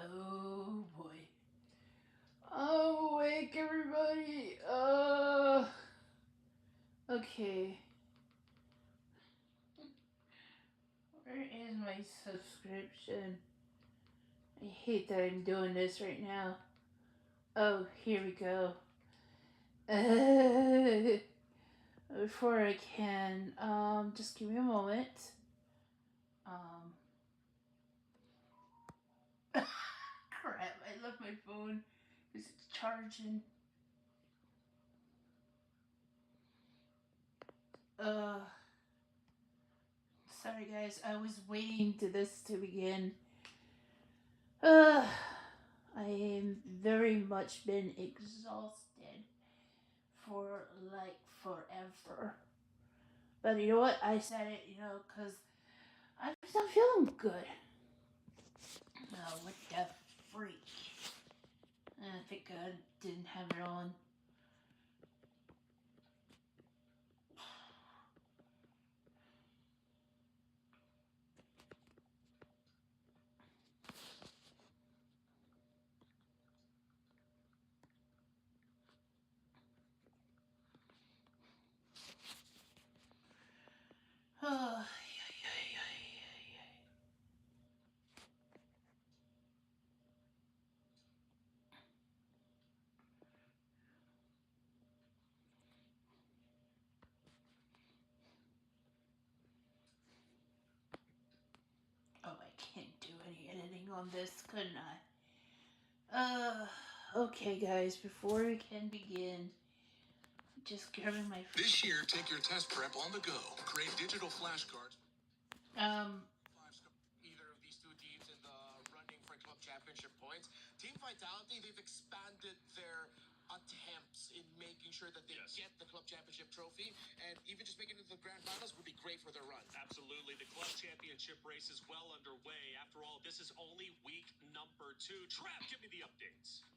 Oh boy. I'm awake, everybody. Okay. Where is my subscription? I hate that I'm doing this right now. Oh, here we go. Before I can, just give me a moment. Um, crap, I left my phone because it's charging. Uh, Sorry guys, I was waiting to this to begin. I am very much been exhausted for like forever. But you know what? I said it, because I'm not feeling good. Oh, what the freak? I think I didn't have it on. Oh, oh, I can't do any editing on this, couldn't I? Okay, guys, before we can begin, just grabbing my. This year, take your test prep on the go. Create digital flashcards. Either of these two teams in the running for club championship points. Team Vitality, they've expanded their attempts in making sure that they get the club championship trophy, and even just making it to the grand finals would be great for their run. Absolutely. The club championship race is well underway. After all, this is only week number 2. Trav, give me the updates.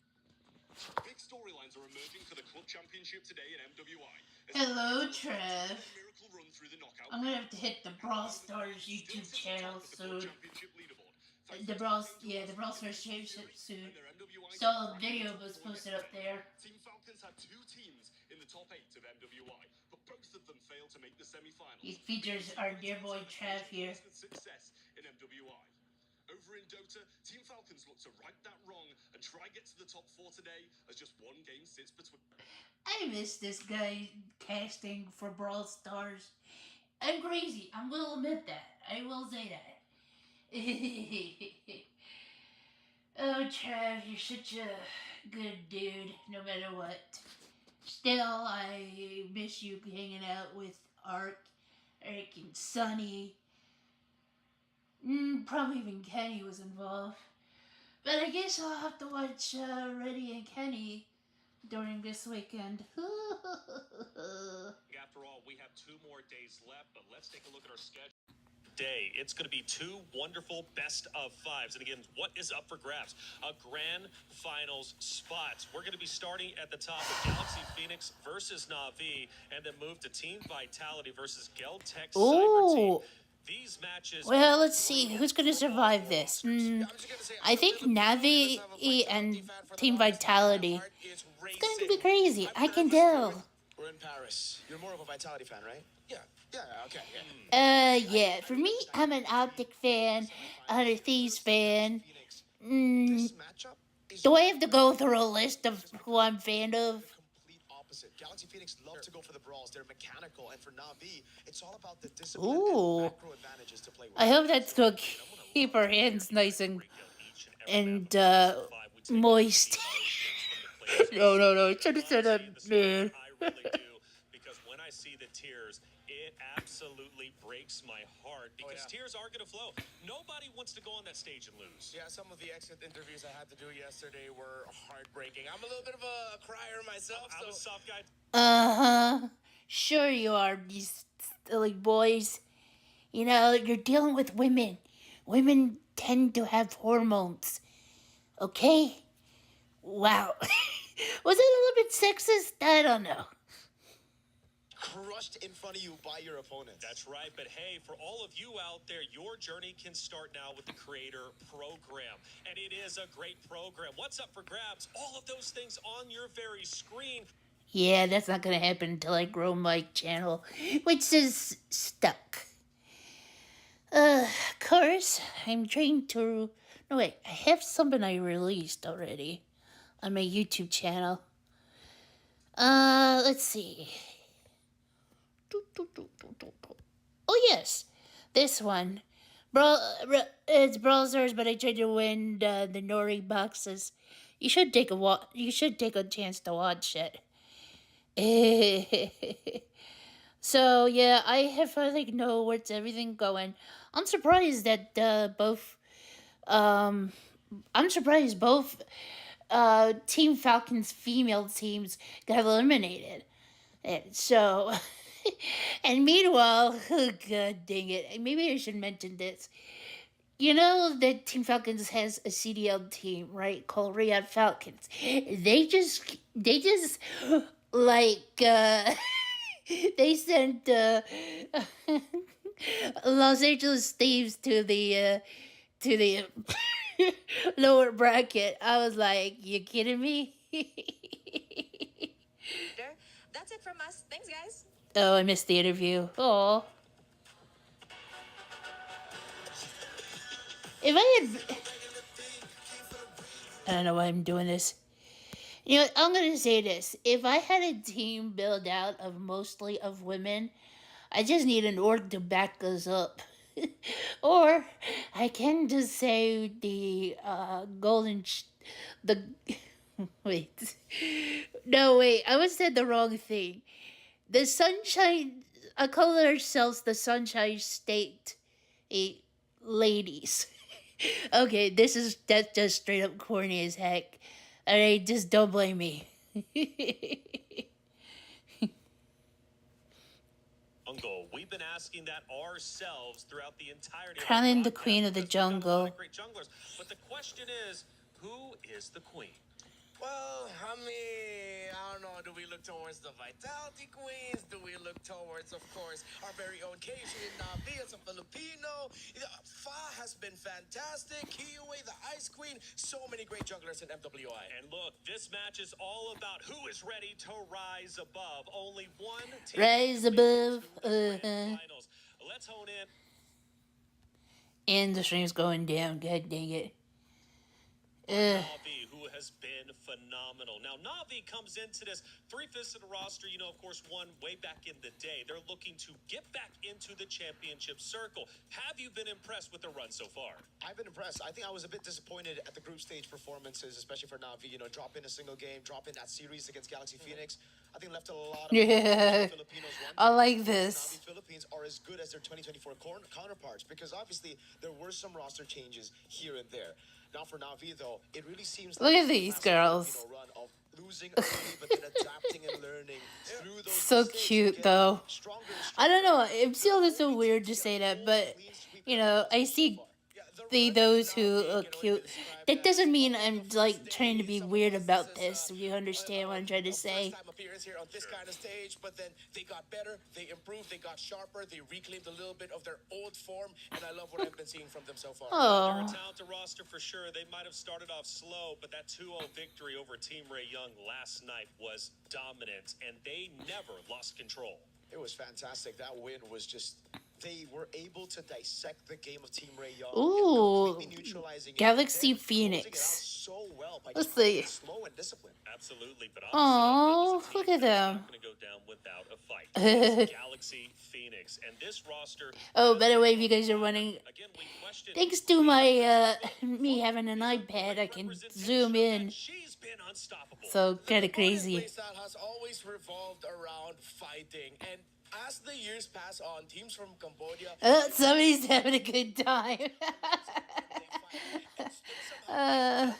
Big storylines are emerging for the club championship today in MWI. Hello, Trev. I'm gonna have to hit the Brawl Stars YouTube channel soon. The Brawl Stars championship soon. So a video was posted up there. Team Falcons had 2 teams in the top 8 of MWI, but both of them failed to make the semi-finals. It features our dear boy Trev here. Success in MWI. Over in Dota, Team Falcons look to right that wrong and try get to the top 4 today as just one game sits between. I miss this guy casting for Brawl Stars. I'm crazy. I will admit that. I will say that. Oh, Trav, you're such a good dude, no matter what. Still, I miss you hanging out with Eric and Sunny. Probably even Kenny was involved. But I guess I'll have to watch Reddy and Kenny during this weekend. After all, we have 2 more days left, but let's take a look at our schedule. It's going to be 2 wonderful best of 5s. And again, what is up for grabs? A grand finals spot. We're going to be starting at the top of Galaxy Phoenix versus Na'Vi, and then move to Team Vitality versus Geltech Cyber Team. These matches. Well, let's see who's going to survive this. I think Navi and Team Vitality. It's going to be crazy. I can tell. We're in Paris. You're more of a Vitality fan, right? Yeah, okay. Yeah. For me, I'm an Optic fan, a Thieves fan. Do I have to go through a list of who I'm fan of? Opposite. Galaxy Phoenix love to go for the brawls. They're mechanical, and for Na'Vi, it's all about the discipline and macro advantages to play with. I hope that's going to keep our hands nice and moist. No. I should have said that, man. I really do, because when I see the tears, it absolutely breaks my heart, because tears are going to flow. Nobody wants to go on that stage and lose. Yeah, some of the exit interviews I had to do yesterday were heartbreaking. I'm a little bit of a crier myself. I'm a soft guy. Sure you are, these silly boys. You know, you're dealing with women. Women tend to have hormones. Okay? Wow. Was it a little bit sexist? I don't know. crushed in front of you by your opponents. That's right. But hey, for all of you out there, your journey can start now with the Creator Program. And it is a great program. What's up for grabs? All of those things on your very screen. Yeah, that's not gonna happen until I grow my channel, which is stuck. Of course, I'm trying to. No, wait, I have something I released already on my YouTube channel. Let's see. Oh, yes, this one. It's Brawl Stars, but I tried to win the Nori boxes. You should take a chance to watch it. So yeah, I have know where's everything going. I'm surprised that I'm surprised both Team Falcon's female teams got eliminated. And so, and meanwhile, oh, god dang it, maybe I should mention this. You know that Team Falcons has a CDL team, right? Called Riyadh Falcons. They just like they sent Los Angeles Thieves to the lower bracket. I was like, you kidding me? That's it from us. Thanks, guys. Oh, I missed the interview. Oh. If I had. I don't know why I'm doing this. You know, I'm going to say this. If I had a team built out of mostly of women, I just need an org to back us up. Or I can just say the the wait. No, wait. I was said the wrong thing. The Sunshine. I call ourselves the Sunshine State ladies. Okay, that's just straight up corny as heck. Alright, just don't blame me. Jungle. We've been asking that ourselves throughout the entirety Crowning of the queen of the jungle. Great junglers. But the question is, who is the queen? Well, I mean, I don't know. Do we look towards the Vitality Queens? Do we look towards, of course, our very own Casey and Navi as a Filipino? Fa has been fantastic. Kiyoe, the Ice Queen. So many great junglers in MWI. And look, this match is all about who is ready to rise above. Only one team Rise above. finals. Let's hone in. And the stream's going down. God dang it. Navi, who has been phenomenal. Now, Navi comes into this 3/5 of the roster, you know, of course, won way back in the day. They're looking to get back into the championship circle. Have you been impressed with the run so far? I've been impressed. I think I was a bit disappointed at the group stage performances, especially for Navi. You know, dropping a single game, dropping that series against Galaxy Phoenix. I think left a lot of Filipinos wondering. I like this. Navi Philippines are as good as their 2024 counterparts because obviously there were some roster changes here and there. Now for Navi though, it really seems Look like at these girls. run of losing early but then adapting and learning through those So mistakes cute and though. stronger and I don't know. stronger. It feels so weird to say that, but you know, I see those who are cute. That doesn't mean I'm like trying to be weird about this. If you understand what I'm trying to say. First time appearance here on this kind of stage, but then they got better, they improved, they got sharper, they reclaimed a little bit of their old form, and I love what I've been seeing from them so far. They're Oh, a talented roster for sure. They might have started off slow, but that 2-0 victory over Team Ray Young last night was dominant, and they never lost control. It was fantastic. That win was just... They were able to dissect the game of Team Ray Young. ooh, completely neutralizing it, Galaxy and then closing it out Phoenix. so well by Let's just playing see. it slow and disciplined. Absolutely, but Aw, obviously, look at them. Not going to go down without a fight. It's Galaxy Phoenix, and this roster. Oh, by the way, if you guys are wondering, Again, we question. thanks to my me having an iPad, I can zoom in. She's been unstoppable. So kind of Opponent's crazy. playstyle has always revolved around fighting, and as the years pass on, teams from Cambodia Somebody's having a good time. clear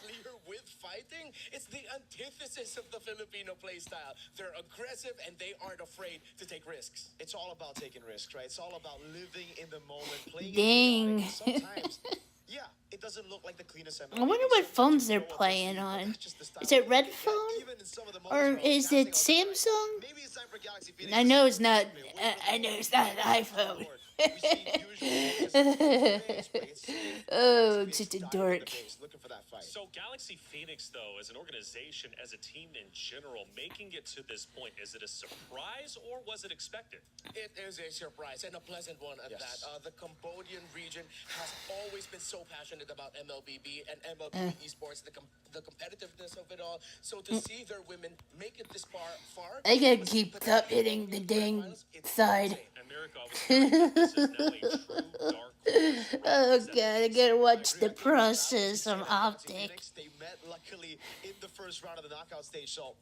with fighting. It's the antithesis of the Filipino playstyle. They're aggressive and they aren't afraid to take risks. It's all about taking risks, right? It's all about living in the moment, playing Dang. chaotic. Sometimes, yeah, it doesn't look like the cleanest I wonder what phones they're playing on. Is it Red phone? Or is it Samsung? Maybe it's time for Galaxy Phoenix. I know it's not. I know it's not an iPhone. Oh, just a dork. So Galaxy Phoenix, though, as an organization, as a team in general, making it to this point, is it a surprise or was it expected? It is a surprise and a pleasant one at that. The Cambodian region has always been so passionate about MLBB and MLBB esports, the competitiveness of it all. So to see their women make it this far, I gotta keep up hitting the dang side. And Miracle, I was hearing that this is now a true dark horse. Oh god, I gotta watch the process of Optic. They met luckily in the first round of the knockout stage. So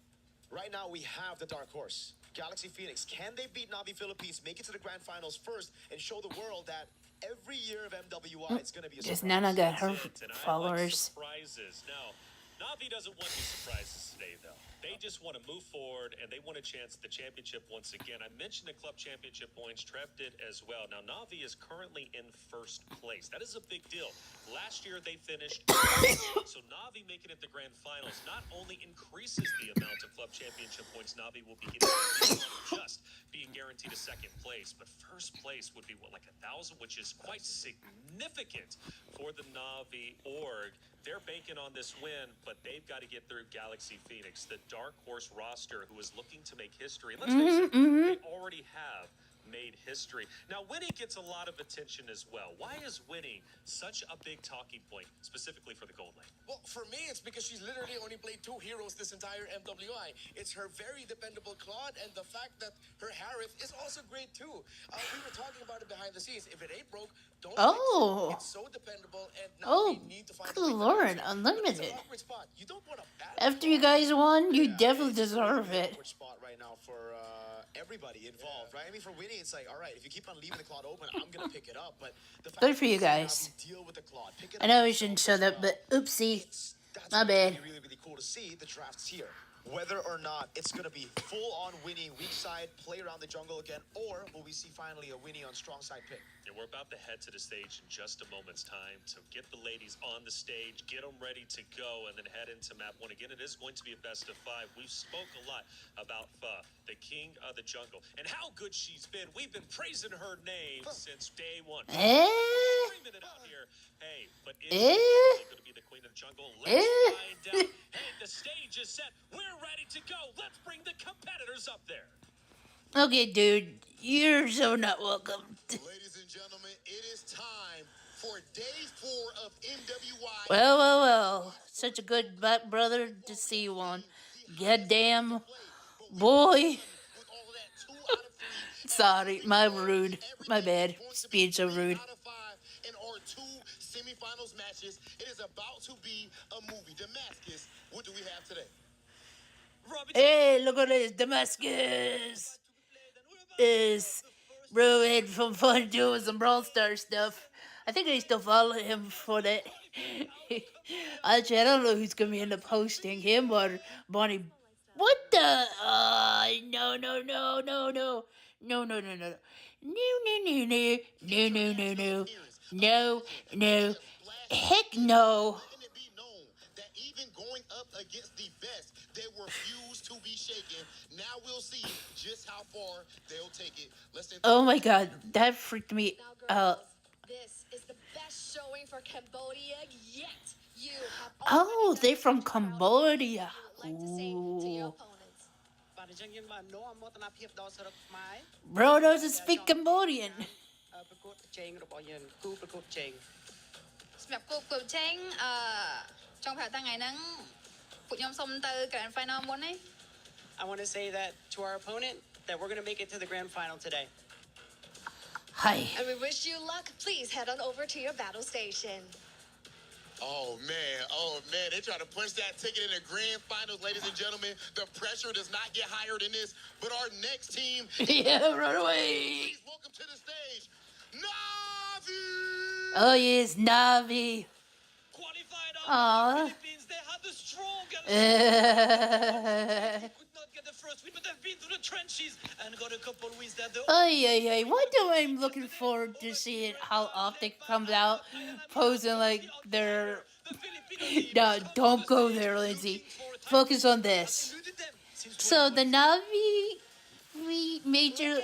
right now we have the dark horse, Galaxy Phoenix. Can they beat Navi Philippines, make it to the grand finals first, and show the world that every year of MWI it's going to be a surprise? Just Nana got her And I like followers. surprises. Now, Navi doesn't want any surprises today, though. They just want to move forward, and they want a chance at the championship once again. I mentioned the club championship points. Trev did as well. Now, Navi is currently in first place. That is a big deal. Last year, they finished so Navi making it the grand finals not only increases the amount of club championship points Navi will be getting, just being guaranteed a second place, but first place would be, what, like 1,000, which is quite significant for the Navi org. They're banking on this win, but they've got to get through Galaxy Phoenix, the dark horse roster who is looking to make history. And let's face it, they already have made history. Now, winning gets a lot of attention as well. Why is winning such a big talking point, specifically for the Gold Lane? Well, for me, it's because she's literally only played 2 heroes this entire MWI. It's her very dependable Claude, and the fact that her Harith is also great too. We were talking about it behind the scenes. If it ain't broke, don't fix it. It's so dependable, and now we need to find good lord, unlimited. it's an awkward spot. You don't want a bad After you guys won, you definitely deserve it. awkward spot right now for everybody involved, right? I mean, for winning, it's like, all right, if you keep on leaving the Claude open, I'm gonna pick it up. But the fact Good for that you guys. deal with the Claude, pick it I up know we shouldn't show that, but oopsie. that's My gonna bad. be really, really cool to see the drafts here. Whether or not it's going to be full-on winning weak side, play around the jungle again, or will we see finally a winning on strong side pick? And we're about to head to the stage in just a moment's time to get the ladies on the stage, get them ready to go, and then head into map 1. Again, it is going to be a best of 5. We've spoke a lot about Pha, the king of the jungle, and how good she's been. We've been praising her name since day 1. Screaming it out here. Hey, but is she really going to be the queen of the jungle? Let's find out. Hey, the stage is set. We're ready to go. Let's bring the competitors up there. Okay, dude, you're so not welcome. Ladies and gentlemen, it is time for day 4 of MWI. Well. Such a good brother to see you on. Goddamn boy. Sorry, my rude. My bad. Being so rude. In our 2 semifinals matches, it is about to be a movie. Damascus, what do we have today? Hey, look at this. Damascus is Rowan from Fun doing some Brawl Stars stuff. I think I still follow him for that. Actually, I don't know who's going to end up hosting, him or Bonnie. What the? No. No. Heck no. Letting it be known that even going up against the best, they refuse to be shaken. Now we'll see just how far they'll take it. Oh my god, that freaked me out. This is the best showing for Cambodia yet. You have Oh, they're from Cambodia. Ooh. Bro doesn't speak Cambodian. សម្រាប់គូប្រកួតប្រជែងចង់ប្រាប់ថាថ្ងៃហ្នឹងពួកខ្ញុំសុំទៅ Grand Final មុនទេ I want to say that to our opponent that we're going to make it to the grand final today. Hi. And we wish you luck. Please head on over to your battle station. Oh man, they try to punch that ticket in the grand finals, ladies and gentlemen. The pressure does not get higher than this, but our next team... Yeah, run away. Please welcome to the stage, Navi! Oh yes, Navi. Qualified Aww. Philippines, they had the strongest. Could not get get the first win, but they've been through the trenches and got a couple wins that the Ay. Why do I'm looking forward to seeing how Optic comes out posing like they're... No, don't go there, Lindsay. Focus on this. So the Navi major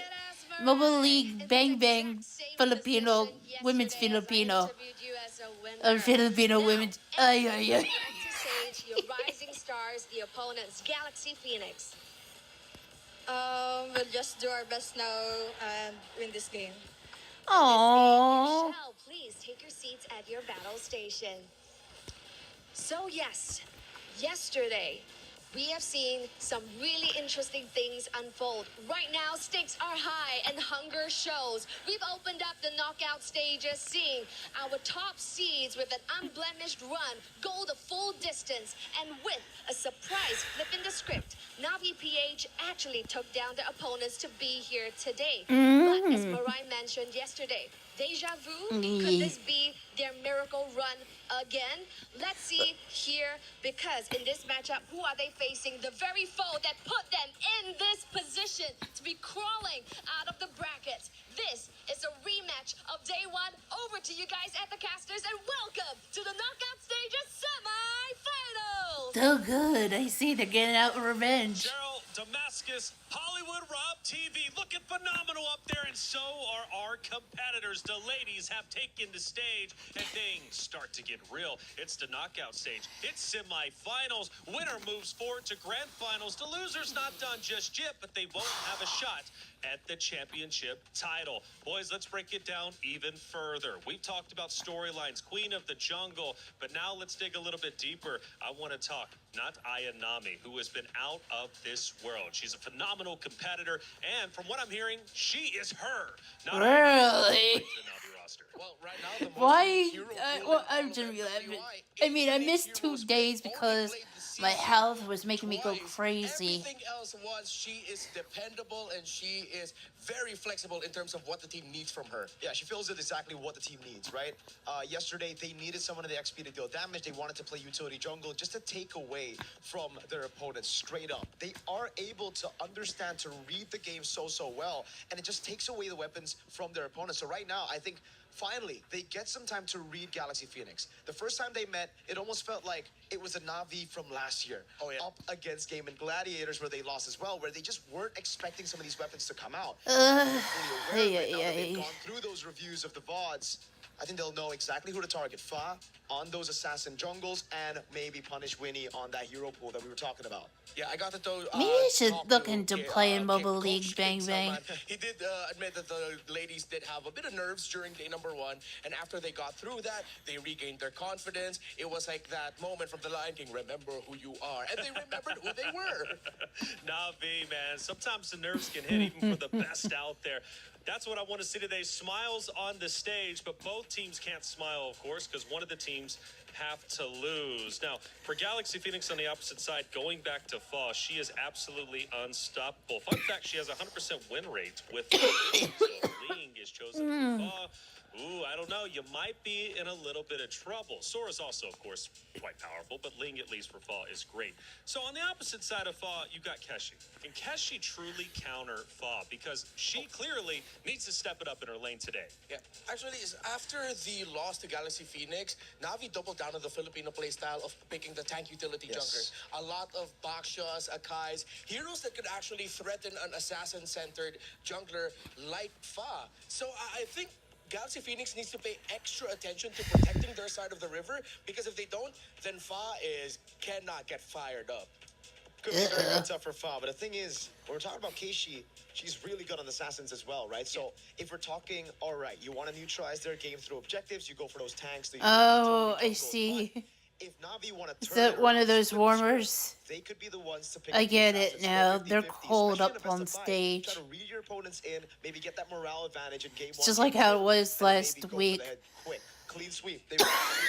Mobile League Bang Bang Filipino women's Filipino Filipino women's Your rising stars, the opponents, Galaxy Phoenix. We'll just do our best now and win this game. Aww. Michelle, please take your seats at your battle station. So yes, yesterday we have seen some really interesting things unfold. Right now, stakes are high and hunger shows. We've opened up the knockout stages, seeing our top seeds with an unblemished run go the full distance, and with a surprise flip in the script, Navi PH actually took down the opponents to be here today. But as Marai mentioned yesterday, deja vu? Could this be their miracle run again? Let's see here, because in this matchup, who are they facing? The very foe that put them in this position to be crawling out of the brackets. This is a rematch of day one. Over to you guys at the casters, and welcome to the knockout stages semi-finals. So good. I see they're getting out revenge. Cheryl, Damascus, Hollywood Rob TV looking phenomenal up there, and so are our competitors. The ladies have taken the stage, and things start to get real. It's the knockout stage. It's semifinals. Winner moves forward to grand finals. The loser's not done just yet, but they won't have a shot at the championship title. Boys, let's break it down even further. We've talked about storylines, Queen of the Jungle, but now let's dig a little bit deeper. I want to talk not Ayanami, who has been out of this world. She's a phenomenal competitor, and from what I'm hearing, she is her. Not Really? Well, right now, the most Why? hero Well, pool I'm in just all of laughing. NWI, I mean, I 88 missed 2 heroes days only because played the my season health was making me go twice. crazy. Everything else was she is dependable and she is very flexible in terms of what the team needs from her. Yeah, she feels it exactly what the team needs, right? Yesterday, they needed someone in the XP to deal damage. They wanted to play utility jungle just to take away from their opponents straight up. They are able to understand, to read the game so well, and it just takes away the weapons from their opponents. So right now, I think finally, they get some time to read Galaxy Phoenix. The first time they met, it almost felt like it was a Na'Vi from last year. Oh, yeah. Up against Game and Gladiators, where they lost as well, where they just weren't expecting some of these weapons to come out. Fully aware of it, now that they've gone through those reviews of the VODs, I think they'll know exactly who to target. Fa on those assassin jungles, and maybe punish Winnie on that hero pool that we were talking about. Yeah, I got to throw. Maybe I should talk look into K- playing K- Mobile Coach League Bang King Bang. Salman. He did admit that the ladies did have a bit of nerves during day number one, and after they got through that, they regained their confidence. It was like that moment from The Lion King, remember who you are. And they remembered who they were. Navi, man. Sometimes the nerves can hit even for the best out there. That's what I want to see today. Smiles on the stage, but both teams can't smile, of course, because one of the teams have to lose. Now, for Galaxy Phoenix on the opposite side, going back to Fa, she is absolutely unstoppable. Fun fact, she has a 100% win rate with Ling. So Ling is chosen for Fa. Ooh, I don't know. You might be in a little bit of trouble. Sora's also, of course, quite powerful, but Ling, at least for Fa, is great. So on the opposite side of Fa, you got Keshi. Can Keshi truly counter Fa? Because she clearly needs to step it up in her lane today. Yeah, actually, after the loss to Galaxy Phoenix, Navi doubled down on the Filipino playstyle of picking the tank utility junglers. A lot of Bakshas, Akais, heroes that could actually threaten an assassin-centered jungler like Fa. So I think Galaxy Phoenix needs to pay extra attention to protecting their side of the river, because if they don't, then Fa cannot get fired up. Could be very tough for Fa, but the thing is, when we're talking about Keishi, she's really good on the assassins as well, right? So if we're talking, all right, you want to neutralize their game through objectives, you go for those tanks. Oh, I see. If Navi want to Is turn that one of those flip the script, warmers? they could be the ones to pick I up the get it assassins, now. go 50-50, They're holed especially in a up best on of five. stage. Try to read your opponents in, maybe get that morale advantage in game It's one. just like how it was and maybe last go for the week. head quick. Clean sweep. They were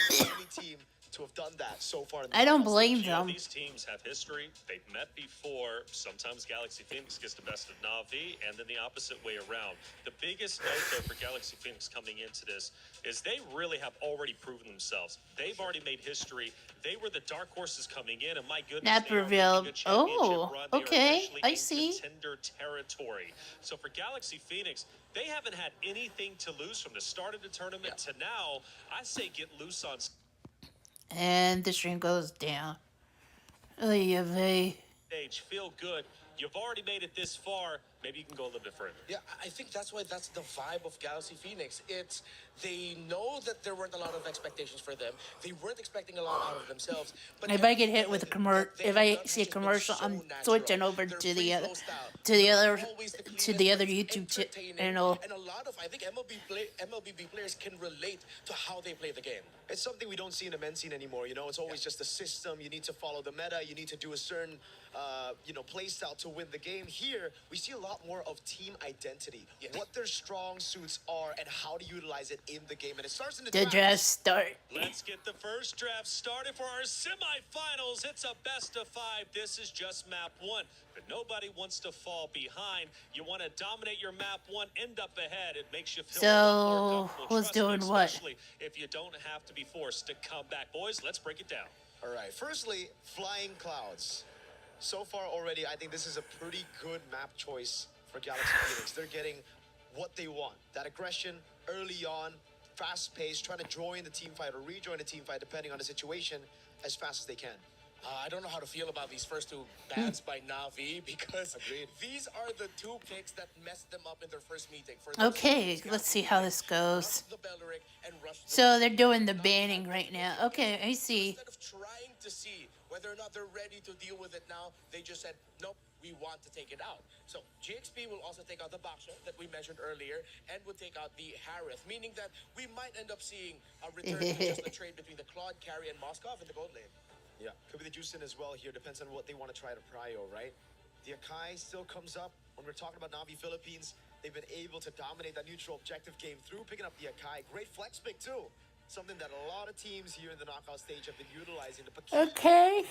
the only team to have done that so far in the I don't knockout blame stage. You know, them. these teams have history. They've met before. Sometimes Galaxy Phoenix gets the best of Na'Vi, and then the opposite way around. The biggest note, though, for Galaxy Phoenix coming into this is they really have already proven themselves. They've already made history. They were the dark horses coming in, and my goodness, they are Naperville. making a championship Oh, run. They are okay. officially I in see. contender territory. So for Galaxy Phoenix, they haven't had anything to lose from the start of the tournament to now. I say get loose on And the stream goes down. Oy vey. stage, feel good. You've already made it this far. Maybe you can go a little bit further. Yeah, I think that's why that's the vibe of Galaxy Phoenix. It's they know that there weren't a lot of expectations for them. They weren't expecting a lot out of themselves. But If I get hit with a if I done see a has just been commercial, so I'm natural. switching over Their to the free-flow style, always the to cleanest, the but other it's YouTube entertaining. channel. And a lot of, I think MLBB players can relate to how they play the game. It's something we don't see in the men's scene anymore. You know, it's always just a system. You need to follow the meta. You need to do a certain, play style to win the game. Here, we see a lot more of team identity, what their strong suits are, and how to utilize it in the game. And it starts in the draft. draft start. Let's get the first draft started for our semifinals. It's a best of 5. This is just map 1, but nobody wants to fall behind. You want to dominate your map 1, end up ahead. It makes you feel a lot more comfortable. who's Trust me, doing what? especially if you don't have to be forced to come back. Boys, let's break it down. All right. Firstly, Flying Clouds. So far already, I think this is a pretty good map choice for Galaxy Phoenix. They're getting what they want. That aggression early on, fast pace, trying to join the team fight or rejoin the team fight depending on the situation as fast as they can. I don't know how to feel about these first 2 bans by Na'Vi because these are the 2 picks that messed them up in their first meeting. Okay, let's see how this goes. So they're doing the banning right now. Okay, I see. Instead of trying to see whether or not they're ready to deal with it now, they just said, nope, we want to take it out. So GXP will also take out the Baksha that we mentioned earlier and will take out the Harith, meaning that we might end up seeing a return to just a trade between the Claude, Carry, and Moskov in the gold lane. Yeah, could be the Juicin as well here. Depends on what they want to try to prio, right? The Akai still comes up. When we're talking about Na'Vi Philippines, they've been able to dominate that neutral objective game through picking up the Akai. Great flex pick, too. Something that a lot of teams here in the knockout stage have been utilizing. Okay.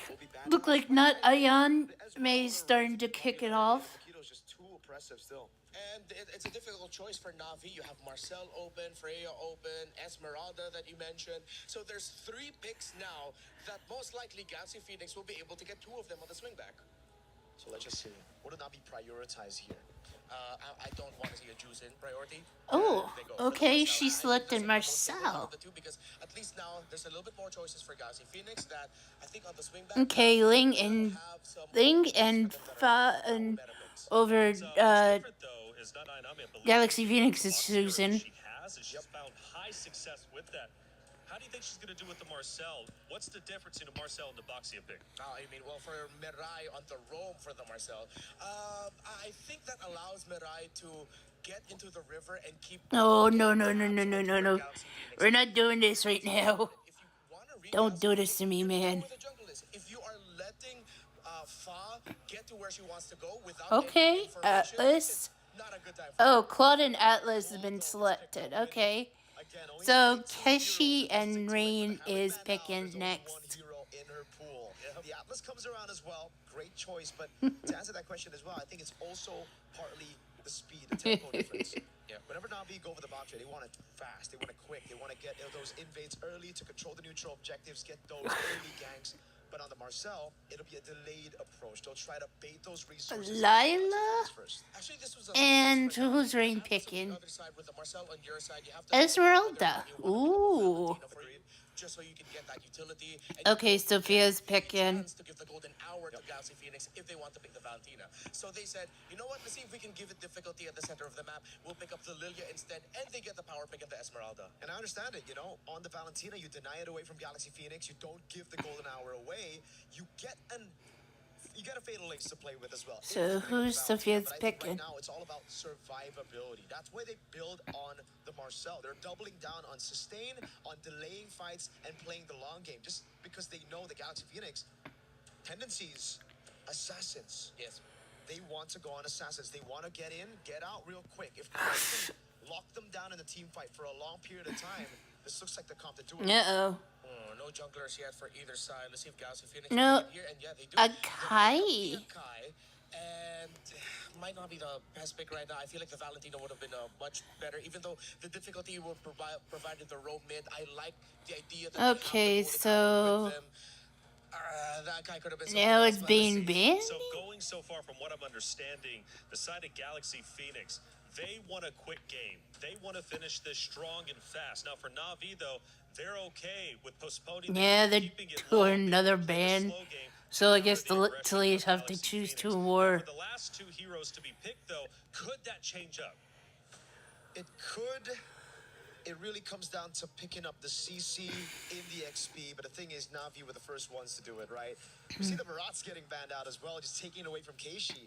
Look like Nut Ayan may starting to kick it off. Paquito's just too oppressive still. And it's a difficult choice for Na'Vi. You have Marcel open, Freya open, Esmeralda that you mentioned. So there's 3 picks now that most likely Galaxy Phoenix will be able to get 2 of them on the swing back. So let's just see. What do Na'Vi prioritize here? I don't want to see a juice in priority. Oh, They go okay. Marcel. She I think selected that's the most Marcel. of the 2 because at least now there's a little bit more choices for Galaxy Phoenix that I think on the swing back. Okay, Ling and over Galaxy Phoenix is choosing. She has, and she's found high success with that. How do you think she's going to do with the Marcel? What's the difference in a Marcel and the Boxia pick? Well, for Mirai on the roam for the Marcel, I think that allows Mirai to get into the river and keep. Oh, no. We're not doing this right now. Don't do this to me, man. If you are letting Fa get to where she wants to go without Okay, Atlas. not a good time. Oh, Claude and Atlas have been selected. Okay. So Keshi and Rain is picking next. The Atlas comes around as well. Great choice, but to answer that question as well, I think it's also partly the speed, the tempo difference. Yeah. Whenever Na'Vi go over the box, they want it fast, they want it quick, they want to get those invades early to control the neutral objectives, get those early ganks. But on the Marcel, it'll be a delayed approach. They'll try to bait those resources. Lila? Actually, this was And who's Rain picking? Esmeralda. Ooh. Just so you can get that utility. Okay, Sophia's picking. To give the golden hour to Galaxy Phoenix if they want to pick the Valentina. So they said, you know what, let's see if we can give it difficulty at the center of the map. We'll pick up the Lilia instead, and they get the power pick of the Esmeralda. And I understand it, on the Valentina, you deny it away from Galaxy Phoenix, you don't give the golden hour away, you get a Fatal Links to play with as well. So who's Sophia's picking? Right now, it's all about survivability. That's why they build on the Marcel. They're doubling down on sustain, on delaying fights, and playing the long game. Just because they know the Galaxy Phoenix tendencies, assassins. Yes. They want to go on assassins. They want to get in, get out real quick. If they can lock them down in the team fight for a long period of time, this looks like the comp to do it. Uh-oh. No junglers yet for either side. Let's see if Galaxy Phoenix No, can get here. And yeah, they do. Akai. Akai. And might not be the best pick right now. I feel like the Valentino would have been much better, even though the difficulty would provided the roam mid. I like the idea that Okay, they have the golden hour so with them. That guy could have been something now else, it's but let's being see. banned. So going so far, from what I'm understanding, the side of Galaxy Phoenix, they want a quick game. They want to finish this strong and fast. Now for Na'Vi though, they're okay with postponing. Yeah, they're keeping it doing low. They another wanna play the ban. slow game to So I counter guess the the aggression Tillies of have to Galaxy choose Phoenix. two Now, more. for the last two heroes to be picked though, could that change up? It could. It really comes down to picking up the CC in the XP, but the thing is, Na'Vi were the first ones to do it, right? We see the Marat's getting banned out as well, just taking away from Keishi.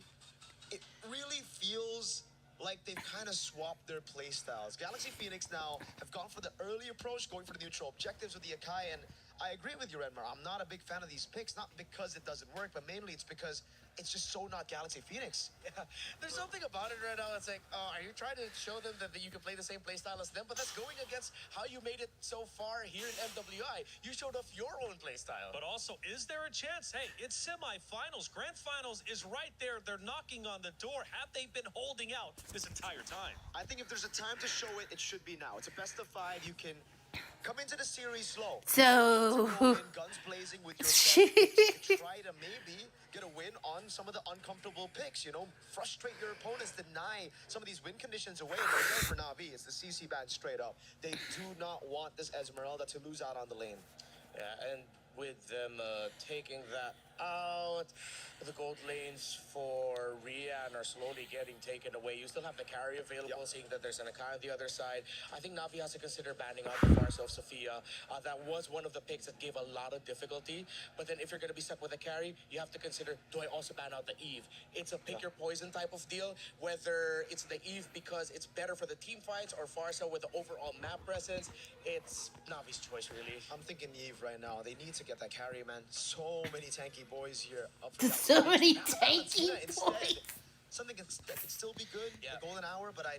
It really feels like they've kind of swapped their playstyles. Galaxy Phoenix now have gone for the early approach, going for the neutral objectives with the Akai, and I agree with you, Redmar. I'm not a big fan of these picks, not because it doesn't work, but mainly it's because it's just so not Galaxy Phoenix. Yeah, there's something about it right now. It's like, are you trying to show them that you can play the same playstyle as them? But that's going against how you made it so far here in MWI. You showed off your own playstyle. But also, is there a chance? Hey, it's semifinals. Grand finals is right there. They're knocking on the door. Have they been holding out this entire time? I think if there's a time to show it, it should be now. It's a best of 5. You can come into the series slow. So Go in guns blazing with your set picks to try to maybe get a win on some of the uncomfortable picks. You know, frustrate your opponents, deny some of these win conditions away. But again, for Na'Vi, it's the CC ban straight up. They do not want this Esmeralda to lose out on the lane. Yeah, and with them taking that out, the gold lanes for Rian are slowly getting taken away. You still have the carry available, seeing that there's an Akai on the other side. I think Na'Vi has to consider banning out the Farsa of Sophia. That was one of the picks that gave a lot of difficulty. But then if you're going to be stuck with a carry, you have to consider, do I also ban out the Eve? It's a pick your poison type of deal, whether it's the Eve because it's better for the team fights or Farsa with the overall map presence. It's Na'Vi's choice, really. I'm thinking Eve right now. They need to get that carry, man. So many tanky boys here. Up for so many Now, tanky Valentina instead, boys. something that could still be good. Yeah. The golden hour, but I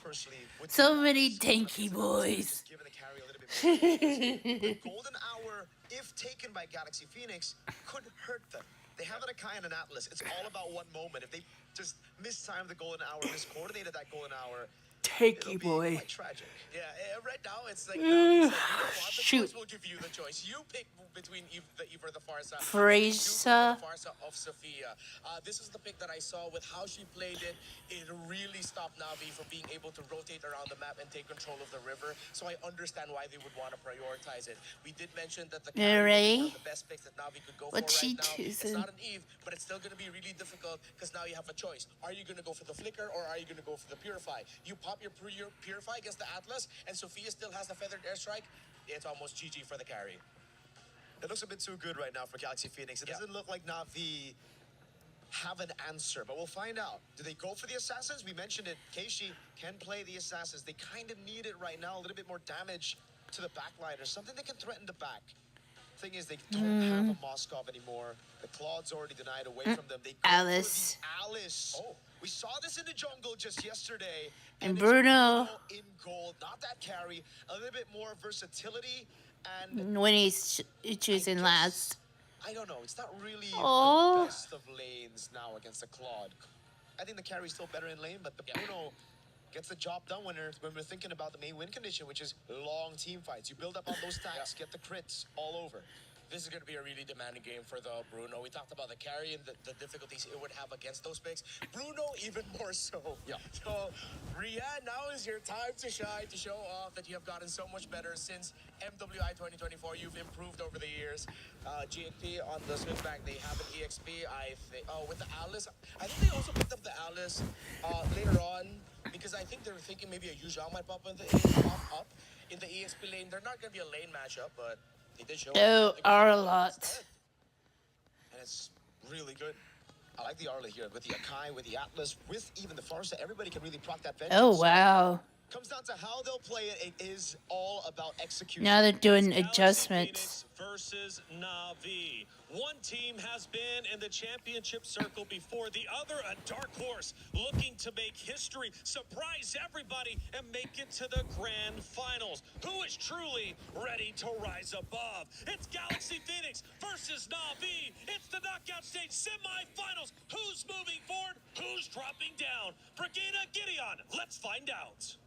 personally would. So take many that. tanky boys. Just giving the carry a little bit more. The golden hour, if taken by Galaxy Phoenix, could hurt them. They have an Akai and an Atlas. It's all about one moment. If they just mistimed the golden hour, miscoordinated that golden hour, Tanky it'll be boy. quite tragic. Yeah, right now it's like, you know what, the Shoot. choice will give you the choice. You pick between the Eve or the Farsa. Freysa. The Farsa of Sophia. This is the pick that I saw with how she played it. It really stopped Na'Vi from being able to rotate around the map and take control of the river. So I understand why they would want to prioritize it. We did mention that the carry was one of the best picks that Na'Vi could go for What's she right now. It's choosing? not an Eve, but it's still going to be really difficult because now you have a choice. Are you going to go for the Flicker or are you going to go for the Purify? You pop your Purify against the Atlas and Sophia still has the Feathered Airstrike. It's almost GG for the carry. It looks a bit too good right now for Galaxy Phoenix. It doesn't look like Na'Vi have an answer, but we'll find out. Do they go for the Assassins? We mentioned it. Keishi can play the Assassins. They kind of need it right now. A little bit more damage to the backline or something that can threaten the back. Thing is, they don't have a Moskov anymore. The Claude's already denied away from them. They go Alice. for the Alice. Oh, we saw this in the jungle just yesterday. And it's Bruno. in gold. Not that carry. A little bit more versatility. And When he's choosing last. I don't know. It's not really Aw. the best of lanes now against the Claude. I think the carry's still better in lane, but the Bruno gets the job done when we're thinking about the main win condition, which is long team fights. You build up on those stacks, get the crits all over. This is going to be a really demanding game for the Bruno. We talked about the carry and the difficulties it would have against those picks. Bruno even more so. Yeah. So, Rian, now is your time to shine, to show off that you have gotten so much better since MWI 2024. You've improved over the years. GXP on the swing back, they have an EXP. I think, with the Alice, I think they also picked up the Alice later on because I think they're thinking maybe a Yuzhang might pop up in the EXP lane. They're not going to be a lane matchup, but they did show Oh, Arlott. And it's really good. I like the Arla here with the Akai, with the Atlas, with even the Farsa. Everybody can really proc that vengeance. Oh, wow. Comes down to how they'll play it. It is all about execution. Now they're doing Galaxy adjustments. Phoenix versus Na'Vi. One team has been in the championship circle before, the other a dark horse looking to make history, surprise everybody, and make it to the grand finals. Who is truly ready to rise above? It's Galaxy Phoenix versus Na'Vi. It's the knockout stage semifinals. Who's moving forward? Who's dropping down? Brigida Gideon, let's find out.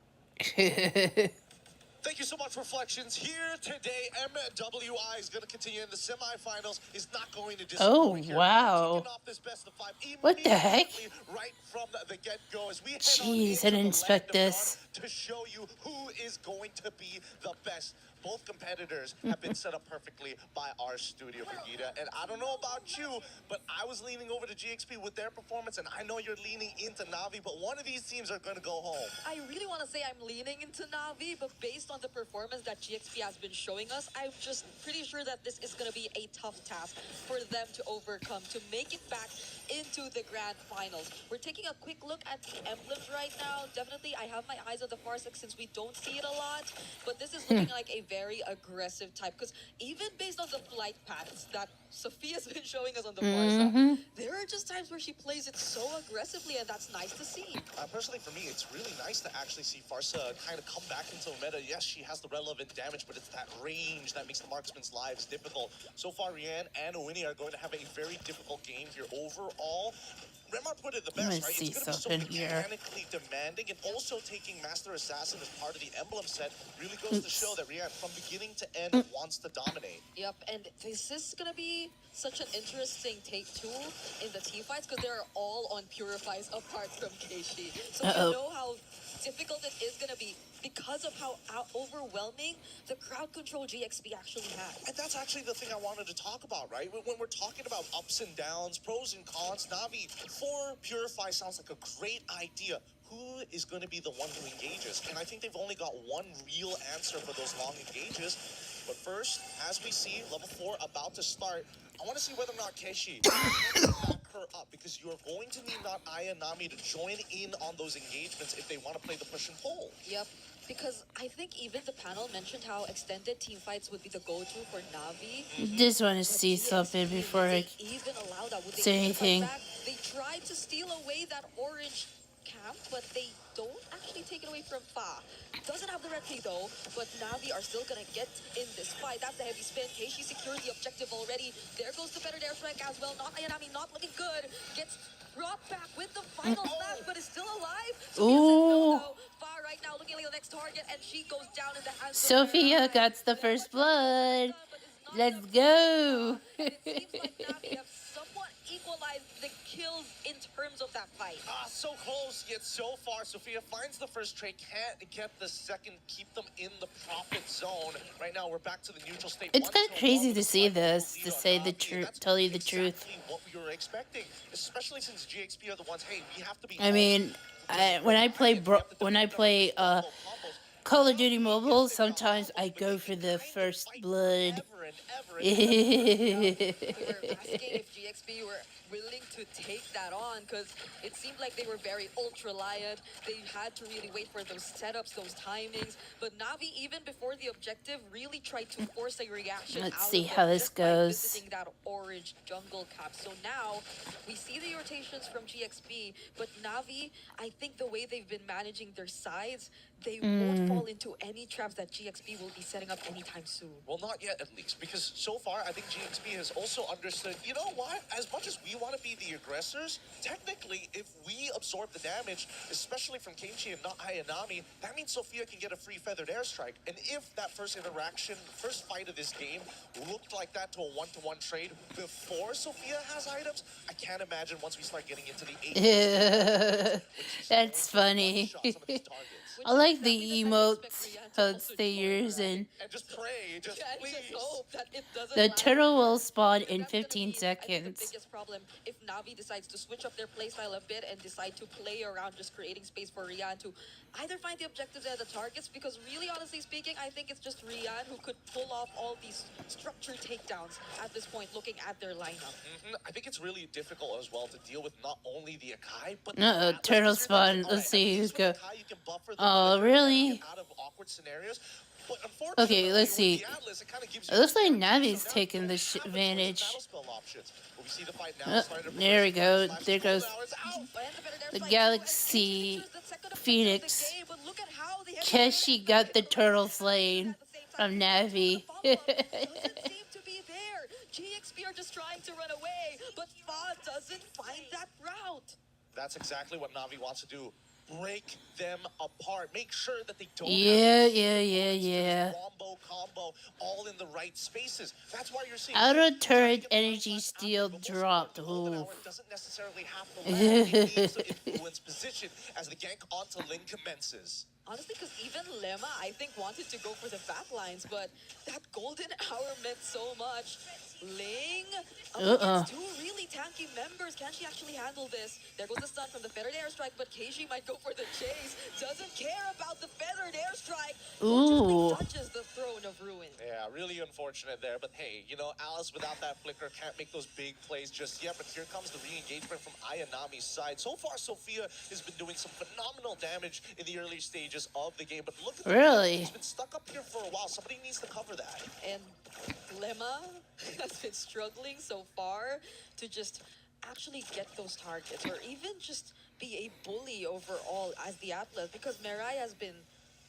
Thank you so much, Reflections. Here today, MWI is going to continue in the semifinals. Is not going to disappoint here. wow. Kicking off this best of 5 What the heck? immediately right from the get-go as we head Jeez, on I into didn't the expect land of this. Dawn to show you who is going to be the best. Both competitors have been set up perfectly by our studio, Brigida. And I don't know about you, but I was leaning over to GXP with their performance, and I know you're leaning into Na'Vi, but one of these teams are going to go home. I really want to say I'm leaning into Na'Vi, but based on the performance that GXP has been showing us, I'm just pretty sure that this is going to be a tough task for them to overcome, to make it back into the grand finals. We're taking a quick look at the emblems right now. Definitely, I have my eyes on the Farsec since we don't see it a lot, but this is looking like a very aggressive type, because even based on the flight paths that Sophia's been showing us on the Farsec, there are just times where she plays it so aggressively, and that's nice to see. Personally, for me, it's really nice to actually see Farsa kind of come back into a meta. Yes, she has the relevant damage, but it's that range that makes the marksman's lives difficult. So far, Rianne and Winnie are going to have a very difficult game here. Overall, Remar put it the best, right? It's going to be so mechanically demanding, and also taking Master Assassin as part of the emblem set really goes to show that Rianne, from beginning to end, wants to dominate. Yep, and this is going to be such an interesting take too in the team fights, because they're all on Purifies apart from Keishi. So you know how difficult it is going to be because of how overwhelming the crowd control GXP actually has. And that's actually the thing I wanted to talk about, right? When we're talking about ups and downs, pros and cons, Na'Vi for Purify sounds like a great idea. Who is going to be the one who engages? And I think they've only got one real answer for those long engages. But first, as we see, level 4 about to start, I want to see whether or not Keishi can back her up, because you're going to need not Aya and Nami to join in on those engagements if they want to play the push and pull. Yep. Because I think even the panel mentioned how extended team fights would be the go-to for Na'Vi. Just want to see something before I even allow that. say anything. They tried to steal away that orange camp, but they don't actually take it away from Fa. Doesn't have the red key though, but Na'Vi are still gonna get in this fight. That's the heavy spin. Keishi secured the objective already. There goes the better airstrike as well. Not Ayanami, not looking good. Gets brought back with the final smash, but is still alive. Ooh. Fa right now looking like the next target, and she goes down in the hands Sophia got the first blood. Let's go. It seems like Na'Vi have somewhat equalized the kills in terms of that fight. So close, yet so far. Sophia finds the first trade, can't get the second, keep them in the profit zone. Right now, we're back to the neutral state. It's kind of crazy to see this, to say the truth, tell you the truth. Exactly what we were expecting, especially since GXP are the ones, hey, we have to be... I mean, when I play Call of Duty Mobile, sometimes I go for the first blood. We were asking if GXP were willing to take that on, because it seemed like they were very ultra-liant. They had to really wait for those setups, those timings. But Na'Vi, even before the objective, really tried to force a reaction. Let's see how this goes. Visiting that orange jungle cap. So now we see the rotations from GXP, but Na'Vi, I think the way they've been managing their sides, they won't fall into any traps that GXP will be setting up anytime soon. Well, not yet, at least, because so far, I think GXP has also understood, you know what? As much as we want to be the aggressors, technically, if we absorb the damage, especially from Keiichi and not Ayanami, that means Sophia can get a free feathered airstrike. And if that first interaction, first fight of this game, looked like that to a one-to-one trade before Sophia has items, I can't imagine once we start getting into the 8. That's funny. I like the emotes they use, and just pray, just please. Hope that it doesn't the lag. turtle will spawn in That's gonna 15 be, I think, the seconds. biggest problem if Na'Vi decides to switch up their playstyle a bit and decide to play around just creating space for Rian to either find the objectives and the targets, because really, honestly speaking, I think it's just Rian who could pull off all these structured takedowns at this point, looking at their lineup. I think it's really difficult as well to deal with not only the Akai, but Uh-oh, turtle spawn. Let's see who's go. Oh, really? Out of awkward scenarios. But unfortunately, Okay, let's with see. the Atlas, it kind of gives It you looks like the advantage. Navi's So now taking you the have a choice of advantage. battle spell options. But we see the fight now starting to There we go. progress. There goes the Galaxy Phoenix. Keshi got the turtle slain from Navi. To be there. GXP are just trying to run away, but Fa doesn't find that route. That's exactly what Navi wants to do. Break them apart. Make sure that they don't Yeah. combo, all in the right spaces. That's why you're seeing Outer turret energy steal dropped. Ooh. Doesn't necessarily have to land. It needs to influence position as the gank onto Lin commences. Honestly, because even Lemma, I think, wanted to go for the back lines, but that golden hour meant so much. Ling against two really tanky members. Can she actually handle this? There goes the stun from the feathered airstrike, but Keiji might go for the chase. Doesn't care about the feathered airstrike. Ooh. Touches the throne of ruin. Yeah, really unfortunate there. But hey, you know, Alice without that flicker can't make those big plays just yet. But here comes the re-engagement from Ayanami's side. So far, Sophia has been doing some phenomenal damage in the early stages of the game. But look at really? He's been stuck up here for a while. Somebody needs to cover that. And Lemma has been struggling so far to just actually get those targets or even just be a bully overall as the Atlas, because Mirai has been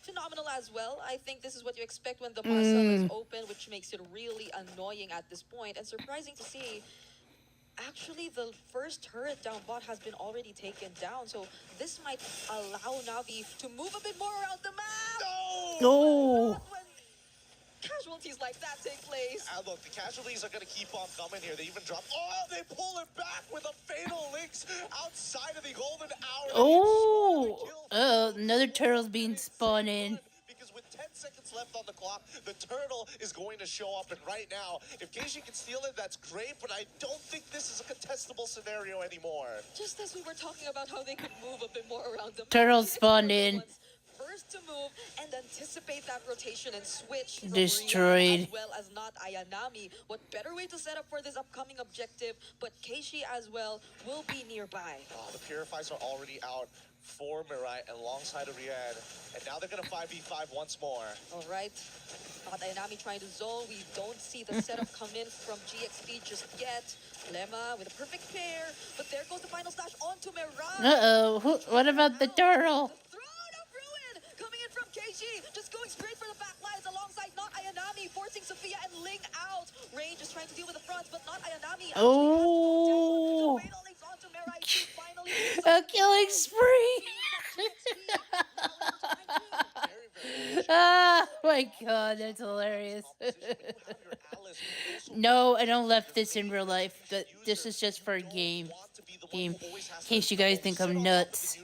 phenomenal as well. I think this is what you expect when the Marcel is open, which makes it really annoying at this point, and surprising to see. Actually, the first turret down bot has been already taken down, so this might allow Navi to move a bit more around the map. No. Casualties like that take place. Look, the casualties are going to keep on coming here. They even drop. Oh, they pull it back with a fatal links outside of the golden hour. Oh, another turtle's being spawned in. Because with 10 seconds left on the clock, the turtle is going to show up. And right now, if Keishi can steal it, that's great. But I don't think this is a contestable scenario anymore. Just as we were talking about how they could move a bit more around the map, Turtles spawned in. First to move and anticipate that rotation and switch. Destroyed. As well as not Ayanami. What better way to set up for this upcoming objective? But Keishi as well will be nearby. Oh, the Purifies are already out for Mirai alongside of Rian. And now they're going to 5v5 once more. All right. Not Ayanami trying to zone. We don't see the setup come in from GXP just yet. Lemma with a perfect pair. But there goes the final slash onto Mirai. What about the turtle? Coming in from Keishi, just going straight for the back lines alongside not Ayanami, forcing Sophia and Ling out. Range is trying to deal with the fronts, but not Ayanami. Oh, a killing spree. Oh my god, that's hilarious. No, I don't left this in real life, but this is just for a game. In case you guys think I'm nuts.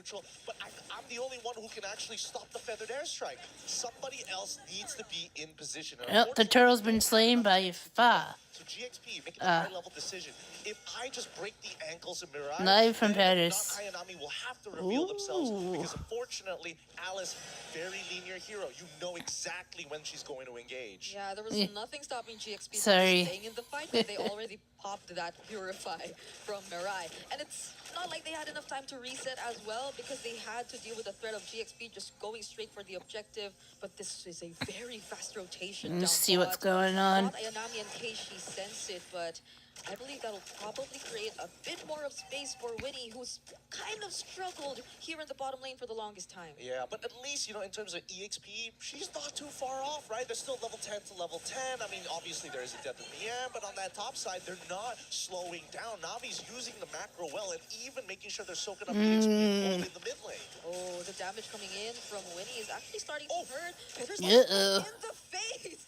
I'm the only one who can actually stop the feathered airstrike. Somebody else needs to be in position. Well, the turtle's been slain by Fa. So GXP making a high-level decision. If I just break the ankles of Mirai, live from Paris. Ayanami will have to reveal themselves because unfortunately, Alice, very linear hero. You know exactly when she's going to engage. Yeah, there was nothing stopping GXP Sorry. from staying in the fight, but they already popped that Purify from Mirai. And it's not like they had enough time to reset as well, because they had to deal with the threat of GXP just going straight for the objective. But this is a very fast rotation. Let's see what's going on. Not Ayanami and Keishi sense it, but I believe that'll probably create a bit more of space for Winnie, who's kind of struggled here in the bottom lane for the longest time. Yeah, but at least, you know, in terms of EXP, she's not too far off, right? They're still level 10 to level 10. I mean, obviously there is a death in the end, but on that top side, they're not slowing down. Navi's using the macro well and even making sure they're soaking up EXP in the mid lane. Oh, the damage coming in from Winnie is actually starting to hurt. Feather's in the face!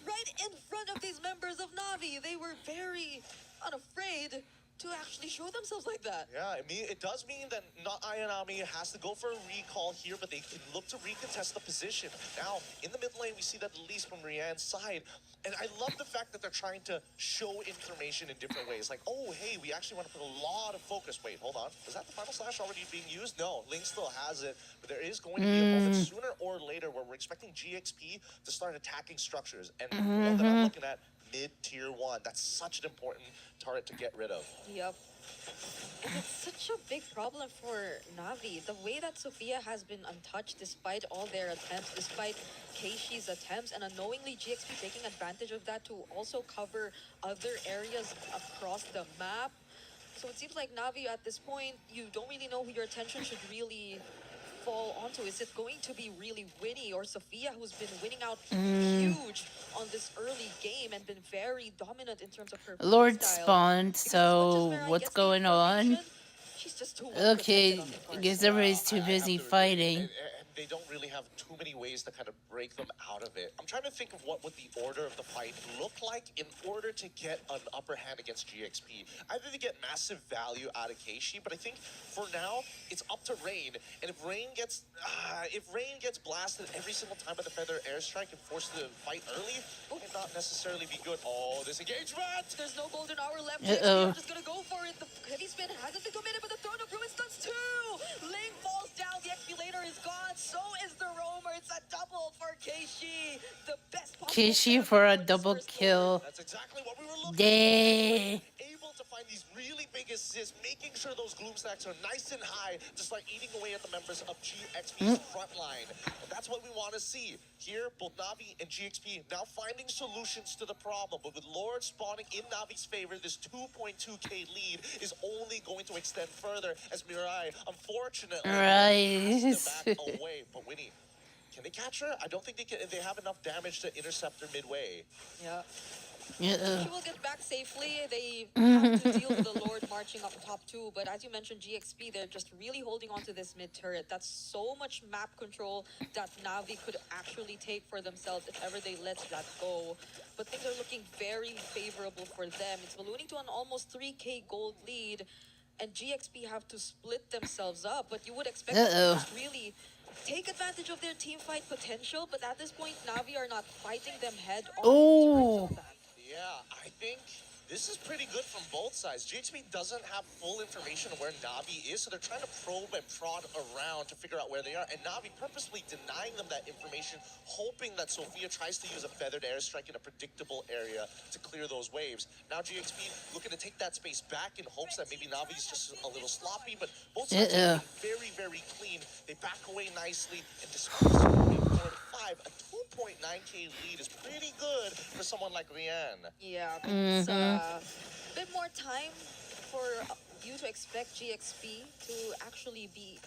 Right in front of these members of Navi. They were very unafraid to actually show themselves like that. Yeah, I mean, it does mean that not Ayanami has to go for a recall here, but they can look to recontest the position. Now, in the mid lane, we see that at least from Rian's side. And I love the fact that they're trying to show information in different ways. Like, oh, hey, we actually want to put a lot of focus. Wait, hold on. Was that the final slash already being used? No, Ling still has it. But there is going to be a moment sooner or later where we're expecting GXP to start attacking structures. And the one that I'm looking at, mid-tier 1. That's such an important turret to get rid of. Yep. And it's such a big problem for Navi. The way that Sophia has been untouched despite all their attempts, despite Keishi's attempts, and unknowingly GXP taking advantage of that to also cover other areas across the map. So it seems like Navi at this point, you don't really know who your attention should really fall onto. Is it going to be really Winnie or Sophia, who's been winning out huge on this early game and been very dominant in terms of her Lord playstyle? spawned, Because as much as so Mirai what's gets the going on? information, she's just too well protected Okay, on the I card. guess everybody's too I have busy to agree. fighting. And they don't really have too many ways to kind of break them out of it. I'm trying to think of what would the order of the fight look like in order to get an upper hand against GXP. Either to get massive value out of Keishi, but I think for now it's up to Rain. And if Rain gets blasted every single time by the Feather Airstrike and forced to fight early, it might not necessarily be good. Oh, this engagement! There's no golden hour left. Uh-oh. GXP are just gonna go for it. The heavy spin hasn't been committed, but the Throne of Ruins does too. Ling falls down. The Expulator is gone. So is the Roamer. It's a double for Keishi. The best possible Keishi therapy for a this double first kill. That's exactly what we were looking Dang. for. Able to find these really big assists, making sure those gloom stacks are nice and high, just like eating away at the members of GXP's front line. And that's what we want to see. Here, both Navi and GXP now finding solutions to the problem. But with Lord spawning in Navi's favor, this 2.2k lead is only going to extend further as Mirai, unfortunately, has to back away. But Winnie, can they catch her? I don't think they can. They have enough damage to intercept her midway. Yeah. Uh-oh. She will get back safely. They have to deal with the Lord marching up top too. But as you mentioned, GXP, they're just really holding on to this mid turret. That's so much map control that Navi could actually take for themselves if ever they let that go. But things are looking very favorable for them. It's ballooning to an almost 3k gold lead. And GXP have to split themselves up. But you would expect them to just really take advantage of their team fight potential. But at this point, Navi are not fighting them head on in terms of that. Yeah, I think this is pretty good from both sides. GXP doesn't have full information of where Navi is, so they're trying to probe and prod around to figure out where they are. And Navi purposely denying them that information, hoping that Sophia tries to use a feathered airstrike in a predictable area to clear those waves. Now GXP looking to take that space back in hopes that maybe Navi's just a little sloppy, but both sides are very, very clean. They back away nicely, and despite the scoring 4-5, a 2.9k lead is pretty good for someone like Rianne. Yeah, it's a bit more time for you to expect GXP to actually be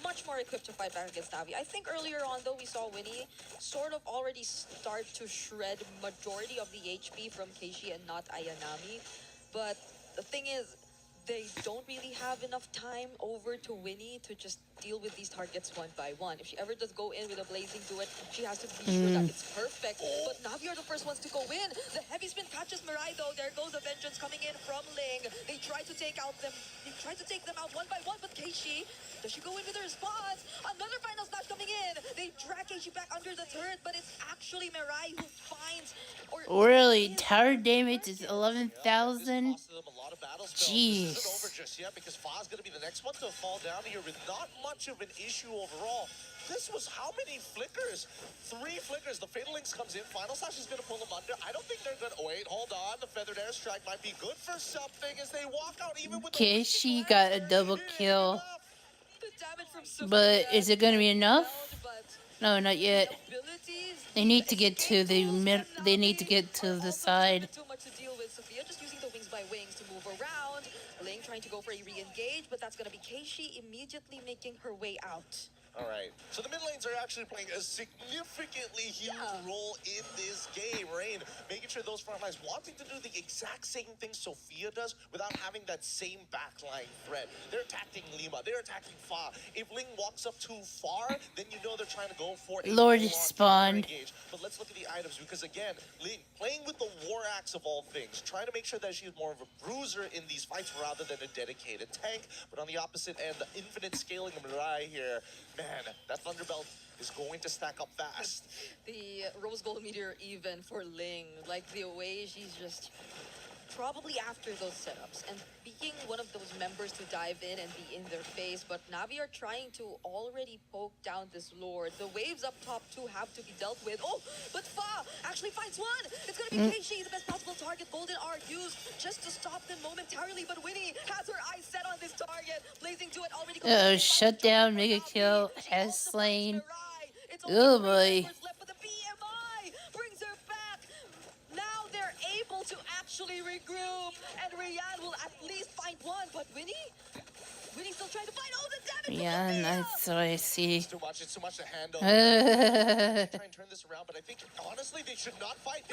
much more equipped to fight back against Navi. I think earlier on, though, we saw Winnie sort of already start to shred majority of the HP from Keishi and not Ayanami. But the thing is, they don't really have enough time over to Winnie to just deal with these targets one by one. If she ever does go in with a blazing duet, she has to be sure that it's perfect. But Navi are the first ones to go in. The heavy spin catches Mirai though. There goes the vengeance coming in from Ling. They try to take them out one by one, but Keishi, does she go in with her response? Another final smash coming in. They drag Keishi back under the turret, but it's actually Mirai who finds Really? Tower damage is 11,000? Jeez. This isn't Jeez. over just yet because Fa's going to be the next one to fall down here with not much of an issue overall. This was how many flickers? 3 flickers. The Fatal Links comes in. Final Slash is going to pull them under. I don't think they're good. Oh, wait, hold on. The Feathered Airstrike might be good for something as they walk out even with Okay, she got a double kill. the damage from Sophia. But is it gonna be enough? But No, not yet. abilities, They need to get to the mid. They need to get to the side. too much to deal with. Sophia just using the wings by wings to move around. Ling trying to go for a re-engage, but that's gonna be Keishi immediately making her way out. All right. So the mid lanes are actually playing a significantly huge role in this game. Rain making sure those front lines wanting to do the exact same thing Sophia does without having that same backline threat. They're attacking Lima. They're attacking Fa. If Ling walks up too far, then you know they're trying to go for a Lord full-on spawned. engage. But let's look at the items because again, Ling playing with the War Axe of all things, trying to make sure that she's more of a bruiser in these fights rather than a dedicated tank. But on the opposite end, the infinite scaling of Mirai here, man, that Thunderbelt is going to stack up fast. The Rose Gold Meteor even for Ling, like the way she's just probably after those setups and being one of those members to dive in and be in their face, but Navi are trying to already poke down this Lord. The waves up top too have to be dealt with. Oh, but Fa actually finds one. It's gonna be Keishi, the best possible target. Golden R used just to stop them momentarily, but Winnie has her eyes set on this target. Blazing to it already. Shut down, Mega Kill has slain. Oh boy. Left, but the BMI brings her back. Now they're able to actually regroup, and Ryan will at least find one. But Winnie's still trying to find. Oh, the damage! Yeah, that's what I see. It's too much to handle. Try and turn this around, but I think honestly they should not fight.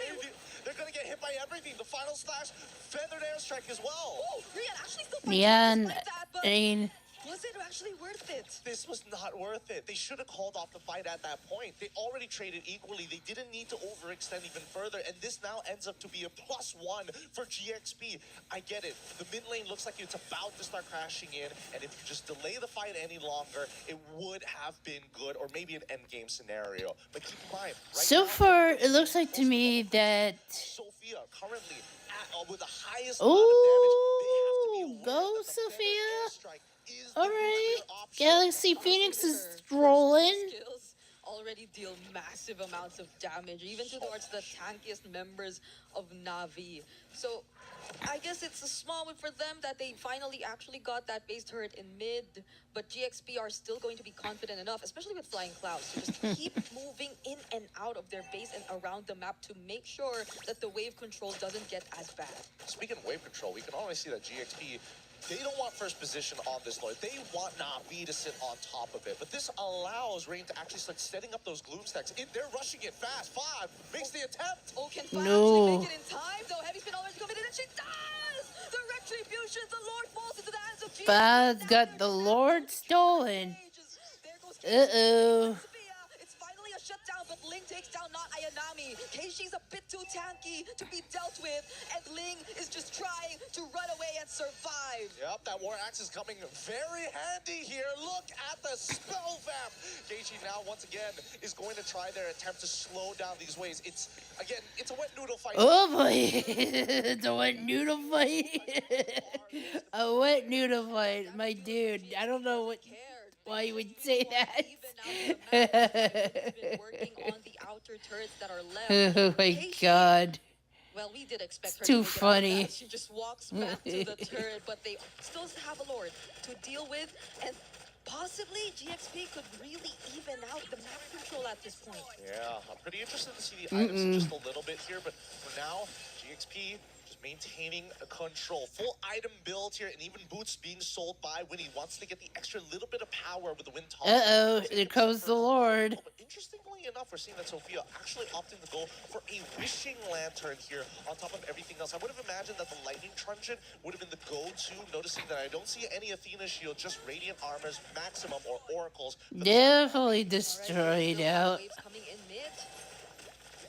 They're gonna get hit by everything. The final slash, feathered airstrike as well. Oh, Ryan actually still was it actually worth it? This was not worth it. They should have called off the fight at that point. They already traded equally. They didn't need to overextend even further, and this now ends up to be a +1 for GXP. I get it. The mid lane looks like it's about to start crashing in, and if you just delay the fight any longer, it would have been good, or maybe an endgame scenario. But keep in mind, right so now, far, it looks like to me that Sophia currently with the highest amount of damage. They have to be aware go that the feathered Sophia. airstrike is All the right, nuclear option. Galaxy Phoenix is rolling. Skills already deal massive amounts of damage, even towards the tankiest members of Navi. So I guess it's a small win for them that they finally actually got that base turret in mid, but GXP are still going to be confident enough, especially with Flying Clouds, to just keep moving in and out of their base and around the map to make sure that the wave control doesn't get as bad. Speaking of wave control, we can already see that GXP, they don't want first position on this Lord. They want Navi to sit on top of it. But this allows Rain to actually start setting up those gloom stacks. They're rushing it fast. 5 makes the attempt. Oh, can Fa actually make it in time? Though Heavy Spin already committed, and she does! The Retribution, the Lord falls into the hands of GXP. Fa's got the Lord stolen. Uh-oh. It's finally a shutdown, but Ling takes down not Ayanami. Keishi's a bit too tanky to be dealt with, and Ling is just trying to run away and survive. Yep, that War Axe is coming very handy here. Look at the spell vamp. Keishi now, once again, is going to try their attempt to slow down these waves. It's a wet noodle fight. Oh boy, it's a wet noodle fight. A wet noodle fight, my dude. I don't know why you would say that. Been working on the outer turrets that are left. Oh my god. Well, we did expect her Too to make it funny. out of that. She just walks back to the turret, but they still have a Lord to deal with, and possibly GXP could really even out the map control at this point. Yeah, I'm pretty interested to see the items in just a little bit here, but for now, GXP just maintaining control. Full item build here, and even boots being sold by Winnie. Wants to get the extra little bit of power with the wind toss. Uh-oh, here comes the Lord. But interestingly enough, we're seeing that Sophia actually opting to go for a wishing lantern here on top of everything else. I would have imagined that the lightning truncheon would have been the go-to, noticing that I don't see any Athena shield, just radiant armors, maximum, or oracles. Definitely destroyed out. Waves coming in mid.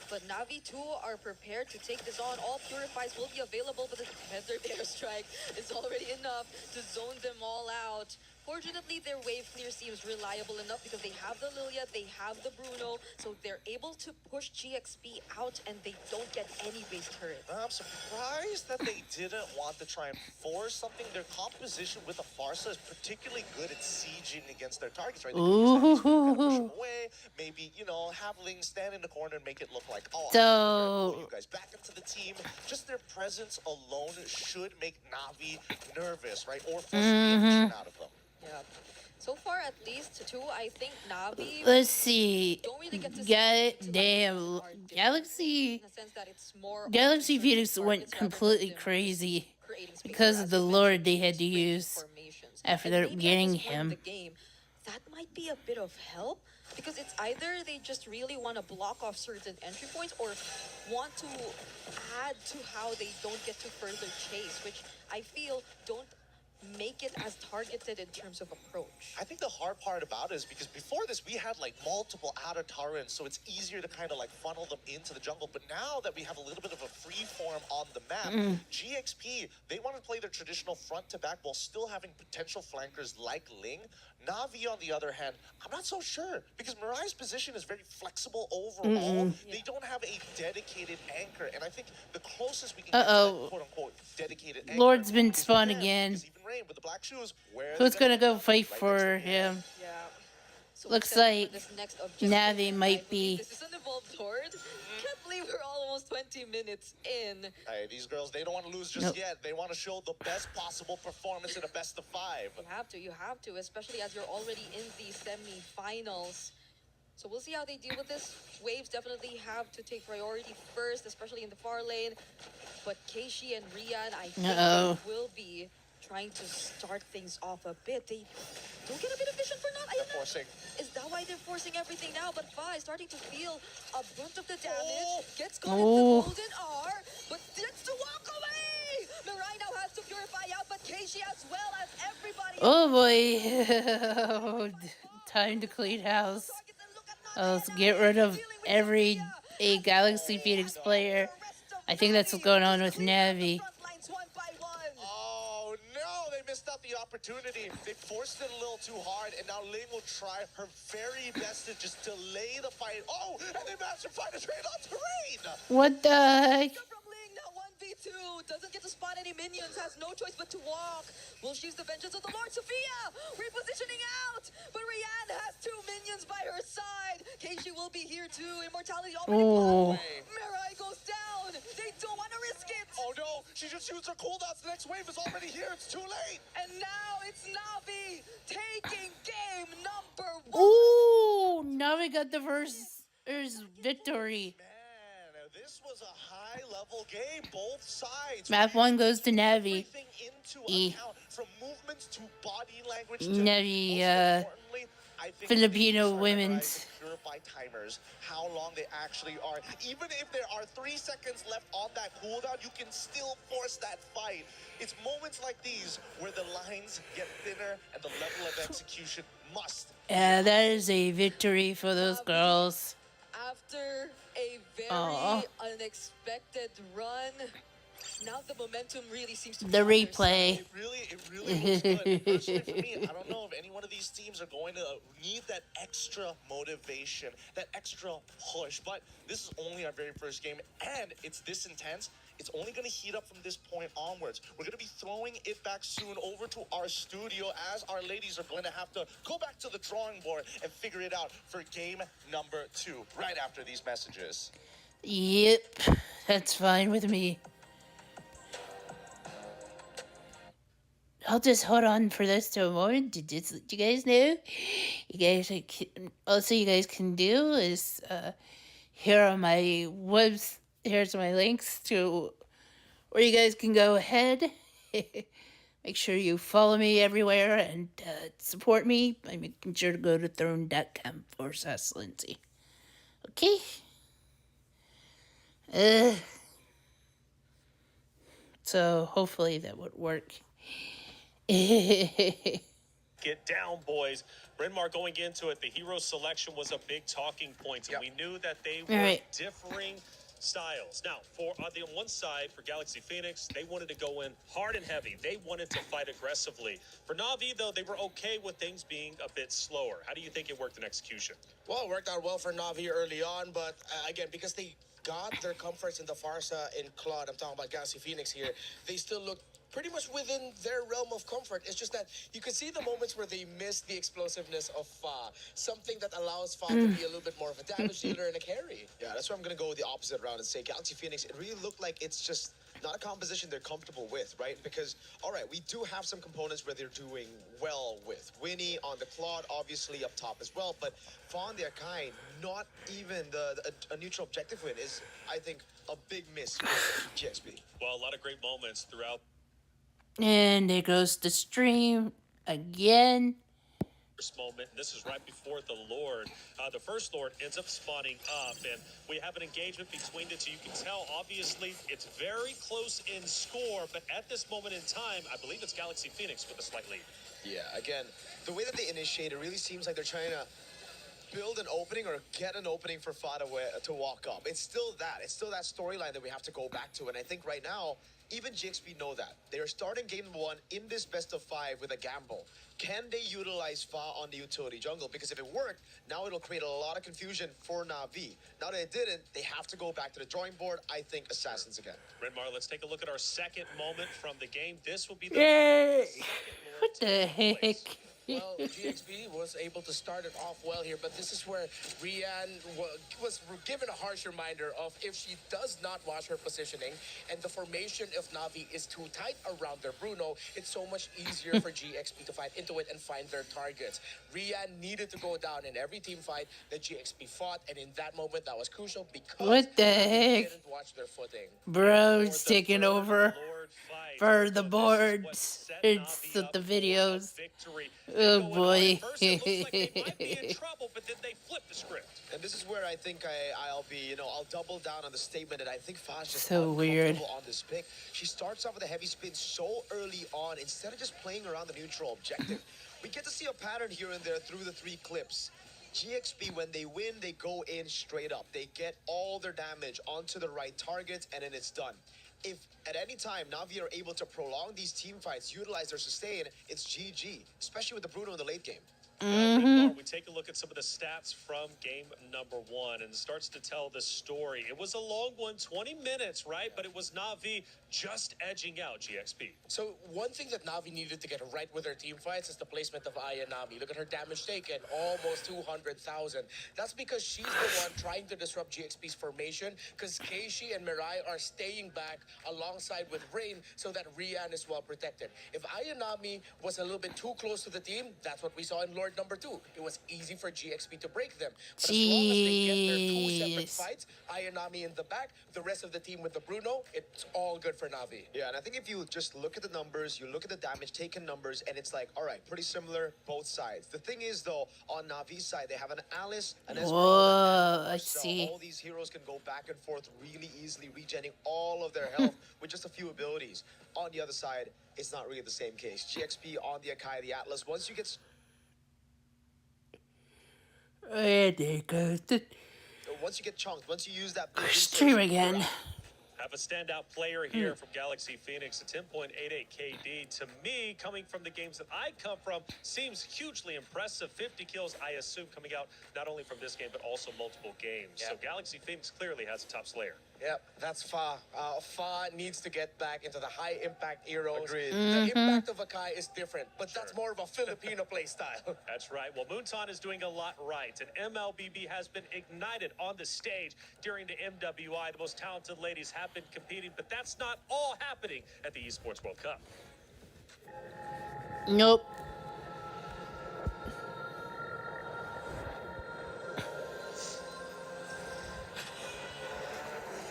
But Navi 2 are prepared to take this on. All purifies will be available, but the feathered airstrike is already enough to zone them all out. Fortunately, their wave clear seems reliable enough because they have the Lilia, they have the Bruno, so they're able to push GXP out and they don't get any base turret. I'm surprised that they didn't want to try and force something. Their composition with the Farsa is particularly good at sieging against their targets, right? They can just kind of push them away, maybe, have Ling stand in the corner and make it look like, oh, I'm you guys back into the team. Just their presence alone should make Navi nervous, right? Or force the action out of them. Yeah. So far, at least two, I think Navi. Let's see. Don't really get to Damn. Galaxy. In the sense that it's more Galaxy Phoenix went completely crazy because of the Lord they had to use after getting him. The game, that might be a bit of help because it's either they just really want to block off certain entry points or want to add to how they don't get to further chase, which I feel don't make it as targeted in terms of approach? I think the hard part about it is because before this we had like multiple outer turrets, so it's easier to kind of like funnel them into the jungle. But now that we have a little bit of a free form on the map, GXP, they want to play their traditional front to back while still having potential flankers like Ling. Navi, on the other hand, I'm not so sure because Mirai's position is very flexible overall. They don't have a dedicated anchor, and I think the closest we can get to that quote-unquote dedicated anchor Lord's been is spun them, again. because even Rain with the black shoes, where are Who's they gonna go end up? fight Right for next to him? Yeah. So Looks except for like this next objective, Navi I might believe be. This is an evolved horde. Can't believe we're almost 20 minutes in. Hey, these girls, they don't want to lose just yet. They want to show the best possible performance in a best of 5. You have to, especially as you're already in the semi-finals. So we'll see how they deal with this. Waves definitely have to take priority first, especially in the far lane. But Keishi and Rian, I think they will be trying to start things off a bit. They don't get a bit of vision for not. They're forcing. Is that why they're forcing everything now? But Fa is starting to feel a brunt of the damage. Gets caught into Golden R, but gets to walk away. Mirai now has to purify out, but Keishi as well as everybody. Oh boy. Time to clean house. Let's get rid of a Galaxy Phoenix player. I think that's what's going on with Navi. Oh no, they missed out the opportunity. They forced it a little too hard, and now Ling will try her very best to just delay the fight. Oh, and they managed to find a trade on terrain. What the heck? From Ling, now 1v2. Doesn't get to spot any minions, has no choice but to walk. Will she use the vengeance of the Lord? Sophia repositioning out, but Rian has 2 minions by her side. Keishi will be here too. Immortality already blown. Mirai goes down. They don't want to risk it. Oh no, she just shoots her cooldowns. The next wave is already here. It's too late. And now it's Navi taking game number 1. Ooh, Navi got the first victory. Man, this was a high-level game, both sides. Map 1 goes to Navi. Everything into account, from movements to body language to Navi, most importantly, I think Filipino women's. Purify timers, how long they actually are. Even if there are 3 seconds left on that cooldown, you can still force that fight. It's moments like these where the lines get thinner and the level of execution must. Yeah, that is a victory for those girls. After a very unexpected run, now the momentum really seems to be The on their replay. side. It really was good. Personally, for me, I don't know if any one of these teams are going to need that extra motivation, that extra push. But this is only our very first game, and it's this intense. It's only going to heat up from this point onwards. We're going to be throwing it back soon over to our studio, as our ladies are going to have to go back to the drawing board and figure it out for game number 2, right after these messages. Yep, that's fine with me. I'll just hold on for this till morning to just let you guys know. You guys can do is here are my webs. Here's my links to where you guys can go ahead. Make sure you follow me everywhere and support me by making sure to go to throne.com/Lindsay. Okay. So hopefully that would work. Get down, boys. Bryn Mawr going into it, the hero selection was a big talking point, and we knew that they were differing styles. Now, on the one side, for Galaxy Phoenix, they wanted to go in hard and heavy. They wanted to fight aggressively. For Na'Vi, though, they were okay with things being a bit slower. How do you think it worked in execution? Well, it worked out well for Na'Vi early on, but again, because they got their comforts in the Farsa and Claude, I'm talking about Galaxy Phoenix here, they still looked pretty much within their realm of comfort. It's just that you can see the moments where they miss the explosiveness of Fa, something that allows Fa to be a little bit more of a damage dealer and a carry. Yeah, that's why I'm going to go with the opposite round and say Galaxy Phoenix, it really looked like it's just not a composition they're comfortable with, right? Because, all right, we do have some components where they're doing well with. Winnie on the Claude, obviously up top as well, but Fawn the Akai, not even a neutral objective win is, I think, a big miss for GXP. Well, a lot of great moments throughout. And there goes the stream again. first moment, and this is right before the Lord. The first Lord ends up spawning up, and we have an engagement between the two. You can tell, obviously, it's very close in score, but at this moment in time, I believe it's Galaxy Phoenix with a slight lead. Yeah, again, the way that they initiate, it really seems like they're trying to build an opening or get an opening for Fada to walk up. It's still that. It's still that storyline that we have to go back to. And I think right now, even GXP know that. They are starting game number 1 in this best of 5 with a gamble. Can they utilize Fa on the utility jungle? Because if it worked, now it'll create a lot of confusion for Na'Vi. Now that it didn't, they have to go back to the drawing board. I think Assassins again. Renmar, let's take a look at our second moment from the game. This will be the Yay! second Lord What to the take place. heck? Well, GXP was able to start it off well here, but this is where Rian was given a harsh reminder of if she does not watch her positioning and the formation of Na'Vi is too tight around their Bruno, it's so much easier for GXP to fight into it and find their targets. Rian needed to go down in every team fight that GXP fought, and in that moment, that was crucial because What the Na'Vi heck? didn't watch their footing. Bro's For the taking third over Lord fight. for the This is what boards. set It's Na'Vi the up for a videos. victory. They Oh go in hard. boy. At first, it looks like they might be in trouble, but then they flip the script. And this is where I think I'll be, I'll double down on the statement that I think Fa's just So weird. uncomfortable on this pick. She starts off with a heavy spin so early on, instead of just playing around the neutral objective. We get to see a pattern here and there through the 3 clips. GXP, when they win, they go in straight up. They get all their damage onto the right targets, and then it's done. If at any time Na'Vi are able to prolong these team fights, utilize their sustain, it's GG, especially with the Bruno in the late game. Well, Renmar, we take a look at some of the stats from game number 1, and it starts to tell the story. It was a long one, 20 minutes, right? But it was Na'Vi just edging out GXP. So one thing that Na'Vi needed to get right with her team fights is the placement of Aya Nami. Look at her damage taken, almost 200,000. That's because she's the one trying to disrupt GXP's formation, because Keishi and Mirai are staying back alongside with Rain so that Rian is well protected. If Aya Nami was a little bit too close to the team, that's what we saw in Lord number 2. It was easy for GXP to break them. But as long as they get their 2 separate Jeez. fights, Aya Nami in the back, the rest of the team with the Bruno, it's all good for Na'Vi. Yeah, and I think if you just look at the numbers, you look at the damage taken numbers, and it's like, all right, pretty similar both sides. The thing is, though, on Na'Vi's side, they have an Alice, an Esmeralda, Whoa, and a I Marcel. see. All these heroes can go back and forth really easily, regenerating all of their health with just a few abilities. On the other side, it's not really the same case. GXP on the Akai, the Atlas, once you get... There goes the Once you get chunked, once you use that big stream research, again. you're out. Have a standout player here from Galaxy Phoenix, a 10.88 KD. To me, coming from the games that I come from, seems hugely impressive. 50 kills, I assume, coming out not only from this game, but also multiple games. Yeah. So Galaxy Phoenix clearly has a top slayer. Yep, that's Fa. Fa needs to get back into the high impact heroes. Agreed. The impact of Akai is different, but that's more of a Filipino play style. That's right. Well, Moonton is doing a lot right, and MLBB has been ignited on the stage during the MWI. The most talented ladies have been competing, but that's not all happening at the Esports World Cup. Nope.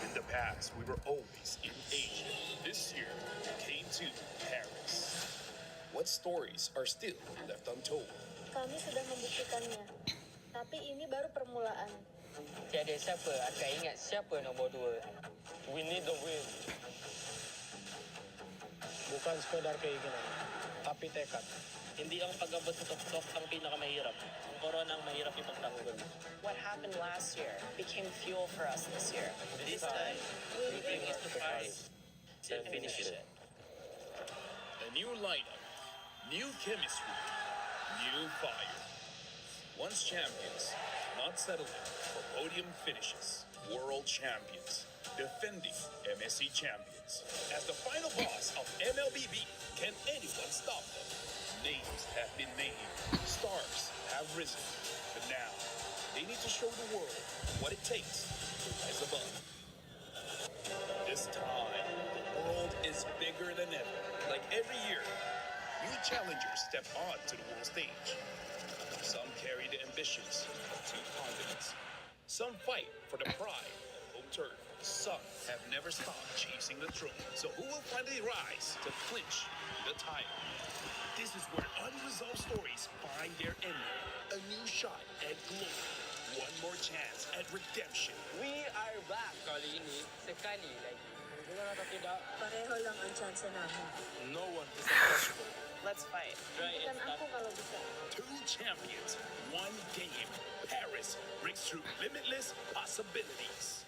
In the past, we were always in Asia. This year, we came to Paris. What stories are still left untold? Kami sudah membuktikannya, tapi ini baru permulaan. Tiada siapa akan ingat siapa nombor 2. We need the win. Bukan sekadar keinginan, tapi tekad. Hindi ang pag-abot sa tuktok ang pinakamahirap. Ang koronang mahirap ipagtanggol. What happened last year became fuel for us this year. This time, we bring it to Paris and finish it. A new lineup, new chemistry, new fire. Once champions, not settling for podium finishes. World champions, defending MSC champions. As the final boss of MLBB, can anyone stop them? Names have been made, stars have risen, but now they need to show the world what it takes to rise above. This time, the world is bigger than ever. Like every year, new challengers step onto the world stage. Some carry the ambitions of 2 continents. Some fight for the pride of home turf. Some have never stopped chasing the throne. So who will finally rise to clinch the title? This is where unresolved stories find their ending. A new shot at glory. One more chance at redemption. We are back. Kali ini, sekali lagi. Benar atau tidak? Pareho lang ang chance namin. No one is impossible. Let's fight. Try and Bukan ako start. kalau bisa. Two champions, one game. Paris breaks through limitless possibilities.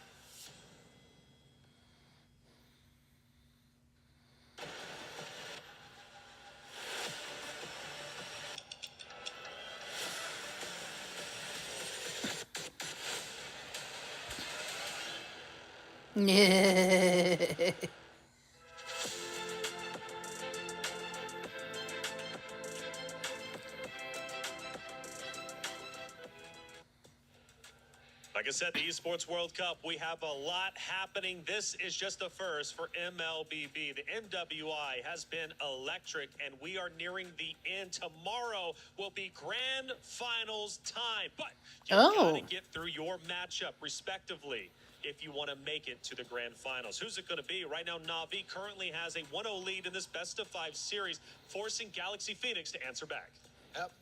Like I said, the Esports World Cup, we have a lot happening. This is just the first for MLBB. The MWI has been electric, and we are nearing the end. Tomorrow will be grand finals time, but you gotta get through your matchup respectively if you want to make it to the grand finals. Who's it going to be? Right now, Na'Vi currently has a 1-0 lead in this best-of-5 series, forcing Galaxy Phoenix to answer back. Yep.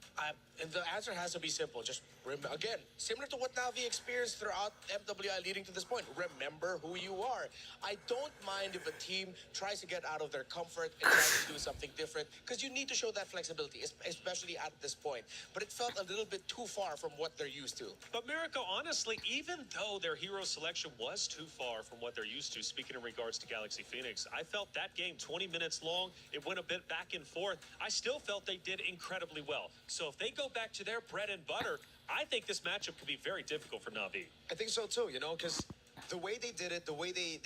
And the answer has to be simple. Just remember, again, similar to what Na'Vi experienced throughout MWI leading to this point. Remember who you are. I don't mind if a team tries to get out of their comfort and tries to do something different, because you need to show that flexibility, especially at this point. But it felt a little bit too far from what they're used to. But Miracle, honestly, even though their hero selection was too far from what they're used to, speaking in regards to Galaxy Phoenix, I felt that game 20 minutes long. It went a bit back and forth. I still felt they did incredibly well. So if they go back to their bread and butter, I think this matchup could be very difficult for Na'Vi. I think so too, because the way they did it, the way they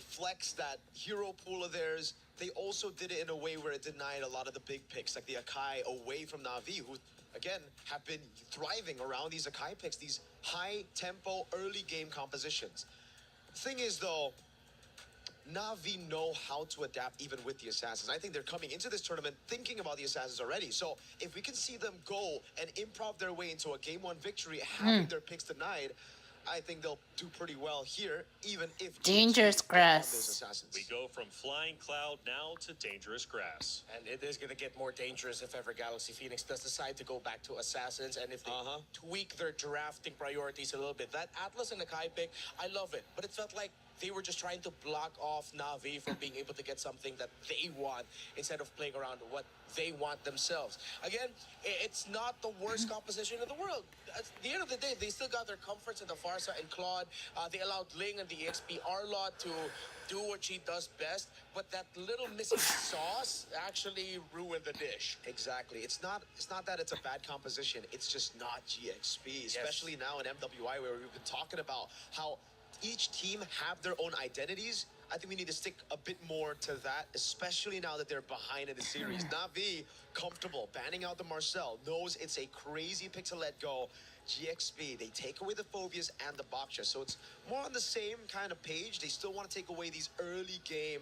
flexed that hero pool of theirs, they also did it in a way where it denied a lot of the big picks, like the Akai away from Na'Vi, who, again, have been thriving around these Akai picks, these high-tempo, early-game compositions. Thing is, though, Na'Vi know how to adapt even with the Assassins. I think they're coming into this tournament thinking about the Assassins already. So if we can see them go and improv their way into a Game 1 victory, having their picks denied, I think they'll do pretty well here, even if Dangerous grass. those Assassins. We go from Flying Cloud now to Dangerous Grass. And it is going to get more dangerous if ever Galaxy Phoenix does decide to go back to Assassins, and if they tweak their drafting priorities a little bit. That Atlas and Akai pick, I love it, but it felt like they were just trying to block off Na'Vi from being able to get something that they want instead of playing around what they want themselves. Again, it's not the worst composition in the world. At the end of the day, they still got their comforts in the Farsa and Claude. They allowed Ling and the EXP Arlot to do what she does best, but that little missing sauce actually ruined the dish. Exactly. It's not that it's a bad composition. It's just not GXP, especially now in MWI, where we've been talking about how each team have their own identities. I think we need to stick a bit more to that, especially now that they're behind in the series. Na'Vi, comfortable, banning out the Marcel, knows it's a crazy pick to let go. GXP, they take away the Phobias and the Baksha, so it's more on the same kind of page. They still want to take away these early game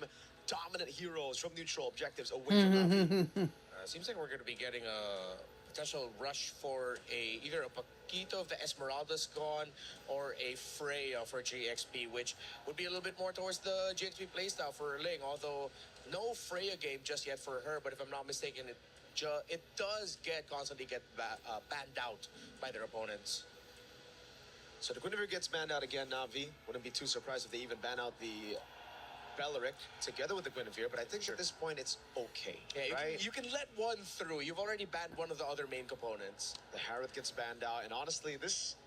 dominant heroes from neutral objectives away from Na'Vi. Seems like we're going to be getting a potential rush for either a Paquito if the Esmeralda's gone, or a Freya for GXP, which would be a little bit more towards the GXP playstyle for Ling, although no Freya game just yet for her, but if I'm not mistaken, it does constantly get banned out by their opponents. So the Guinevere gets banned out again, Na'Vi. Wouldn't be too surprised if they even ban out the Beleric together with the Guinevere, but I think at this point it's okay, right? You can let one through. You've already banned one of the other main components. The Harith gets banned out, and honestly, this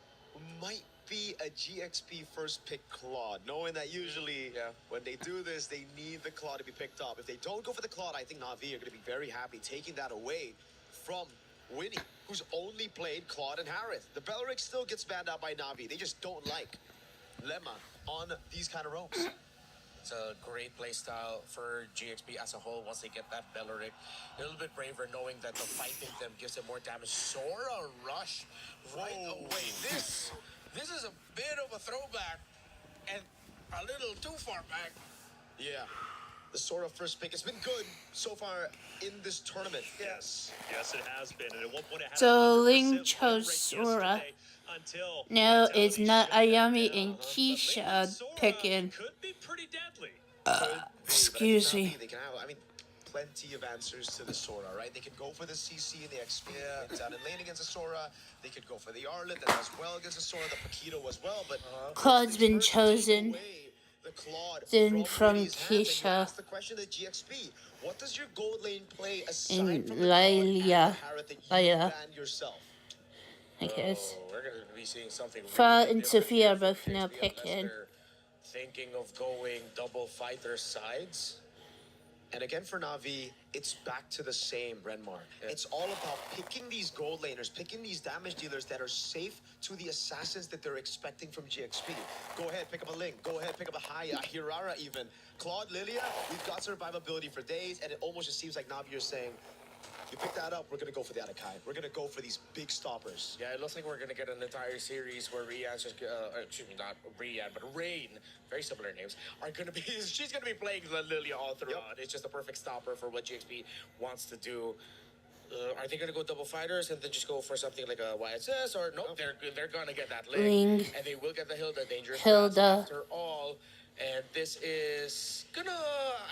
might be a GXP first pick Claude, knowing that usually when they do this, they need the Claude to be picked up. If they don't go for the Claude, I think Na'Vi are going to be very happy taking that away from Winnie, who's only played Claude and Harith. The Beleric still gets banned out by Na'Vi. They just don't like Lemma on these kind of ropes. It's a great playstyle for GXP as a whole once they get that Beleric. A little bit braver knowing that the fighting them gives them more damage. Sora Rush right away. This is a bit of a throwback and a little too far back. Yeah. The Sora first pick. It's been good so far in this tournament. Yes, it has been. And at one point, it had So 100% Ling win chose rate Sora. yesterday until No, it's Vitality not shut that Ayami down. and But Ling with Keisha Sora picking. could be pretty deadly. Excuse me. They can have, I mean, plenty of answers to the Sora, right? They can go for the CC and the XP wins out in lane against the Sora. They could go for the Arlet that does well against the Sora, the Paquito as well. But Claude's been chosen. The Claude Then from Winnie's hands, and you Keisha ask the question to GXP, what does your gold lane play aside and from the Claude and the Lilia. Parrot that you Lilia, banned yourself? I guess. We're going to be seeing something Fa really and different Sophia here are from both now GXP unless picking. they're thinking of going double fighter sides. And again for Na'Vi, it's back to the same, Renmar. It's all about picking these gold laners, picking these damage dealers that are safe to the assassins that they're expecting from GXP. Go ahead, pick up a Link. Go ahead, pick up a Haya, a Hirara even. Claude, Lilia, we've got survivability for days, and it almost just seems like Na'Vi are saying, you pick that up, we're going to go for the Atakai. We're going to go for these big stoppers. Yeah, it looks like we're going to get an entire series where Rian's just, excuse me, not Rian, but Rain, very similar names, are going to be, she's going to be playing Lilia all throughout. It's just a perfect stopper for what GXP wants to do. Are they going to go double fighters and then just go for something like a YSS? Or no, they're going to get that Ling. And they will get the Hilda dangerous Hilda. after all. And this is gonna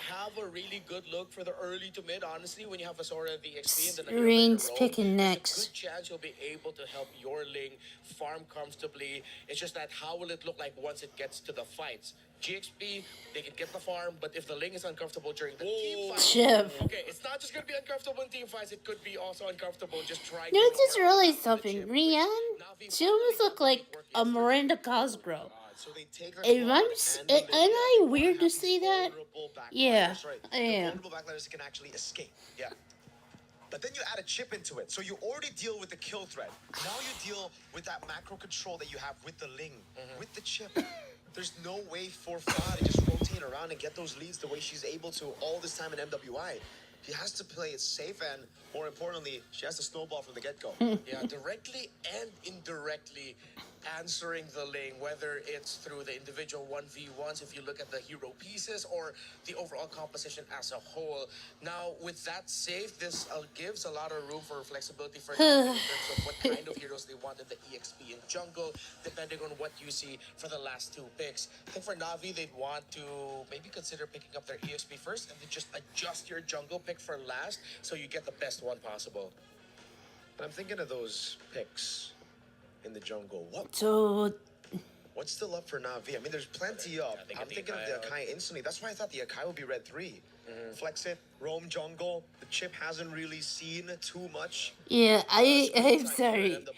have a really good look for the early to mid, honestly, when you have a Sora and the XP and then a Rain's roll. picking There's a next. good chance you'll be able to help your Ling farm comfortably. It's just that how will it look like once it gets to the fights? GXP, they can get the farm, but if the Ling is uncomfortable during the team fight, Chip. okay, it's not just gonna be uncomfortable in team fights, it could be also uncomfortable just trying You know, to just realized something. Rian, she almost looked like a Miranda Cosgrove. So they take their Am Claude I, and the am I Lilia. weird to Have say these that? vulnerable backliners, Yeah, right? I The am. vulnerable backliners that can actually escape. Yeah. But then you add a chip into it. So you already deal with the kill threat. Now you deal with that macro control that you have with the Ling, with the chip. There's no way for Fa to just rotate around and get those leads the way she's able to all this time in MWI. She has to play it safe, and more importantly, she has to snowball from the get-go. Yeah, directly and indirectly answering the lane, whether it's through the individual 1v1s, if you look at the hero pieces, or the overall composition as a whole. Now, with that safe, this gives a lot of room for flexibility for them in terms of what kind of heroes they want in the EXP in jungle, depending on what you see for the last two picks. I think for Na'Vi, they'd want to maybe consider picking up their EXP first, and then just adjust your jungle pick for last, so you get the best one possible. But I'm thinking of those picks in the jungle. So, What's still up for Na'Vi? I mean, there's plenty up. I'm thinking of the Akai instantly. That's why I thought the Akai would be red 3. Flex it, roam jungle. The chip hasn't really seen too much. yeah, I'm Time sorry. for MWI,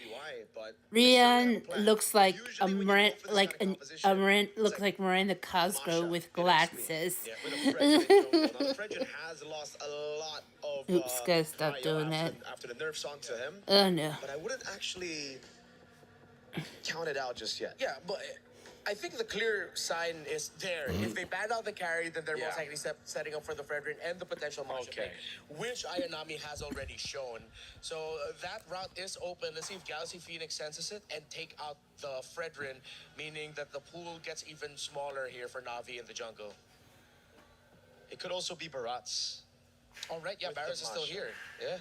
but they certainly have a Rian plan. looks like a Usually when you go Miranda, for this like kind of a composition, Miranda, it's looks like Miranda Cosgrove Masha with in XP. glasses. Yeah, with a Fredrin in jungle. Now, the Fredrin has lost a lot of Oops, gotta stop fire doing that. after the nerfs onto him. Oh no. But I wouldn't actually count it out just yet. Yeah, but I think the clear sign is there. If they ban out the carry, then they're most likely setting up for the Fredrin and the potential Masha pick, which Ayanami has already shown. So that route is open. Let's see if Galaxy Phoenix senses it and take out the Fredrin, meaning that the pool gets even smaller here for Na'Vi in the jungle. It could also be Barats. All right, yeah, With the Barris is still Masha. here. Yeah.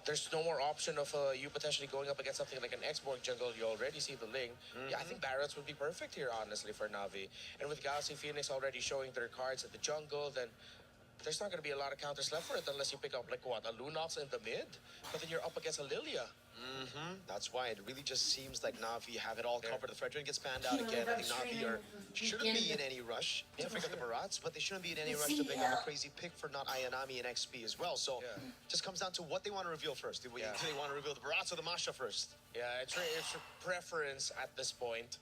There's no more option of you potentially going up against something like an X-Borg jungle. You already see the Ling. Yeah, I think Barrett's would be perfect here, honestly, for Na'Vi. And with Galaxy Phoenix already showing their cards at the jungle, then there's not going to be a lot of counters left for it unless you pick up, like, what, a Lunox in the mid? But then you're up against a Lilia. That's why it really just seems like Na'Vi have it all covered. The Fredrin gets banned out again. I think Na'Vi shouldn't be in any rush to pick up the Barats, but they shouldn't be in any rush to pick up a crazy pick for not Ayanami and XP as well. So just comes down to what they want to reveal first. Do they want to reveal the Barats or the Masha first? Yeah, it's a preference at this point.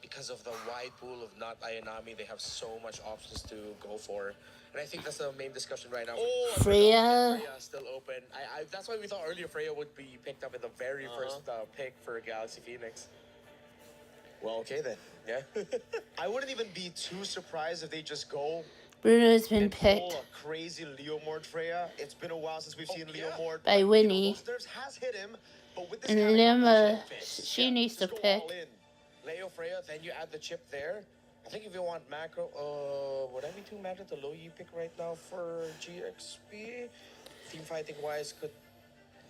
Because of the wide pool of not Ayanami, they have so much options to go for. And I think that's the main discussion right now. Freya. Freya is still open. That's why we thought earlier Freya would be picked up in the very first pick for Galaxy Phoenix. Well, okay then. Yeah. I wouldn't even be too surprised if they just go Bruno's been and picked pull a crazy Leomord Freya. It's been a while since we've seen Leomord. by Winnie. Those nerfs has hit him, but with this And kind of Lima, composition, she needs to just go pick. all in. Leo Freya, then you add the chip there. I think if you want macro, would I be too mad at the low you pick right now for GXP? Team fighting wise could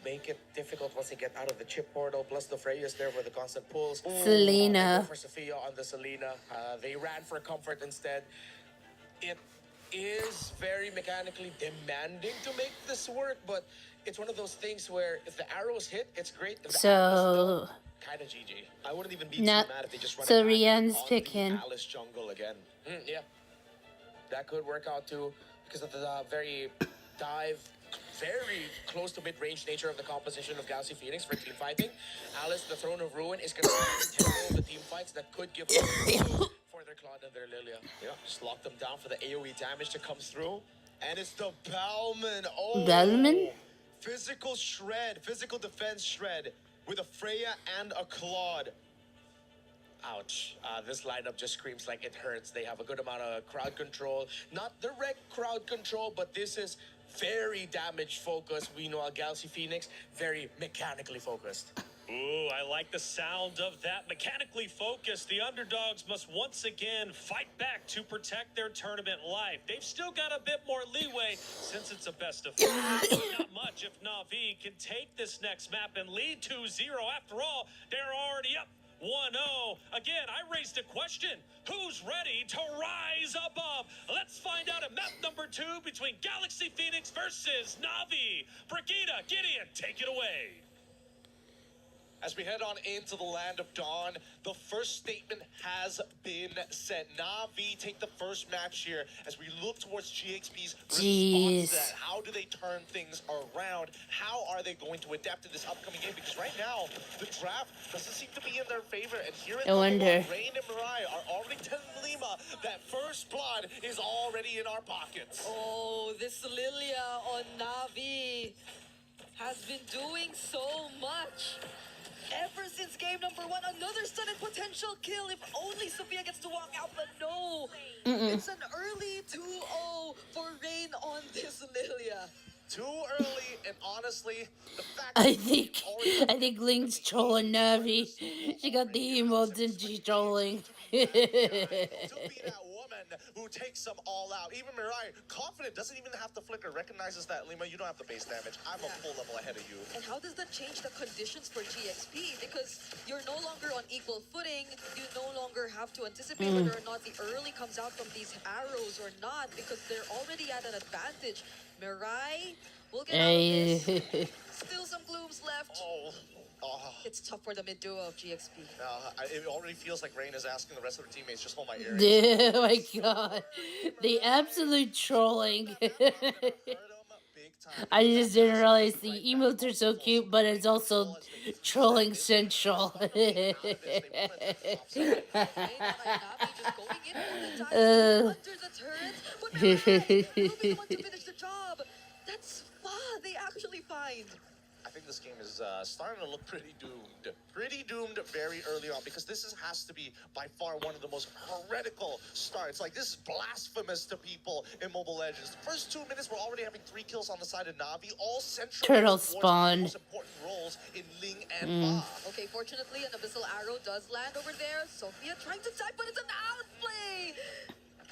make it difficult once they get out of the chip portal. Plus the Freya's there for the constant pulls. They go Selena. for Sophia on the Selena. They ran for comfort instead. It is very mechanically demanding to make this work, but it's one of those things where if the arrows hit, it's great. If the arrows don't, kind of GG. I wouldn't even be No. too mad if they just run So it back Rian's on picking. the Alice jungle again. Yeah, that could work out too because of the very dive, very close to mid-range nature of the composition of Galaxy Phoenix for team fighting. Alice, the Throne of Ruin, is going to tempo of the team fights that could give them for their Claude and their Lilia. Yeah, just lock them down for the AoE damage that comes through. And it's the Bowman. Oh, Bellman? Physical shred, physical defense shred with a Freya and a Claude. Ouch. This lineup just screams like it hurts. They have a good amount of crowd control. Not direct crowd control, but this is very damage focused. We know Galaxy Phoenix, very mechanically focused. Ooh, I like the sound of that. Mechanically focused, the underdogs must once again fight back to protect their tournament life. They've still got a bit more leeway since it's a best of 5. Not much if Na'Vi can take this next map and lead 2-0. After all, they're already up 1-0. Again, I raised a question. Who's ready to rise above? Let's find out at map number 2 between Galaxy Phoenix versus Na'Vi. Brigida, Gideon, take it away. As we head on into the land of Dawn, the first statement has been set. Na'Vi take the first match here as we look towards GXP's response to that. How do they turn things around? How are they going to adapt to this upcoming game? Because right now, the draft doesn't seem to be in their favor. And here at number 1, Rain and Mirai are already telling Lima that first blood is already in our pockets. Oh, this Lilia on Na'Vi has been doing so much. Ever since game number 1, another sudden potential kill if only Sophia gets to walk out, but no. It's an early 2-0 for Rain on this Lilia. Too early, and honestly, the fact I think Ling's trolling Navi. She got the emotes and she's trolling. to be that woman who takes them all out. Even Mirai, confident, doesn't even have to flicker, recognizes that, Lima, you don't have the base damage. I'm a full level ahead of you. And how does that change the conditions for GXP? Because you're no longer on equal footing. You no longer have to anticipate whether or not the early comes out from these arrows or not, because they're already at an advantage. Mirai will get out of this. Still some glooms left. It's tough for the mid duo of GXP. It already feels like Rain is asking the rest of her teammates, just hold my earrings. Oh my god. The absolute trolling. I just didn't realize the emotes are so cute, but it's also trolling central. That's they actually find. I think this game is starting to look pretty doomed. Pretty doomed very early on, because this has to be by far one of the most heretical starts. Like, this is blasphemous to people in Mobile Legends. The first 2 minutes, we're already having 3 kills on the side of Na'Vi, all central. Turtle spawned. Most important roles in Ling and Fa. Okay, fortunately, an Abyssal Arrow does land over there. Sophia trying to type, but it's an outplay!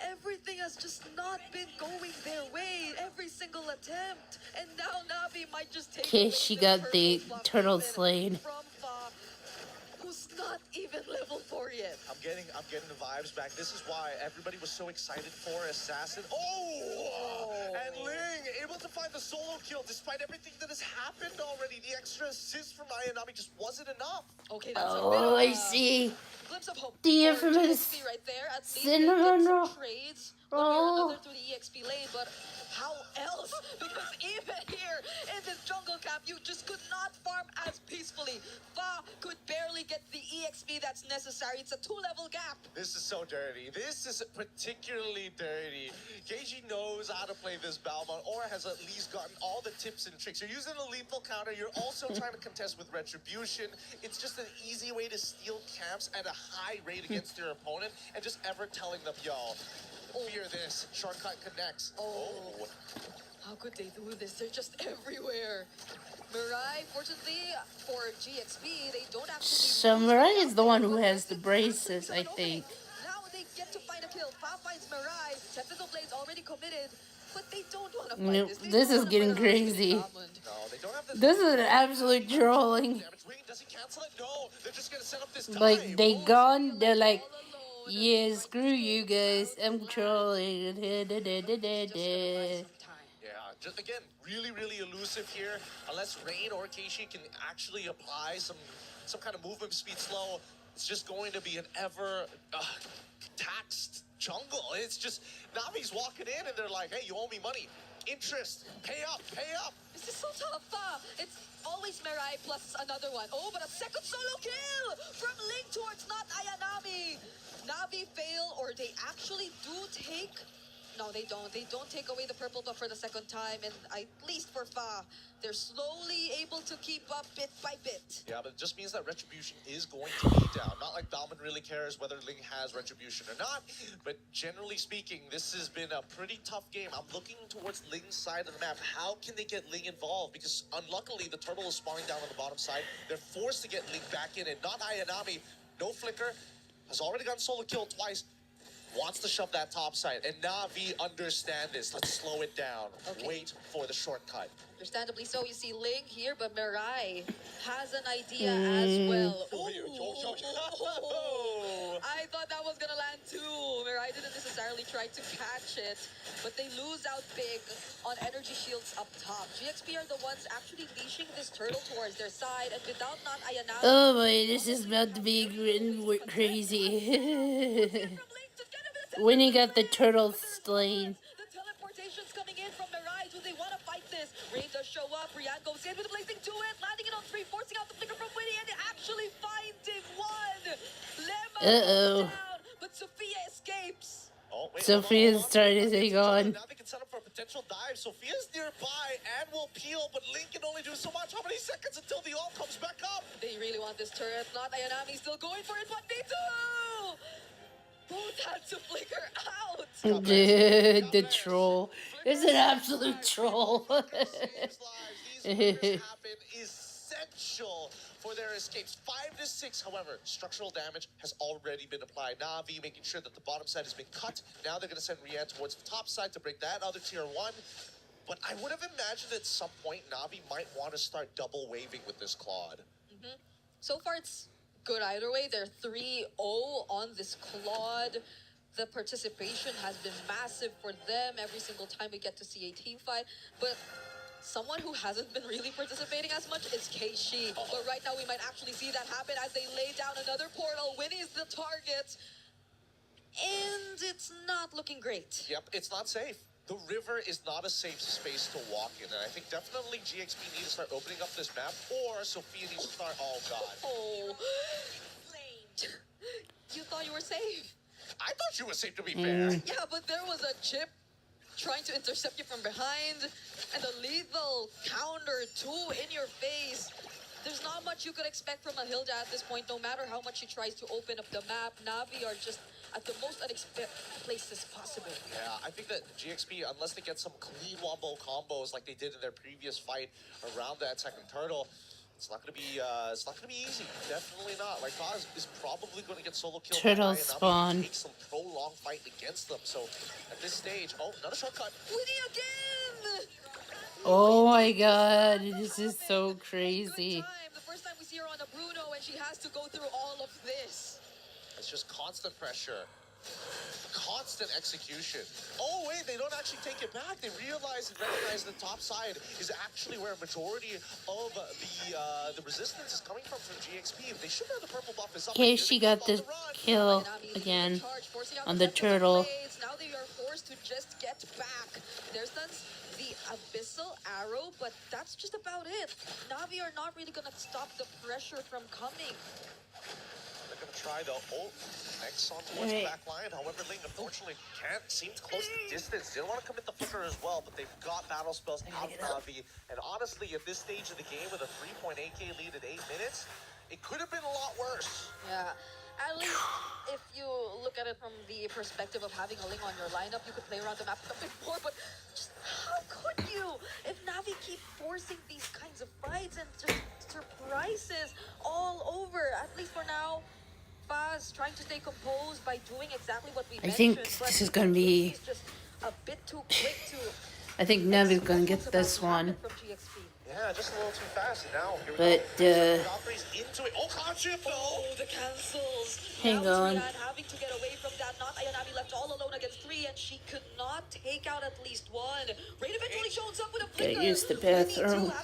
Everything has just not been going their way. Every single attempt. And now Na'Vi might just take Okay, she got the turtle slain. From Fa, who's not even level 4 yet. I'm getting the vibes back. This is why everybody was so excited for Assassin. And Ling able to find the solo kill despite everything that has happened already. The extra assist from Ayanami just wasn't enough. Okay, that's Oh, a bit of I see. glimpse of hope. The for infamous GXP right there. At least cinnamon they get roll. some trades one way or another through the EXP lane, but how else? Because even here in this jungle camp, you just could not farm as peacefully. Fa could barely get the EXP that's necessary. It's a 2-level gap. This is so dirty. This is particularly dirty. Keiji knows how to play this Balmont, or has at least gotten all the tips and tricks. You're using a lethal counter. You're also trying to contest with Retribution. It's just an easy way to steal camps at a high rate against your opponent, and just ever telling them, yo, fear this. Shortcut connects. How could they do this? They're just everywhere. Mirai, fortunately for GXP, they don't actually. So Mirai is the one who has the braces, I think. Now they get to fight kill. Fa finds Mirai. Technical Blade's already committed. But they don't want to fight Nope, this. They this don't is want to getting fight around Shooting crazy. Goblin. No, they don't have the. This is an absolute trolling. Damage ring, does he cancel it? No, they're just gonna set up this Like, dive. they Oh, gone, Sophia they're left like, all alone. yeah, Right screw into you guys, Cloud's I'm land. trolling. Just gonna buy some time. Yeah, just again, really, really elusive here. Unless Rain or Keishi can actually apply some kind of movement speed slow, it's just going to be an ever taxed jungle. It's just Navi's walking in and they're like, hey, you owe me money. Interest. Pay up, pay up. This is so tough. It's always Mirai plus another one. Oh, but a second solo kill from Link towards not Ayanami. Navi fail, or they actually do take. No, they don't. They don't take away the purple buff for the second time, and at least for Fa, they're slowly able to keep up bit by bit. Yeah, but it just means that Retribution is going to be down. Not like Bauman really cares whether Ling has Retribution or not, but generally speaking, this has been a pretty tough game. I'm looking towards Ling's side of the map. How can they get Ling involved? Because unluckily, the turtle is spawning down on the bottom side. They're forced to get Ling back in, and not Ayanami. No flicker. Has already gotten solo kill twice. Wants to shove that top side, and Na'Vi understand this. Let's slow it down. Okay. Wait for the shortcut. Understandably so, you see Ling here, but Mirai has an idea as well. Oh. I thought that was gonna land too. Mirai didn't necessarily try to catch it, but they lose out big on energy shields up top. GXP are the ones actually leashing this turtle towards their side, and without not Ayanami. Oh boy, this is about to be crazy. When he got the turtle slain. The teleportation's coming in from Mirai. Do they want to fight this? Rain does show up. Rian goes in with a blazing to it, landing it on 3, forcing out the flicker from Winnie, and actually finding one. Lemon down, but Sophia escapes. Oh, wait, Sophia's starting to take on. Now they can set up for a potential dive. Sophia's nearby and will peel, but Link can only do so much. How many seconds until the ult comes back up? They really want this turret. Not Ayanami still going for it, but V2! Both had to flicker out. Dude, the troll. It's an absolute troll. These flickers happen essential for their escapes. 5 to 6, however, structural damage has already been applied. Na'Vi making sure that the bottom side has been cut. Now they're going to send Rian towards the top side to break that other tier 1. But I would have imagined at some point Na'Vi might want to start double waving with this Claude. So far, it's good either way. They're 3-0 on this Claude. The participation has been massive for them every single time we get to see a team fight. But someone who hasn't been really participating as much is Keishi. But right now, we might actually see that happen as they lay down another portal. Winnie's the target. And it's not looking great. Yep, it's not safe. The river is not a safe space to walk in, and I think definitely GXP needs to start opening up this map, or Sophia needs to start. Oh god! Oh, you thought you were safe? I thought you were safe, to be fair. Yeah, but there was a chip trying to intercept you from behind, and a lethal counter too in your face. There's not much you could expect from a Hilda at this point, no matter how much she tries to open up the map. Na'Vi are just at the most unexpected places possible. Yeah, I think that GXP, unless they get some clean wombo combos like they did in their previous fight around that second turtle, it's not gonna be easy. Definitely not. Like Kaz is probably gonna get solo killed. Turtle spawn. Take some prolonged fight against them. So at this stage, oh, another shortcut. Winnie again! Oh my god, this is so crazy. The first time we see her on a Bruno, and she has to go through all of this. It's just constant pressure. Constant execution. Oh wait, they don't actually take it back. They realize and recognize the top side is actually where a majority of the resistance is coming from GXP. They should have the purple buff is up. Okay, she got the kill again on the turtle. Now they are forced to just get back. There's the abyssal arrow, but that's just about it. Na'Vi are not really gonna stop the pressure from coming. They're gonna try the ult next on towards the back line. However, Ling unfortunately can't. Seems close to distance. Didn't want to commit the flicker as well, but they've got battle spells out of Na'Vi. And honestly, at this stage of the game with a 3.8k lead at 8 minutes, it could have been a lot worse. Yeah. At least if you look at it from the perspective of having a Ling on your lineup, you could play around the map a bit more, but just how could you? If Na'Vi keep forcing these kinds of fights and just surprises all over, at least for now, fast, trying to stay composed by doing exactly what we I mentioned. think But this is gonna be. it's just a bit too quick to. I think Navi's gonna expect what's get about this to happen one. from GXP. Yeah, just a little too fast. And now, here we But, go. Godfrey's into it. Oh, cloud shift, though. Oh, the cancels. Hang Now on. Triad having to get away from that. Not Ayanami left all alone against 3, and she could not take out at least one. Rain eventually shows up with a flicker. Gotta use the Winnie bathroom. too.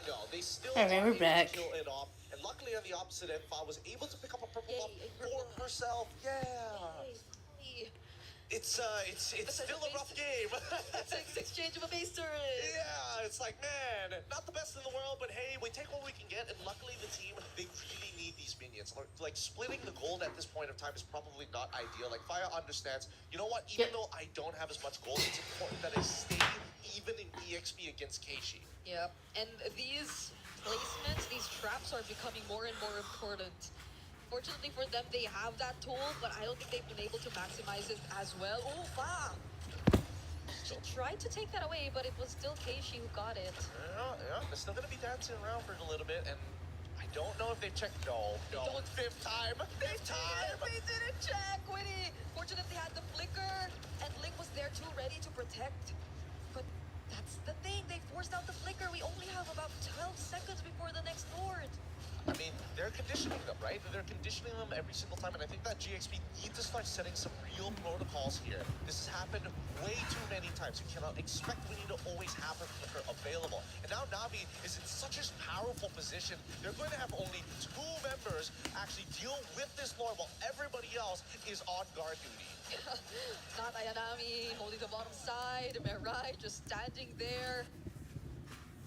No, they still Alright, are we're able back. to kill it off. And luckily on the opposite end, Fa was able to pick up a purple buff for herself. Yeah. It's still a rough game. It's exchange of a base turret. Yeah, it's like, man, not the best in the world, but hey, we take what we can get, and luckily the team, they really need these minions. Like, splitting the gold at this point of time is probably not ideal. Like, Fire understands, you know what, even though I don't have as much gold, it's important that I stay even in EXP against Keishi. Yep, and these placements, these traps are becoming more and more important. Fortunately for them, they have that tool, but I don't think they've been able to maximize it as well. Oh, Fa! She tried to take that away, but it was still Keishi who got it. Yeah, they're still gonna be dancing around for a little bit, and I don't know if they've checked. No. Fifth time. They didn't check, Winnie! Fortunately, they had the flicker, and Ling was there too, ready to protect. But that's the thing, they forced out the flicker. We only have about 12 seconds before the next Lord. I mean, they're conditioning them, right? They're conditioning them every single time, and I think that GXP need to start setting some real protocols here. This has happened way too many times. You cannot expect we need to always have her flicker available. And now Navi is in such a powerful position. They're going to have only 2 members actually deal with this lore while everybody else is on guard duty. Not Ayanami holding the bottom side, Mirai just standing there.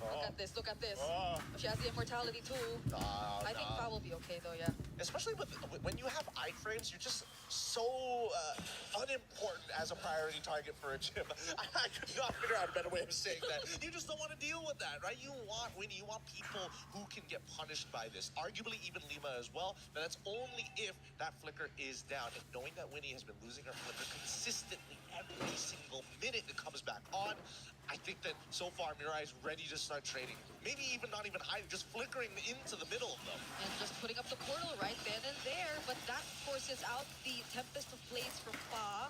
Look at this, look at this. She has the immortality too. I think Fa will be okay though, yeah. Especially when you have iframes, you're just so unimportant as a priority target for a gym. I could not figure out a better way of saying that. You just don't want to deal with that, right? You want Winnie, you want people who can get punished by this. Arguably even Lima as well, but that's only if that flicker is down. And knowing that Winnie has been losing her flicker consistently every single minute it comes back on, I think that so far Mirai is ready to start trading. Maybe even not even hiding, just flickering into the middle of them. And just putting up the portal right then and there. But that forces out the Tempest of Blades from Fa.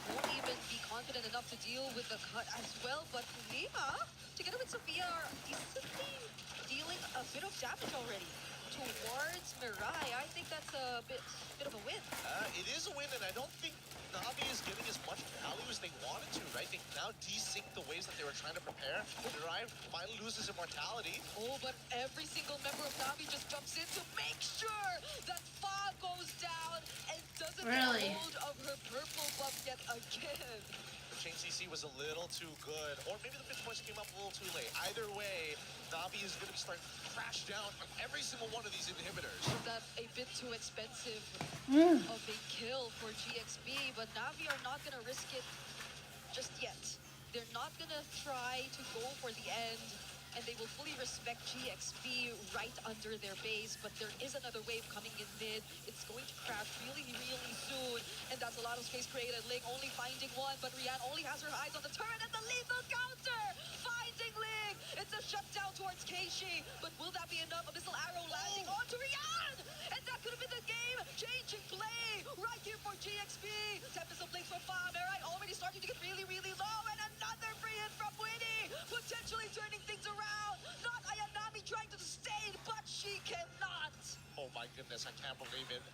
Won't even be confident enough to deal with the cut as well. But Lima, together with Sophia, are decently dealing a bit of damage already towards Mirai. I think that's a bit of a win. It is a win, and I don't think Navi is getting as much value as they wanted to, right? They now desync the ways that they were trying to prepare. Mirai finally loses immortality. Oh, but every single member of Navi just jumps in to make sure that Fa goes down and doesn't Really? get hold of her purple buff yet again. The chain CC was a little too good, or maybe the 50 points came up a little too late. Either way, Navi is going to be starting to crash down on every single one of these inhibitors. That's a bit too expensive of a kill for GXP, but Navi are not going to risk it just yet. They're not going to try to go for the end, and they will fully respect GXP right under their base, but there is another wave coming in mid. It's going to crash really, really soon, and that's a lot of space created. Ling only finding one, but Rian only has her eyes on the turret, and the lethal counter! Finding Ling! It's a shutdown towards Keishi, but will that be enough? A missile arrow landing onto Rian! And that could have been the game-changing play right here for GXP. Tempest of Blades from Fa. Mirai already starting to get really, really low, and another free hit from Winnie, potentially turning things around. Not Ayanami trying to sustain, but she cannot. Oh my goodness, I can't believe it.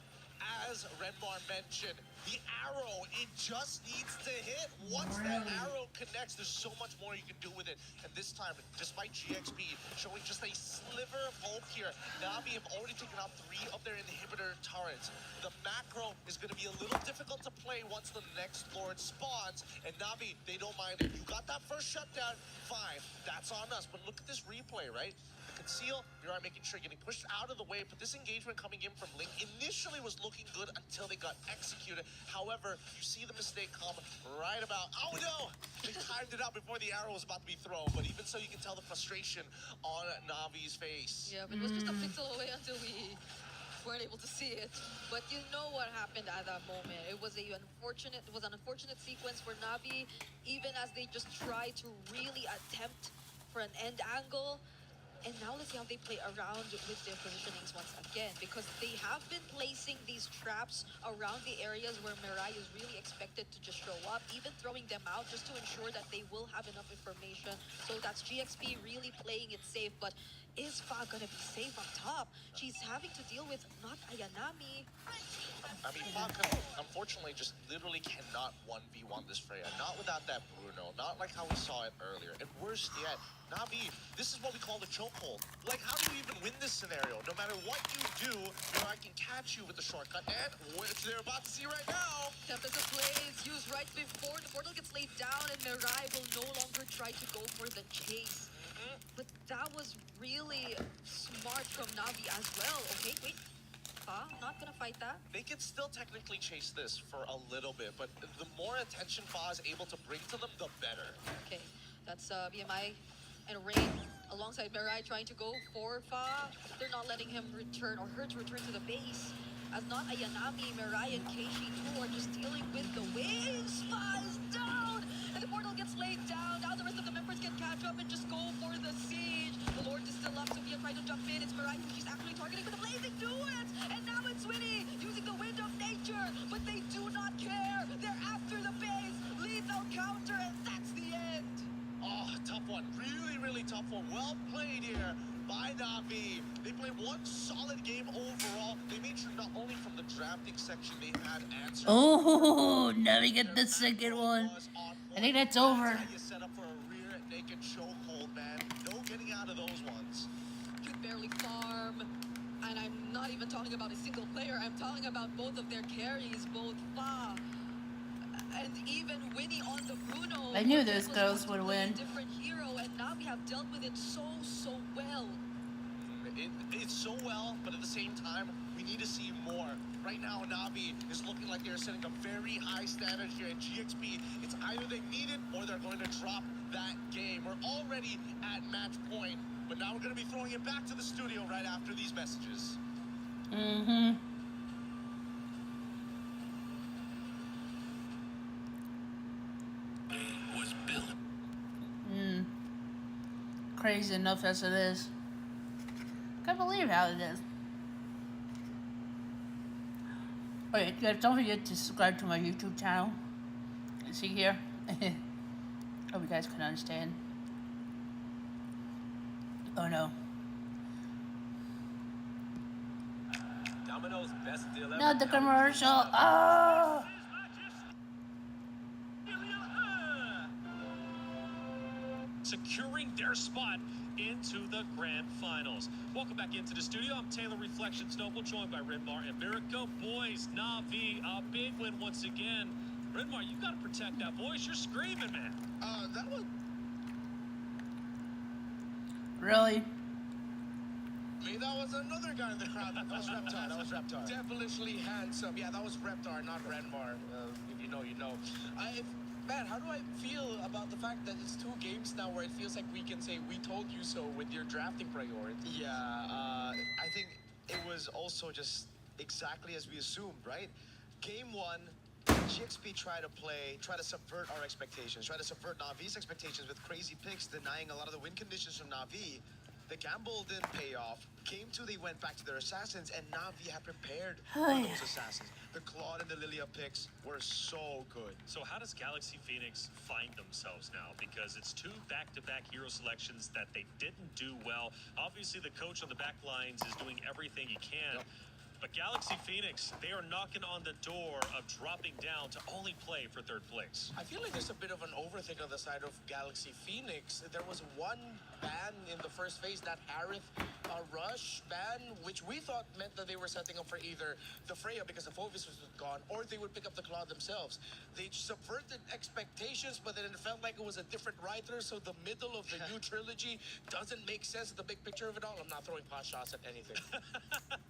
As Renmar mentioned, the arrow, it just needs to hit. Once that arrow connects, there's so much more you can do with it. And this time, despite GXP showing just a sliver of hope here, Navi have already taken out 3 of their inhibitor turrets. The macro is going to be a little difficult to play once the next Lord spawns. And Navi, they don't mind it. You got that first shutdown, fine. That's on us. But look at this replay, right? The conceal, Mirai making sure getting pushed out of the way, but this engagement coming in from Ling initially was looking good until they got executed. However, you see the mistake come right about, oh no! They timed it out before the arrow was about to be thrown, but even so you can tell the frustration on Navi's face. Yeah, but it was just a pixel away until we weren't able to see it. But you know what happened at that moment. It was an unfortunate sequence for Navi, even as they just tried to really attempt for an end angle. And now let's see how they play around with their positionings once again, because they have been placing these traps around the areas where Mirai is really expected to just show up, even throwing them out just to ensure that they will have enough information. So that's GXP really playing it safe, but is Fa gonna be safe up top? She's having to deal with not Ayanami. I mean, Falcon, unfortunately, just literally cannot 1v1 this Freya. Not without that Bruno. Not like how we saw it earlier. And worse yet, Navi, this is what we call the chokehold. Like, how do you even win this scenario? No matter what you do, I can catch you with the shortcut. And which they're about to see right now. Tempest of Blades used right before the portal gets laid down, and Mirai will no longer try to go for the chase. But that was really smart from Navi as well. Okay, wait. Fa, not gonna fight that. They can still technically chase this for a little bit, but the more attention Fa is able to bring to them, the better. Okay, that's BMI and Rain alongside Mirai trying to go for Fa. They're not letting him return or her to return to the base. As not Ayanami, Mirai, and Keishi too are just dealing with the waves. Fa is down! And the portal gets laid down. Now the rest of the members can catch up and just go for the siege. The Lord is still up. Sophia trying to jump in. It's Mirai who she's actually targeting with the blazing duet. And now it's Winnie using the wind of nature. But they do not care. They're after the base. Lethal counter, and that's the end. Oh, tough one. Really, really tough one. Well played here by Navi. They played one solid game overall. They made sure not only from the drafting section they had answers. Oh, now we get the second one. I think that's over. That's how you set up for a rear naked chokehold, man. No getting out of those ones. You barely farm. And I'm not even talking about a single player. I'm talking about both of their carries, both Fa And even Winnie on the Bruno. I knew Morgan those was girls going would to play a win. different hero, and Navi have dealt with it so well. It's so well, but at the same time, we need to see more. Right now, Navi is looking like they're setting a very high standard here at GXP. It's either they need it or they're going to drop that game. We're already at match point, but now we're going to be throwing it back to the studio right after these messages. Mm-hmm. Was built. Crazy enough as it is. Can't believe how it is. Wait, guys, don't forget to subscribe to my YouTube channel. See here? Hope you guys can understand. Oh no. Domino's best deal ever. Not the commercial. Oh! Securing their spot into the grand finals. Welcome back into the studio. I'm Taylor Reflections Noble, joined by Renmar and Miracle. Boys, Navi, a big win once again. Renmar, you got to protect that voice. You're screaming, man. That was... Really? That was another guy in the crowd. That was Reptar. That was Reptar. Devilishly handsome. Yeah, that was Reptar, not Renmar. If you know, you know. Man, how do I feel about the fact that it's 2 games now where it feels like we can say we told you so with your drafting priority? Yeah, I think it was also just exactly as we assumed, right? Game 1, GXP tried to subvert our expectations, try to subvert Navi's expectations with crazy picks, denying a lot of the win conditions from Navi. The gamble didn't pay off. Game 2, they went back to their assassins, and Navi had prepared for those assassins. The Claude and the Lilia picks were so good. So how does Galaxy Phoenix find themselves now? Because it's 2 back-to-back hero selections that they didn't do well. Obviously, the coach on the back lines is doing everything he can. Yep. But Galaxy Phoenix, they are knocking on the door of dropping down to only play for 3rd place. I feel like there's a bit of an overthink on the side of Galaxy Phoenix. There was one ban in the first phase, that Aerith rush ban, which we thought meant that they were setting up for either the Freya because the Phovis was gone, or they would pick up the Claw themselves. They subverted expectations, but then it felt like it was a different writer, so the middle of the new trilogy doesn't make sense in the big picture of it all. I'm not throwing pot shots at anything.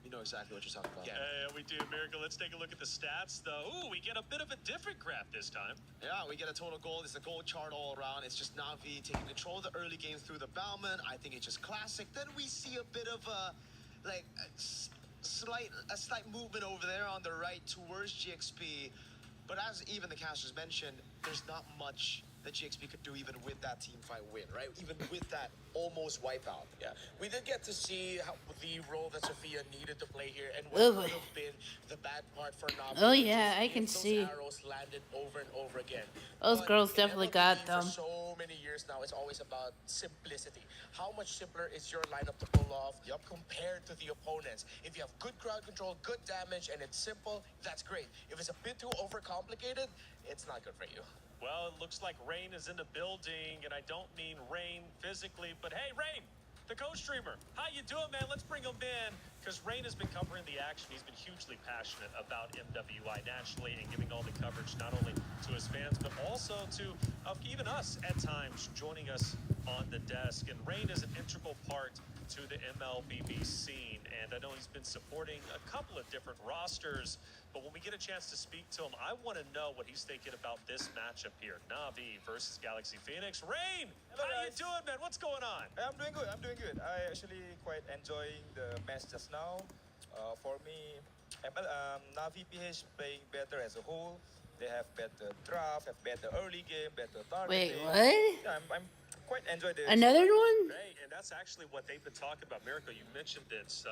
You know exactly what you're talking about. Yeah, we do, Miracle. Let's take a look at the stats, though. Ooh, we get a bit of a different graph this time. Yeah, we get a total gold. It's a gold chart all around. It's just Navi taking control of the early games through the Bauman. I think it's just classic. Then we see a bit of a slight movement over there on the right towards GXP. But as even the casters mentioned, there's not much that GXP could do even with that team fight win, right? Even with that almost wipeout. Yeah, we did get to see the role that Sophia needed to play here, and what would have been the bad part for Navi. Oh yeah, I can see. Arrows landed over and over again. Those girls definitely got them. For so many years now, it's always about simplicity. How much simpler is your lineup to pull off compared to the opponents? If you have good crowd control, good damage, and it's simple, that's great. If it's a bit too overcomplicated, it's not good for you. Well, it looks like Rain is in the building, and I don't mean Rain physically, but hey, Rain, the co-streamer. How you doing, man? Let's bring him in, because Rain has been covering the action. He's been hugely passionate about MWI nationally and giving all the coverage not only to his fans, but also to even us at times, joining us on the desk. And Rain is an integral part to the MLBB scene, and I know he's been supporting a couple of different rosters, but when we get a chance to speak to him, I want to know what he's thinking about this matchup here. Navi versus Galaxy Phoenix. Rain, hello, how guys. you doing, man? What's going on? I'm doing good. I actually quite enjoying the match just now. For me, Navi PH playing better as a whole. They have better draft, have better early game, better targeting. Wait, what? Yeah, I'm quite enjoying the Another one? Right, and that's actually what they've been talking about. Miracle, you mentioned this.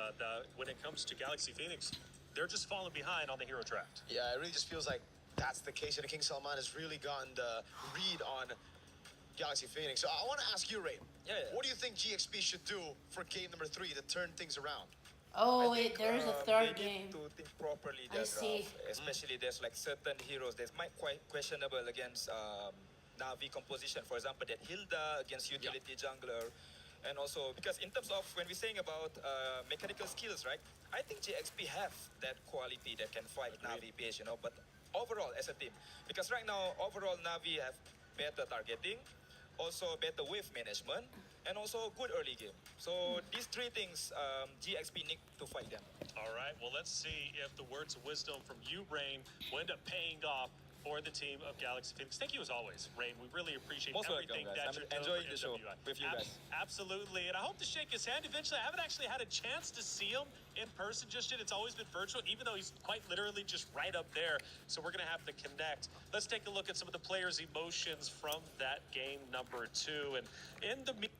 When it comes to Galaxy Phoenix, they're just falling behind on the hero draft. Yeah, it really just feels like that's the case. And King Salman has really gotten the read on Galaxy Phoenix. So I want to ask you, Ray. Yeah. What do you think GXP should do for game number 3 to turn things around? Oh, wait, there's a third they game. need to think properly I their see. draft. Especially there's like certain heroes that might quite questionable against Navi composition. For example, that Hilda against utility jungler. And also, because in terms of when we're saying about mechanical skills, right? I think GXP have that quality that can fight Navi PH, but overall as a team. Because right now, overall Navi have better targeting, also better wave management, and also good early game. So these three things, GXP need to fight them. All right, well, let's see if the words of wisdom from you, Rain, will end up paying off for the team of Galaxy Phoenix. Thank you as always, Rain. We really appreciate Most welcome, everything guys. that I'm you're doing enjoying for the show NWI. with you guys. Absolutely, and I hope to shake his hand eventually. I haven't actually had a chance to see him in person just yet. It's always been virtual, even though he's quite literally just right up there. So we're going to have to connect. Let's take a look at some of the players' emotions from that game number 2. And in the meeting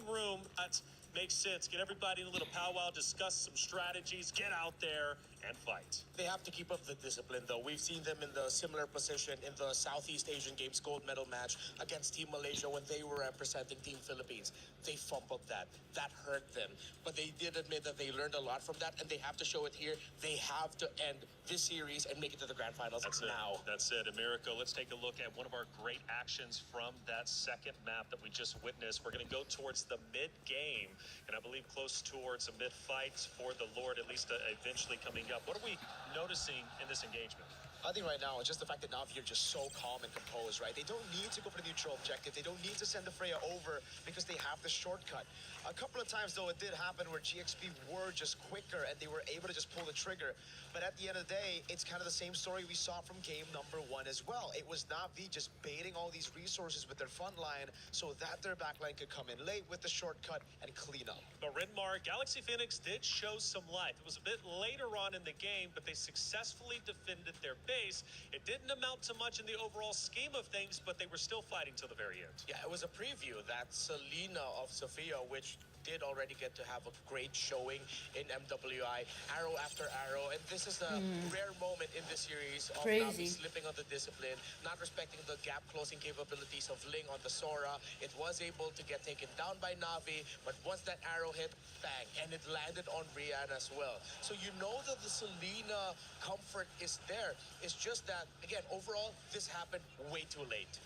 room, that makes sense. Get everybody in a little powwow, discuss some strategies, get out there and fight. They have to keep up the discipline, though. We've seen them in the similar position in the Southeast Asian Games gold medal match against Team Malaysia when they were representing Team Philippines. They fumbled that. That hurt them. But they did admit that they learned a lot from that, and they have to show it here. They have to end this series and make it to the grand finals now. That's it, Americo. Let's take a look at one of our great actions from that second map that we just witnessed. We're going to go towards the mid-game, and I believe close towards a mid-fight for the Lord, at least eventually coming up. What are we noticing in this engagement? I think right now, it's just the fact that Navi are just so calm and composed, right? They don't need to go for the neutral objective. They don't need to send the Freya over because they have the shortcut. A couple of times, though, it did happen where GXP were just quicker and they were able to just pull the trigger. But at the end of the day, it's kind of the same story we saw from game number 1 as well. It was Navi just baiting all these resources with their front line so that their backline could come in late with the shortcut and clean up. But Renmar, Galaxy Phoenix did show some life. It was a bit later on in the game, but they successfully defended their base. It didn't amount to much in the overall scheme of things, but they were still fighting till the very end. Yeah, it was a preview that Selena of Sophia, which did already get to have a great showing in MWI, arrow after arrow, and this is a rare moment in this series of Navi slipping on the discipline, not respecting the gap closing capabilities of Ling on the Sora. It was able to get taken down by Navi, but once that arrow hit, bang, and it landed on Rian as well. So you know that the Selena comfort is there. It's just that, again, overall, this happened way too late.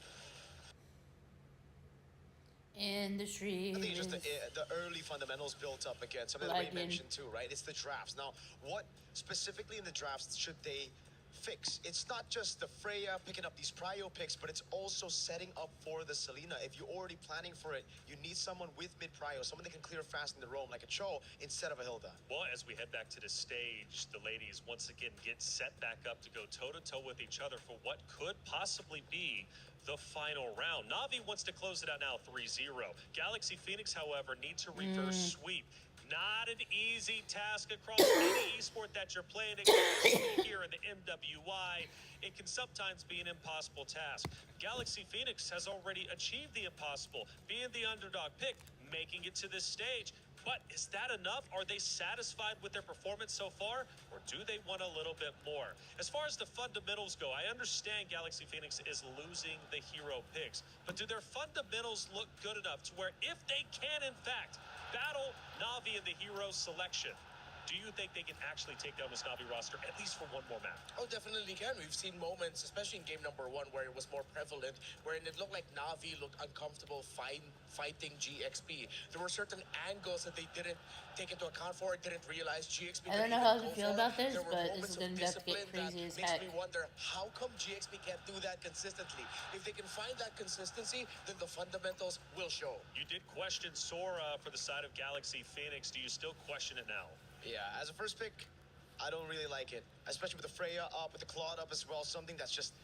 And the street. I think it's just the early fundamentals built up again. Something that Ray mentioned too, right? It's the drafts. Now, what specifically in the drafts should they fix? It's not just the Freya picking up these prio picks, but it's also setting up for the Selena. If you're already planning for it, you need someone with mid prio, someone that can clear fast in the roam, like a Cho, instead of a Hilda. Well, as we head back to the stage, the ladies once again get set back up to go toe-to-toe with each other for what could possibly be the final round. Navi wants to close it out now 3-0. Galaxy Phoenix, however, need to reverse sweep. Not an easy task across any esport that you're playing against here in the MWI. It can sometimes be an impossible task. Galaxy Phoenix has already achieved the impossible, being the underdog pick, making it to this stage. But is that enough? Are they satisfied with their performance so far? Or do they want a little bit more? As far as the fundamentals go, I understand Galaxy Phoenix is losing the hero picks. But do their fundamentals look good enough to where if they can, in fact, battle Navi in the hero selection, do you think they can actually take down this Navi roster at least for one more map? Oh, definitely can. We've seen moments, especially in game number 1, where it was more prevalent, wherein it looked like Navi looked uncomfortable fighting GXP. There were certain angles that they didn't take into account for, didn't realize GXP. I don't know how to feel about this, but this is going to get crazy as heck. Makes me wonder, how come GXP can't do that consistently? If they can find that consistency, then the fundamentals will show. You did question Sora for the side of Galaxy Phoenix. Do you still question it now? Yeah, as a first pick, I don't really like it. Especially with the Freya up, with the Claude up as well. Something that's just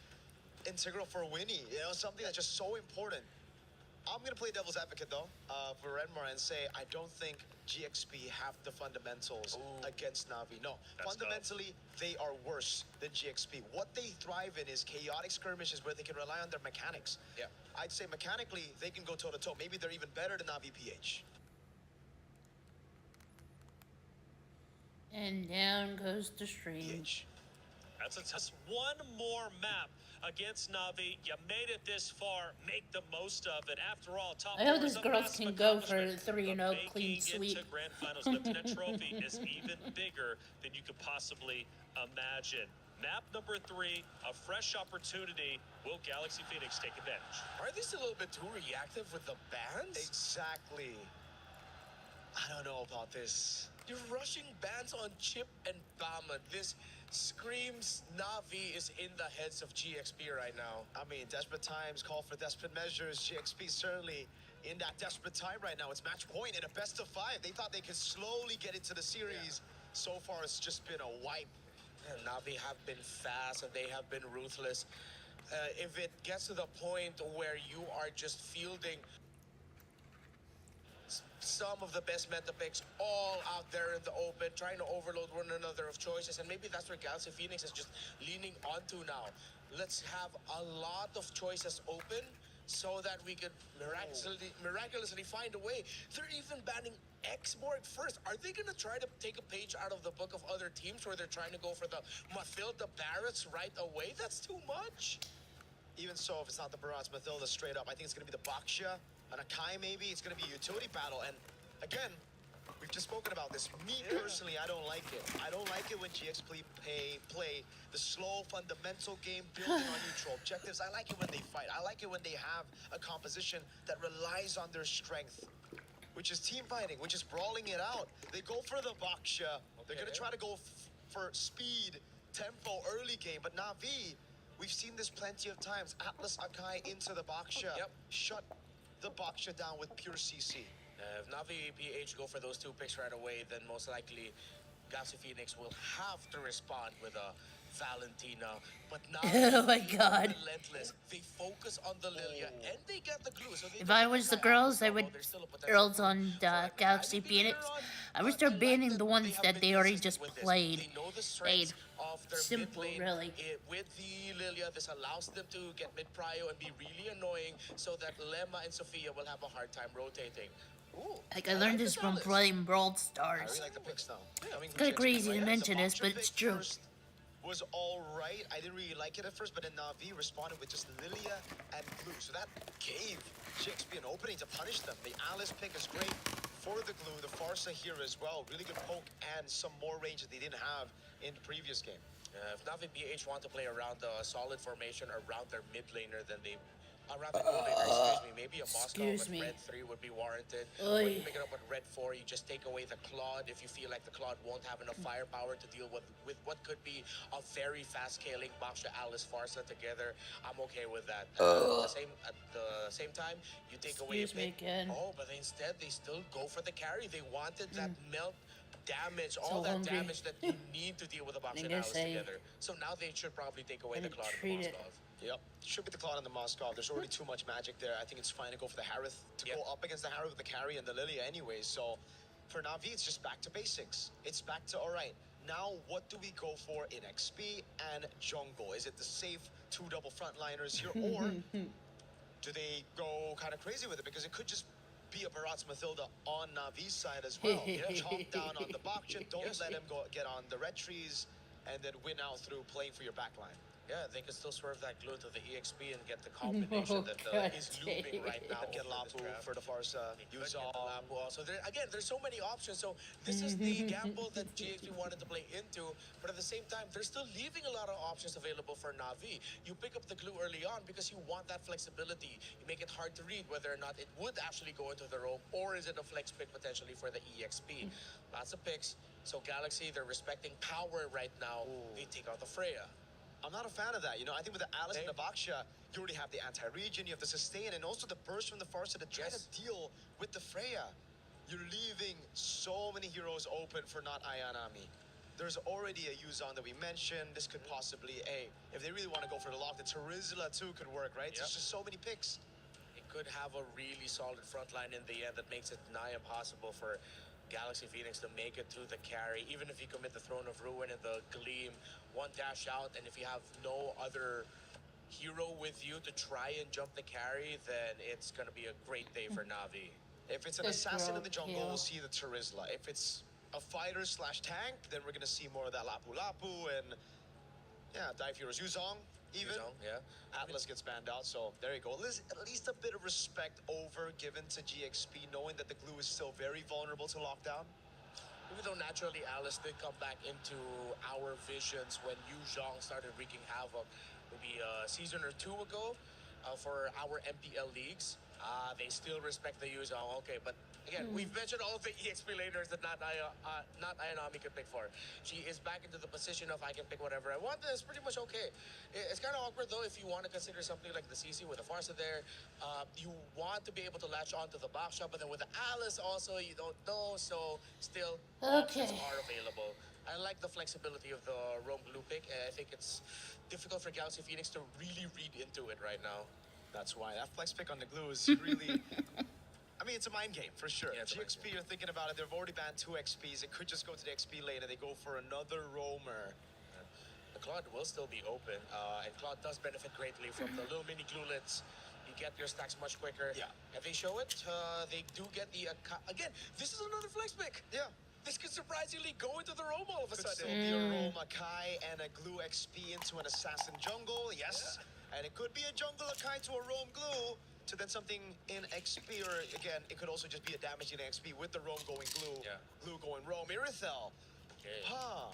integral for Winnie. You know, something that's just so important. I'm going to play devil's advocate, though, for Renmar and say I don't think GXP have the fundamentals against Navi. No, fundamentally, they are worse than GXP. What they thrive in is chaotic skirmishes where they can rely on their mechanics. Yeah. I'd say mechanically, they can go toe-to-toe. Maybe they're even better than Navi PH. And down goes the stream. That's just one more map against Navi. You made it this far. Make the most of it. After all, top I hope four these is a girls massive can go for accomplishment, 3-0 but clean making sweep. it to grand finals, lifting that trophy is even bigger than you could possibly imagine. Map number 3, a fresh opportunity. Will Galaxy Phoenix take advantage? Are they still a little bit too reactive with the bans? Exactly. I don't know about this. You're rushing bans on Chip and Bama. This screams Navi is in the heads of GXP right now. I mean, desperate times call for desperate measures. GXP certainly in that desperate time right now. It's match point in a best of 5. They thought they could slowly get into the series. So far, it's just been a wipe. And Navi have been fast and they have been ruthless. If it gets to the point where you are just fielding some of the best meta picks all out there in the open, trying to overload one another of choices, and maybe that's where Galaxy Phoenix is just leaning onto now. Let's have a lot of choices open so that we could miraculously find a way. They're even banning Xborg first. Are they going to try to take a page out of the book of other teams where they're trying to go for the Mathilda Barretts right away? That's too much. Even so, if it's not the Barats Mathilda straight up, I think it's going to be the Baksha, an Akai maybe. It's going to be a utility battle. And again, we've just spoken about this. Me personally, I don't like it. I don't like it when GXP play the slow, fundamental game building on neutral objectives. I like it when they fight. I like it when they have a composition that relies on their strength, which is team fighting, which is brawling it out. They go for the Baksha. They're going to try to go for speed, tempo, early game. But Na'Vi, we've seen this plenty of times. Atlas Akai into the Baksha. Shut the Baksha down with pure CC. If Navi PH go for those 2 picks right away, then most likely Galaxy Phoenix will have to respond with a Valentina. But Navi Oh my God. relentless. They focus on the Lilia and they get the glue. So If I was the girls, I would girls on Galaxy Phoenix. I would start banning the ones that they already just played. Played simple, really. With the Lilia, this allows them to get mid-prio and be really annoying so that Lemma and Sophia will have a hard time rotating. Ooh, like I learned this from playing Brawl Stars. I really like the picks now. It's kind of crazy to mention this, but it's true. Was all right. I didn't really like it at first, but then Na'Vi responded with just Lilia and Glue. So that gave GXP an opening to punish them. The Alice pick is great for the Glue. The Farsa here as well. Really good poke and some more range that they didn't have in the previous game. If Navi PH want to play around a solid formation around their mid laner, then they around the goal laner, maybe a Moscow with red 3 would be warranted. Or you make it up with red 4, you just take away the Claude if you feel like the Claude won't have enough firepower to deal with what could be a very fast scaling Baksha Alice Farsa together. I'm okay with that. At the same time, you take away a pick. Oh, but instead they still go for the carry. They wanted that melt damage, all that damage that you need to deal with a Baksha and Alice together. So now they should probably take away the Claude and the Moskov. Yep. Should be the Claude and the Moskov. There's already too much magic there. I think it's fine to go for the Harith, to go up against the Harith with the carry and the Lilia anyways. So for Na'Vi, it's just back to basics. It's back to, all right, now what do we go for in XP and jungle? Is it the safe 2 double frontliners here, or do they go kind of crazy with it? Because it could just be a Barats Mathilda on Navi's side as well. Chomp down on the Baksha, don't let him get on the red trees, and then win out through playing for your backline. Yeah, they can still swerve that glue to the EXP and get the combination that is looping right now. Get Lapu for the Farsa. Use all. Lapu also. There's so many options. So this is the gamble that GXP wanted to play into, but at the same time, they're still leaving a lot of options available for Na'Vi. You pick up the glue early on because you want that flexibility. You make it hard to read whether or not it would actually go into the roam, or is it a flex pick potentially for the EXP. Lots of picks. So Galaxy, they're respecting power right now. They take out the Freya. I'm not a fan of that. You know, I think with the Alice and the Baksha, you already have the anti-regen, you have the sustain, and also the burst from the Farsa to try to deal with the Freya. You're leaving so many heroes open for not Ayanami. There's already a Yuzan that we mentioned. This could possibly, if they really want to go for the lock, the Terizla too could work, right? There's just so many picks. It could have a really solid front line in the end that makes it nigh impossible for Galaxy Phoenix to make it to the carry. Even if you commit the Throne of Ruin and the Gleam, one dash out, and if you have no other hero with you to try and jump the carry, then it's going to be a great day for Na'Vi. If it's an assassin in the jungle, we'll see the Terizla. If it's a fighter slash tank, then we're going to see more of that Lapu Lapu and, dive heroes. Yuzong, even. Atlas gets banned out, so there you go. At least a bit of respect given to GXP, knowing that the glue is still very vulnerable to lockdown. Even though naturally Alice did come back into our visions when Yu Zhong started wreaking havoc maybe a season or 2 ago for our MPL leagues. They still respect the Yu Zhong, okay, but Again, we've mentioned all of the EXP laners that not Ayanami could pick for. She is back into the position of I can pick whatever I want. That's pretty much okay. It's kind of awkward though if you want to consider something like the CC with the Farsa there. You want to be able to latch onto the back shot, but then with the Alice also you don't know. So still, options are available. I like the flexibility of the Rome Blue pick. I think it's difficult for Galaxy Phoenix to really read into it right now. That's why that flex pick on the glue is really. I mean, it's a mind game for sure. Yeah, GXP, you're thinking about it. They've already banned 2 XPs. It could just go to the XP lane and they go for another roamer. The Claude will still be open, and Claude does benefit greatly from the little mini glulets. You get your stacks much quicker. Yeah. If they show it, they do get the again. This is another flex pick. Yeah. This could surprisingly go into the roam all of a Could sudden. still be a roam Akai and a glue XP into an assassin jungle. Yes. Yeah. And it could be a jungle Akai to a roam glue. To then something in XP, or again, it could also just be a damage in XP with the roam going glue, glue going roam. Irithel. Okay. Huh.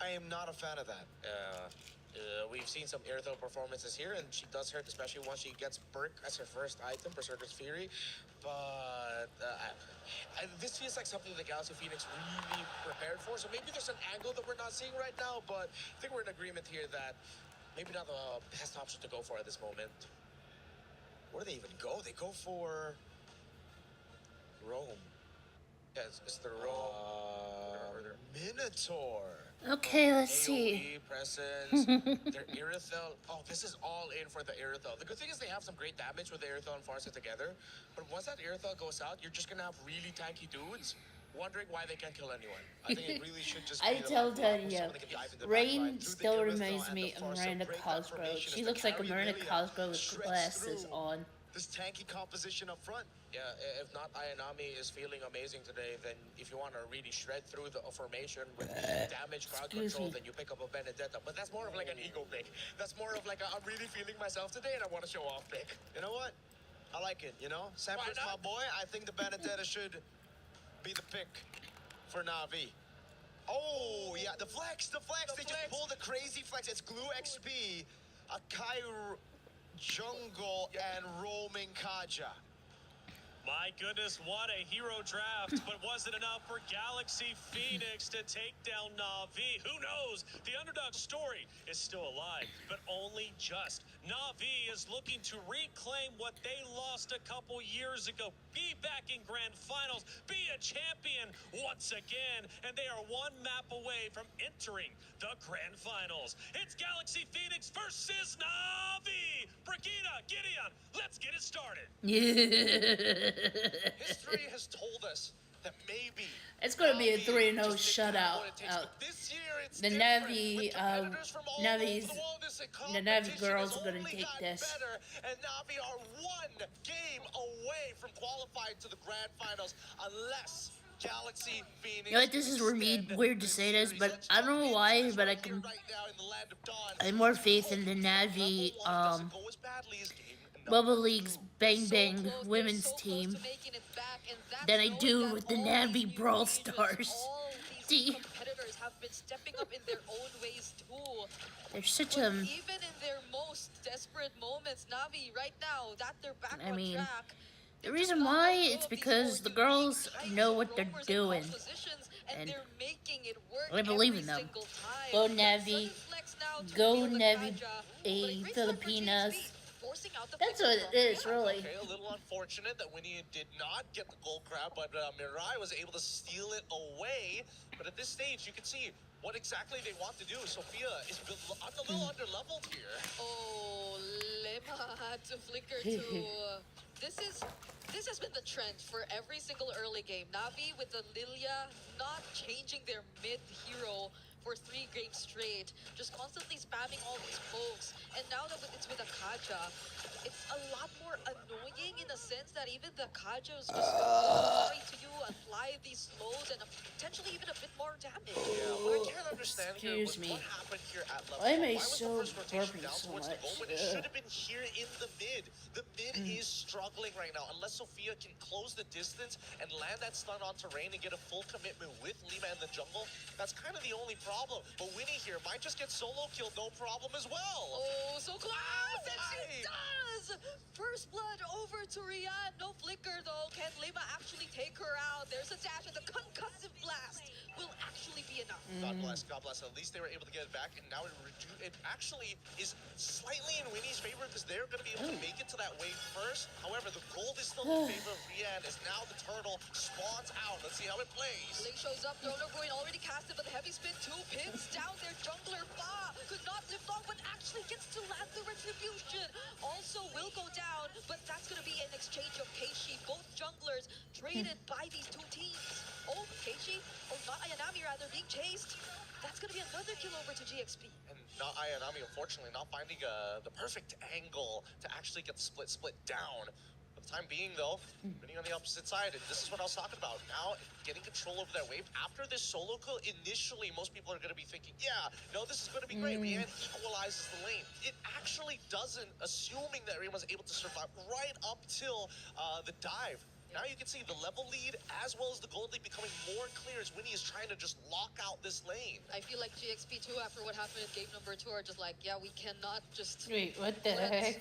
I am not a fan of that. We've seen some Irithel performances here, and she does hurt, especially once she gets Berk as her first item, Berserker's Fury. But this feels like something the Galaxy Phoenix really prepared for. So maybe there's an angle that we're not seeing right now, but I think we're in agreement here that maybe not the best option to go for at this moment. Where do they even go? They go for Rome. Yeah, it's the Rome. Minotaur. Okay, let's AOE see. presence, their Irithel. Oh, this is all in for the Irithel. The good thing is they have some great damage with the Irithel and Farsa together. But once that Irithel goes out, you're just going to have really tanky dudes wondering why they can't kill anyone. I think it really should just I be tell Tanya, Rain still reminds me of Miranda Cosgrove. She looks like a Miranda Cosgrove with glasses on. This tanky composition up front. Yeah, if not Ayanami is feeling amazing today, then if you want to really shred through the formation with damage crowd control, then you pick up a Benedetta. But that's more of like an ego pick. That's more of like I'm really feeling myself today and I want to show off pick. You know what? I like it, you know? Sanford's my boy. I think the Benedetta should be the pick for Na'Vi. Oh, yeah, the flex. They just pulled a crazy flex. It's glue XP, Akai jungle, and roaming Kaja. My goodness, what a hero draft, but was it enough for Galaxy Phoenix to take down Na'Vi? Who knows? The underdog story is still alive, but only just. Na'Vi is looking to reclaim what they lost a couple years ago, be back in grand finals, be a champion once again, and they are one map away from entering the grand finals. It's Galaxy Phoenix versus Na'Vi. Brigida, Gideon, let's get it started. History has told us that maybe it's going to be a 3-0 shutout. The Na'Vi, the Na'Vi girls are going to take this. And Na'Vi are one game away from qualifying to the grand finals unless Galaxy Phoenix. You know what, this is weird to say this, but I don't know why, but I have more faith in the Na'Vi, Bubble League's Bang Bang women's team than I do with the Na'Vi Brawl Stars. Competitors have been stepping up in their own ways too. They're such even in their most desperate moments, Na'Vi right now that they're back on track. The reason why it's because the girls know what they're doing, and they're making it work. I believe in them. Go Na'Vi, go Na'Vi, Filipinas. That's what it is, really. Okay, a little unfortunate that Winnie did not get the gold crab, but Mirai was able to steal it away. But at this stage, you can see what exactly they want to do. Sophia is a little under-leveled here. Oh, Lema to flicker to... This has been the trend for every single early game. Na'Vi with the Lilia not changing their mid-hero for 3 games straight, just constantly spamming all these pokes. And now that it's with Akaja, it's a lot more annoying in a sense that even the Akaja is just going to you, apply these slows, and potentially even a bit more more damage. Yeah, what I can't understand here Excuse was me. what happened here at level Why am 1. I Why was the so first rotation burping down so towards the goal much? when it should have been here in the mid? The mid is struggling right now. Unless Sophia can close the distance and land that stun on terrain and get a full commitment with Lima in the jungle, that's kind of the only problem. But Winnie here might just get solo killed, no problem as well. Oh, so close! And she does! First blood over to Rian. No flicker though. Can Lima actually take her out? There's a dash and the concussive blast will actually be enough. God bless, God bless. At least they were able to get it back, and now it actually is slightly in Winnie's favor because they're going to be able to make it to that wave first. However, the gold is still in favor of Rian as now the turtle spawns out. Let's see how it plays. Ling shows up, Throne of Ruin already casted, but the heavy spin 2 pins down their jungler. Fa could not lift off, but actually gets to land the retribution. Also will go down, but that's going to be an exchange of Keishi. Both junglers traded by these two teams. Oh, Keishi, or not Ayanami rather, being chased. That's going to be another kill over to GXP. And not Ayanami, unfortunately, not finding the perfect angle to actually get the split down. For the time being, though, winning on the opposite side, and this is what I was talking about. Now, getting control over that wave. After this solo kill, initially, most people are going to be thinking, yeah, no, this is going to be great. Rian equalizes the lane. It actually doesn't, assuming that Rian was able to survive right up till the dive. Now you can see the level lead as well as the gold lead becoming more clear as Winnie is trying to just lock out this lane. I feel like GXP 2 after what happened in game number 2 are just like, yeah, we cannot just Wait, what the let heck?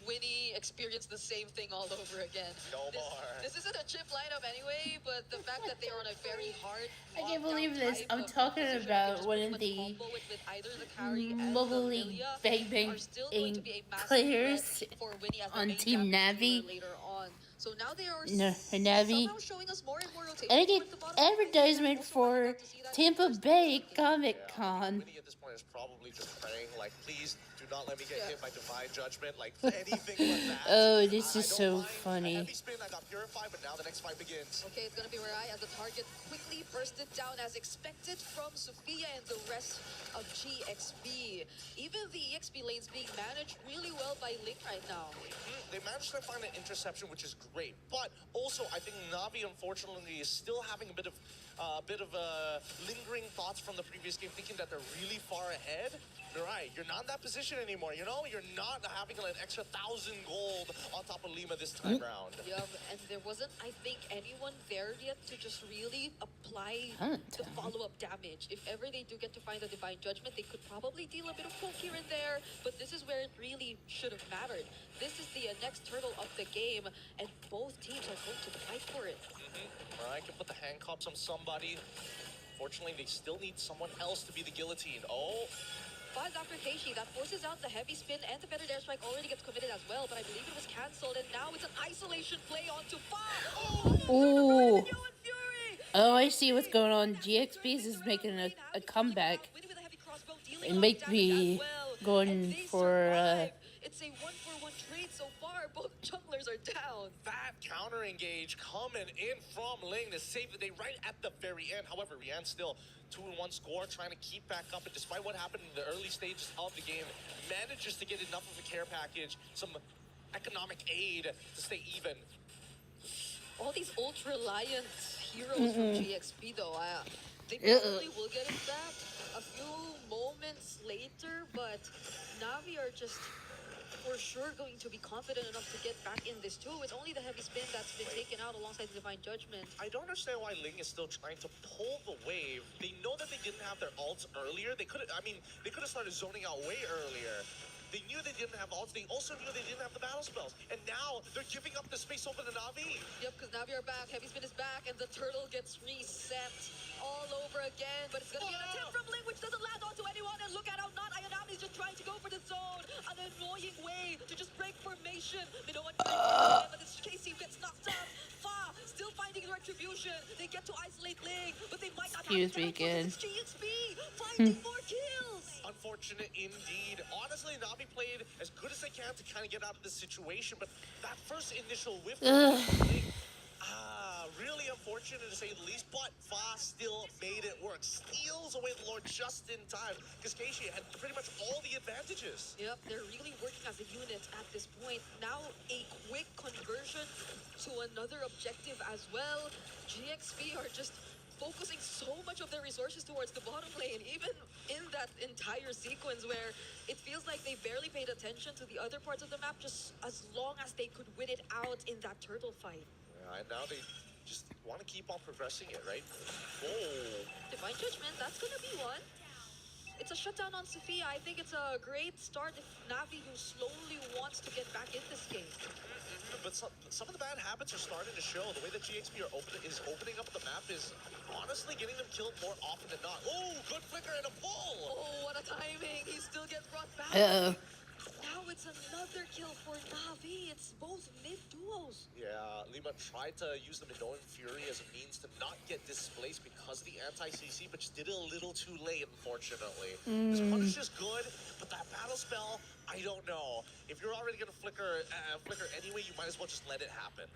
Winnie experience the same thing all over again. No more. This isn't a chip lineup anyway, but the fact that they are on a very hard I can't lockdown believe this. type I'm of talking composition, about just one pretty of much the combo with either the carry and Mobile the League Lilia Bang Bang are still going to be a massive players threat for Winnie as the on main Team damage dealer Navi. later on. So now they are Navi. somehow showing us more and more rotation And I get towards the bottom lane. advertisement Also, I for got to see that Tampa first Bay game. Comic Yeah, Con. Winnie at this point is probably just praying, like, please do not let me get Yeah. hit by divine judgment, like anything but that. Oh, this is I so don't mind. funny. A heavy spin, I got purified, but now the next fight begins. Okay, it's gonna be Mirai as the target quickly bursted down as expected from Sophia and the rest of GXP. Even the EXP lanes being managed really well by Link right now. They managed to find an interception, which is great. But also, I think Navi, unfortunately, is still having a bit of lingering thoughts from the previous game, thinking that they're really far ahead. Mirai, you're not in that position anymore, you know? You're not having an extra 1,000 gold on top of Lima this time round. Yep, and there wasn't, I think, anyone there yet to just really apply the follow-up damage. If ever they do get to find a Divine Judgment, they could probably deal a bit of poke here and there, but this is where it really should have mattered. This is the next turtle of the game, and both teams are going to fight for it. Mirai can put the handcuffs on somebody. Fortunately, they still need someone else to be the guillotine. Oh, But Dr. Keishi, that forces out the heavy spin, and the feathered airstrike already gets committed as well, but I believe it was cancelled, and now it's an isolation play onto Fa! Ooh. Oh, I see what's going on. GXP is making a comeback. It might be going for It's a 1-for-1 trade so far. Both junglers are down. that counter engage coming in from Ling to save the day right at the very end. However, Rian still 2-1 score, trying to keep back up. And despite what happened in the early stages of the game, manages to get enough of a care package, some economic aid to stay even. All these ultra-reliant heroes from GXP, though, they probably will get it back a few moments later, but Navi are just for sure going to be confident enough to get back in this too. It's only the heavy spin that's been taken out alongside the Divine Judgment. I don't understand why Ling is still trying to pull the wave. They know that they didn't have their ults earlier. They could have started zoning out way earlier. They knew they didn't have ults. They also knew they didn't have the battle spells. And now they're giving up the space over to Navi. Yep, because Navi are back. Heavy spin is back, and the turtle gets reset all over again. But it's going to be an attempt from Ling, which doesn't land onto anyone. And look at how not Ayanami's just trying to go for the zone. An annoying way to just break formation. They don't want to but this Casey gets knocked up. Fa still finding the retribution. They get to isolate Ling, but they might not Excuse me have again. It's GXP finding more kills. Unfortunate indeed. Honestly, Navi played as good as they can to kind of get out of this situation, but that first initial whiff really unfortunate to say the least, but Fa still made it work. Steals away the Lord just in time, because Keishi had pretty much all the advantages. Yep, they're really working as a unit at this point. Now a quick conversion to another objective as well. GXP are just focusing so much of their resources towards the bottom lane, even in that entire sequence where it feels like they barely paid attention to the other parts of the map, just as long as they could win it out in that turtle fight. Yeah, and now they just want to keep on progressing it, right? Oh. Divine Judgment, that's gonna be one. It's a shutdown on Sophia. I think it's a great start if Navi, who slowly wants to get back in this game. But some of the bad habits are starting to show. The way that GXP is opening up the map is honestly getting them killed more often than not. Oh, good flicker and a pull! Oh, what a timing! He still gets brought back. Uh-oh. Now it's another kill for Navi. It's both mid duos. Yeah, Lima tried to use the Minoan Fury as a means to not get displaced because of the anti-CC, but just did it a little too late, unfortunately. This punish is good, but that battle spell, I don't know. If you're already gonna flicker anyway, you might as well just let it happen.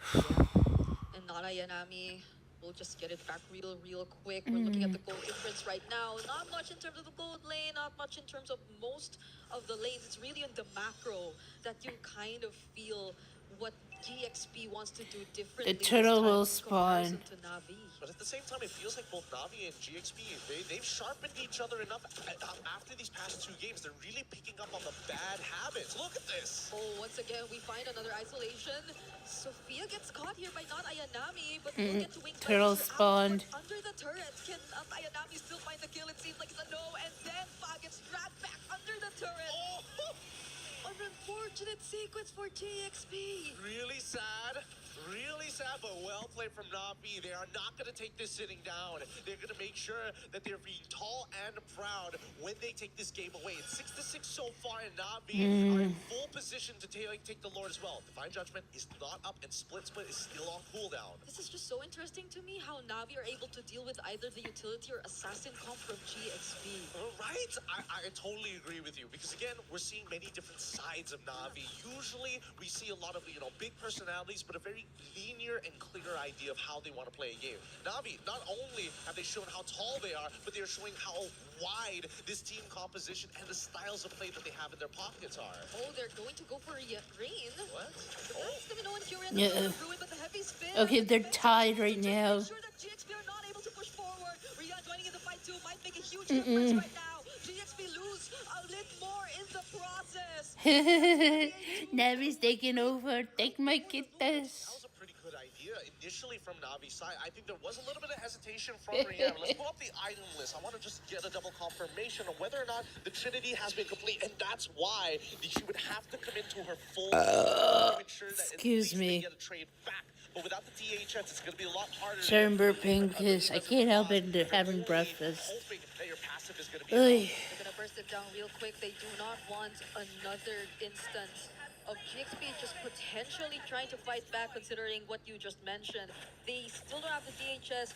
And Nara Yanami will just get it back real quick. We're looking at the gold difference right now. Not much in terms of the gold lane, not much in terms of most of the lanes. It's really in the macro that you kind of feel what GXP wants to do differently. The turtle will spawn. To Navi. But at the same time, it feels like both Navi and GXP, they've sharpened each other enough after these past 2 games. They're really picking up on the bad habits. Look at this. Oh, once again, we find another isolation. Sophia gets caught here by not Ayanami, but we'll get to wing Turtle spawned. under the turret. Can Ayanami still find the kill? It seems like it's a no, and then Fa gets dragged back under the turret. Oh. An unfortunate sequence for GXP. Really sad, but well played from Navi. They are not going to take this sitting down. They're going to make sure that they're being tall and proud when they take this game away. It's 6-6 so far, and Navi are in full position to take the Lord as well. Divine Judgment is not up, and Split is still on cooldown. This is just so interesting to me how Navi are able to deal with either the utility or assassin comp from GXP. Right? I totally agree with you, because again, we're seeing many different sides of Navi. Usually, we see a lot of, big personalities, but a very linear and clear idea of how they want to play a game. Navi, not only have they shown how tall they are, but they are showing how wide this team composition and the styles of play that they have in their pockets are. Oh, they're going to go for a green. What? That's the Minoan Fury and Yeah. the Ruin, but the heavy spin. Okay, they're tied right now. Sure that GXP are not able to push forward. Rian joining in the fight too might make a huge difference right now. GXP lose a little more in the process. Navi's taking over. Take my That kitas. was a pretty good idea initially from Navi's side. I think there was a little bit of hesitation from Rihanna. Let's pull up the item list. I want to just get a double confirmation on whether or not the Trinity has been complete, and that's why she would have to commit to her full to ensure that excuse at least me. they get a trade back. But without the DHS, it's going to be a lot harder. Sorry, I'm burping because I can't help it. They're having breakfast. Hoping that your passive is going to be Oy. They're gonna burst it down real quick. They do not want another instance of GXP just potentially trying to fight back, considering what you just mentioned. They still don't have the DHS,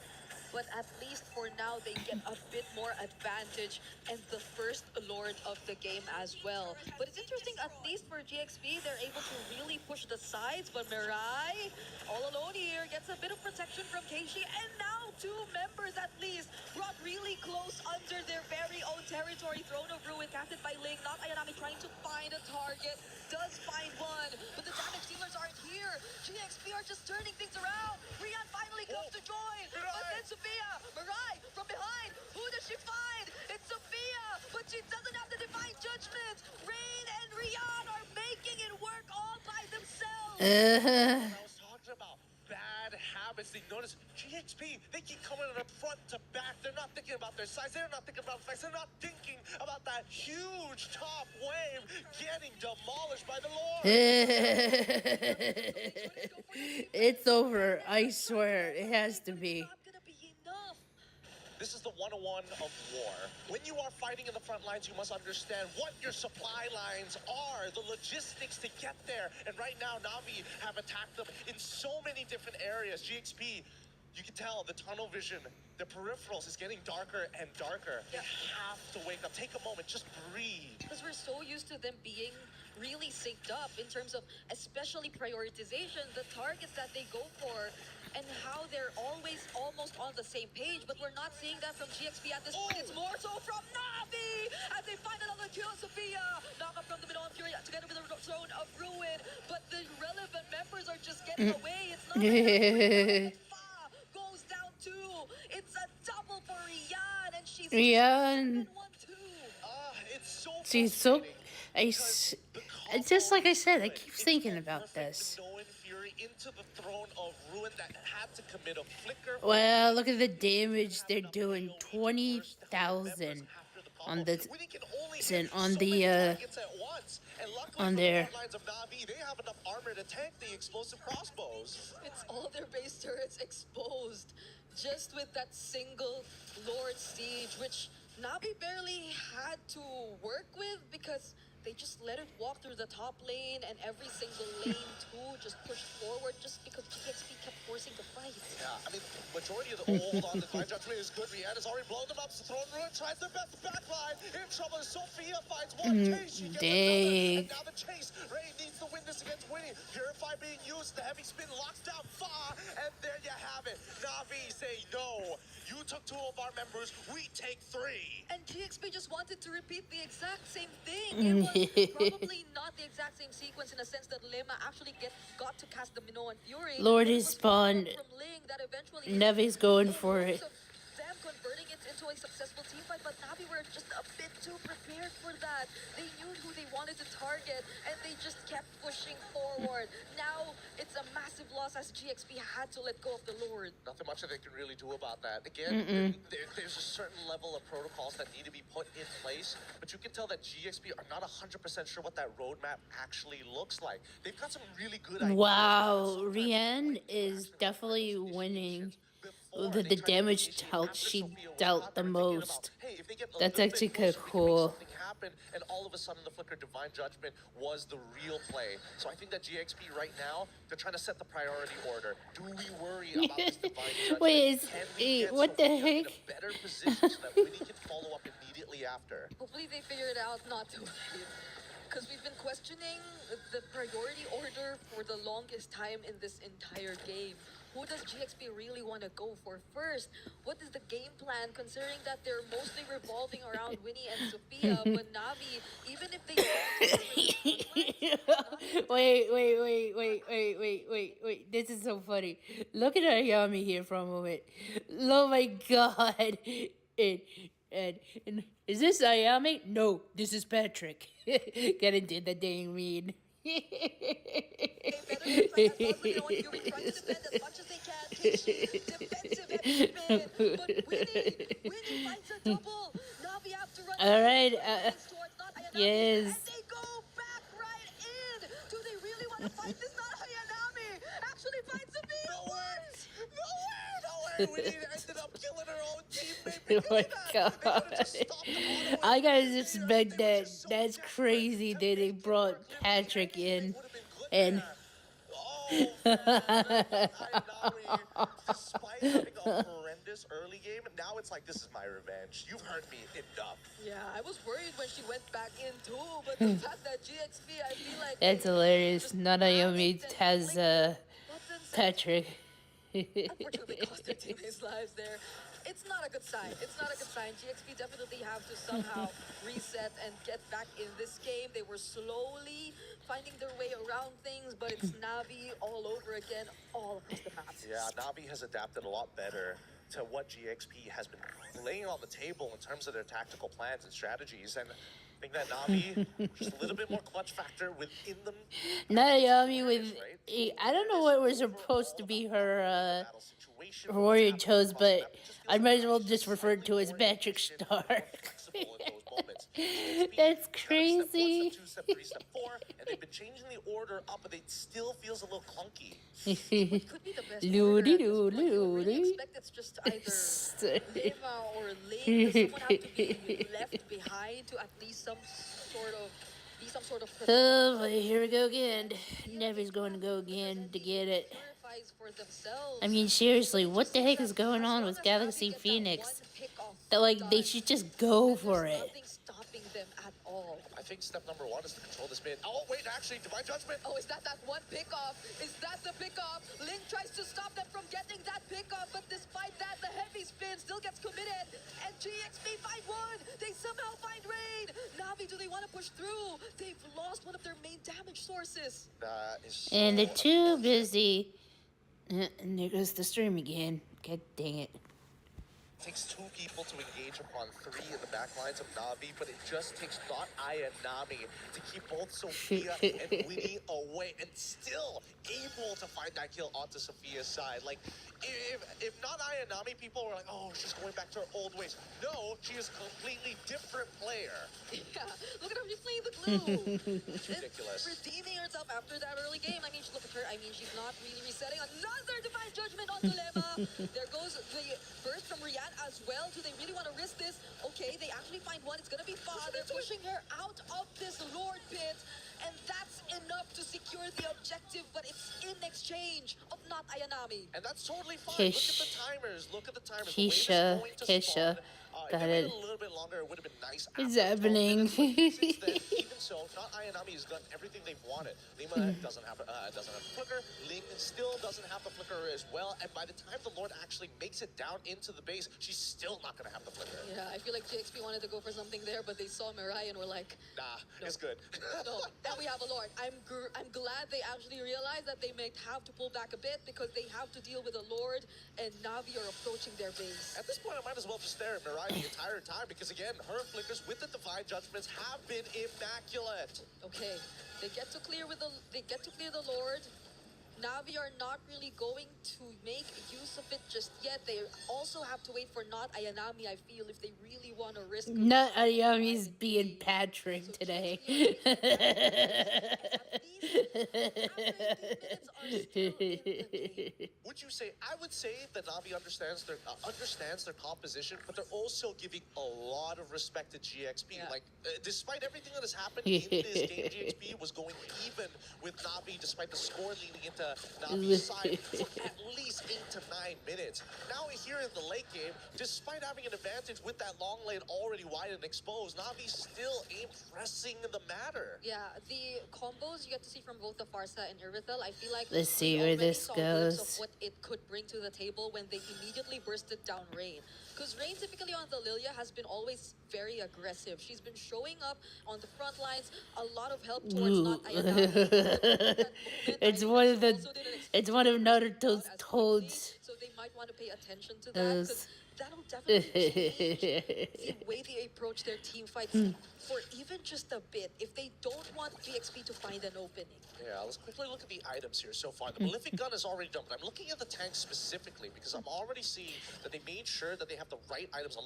but at least for now they get a bit more advantage and the first Lord of the game as well. But it's interesting, at least for GXP, they're able to really push the sides, but Mirai, all alone here, gets a bit of protection from Keishi, and now 2 members at least brought really close under their very own territory. Throne of Ruin casted by Ling, not Ayanami trying to find a target, does find one, but the damage dealers aren't here. GXP are just turning things around. Rian finally comes to join, but then Sophia, Mirai from behind, who does she find? It's Sophia, but she doesn't have the Divine Judgment. Rain and Rian are making it work all by themselves. Uh-huh. I was talking about bad habits. They notice GXP, they keep coming up front to back. They're not thinking about their size. They're not thinking about flex. They're not thinking about that huge top wave getting demolished by the Lord. It's over. I swear. It has to be. Not gonna be enough. This is the 101 of war. When you are fighting in the front lines, you must understand what your supply lines are, the logistics to get there. And right now, Navi have attacked them in so many different areas. GXP, you can tell the tunnel vision, the peripherals is getting darker and darker. They have to wake up. Take a moment, just breathe. Because we're so used to them being really synced up in terms of especially prioritization, the targets that they go for, and how they're always almost on the same page, but we're not seeing that from GXP at this point. It's more so from Navi as they find another kill. Sophia knock up from the Minoan Fury together with the Throne of Ruin, but the relevant members are just getting away. It's not goes down too. It's a double for Rian, and Yeah, and It's so she's so. frustrating because the It's just like combo I is said. I good. keep It's thinking so about perfect this. with Noah and Fury into the throne of ruin that had to commit a flicker. Well, look at the damage they're doing. 20,000 on this, Winnie can only hit and on so many the targets at once. And luckily on for the their. front lines of Na'Vi, they have enough armor to tank the explosive crossbows. It's all their base turrets exposed. Just with that single Lord Siege, which Navi barely had to work with because they just let it walk through the top lane and every single lane too just pushed forward just because GXP kept forcing the fight. Yeah, I mean, majority of the hold on the Divine Judgment is good. Rihanna has already blown them up. Throne Ruin tries their best backline. In trouble, Sophia finds one chase. She gets another. And now the chase. Ray needs to win this against Winnie. Purify being used. The heavy spin locks down Fa. And there you have it. Na'Vi say no. You took 2 of our members. We take 3. And GXP just wanted to repeat the exact same thing. It was probably not the exact same sequence in a sense that Lema actually got to cast the Minoan Fury. Lord is spawned. Navi's going for it. Them converting it into a successful team fight, but Navi were just a bit too prepared for that. They knew who they wanted to target, and they just kept pushing forward. Now it's a massive loss as GXP had to let go of the Lord. Nothing much that they can really do about that. Again, there's a certain level of protocols that need to be put in place, but you can tell that GXP are not 100% sure what that roadmap actually looks like. They've got some really good ideas. Wow, Rian is definitely winning. The damage she dealt the most. That's actually kind of cool. And all of a sudden the Flicker Divine Judgment was the real play. So I think that GXP right now, they're trying to set the priority order. Do we worry about this Divine Judgment? Wait, what the heck? In a better position so that Winnie can follow up immediately after. Hopefully they figured out not to wait. Because we've been questioning the priority order for the longest time in this entire game. Who does GXP really want to go for first? What is the game plan, considering that they're mostly revolving around Winnie and Sophia, but Navi, even if they wait. This is so funny. Look at Ayami here for a moment. Oh my god. And is this Ayami? No, this Patrick. Gotta do the dang mean. All right. Yes. And they go back right in. Do they really want to fight this? Not Hayanami. Actually fight Sophia. No way. Winnie ended up killing her own teammate. Oh my god. I gotta suspect that that's crazy that they brought Patrick in and despite having a horrendous early game, now it's like, this is my revenge. You've hurt me enough. Yeah, I was worried when she went back in too, but the fact that GXP, I feel like that's hilarious. Nanayomi has Patrick. Unfortunately cost their teammates' lives there. It's not a good sign. It's not a good sign. GXP definitely have to somehow reset and get back in this game. They were slowly finding their way around things, but it's Navi all over again, all across the map. Yeah, Navi has adapted a lot better to what GXP has been laying on the table in terms of their tactical plans and strategies. And I think that Navi, just a little bit more clutch factor within them. Naomi with, I don't know what was supposed to be her warrior chose, but I might as well just refer to as Patrick Star. That's crazy. Step 2, step 3, step 4, and they've been changing the order up, but it still feels a little clunky. What could be the best order at this point? You really expect it's just either Lema or Link. Does someone have to be left behind to at least be some sort of Oh, but here we go again. Nevi's going to go again to get it. for themselves. I mean, seriously, what the heck is going on with Galaxy Phoenix? That, like, they should just go for it. Nothing stopping them at all. I think step number 1 is to control this mid. Oh, wait, actually, Divine Judgment. Oh, is that one pickoff? Is that the pickoff? Link tries to stop them from getting that pickoff, but despite that, the heavy spin still gets committed. And GXP find one. They somehow find Raid. Navi, do they want to push through? They've lost one of their main damage sources. And they're too busy. And there goes the stream again. God dang it. takes two people to engage upon three in the back lines of Navi, but it just takes not Aya and Nami to keep both Sophia and Winnie away and still able to find that kill onto Sophia's side. Like, if not Aya and Nami, people were like, oh, she's going back to her old ways. No, she is a completely different player. Yeah, look at her, she's playing the glue. It's ridiculous. Redeeming herself after that early game. I mean, look at her. I mean, she's not really resetting. Another divine judgment on Zulema. There goes the burst from Rian as well. Do they really want to risk this? Okay, they actually find one. It's going to be Fa. They're pushing her out of this Lord pit. And that's enough to secure the objective, but it's in exchange of not Ayanami. And that's totally fine. Look at the timers. Look at the timers. Keisha. If they waited a little bit longer, it would have been nice. It's happening. Since then, even so, not Ayanami has done everything they've wanted. Lima doesn't have a flicker. Ling still doesn't have the flicker as well. And by the time the Lord actually makes it down into the base, she's still not going to have the flicker. Yeah, I feel like JXP wanted to go for something there, but they saw Mirai and were like, nah, no. It's good. No, now we have a Lord. I'm glad they actually realized that they may have to pull back a bit because they have to deal with a Lord, and Navi are approaching their base. At this point, I might as well just stare at Mirai the entire time because, again, her flickers with the Divine Judgments have been immaculate. Okay, they get to clear the Lord. Navi are not really going to make use of it just yet. They also have to wait for not Ayanami, I feel, if they really want to risk. Not Ayanami's being Patrick today. Would you say? I would say that Navi understands their composition, but they're also giving a lot of respect to GXP. Yeah. Like, despite everything that has happened in this game, GXP was going even with Navi, despite the score leaning into Navi's side for at least 8 to 9 minutes. Now here in the late game, despite having an advantage with that long lane already wide and exposed, Navi still ain't pressing the matter. Yeah, the combos you get to see from both the Farsa and Irithel, I feel like Let's see where this goes. Of what it could bring to the table when they immediately bursted down Rain. Because Rain typically on the Lilia has been always very aggressive. She's been showing up on the front lines, a lot of help towards not Ayanami. It's one of Naruto's toads. So they might want to pay attention to that because that'll definitely change the way they approach their team fights for even just a bit if they don't want GXP to find an opening. Yeah, let's quickly look at the items here so far. The Malefic Gun is already done, but I'm looking at the tanks specifically because I'm already seeing that they made sure that they have the right items. A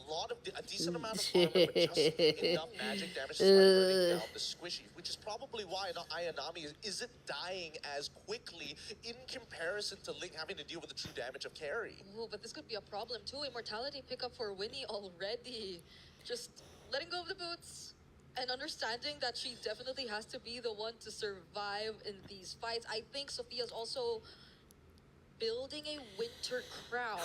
decent amount of armor, but just enough magic damage to start burning down the squishy, which is probably why Ayanami isn't dying as quickly in comparison to Link having to deal with the true damage of carry. Oh, but this could be a problem too. Immortality pickup for Winnie already. Just letting go of the boots and understanding that she definitely has to be the one to survive in these fights. I think Sophia's also building a winter crown.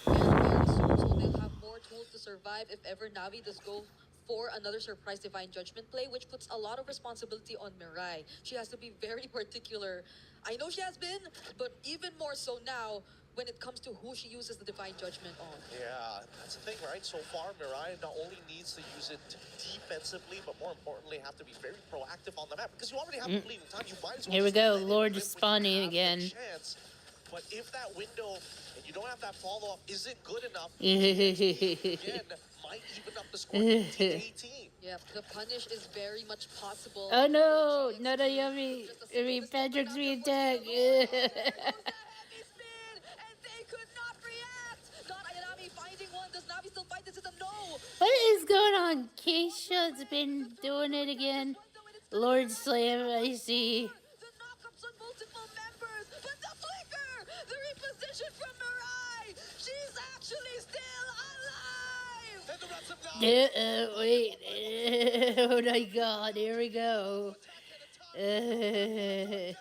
Very soon, so they'll have more tools to survive if ever Navi does go for another surprise divine judgment play, which puts a lot of responsibility on Mirai. She has to be very particular. I know she has been, but even more so now when it comes to who she uses the divine judgment on. Yeah, that's the thing, right? So far, Mirai not only needs to use it defensively, but more importantly, have to be very proactive on the map because you already have the fleeting time. You might as well. Here we go, Lord is spawning again. Chance. But if that window and you don't have that follow up isn't good enough, again might even up the score to 18. Yeah, the punish is very much possible. Oh no, not Ayami. I mean, Patrick's being attacked. What is going on? Keisha's been doing it again. Lord Slam, I see. The knockups on multiple members, but the flicker! The reposition from Mirai! She's actually still alive! Wait. Oh my god, here we go. I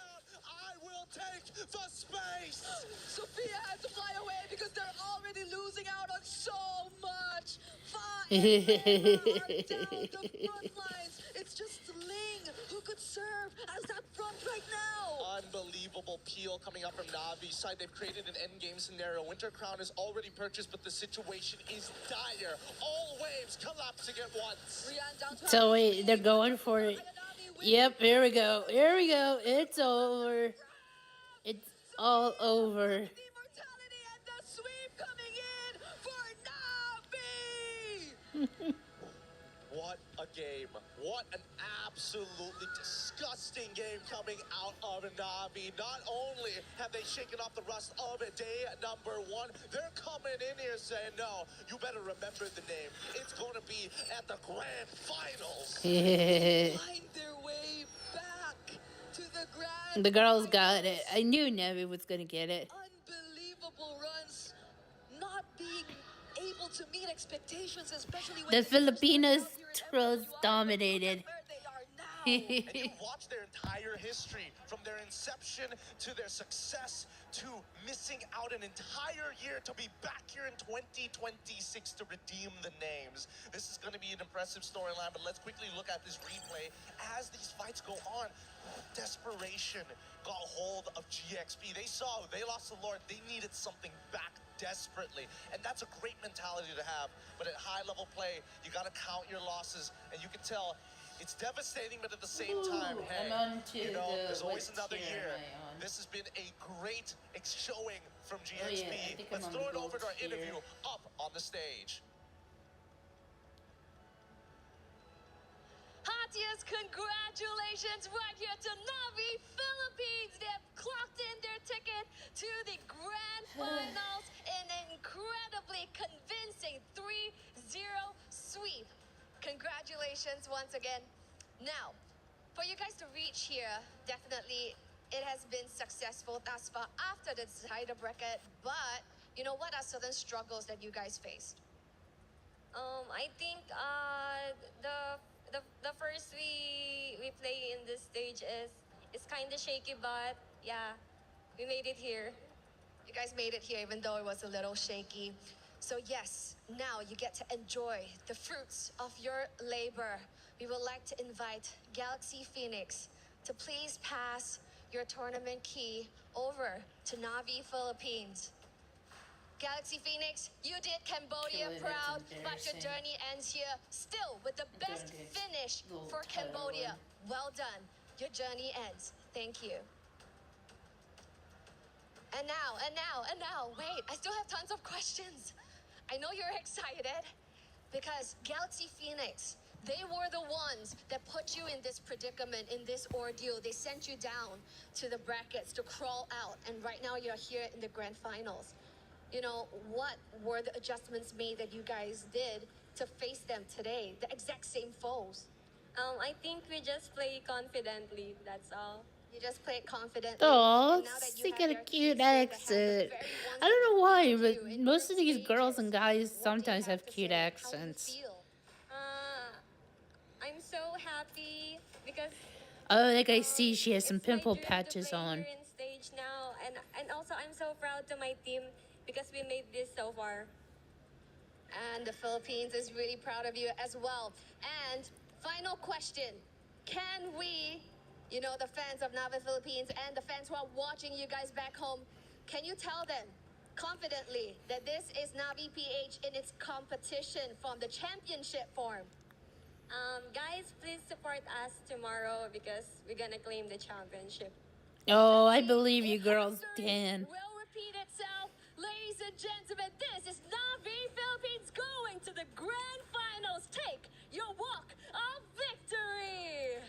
will take the space! Sophia had to fly away because they're already losing out on so much! Down the front lines. It's just Ling who could serve as that front right now. Unbelievable peel coming up from Navi's side. They've created an endgame scenario. Winter Crown is already purchased, but the situation is dire. All waves collapsing at once. So wait, they're going for it. Yep, here we go. Here we go. It's over. It's all over. The immortality and the sweep coming in for Navi. What a game. What an absolutely disgusting game coming out of Navi. Not only have they shaken off the rust of day number 1, they're coming in here saying, no, you better remember the name. It's going to be at the grand finals. Find their way back to the grand The girls finals. got it. I knew Navi was going to get it. Unbelievable runs. Not being able to meet expectations, especially when The they first Filipinos started out here in was MWI, dominated. but look at where they are now. And you watch their entire history, from their inception to their success to missing out an entire year to be back here in 2026 to redeem the names. This is going to be an impressive storyline, but let's quickly look at this replay as these fights go on. Desperation got hold of GXP. They saw they lost the Lord. They needed something back desperately, and that's a great mentality to have. But at high level play, you got to count your losses, and you can tell it's devastating, but at the same time, hey, you know, there's always another year. This has been a great showing from GXP. Let's throw it over to our interview up on the stage. Hatia's congratulations right here to Navi Philippines. They have clocked in their ticket to the grand finals in an incredibly convincing 3-0 sweep. Congratulations once again. Now, for you guys to reach here, definitely it has been successful thus far after the decider bracket, but you know, what are certain struggles that you guys faced? I think the first we play in this stage is kind of shaky, but yeah, we made it here. You guys made it here even though it was a little shaky. So yes, now you get to enjoy the fruits of your labor. We would like to invite Galaxy Phoenix to please pass your tournament key over to Navi Philippines. Galaxy Phoenix, you did Cambodia proud, but your journey ends here still with the best finish for Cambodia. Well done. Your journey ends. Thank you. And now, wait, I still have tons of questions. I know you're excited because Galaxy Phoenix, they were the ones that put you in this predicament, in this ordeal. They sent you down to the brackets to crawl out, and right now you're here in the grand finals. You know, what were the adjustments made that you guys did to face them today, the exact same foes? I think we just play confidently. That's all. You just played confidently. Oh, she got a cute accent. I don't know why, but most of these girls and guys sometimes have cute accents. I'm so happy because Oh, like I see she has some pimple patches on. we're in stage now, and also I'm so proud to my team because we made this so far. And the Philippines is really proud of you as well. And final question, can we, you know, the fans of Navi Philippines and the fans who are watching you guys back home, can you tell them confidently that this is Navi PH in its competition form, the championship form? Guys, please support us tomorrow because we're gonna claim the championship. Oh, I believe you girls, Dan. Will repeat itself. Ladies and gentlemen, this is Navi Philippines going to the grand finals. Take your walk of victory.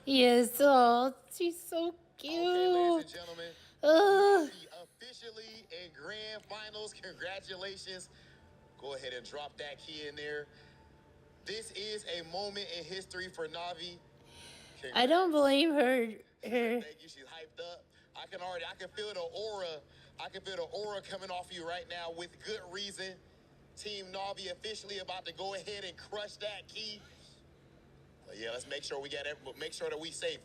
Yes, oh, she's so cute. Okay, ladies and gentlemen, Navi officially in grand finals. Congratulations. Go ahead and drop that key in there. This is a moment in history for Navi. Congrats. I don't blame her. Thank you. She's hyped up. I can feel the aura. I can feel the aura coming off you right now with good reason. Team Navi officially about to go ahead and crush that key. But yeah, let's make sure we get make sure that we safe.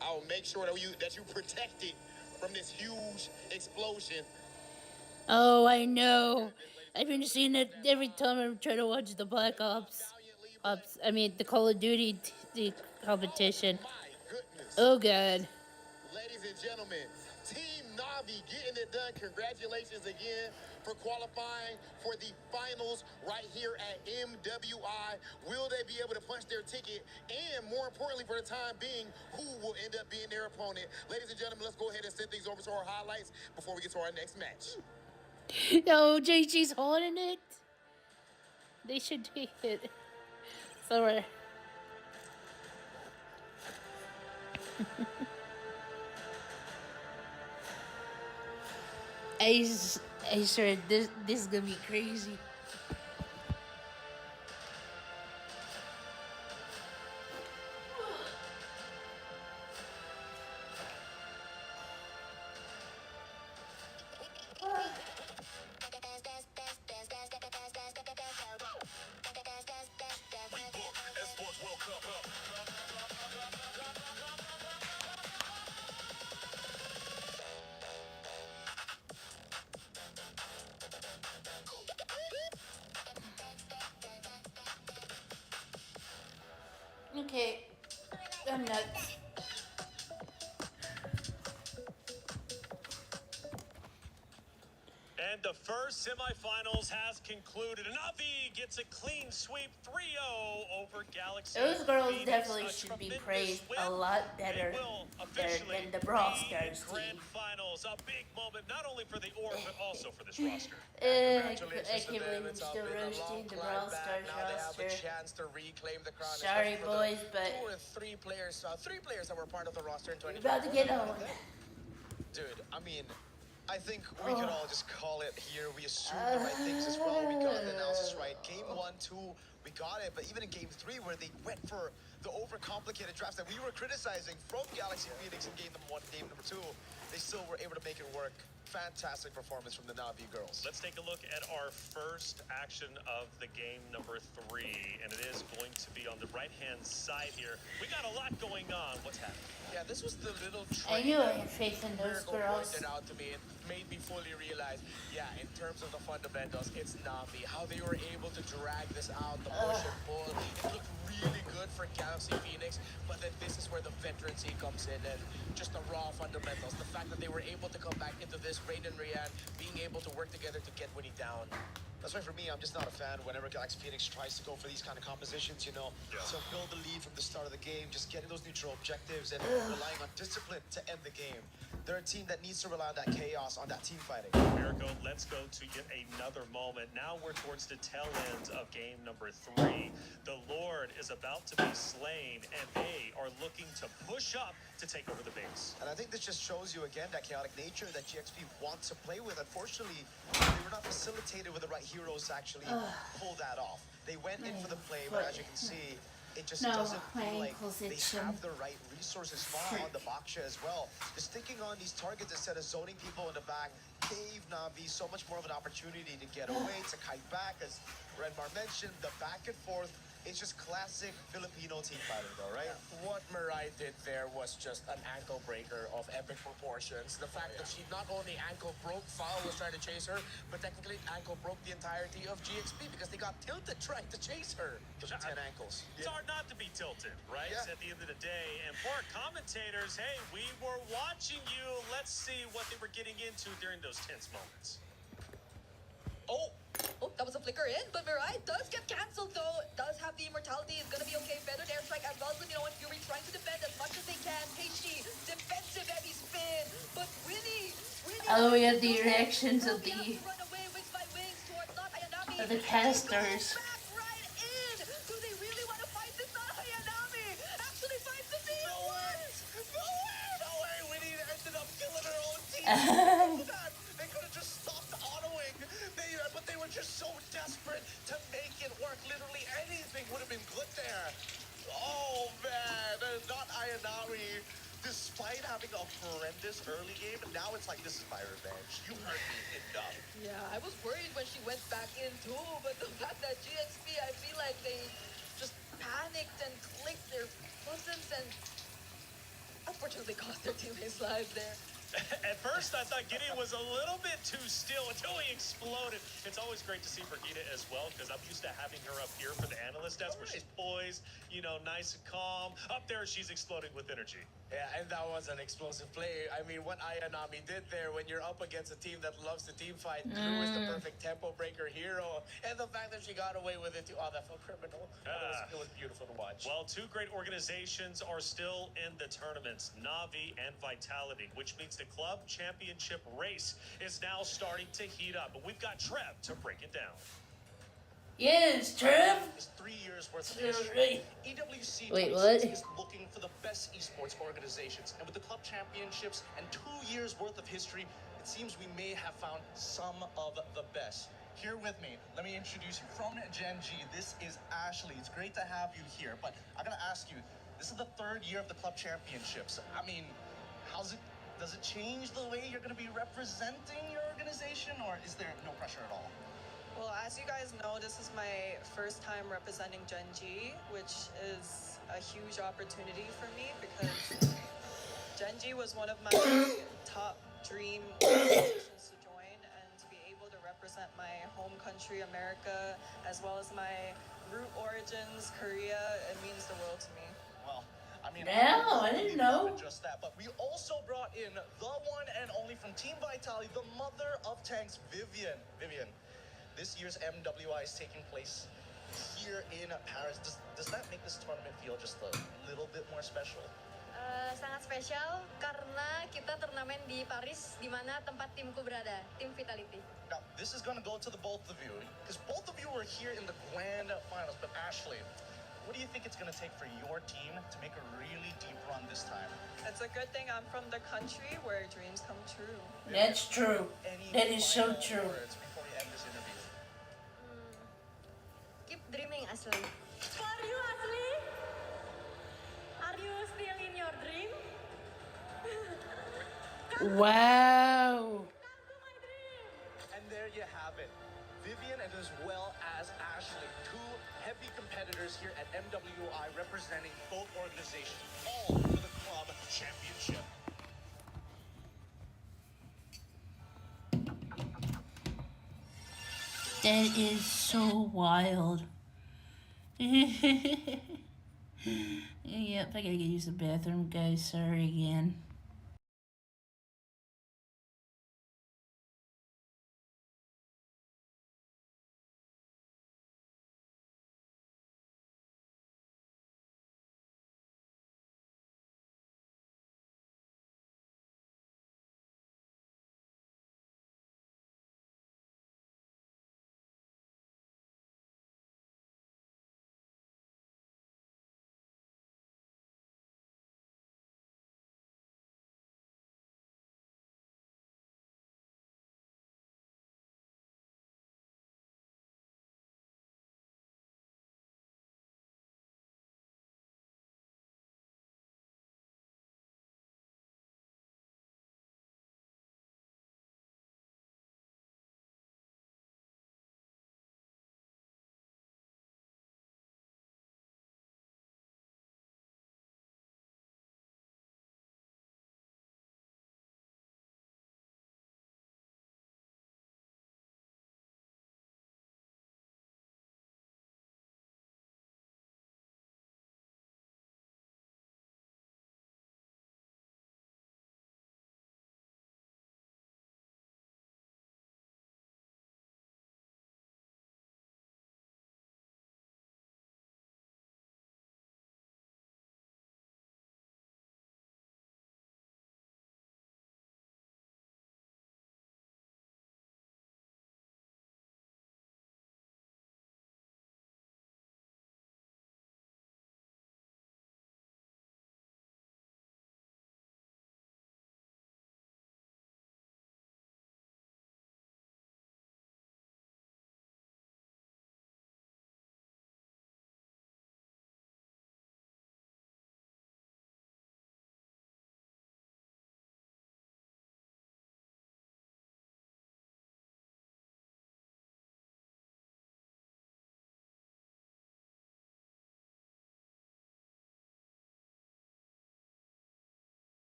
I will make sure that you protected from this huge explosion. Oh, I know. I've been seeing it every time I try to watch the Black Ops. The Call of Duty the competition. Oh, God. Ladies and gentlemen, Team Navi getting it done. Congratulations again for qualifying for the finals right here at MWI. Will they be able to punch their ticket? And more importantly, for the time being, who will end up being their opponent? Ladies and gentlemen, let's go ahead and send things over to our highlights before we get to our next match. No, JG's holding it. They should take it. Sorry. Ace said this is gonna be crazy. Okay, I'm nuts. And the first semifinals has concluded. Navi gets a clean sweep 3-0 over Galaxy. Those girls Phoenix. definitely should be praised a lot better than the Brawl Stars team. Grand finals, a big moment not only for the org but also for this roster. I can't believe I'm still roasting the Brawl Stars Now they have roster. a chance to reclaim the crown. Sorry, boys, but two or three players that were part of the roster in 2020. about to get on. Dude, I mean, I think we could all just call it here. We assumed the right things as well. We got the analysis right. Game 1, 2, we got it. But even in Game 3, where they went for the overcomplicated drafts that we were criticizing from Galaxy Phoenix in Game number 1 and Game number 2, they still were able to make it work. Fantastic performance from the Navi girls. Let's take a look at our first action of the game number 3, and it is going to be on the right-hand side here. We got a lot going on. What's happening? Yeah, this was the little I trade knew I that had faith in those Miracle girls. pointed out to me. It made me fully realize, yeah, in terms of the fundamentals, it's Navi. How they were able to drag this out, the push and pull. It looked really good for Galaxy Phoenix, but then this is where the veterancy comes in and just the raw fundamentals. The fact that they were able to come back into this, Rain and Rian being able to work together to get Winnie down. That's why for me, I'm just not a fan whenever Galaxy Phoenix tries to go for these kind of compositions, you know. Yeah. So build the lead from the start of the game, just getting those neutral objectives and relying on discipline to end the game. They're a team that needs to rely on that chaos, on that team fighting. Miracle, let's go to yet another moment. Now we're towards the tail end of game number 3. The Lord is about to be slain, and they are looking to push up to take over the base. And I think this just shows you again that chaotic nature that GXP wants to play with. Unfortunately, they were not facilitated with the right heroes to actually pull that off. They went in for the play, but as you can see, it just doesn't feel like they have the right resources on the Baksha as well. Just thinking on these targets instead of zoning people in the back gave Navi so much more of an opportunity to get away, to kite back. As Renmar mentioned, the back and forth. It's just classic Filipino team fighting though, right? What Mirai did there was just an ankle breaker of epic proportions. The fact that she not only ankle broke, Foul was trying to chase her, but technically ankle broke the entirety of GXP because they got tilted trying to chase her. Those are 10 ankles. It's hard not to be tilted, right? Yeah. At the end of the day. And for our commentators, hey, we were watching you. Let's see what they were getting into during those tense moments. Oh, that was a flicker in, but Mirai does get cancelled though. Does have the immortality, is gonna be okay. Feathered airstrike as well as, you know what, Fury trying to defend as much as they can. HD, defensive heavy spin, but Winnie Oh, we had the reactions of the casters. right in. Do they really want to fight this? Not Hayanami actually finds the team. No way! Winnie ended up killing her own team. They could have just stopped autoing. But they were just so desperate to make it work. Literally anything would have been good there. Oh man, not Ayanami. Despite having a horrendous early game, now it's like, this is my revenge. You hurt me enough. Yeah, I was worried when she went back in too, but the fact that GXP, I feel like they just panicked and clicked their buttons and unfortunately cost their teammates' lives there. At first, I thought Gideon was a little bit too still until he exploded. It's always great to see Brigida as well, because I'm used to having her up here for the analyst desk where she's poised, you know, nice and calm. Up there, she's exploding with energy. Yeah, and that was an explosive play. I mean, what Ayanami did there when you're up against a team that loves to team fight, Drew is the perfect tempo breaker hero, and the fact that she got away with it too, oh, that felt criminal. It was beautiful to watch. Well, two great organizations are still in the tournaments, Navi and Vitality, which means the club championship race is now starting to heat up. But we've got Trev to break it down. Yes, Trev. It's 3 years worth esports history. EWC Wait, 26 what? is looking for the best esports organizations, and with the club championships and 2 years worth of history, it seems we may have found some of the best. Here with me, let me introduce you from Gen G. This is Ashley. It's great to have you here, but I gotta ask you, this is the 3rd year of the club championships. I mean, does it change the way you're gonna be representing your organization, or is there no pressure at all? Well, as you guys know, this is my first time representing Gen G, which is a huge opportunity for me because Gen G was one of my top dream organizations to join, and to be able to represent my home country, America, as well as my root origins, Korea, it means the world to me. Well, I mean, No, I didn't know. just that, but we also brought in the one and only from Team Vitality, the mother of tanks, Vivian. Vivian, this year's MWI is taking place here in Paris. Does that make this tournament feel just a little bit more special? Sangat spesial karena kita turnamen di Paris, di mana tempat timku berada, tim Vitality. Now, this is going to go to the both of you, because both of you were here in the grand finals. But Ashley, what do you think it's going to take for your team to make a really deep run this time? It's a good thing I'm from the country where dreams come true. That's true. That is so true. Words before we end this interview? Keep dreaming, Ashley. For you, Ashley. Are you still in your dream? Wow. And there you have it. Vivian and as well as Ashley, 2 heavy competitors here at MWI representing both organizations, all for the club championship. That is so wild. Yep, I gotta use the bathroom, guys. Sorry again.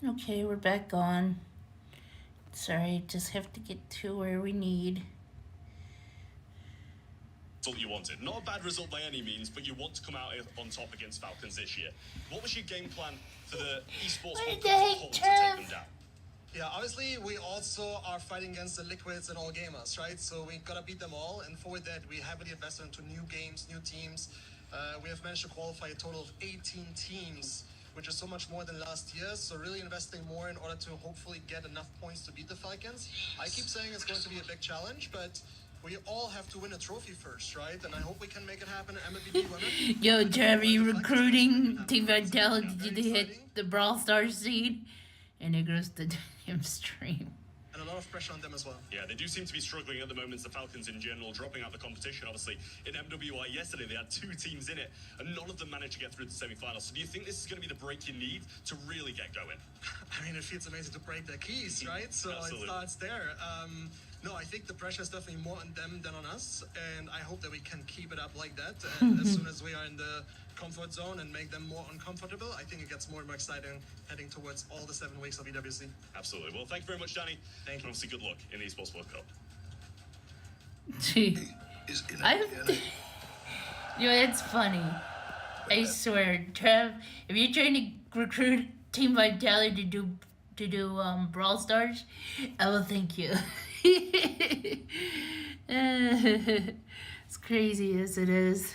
Okay, we're back on. Sorry, just have to get to where we need. You wanted. Not a bad result by any means, but you want to come out on top against Falcons this year. What was your game plan for the esports World Cup as a whole to take them down? Yeah, obviously we also are fighting against the liquids and all gamers, right? So we gotta beat them all, and for that we heavily invested into new games, new teams. We have managed to qualify a total of 18 teams, which is so much more than last year. So really investing more in order to hopefully get enough points to beat the Falcons. I keep saying it's going to be a big challenge, but we all have to win a trophy first, right? And I hope we can make it happen. MVP winner. Yo, Jeremy, recruiting Team Vitality to hit the Brawl Stars seed, and it goes to him stream. And a lot of pressure on them as well. Yeah, they do seem to be struggling at the moment, the Falcons in general, dropping out the competition. Obviously, in MWI yesterday, they had 2 teams in it, and none of them managed to get through the semi-finals. So do you think this is going to be the break you need to really get going? I mean, it feels amazing to break their keys, right? So Absolutely. It starts there. No, I think the pressure is definitely more on them than on us, and I hope that we can keep it up like that. And as soon as we are in the comfort zone and make them more uncomfortable, I think it gets more and more exciting heading towards all the 7 weeks of EWC. Absolutely. Well, thank you very much, Danny. Thank you. Obviously, good luck in the Esports World Cup. Yo, it's funny. I swear, Trev, if you're trying to recruit Team Vitality to do Brawl Stars, I will thank you. As crazy as it is.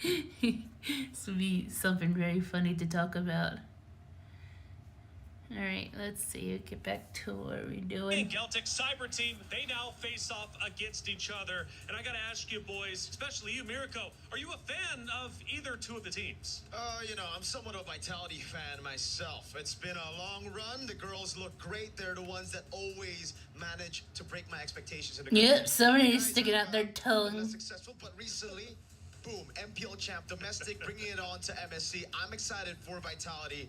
This will be something very funny to talk about. Alright, let's see. Get back to what we're doing. Celtic Cyber Team, they now face off against each other. And I gotta ask you boys, especially you, Mirko, are you a fan of either 2 of the teams? You know, I'm somewhat a Vitality fan myself. It's been a long run. The girls look great. They're the ones that always manage to break my expectations. Yep, somebody's sticking out their tongue. Successful, but recently, boom, MPL champ, domestic, bringing it on to MSC. I'm excited for Vitality.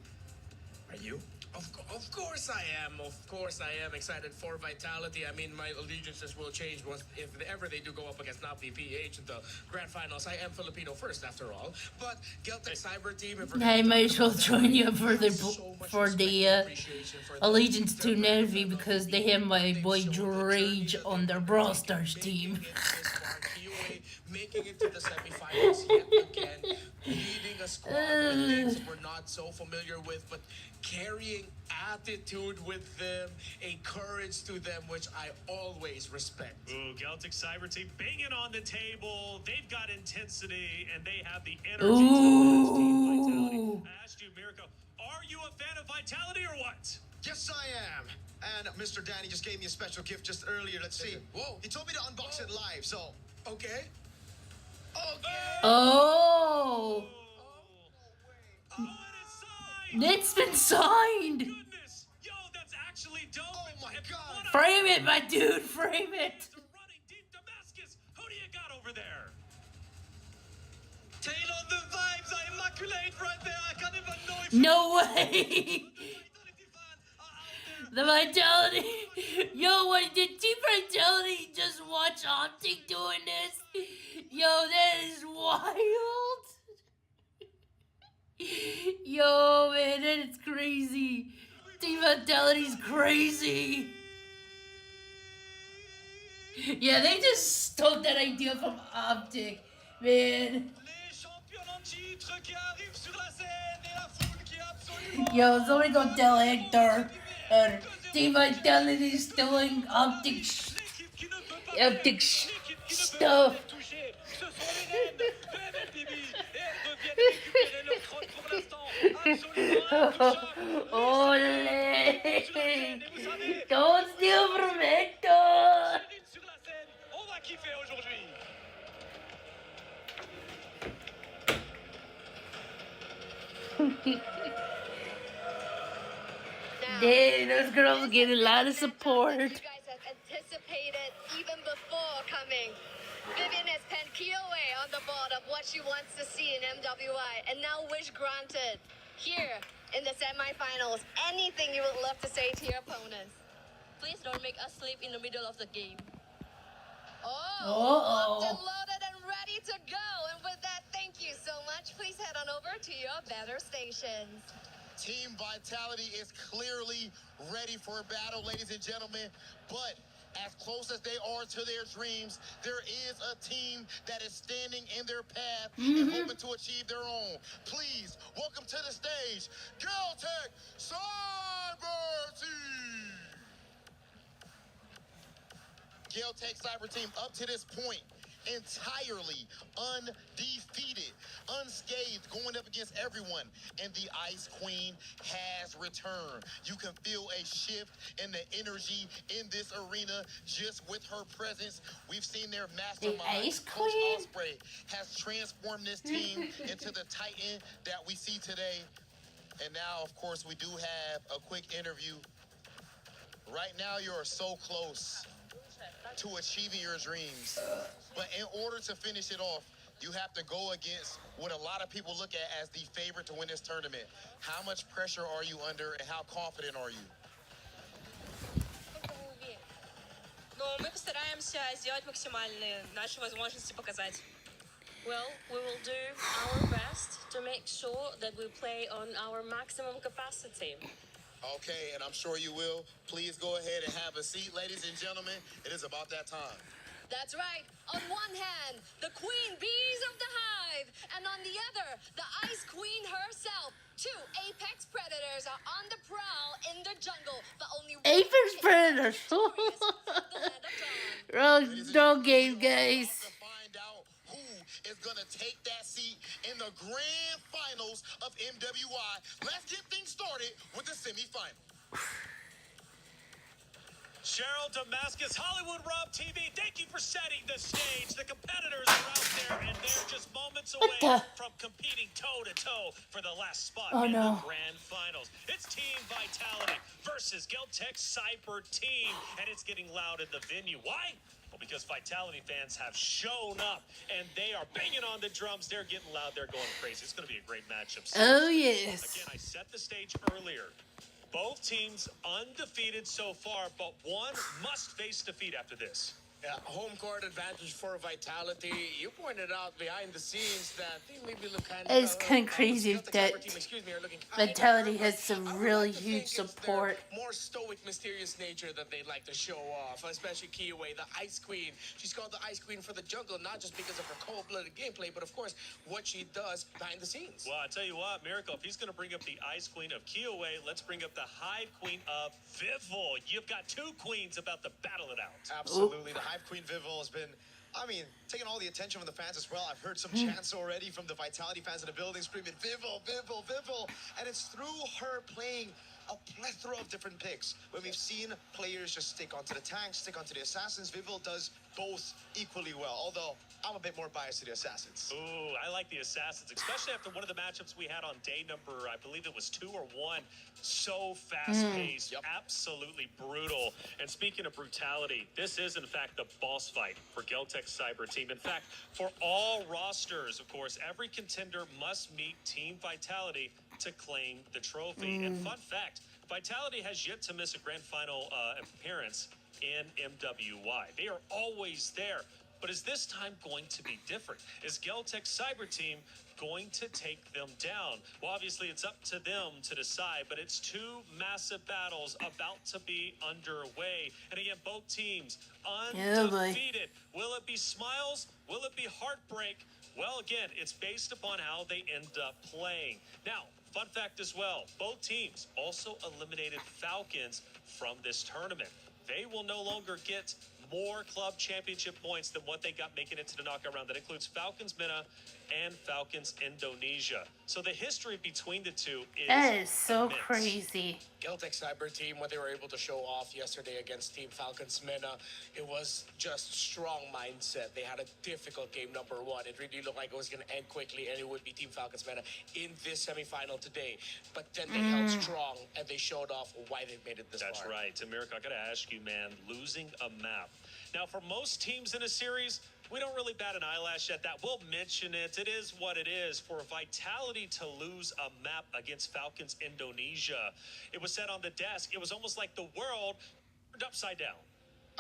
Are you? Of course I am. Of course I am excited for Vitality. I mean, my allegiances will change if ever they do go up against Navi PH in the grand finals. I am Filipino first, after all. But Celtic Cyber Team... I might as well join you for the allegiance to Navi because they have my boy Drage on their Brawl Stars team. Making it to the semifinals yet again, leading a squad with names we're not so familiar with, but carrying attitude with them, a courage to them, which I always respect. Ooh, Celtic Cyber Team banging on the table. They've got intensity, and they have the energy to match Team Vitality. I asked you, Mirko, are you a fan of Vitality or what? Yes, I am. And Mr. Danny just gave me a special gift just earlier. Let's see. Whoa. He told me to unbox it live, so... Okay. Oh! It's been signed! Goodness! Yo, that's actually dope! Oh my god! Frame it, my dude! Frame it! Running deep Damascus! Who do you got over there? Tail on the vibes! I immaculate right there! I can't even know if... No way! The Vitality! Yo, what did Team Vitality just watch Optic doing this? Yo, that is wild! Yo, man, that is crazy! Team Vitality's crazy! Yeah, they just stole that idea from Optic, man. Yo, somebody go tell Hector Team Vitality is stealing Optic stuff. Ole! Don't steal from Hector! Dang, those girls get a lot of support. You guys have anticipated even before coming. Vivian has penned Kiowe on the board of what she wants to see in MWI, and now wish granted. Here in the semifinals, anything you would love to say to your opponents? Please don't make us sleep in the middle of the game. Locked and loaded and ready to go. And with that, thank you so much. Please head on over to your better stations. Team Vitality is clearly ready for a battle, ladies and gentlemen, but as close as they are to their dreams, there is a team that is standing in their path and hoping to achieve their own. Please, welcome to the stage, Galtech Cyber Team! Galtech Cyber Team, up to this point, entirely undefeated, unscathed, going up against everyone. And the Ice Queen has returned. You can feel a shift in the energy in this arena just with her presence. We've seen their mastermind. Ice Coach Queen? Osprey has transformed this team into the Titan that we see today. And now, of course, we do have a quick interview. Right now, you're so close to achieving your dreams. But in order to finish it off, you have to go against what a lot of people look at as the favorite to win this tournament. How much pressure are you under and how confident are you? Но мы постараемся сделать максимальные наши возможности показать. Well, we will do our best to make sure that we play on our maximum capacity. Okay, and I'm sure you will. Please go ahead and have a seat, ladies and gentlemen. It is about that time. That's right. On one hand, the queen bees of the hive, and on the other, the Ice Queen herself. Two apex predators are on the prowl in the jungle, but only one Apex can Predators. Wrong game, guys. Find out who is going to take that seat in the grand finals of MWI. Let's get things started with the semifinal. Cheryl Damascus, Hollywood Rob TV, thank you for setting the stage. The competitors are out there, and they're just moments away from competing toe-to-toe for the last spot in the grand finals. It's Team Vitality versus Galtech Cyber Team, and it's getting loud in the venue. Why? Well, because Vitality fans have shown up, and they are banging on the drums. They're getting loud. They're going crazy. It's going to be a great matchup. Oh, yes. Again, I set the stage earlier. Both teams undefeated so far, but one must face defeat after this. Yeah, home court advantage for Vitality. You pointed out behind the scenes that they maybe look kind of... It's kind of crazy that Vitality has some really huge support. More stoic, mysterious nature that they like to show off, especially Kiyue, the Ice Queen. She's called the Ice Queen for the jungle, not just because of her cold-blooded gameplay, but of course, what she does behind the scenes. Well, I tell you what, Miracle, if he's going to bring up the Ice Queen of Kiyue, let's bring up the Hive Queen of Vivol. You've got two queens about to battle it out. Absolutely. The Hive Queen Vivol has been, taking all the attention from the fans as well. I've heard some chants already from the Vitality fans in the building screaming, Vivol, Vivol, Vivol. And it's through her playing a plethora of different picks. When we've seen players just stick onto the tanks, stick onto the assassins, Vivol does both equally well, although I'm a bit more biased to the assassins. Ooh, I like the assassins, especially after one of the matchups we had on day number, I believe it was 2 or 1. So fast-paced, absolutely brutal. And speaking of brutality, this is, in fact, the boss fight for Galtech Cyber Team. In fact, for all rosters, of course, every contender must meet Team Vitality to claim the trophy. And fun fact, Vitality has yet to miss a grand final appearance in MWI. They are always there. But is this time going to be different? Is Galtech Cyber Team going to take them down? Well, obviously, it's up to them to decide, but it's two massive battles about to be underway. And again, both teams undefeated. Will it be smiles? Will it be heartbreak? Well, again, it's based upon how they end up playing. Now, fun fact as well, both teams also eliminated Falcons from this tournament. They will no longer get more club championship points than what they got making it to the knockout round. That includes Falcons MENA and Falcons Indonesia. So the history between the two is so immense. Crazy. Galtech Cyber Team, what they were able to show off yesterday against Team Falcons MENA, it was just strong mindset. They had a difficult game number 1. It really looked like it was going to end quickly, and it would be Team Falcons MENA in this semifinal today. But then they held strong, and they showed off why they made it this far. That's right. America, I got to ask you, man, losing a map. Now, for most teams in a series, we don't really bat an eyelash at that. We'll mention it. It is what it is. For Vitality to lose a map against Falcons Indonesia, it was said on the desk, it was almost like the world turned upside down.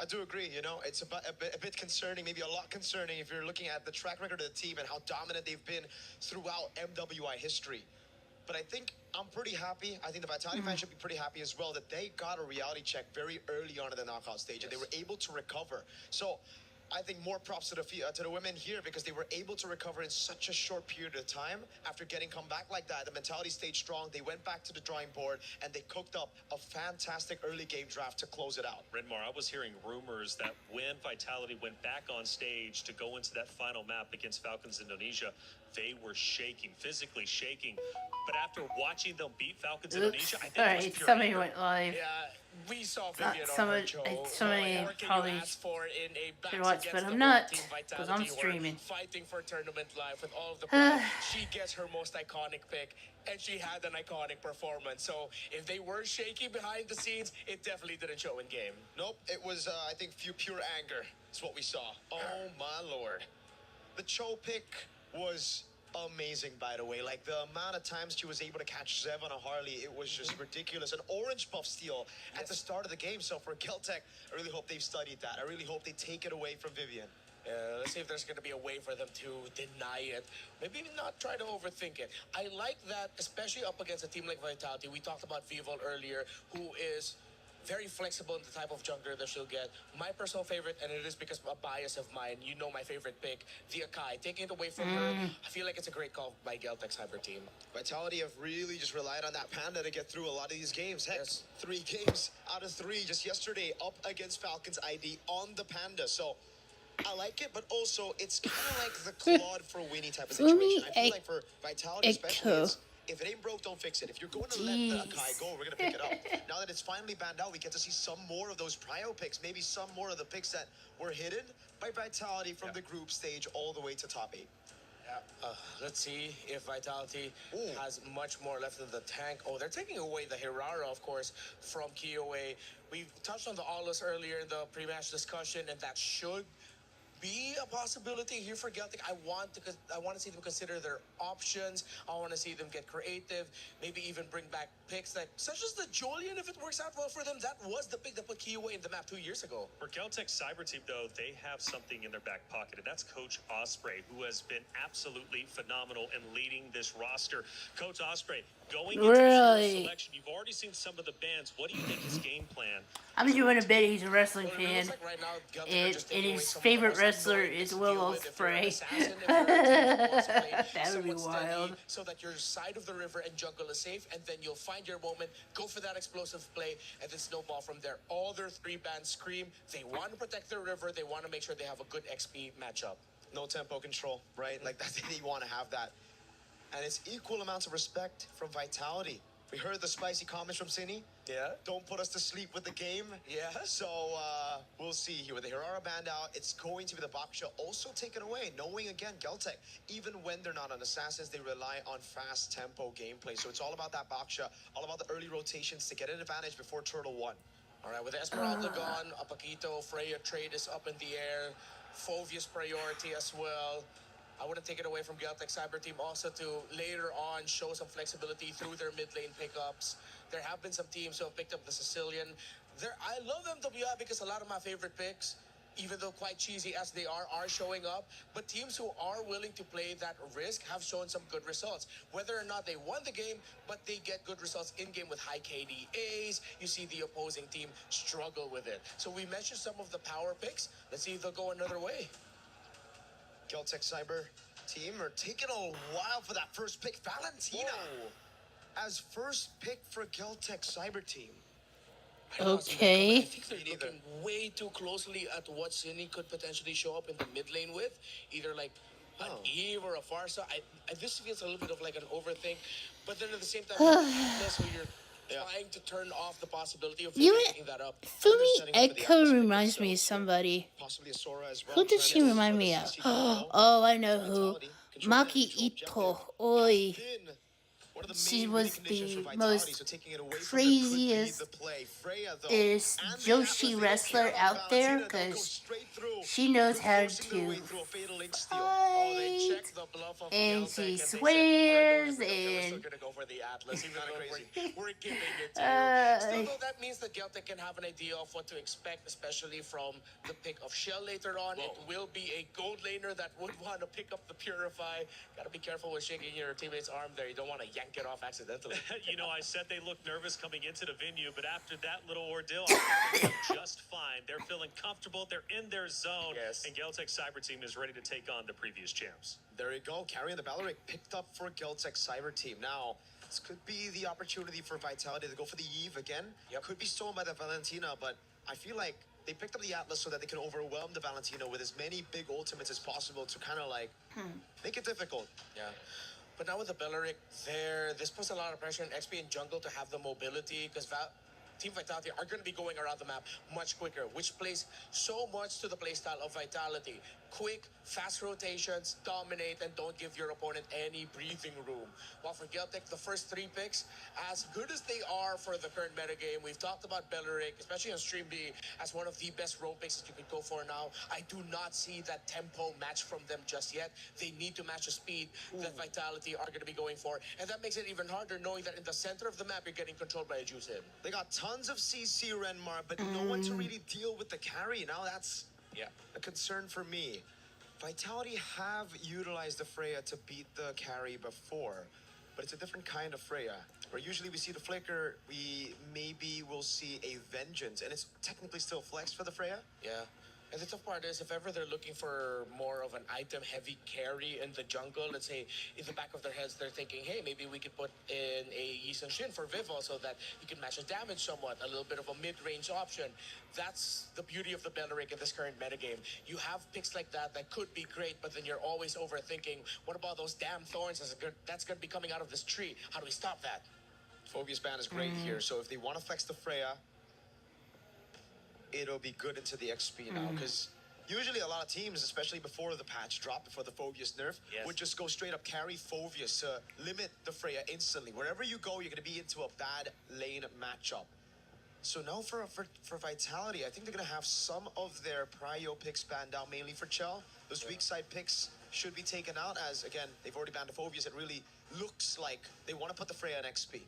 I do agree. You know, it's a bit concerning, maybe a lot concerning if you're looking at the track record of the team and how dominant they've been throughout MWI history. But I think I'm pretty happy. I think the Vitality fans should be pretty happy as well that they got a reality check very early on in the knockout stage, and they were able to recover. So I think more props to the women here because they were able to recover in such a short period of time after getting come back like that. The mentality stayed strong. They went back to the drawing board and they cooked up a fantastic early game draft to close it out. Renmar, I was hearing rumors that when Vitality went back on stage to go into that final map against Falcons Indonesia, they were shaking, physically shaking. But after watching them beat Falcons Indonesia, I think it was Sorry, pure somebody anger. went live. Yeah, we saw Not Vivian on her somebody, show. somebody What more can probably you ask for in a should backs watch, against but the I'm whole not Team because Vitality I'm who are streaming. fighting for tournament life with all of the pride. She gets her most iconic pick, and she had an iconic performance. So if they were shaky behind the scenes, it definitely didn't show in game. Nope, it was, I think, pure anger is what we saw. Oh, my Lord. The Cho pick was amazing, by the way. Like, the amount of times she was able to catch Zev on a Harley, it was just ridiculous. An orange buff steal at the start of the game. So for Geltec, I really hope they've studied that. I really hope they take it away from Vivian. Let's see if there's going to be a way for them to deny it. Maybe not try to overthink it. I like that, especially up against a team like Vitality. We talked about Vivol earlier, who is very flexible in the type of jungler that she'll get. My personal favorite, and it is because of a bias of mine, you know my favorite pick, the Akai. Taking it away from her, I feel like it's a great call by Geltec Cyber Team. Vitality have really just relied on that Panda to get through a lot of these games. Heck, 3 games out of 3 just yesterday up against Falcons ID on the Panda. So I like it, but also it's kind of like the Claude for Winnie type of situation. I feel like for Vitality especially, it's, if it ain't broke, don't fix it. If you're going to let the Akai go, we're going to pick it up. Now that it's finally banned out, we get to see some more of those prio picks, maybe some more of the picks that were hidden by Vitality from the group stage all the way to top 8. Let's see if Vitality has much more left in the tank. Oh, they're taking away the Hirara, of course, from KOA. We touched on the Aulus earlier in the pre-match discussion, and that should be a possibility here for Geltic. I want to see them consider their options. I want to see them get creative, maybe even bring back picks like such as the Julian if it works out well for them. That was the pick that put Kiowa in the map 2 years ago. For Geltec Cyber Team, though, they have something in their back pocket, and that's Coach Osprey, who has been absolutely phenomenal in leading this roster. Coach Osprey, going into this year's selection, you've already seen some of the bands. What do you think his game plan? I'm doing a bet he's a wrestling fan, and his favorite wrestler is Will Ospreay. That would be wild. So that your side of the river and jungle is safe, and then you'll find your moment, go for that explosive play, and then snowball from there. All their 3 bands scream. They want to protect their river. They want to make sure they have a good XP matchup. No tempo control, right? Like, that's, they want to have that. And it's equal amounts of respect from Vitality. We heard the spicy comments from Cine. Yeah. Don't put us to sleep with the game. Yeah. So we'll see here with the Hirara band out. It's going to be the Baksha also taken away. Knowing again, Geltec, even when they're not on assassins, they rely on fast tempo gameplay. So it's all about that Baksha, all about the early rotations to get an advantage before Turtle 1. All right, with Esmeralda gone, Apakito, Freya trade is up in the air. Fovia's priority as well. I wouldn't take it away from Geltec Cyber Team also to later on show some flexibility through their mid lane pickups. There have been some teams who have picked up the Sicilian. I love MWI because a lot of my favorite picks, even though quite cheesy as they are showing up. But teams who are willing to play that risk have shown some good results. Whether or not they won the game, but they get good results in-game with high KDAs. You see the opposing team struggle with it. So we mentioned some of the power picks. Let's see if they'll go another way. Geltec Cyber Team are taking a while for that first pick. Valentina as first pick for Geltec Cyber Team. Okay. I think they're looking way too closely at what Cine could potentially show up in the mid lane with. Either like an Eve or a Farsa. This feels a little bit of like an overthink. But then at the same time, so you're trying to turn off the possibility of picking that up. Fumi Echo reminds me of somebody. Possibly a Sora as well. Who does she remind me of? Oh, I know who. Maki Ito. Oi. she was the most craziest Joshi wrestler out there because she knows how to fight and she swears and We're giving it to you. Still, though, that means that Geltic can have an idea of what to expect, especially from the pick of Shell later on. Whoa. It will be a gold laner that would want to pick up the Purify. Gotta be careful with shaking your teammate's arm there. You don't want to yank it off accidentally. You know, I said they looked nervous coming into the venue, but after that little ordeal, I think they look just fine. They're feeling comfortable. They're in their zone. Yes. And Geltec Cyber Team is ready to take on the previous champs. There you go. Carrying the Belleric picked up for Geltec Cyber Team. Now, this could be the opportunity for Vitality to go for the Eve again. Yep. Could be stolen by the Valentina, but I feel like they picked up the Atlas so that they can overwhelm the Valentina with as many big ultimates as possible to kind of like make it difficult. Yeah. But now with the Belleric there, this puts a lot of pressure on XP and jungle to have the mobility because Team Vitality are going to be going around the map much quicker, which plays so much to the playstyle of Vitality. Quick, fast rotations, dominate, and don't give your opponent any breathing room. While for Geltic, the first 3 picks, as good as they are for the current metagame, we've talked about Belleric, especially on Stream B, as one of the best role picks that you could go for now. I do not see that tempo match from them just yet. They need to match the speed that Vitality are going to be going for, and that makes it even harder knowing that in the center of the map, you're getting controlled by a Juice Him. They got tons of CC Renmar, but no one to really deal with the carry. Now that's a concern for me. Vitality have utilized the Freya to beat the carry before, but it's a different kind of Freya. Where usually we see the Flicker, we maybe will see a Vengeance, and it's technically still flex for the Freya. Yeah. And the tough part is if ever they're looking for more of an item-heavy carry in the jungle, let's say in the back of their heads they're thinking, hey, maybe we could put in a Yi Sun Shin for Vivo so that you can match the damage somewhat, a little bit of a mid-range option. That's the beauty of the Belleric in this current metagame. You have picks like that that could be great, but then you're always overthinking, what about those damn thorns that's going to be coming out of this tree? How do we stop that? Phobia's ban is great here, so if they want to flex the Freya, it'll be good into the XP now, because usually a lot of teams, especially before the patch drop, before the Phobius nerf, would just go straight up carry Phobius to limit the Freya instantly. Wherever you go, you're going to be into a bad lane matchup. So now for Vitality, I think they're going to have some of their prio picks banned out, mainly for Chell. Those weak side picks should be taken out as, again, they've already banned the Phobius. It really looks like they want to put the Freya in XP.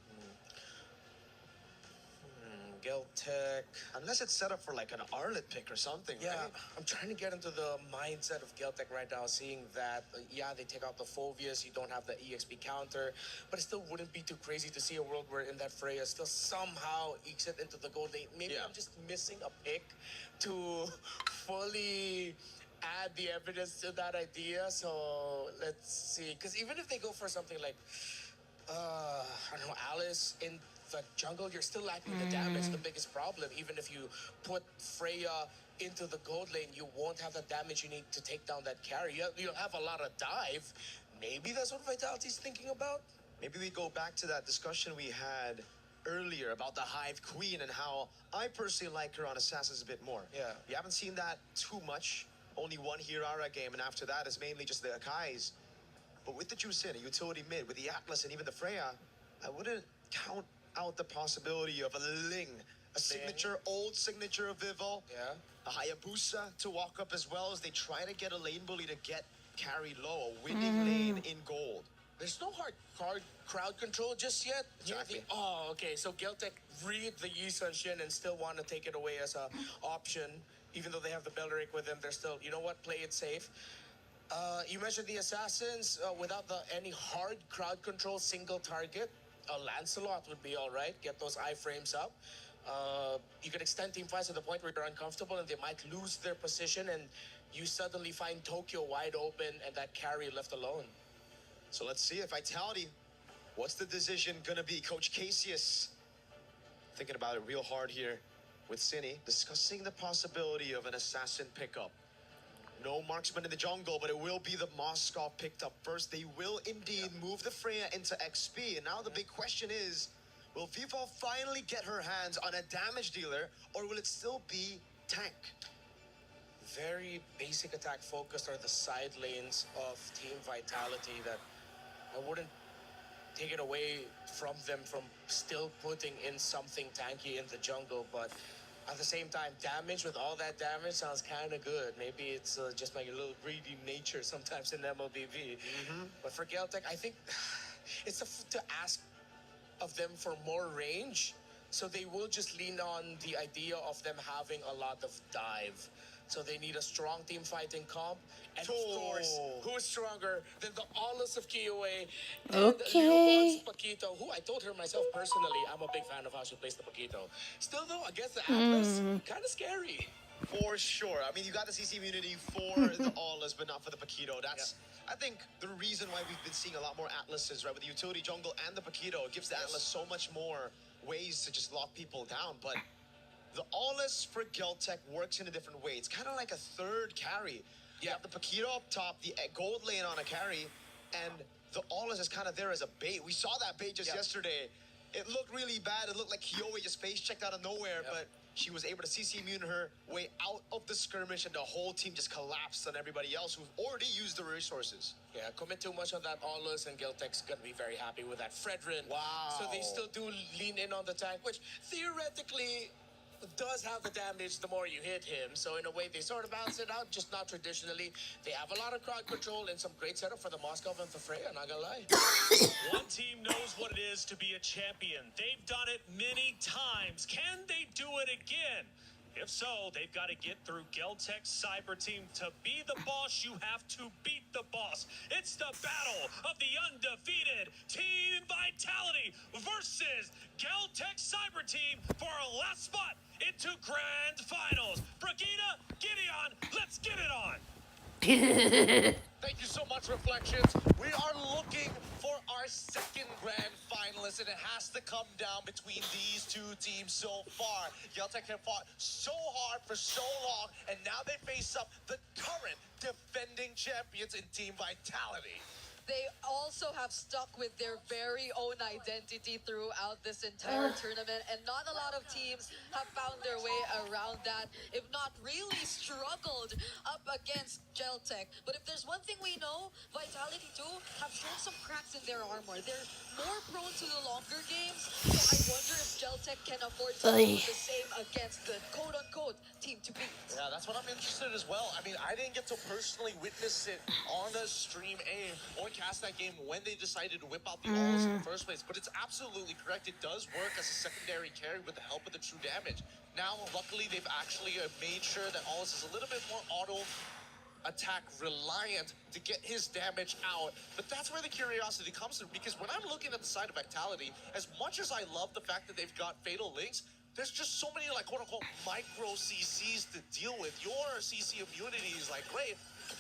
Geltic. Unless it's set up for like an Arlet pick or something, Yeah, right? I'm trying to get into the mindset of Geltic right now, seeing that, they take out the Phobius, you don't have the EXP counter, but it still wouldn't be too crazy to see a world where in that Freya still somehow ekes it into the gold lane. Maybe I'm just missing a pick to fully add the evidence to that idea, so let's see. Because even if they go for something like, I don't know, Alice in the jungle, you're still lacking the damage, the biggest problem. Even if you put Freya into the gold lane, you won't have the damage you need to take down that carry. You'll have a lot of dive. Maybe that's what Vitality's thinking about? Maybe we go back to that discussion we had earlier about the Hive Queen and how I personally like her on Assassins a bit more. Yeah. We haven't seen that too much. Only one Hirara game, and after that is mainly just the Akais. But with the Juicin, a utility mid, with the Atlas and even the Freya, I wouldn't count out the possibility of a Ling. A signature, old signature of Vivo. Yeah. A Hayabusa to walk up as well as they try to get a lane bully to get carried low. A winning lane in gold. There's no hard crowd control just yet. Exactly. Okay, so Geltic read the Yi Sun Shin and still want to take it away as a option. Even though they have the Belleric with them, they're still, you know what, play it safe. You mentioned the Assassins without any hard crowd control, single target. Lancelot would be all right. Get those iframes up. You can extend team fights to the point where you're uncomfortable and they might lose their position and you suddenly find Tokyo wide open and that carry left alone. So let's see if Vitality, what's the decision gonna be? Coach Casius thinking about it real hard here with Cine, discussing the possibility of an assassin pickup. No marksman in the jungle, but it will be the Moskov picked up first. They will indeed move the Freya into XP. And now the big question is, will Vivo finally get her hands on a damage dealer, or will it still be tank? Very basic attack focused are the side lanes of Team Vitality that I wouldn't taken away from them from still putting in something tanky in the jungle, but at the same time, damage with all that damage sounds kind of good. Maybe it's just my little greedy nature sometimes in MLBB. But for Geltec, I think it's to ask of them for more range. So they will just lean on the idea of them having a lot of dive. So they need a strong team fighting comp. And of course, who is stronger than the Aulas of KOA and Okay. Leopold's Paquito, who I told her myself personally, I'm a big fan of how she plays the Paquito. Still though, against the Atlas, kind of scary. For sure. I mean, you got the CC immunity for the Aulas, but not for the Paquito. That's, I think, the reason why we've been seeing a lot more Atlases, right? With the utility jungle and the Paquito, it gives the Atlas so much more ways to just lock people down. But the Aulas for Geltec works in a different way. It's kind of like a third carry. You have the Paquito up top, the gold lane on a carry, and the Aulas is kind of there as a bait. We saw that bait just yesterday. It looked really bad. It looked like Kyoe just face checked out of nowhere, but she was able to CC immune her way out of the skirmish, and the whole team just collapsed on everybody else who've already used the resources. Yeah, commit too much on that Aulas, and Geltec's gonna be very happy with that. Fredrin. Wow. So they still do lean in on the tank, which theoretically does have the damage the more you hit him. So in a way, they sort of balance it out, just not traditionally. They have a lot of crowd control and some great setup for the Moskov and the Freya, not gonna lie. One team knows what it is to be a champion. They've done it many times. Can they do it again? If so, they've got to get through Geltec's cyber team. To be the boss, you have to beat the boss. It's the battle of the undefeated Team Vitality versus Geltec cyber team for our last spot into grand finals. Brigida, Gideon, let's get it on. Thank you so much, Reflections. We are looking for our second grand finalist, and it has to come down between these two teams so far. Geltec have fought so hard for so long, and now they face up the current defending champions in Team Vitality. They also have stuck with their very own identity throughout this entire tournament, and not a lot of teams have found their way around that, if not really struggled up against Geltec. But if there's one thing we know, Vitality too have shown some cracks in their armor. They're more prone to the longer games, so I wonder if Geltec can afford to do the same against the quote-unquote team to beat. Yeah, that's what I'm interested as well. I mean, I didn't get to personally witness it on the stream or cast that game when they decided to whip out the Aulas in the first place, but it's absolutely correct. It does work as a secondary carry with the help of the true damage. Now, luckily, they've actually made sure that Aulas is a little bit more auto attack reliant to get his damage out. But that's where the curiosity comes through, because when I'm looking at the side of Vitality, as much as I love the fact that they've got Fatal Links, there's just so many, like, quote-unquote micro CCs to deal with. Your CC immunity is, like, great,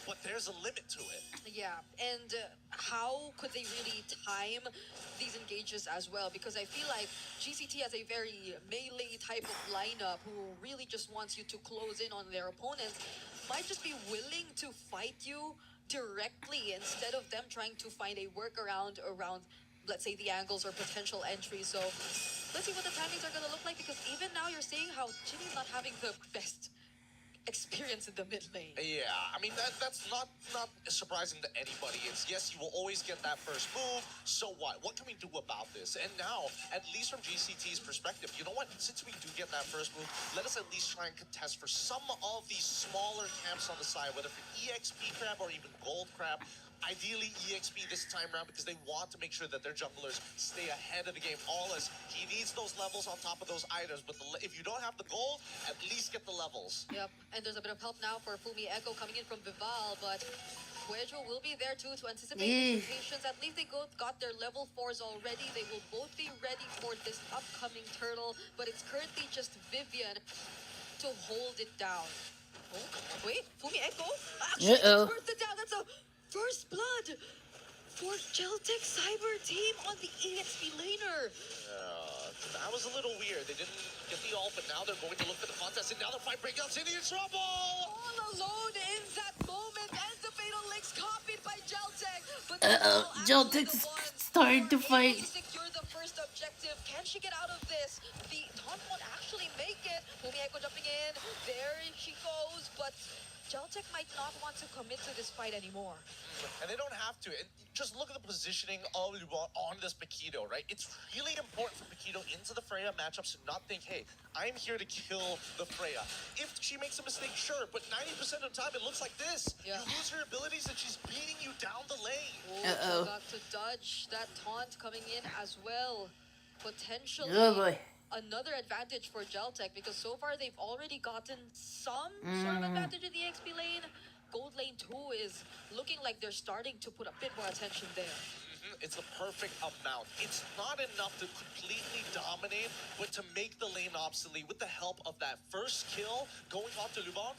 but there's a limit to it. Yeah, and how could they really time these engages as well? Because I feel like GCT has a very melee type of lineup who really just wants you to close in on their opponents, might just be willing to fight you directly instead of them trying to find a workaround around, let's say, the angles or potential entries. So let's see what the timings are going to look like, because even now you're seeing how Ginny's not having the best experience in the mid lane. Yeah, I mean, that's not surprising to anybody. It's, yes, you will always get that first move. So what? What can we do about this? And now, at least from GCT's perspective, you know what? Since we do get that first move, let us at least try and contest for some of these smaller camps on the side, whether for EXP crab or even gold crab. Ideally EXP this time around, because they want to make sure that their junglers stay ahead of the game. Aulas, he needs those levels on top of those items, but if you don't have the gold, at least get the levels. Yep, and there's a bit of help now for Fumi Echo coming in from Vival, but Cuejo will be there too to anticipate expectations. At least they got their level 4s already. They will both be ready for this upcoming turtle, but it's currently just Vivian to hold it down. Oh, wait, Fumi Echo actually first it down. That's a first blood for Geltec Cyber team on the EXP laner. That was a little weird. They didn't get the ult, but now they're going to look for the contest, and now the fight breaks out. City in trouble! All alone in that moment, and the Fatal Links copied by Geltec. But Geltec's starting to fight. Secure the first objective. Can she get out of this? The taunt won't actually make it. Fumi Echo jumping in. There she goes, but Geltec might not want to commit to this fight anymore. And they don't have to. And just look at the positioning of Lubon on this Paquito, right? It's really important for Paquito into the Freya matchups to not think, hey, I'm here to kill the Freya. If she makes a mistake, sure, but 90% of the time it looks like this. Yeah. You lose her abilities and she's beating you down the lane. Oh, got to dodge that taunt coming in as well. Potentially Oh boy. another advantage for Geltec because so far they've already gotten some sort of advantage in the XP lane. Gold lane 2 is looking like they're starting to put a bit more attention there. It's the perfect amount. It's not enough to completely dominate, but to make the lane obsolete with the help of that first kill going off to Lubon.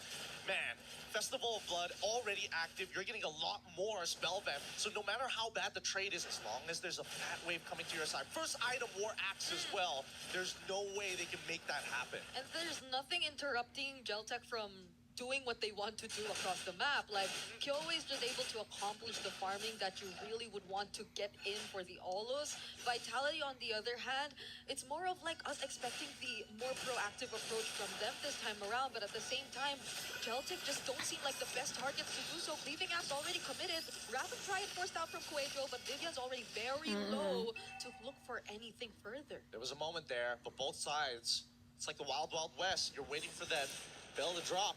Man, Festival of Blood already active. You're getting a lot more spell vamp. So no matter how bad the trade is, as long as there's a fat wave coming to your side, first item War Axe as well, there's no way they can make that happen. And there's nothing interrupting Geltec from doing what they want to do across the map. Like, Kyoe is just able to accomplish the farming that you really would want to get in for the Olos. Vitality, on the other hand, it's more of like us expecting the more proactive approach from them this time around, but at the same time, Geltec just don't seem like the best targets to do so. Cleaving App's already committed. Rapid Try it forced out from Kuejo, but Vivian's already very low to look for anything further. There was a moment there, but both sides, it's like the Wild Wild West. You're waiting for that bell to drop.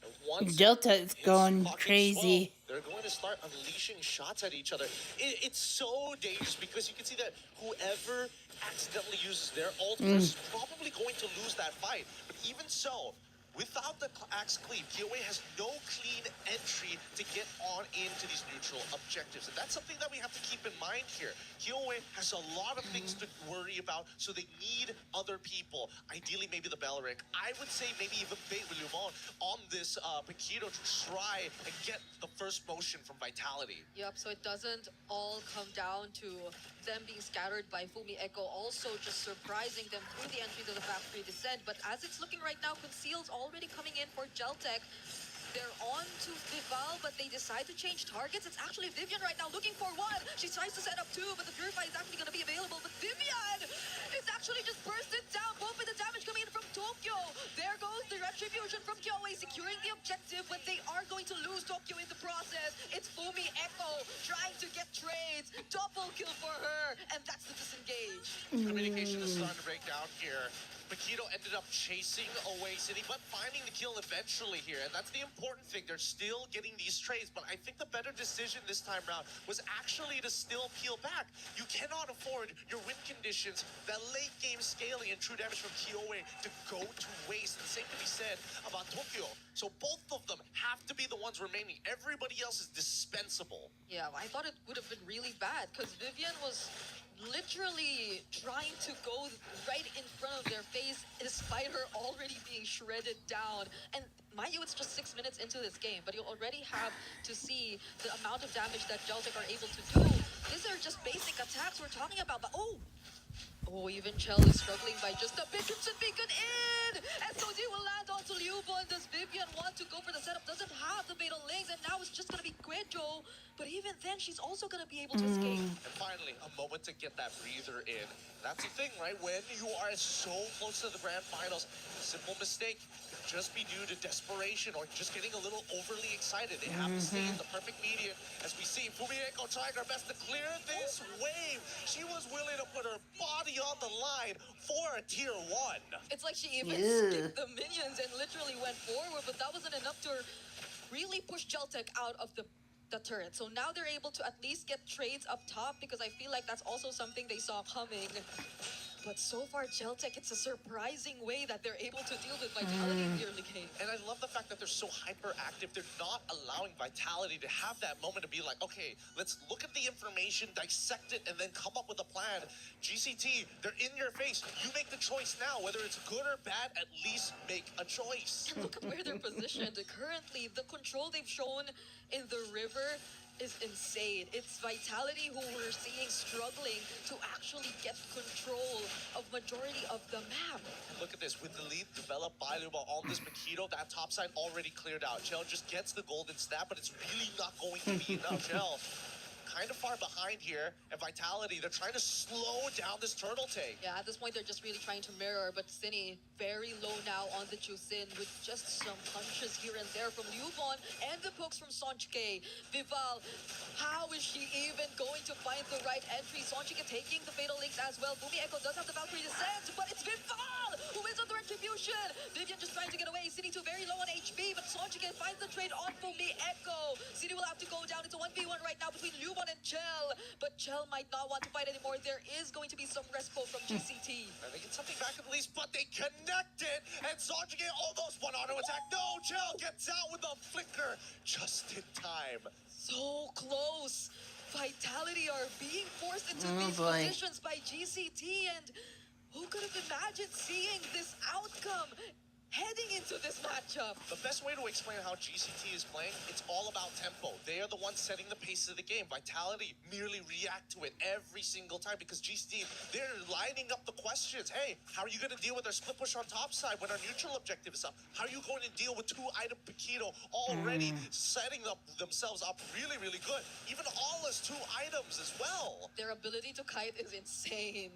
And once Delta's gone fucking crazy. swell, they're going to start unleashing shots at each other. It's so dangerous because you can see that whoever accidentally uses their ult first is probably going to lose that fight. But even so, without the axe cleave, Kyoe has no clean entry to get on into these neutral objectives. And that's something that we have to keep in mind here. Kyoe has a lot of things to worry about, so they need other people. Ideally, maybe the Belric. I would say maybe even bait with Lumon on this Paquito to try and get the first motion from Vitality. Yep, so it doesn't all come down to them being scattered by Fumi Echo, also just surprising them through the entry to the factory descent. But as it's looking right now, Conceal's already coming in for Geltec. They're on to Vival, but they decide to change targets. It's actually Vivian right now looking for one. She tries to set up two, but the Purify is actually going to be available. But Vivian is actually just bursted down, both with the damage coming in from Tokyo. There goes the Retribution from Kyoe, securing the objective, but they are going to lose Tokyo in the process. It's Fumi Echo trying to get trades. Double kill for her, and that's the disengage. Communication is starting to break down here. Paquito ended up chasing away City, but finding the kill eventually here. And that's the important thing. They're still getting these trades, but I think the better decision this time around was actually to still peel back. You cannot afford your win conditions, that late game scaling and true damage from Kyoe to go to waste. The same can be said about Tokyo. So both of them have to be the ones remaining. Everybody else is dispensable. Yeah, I thought it would have been really bad because Vivian was literally trying to go right in front of their face despite her already being shredded down. And mind you, it's just 6 minutes into this game, but you already have to see the amount of damage that Geltec are able to do. These are just basic attacks we're talking about, but oh, even Chell is struggling by just a bit. Crimson Beacon in! SOD will land onto Liubon. Does Vivian want to go for the setup? Doesn't have the Fatal Links, and now it's just gonna be Guejo. But even then, she's also gonna be able to escape. And finally, a moment to get that breather in. That's the thing, right? When you are so close to the grand finals, simple mistake could just be due to desperation or just getting a little overly excited. They have to stay in the perfect median. As we see, Fumieko trying her best to clear this wave. She was willing to put her body on the line for a tier 1. It's like she even skipped the minions and literally went forward, but that wasn't enough to really push Geltec out of the turret. So now they're able to at least get trades up top because I feel like that's also something they saw coming. But so far, Geltec, it's a surprising way that they're able to deal with Vitality in the early game. And I love the fact that they're so hyperactive. They're not allowing Vitality to have that moment to be like, okay, let's look at the information, dissect it, and then come up with a plan. GCT, they're in your face. You make the choice now. Whether it's good or bad, at least make a choice. And look at where they're positioned. Currently, the control they've shown in the river is insane. It's Vitality who we're seeing struggling to actually get control of majority of the map. Look at this. With the lead developed by Luba on this Paquito, that top side already cleared out. Chell just gets the golden snap, but it's really not going to be enough. Chell kind of far behind here, and Vitality, they're trying to slow down this turtle take. Yeah, at this point, they're just really trying to mirror, but Cine very low now on the Jusin with just some punches here and there from Liubon and the pokes from Sonchike. Vival, how is she even going to find the right entry? Sonchike taking the Fatal Links as well. Bumi Echo does have the Valkyrie Descent, but it's Vival who wins on the retribution. Vivian just trying to get away. Cine 2 very low on HP, but Sonchike finds the trade on Bumi Echo. Cine will have to go down. It's a 1v1 right now between Liubon and Chell, but Chell might not want to fight anymore. There is going to be some respo from GCT. And they get something back at least, but they connected, and Sonjige almost one auto attack. No, Chell gets out with a flicker just in time. So close. Vitality are being forced into these positions by GCT, and who could have imagined seeing this outcome heading into this matchup? The best way to explain how GCT is playing, it's all about tempo. They are the ones setting the pace of the game. Vitality merely react to it every single time because GCT, they're lining up the questions. Hey, how are you going to deal with our split push on top side when our neutral objective is up? How are you going to deal with 2-item Paquito already setting themselves up really, really good? Even Alla's 2 items as well. Their ability to kite is insane.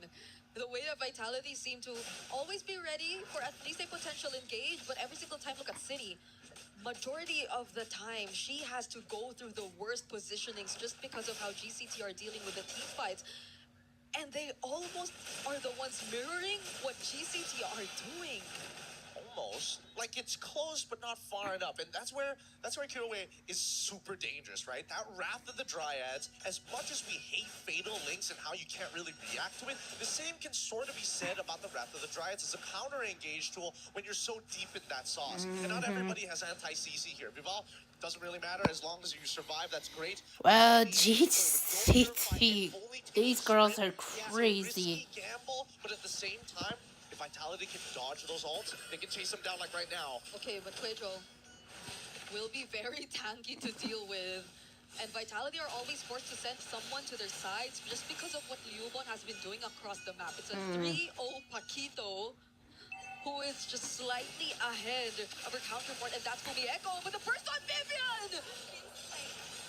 The way that Vitality seem to always be ready for at least a potential engage, but every single time, look at City. Majority of the time, she has to go through the worst positionings just because of how GCT are dealing with the team fights. And they almost are the ones mirroring what GCT are doing. Almost. Like, it's close, but not far enough. And that's where Kyoe is super dangerous, right? That Wrath of the Dryads, as much as we hate Fatal Links and how you can't really react to it, the same can sort of be said about the Wrath of the Dryads as a counter-engage tool when you're so deep in that sauce. And not everybody has anti-CC here. Vival, doesn't really matter. As long as you survive, that's great. Well, GCT, these girls are crazy. Yeah, gamble, but at the same time, if Vitality can dodge those ults, they can chase them down like right now. Okay, but Pedro will be very tanky to deal with. And Vitality are always forced to send someone to their sides just because of what Liubon has been doing across the map. It's a 3-0 Paquito who is just slightly ahead of her counterpart, and that's Bumi Echo, but the first on Vivian!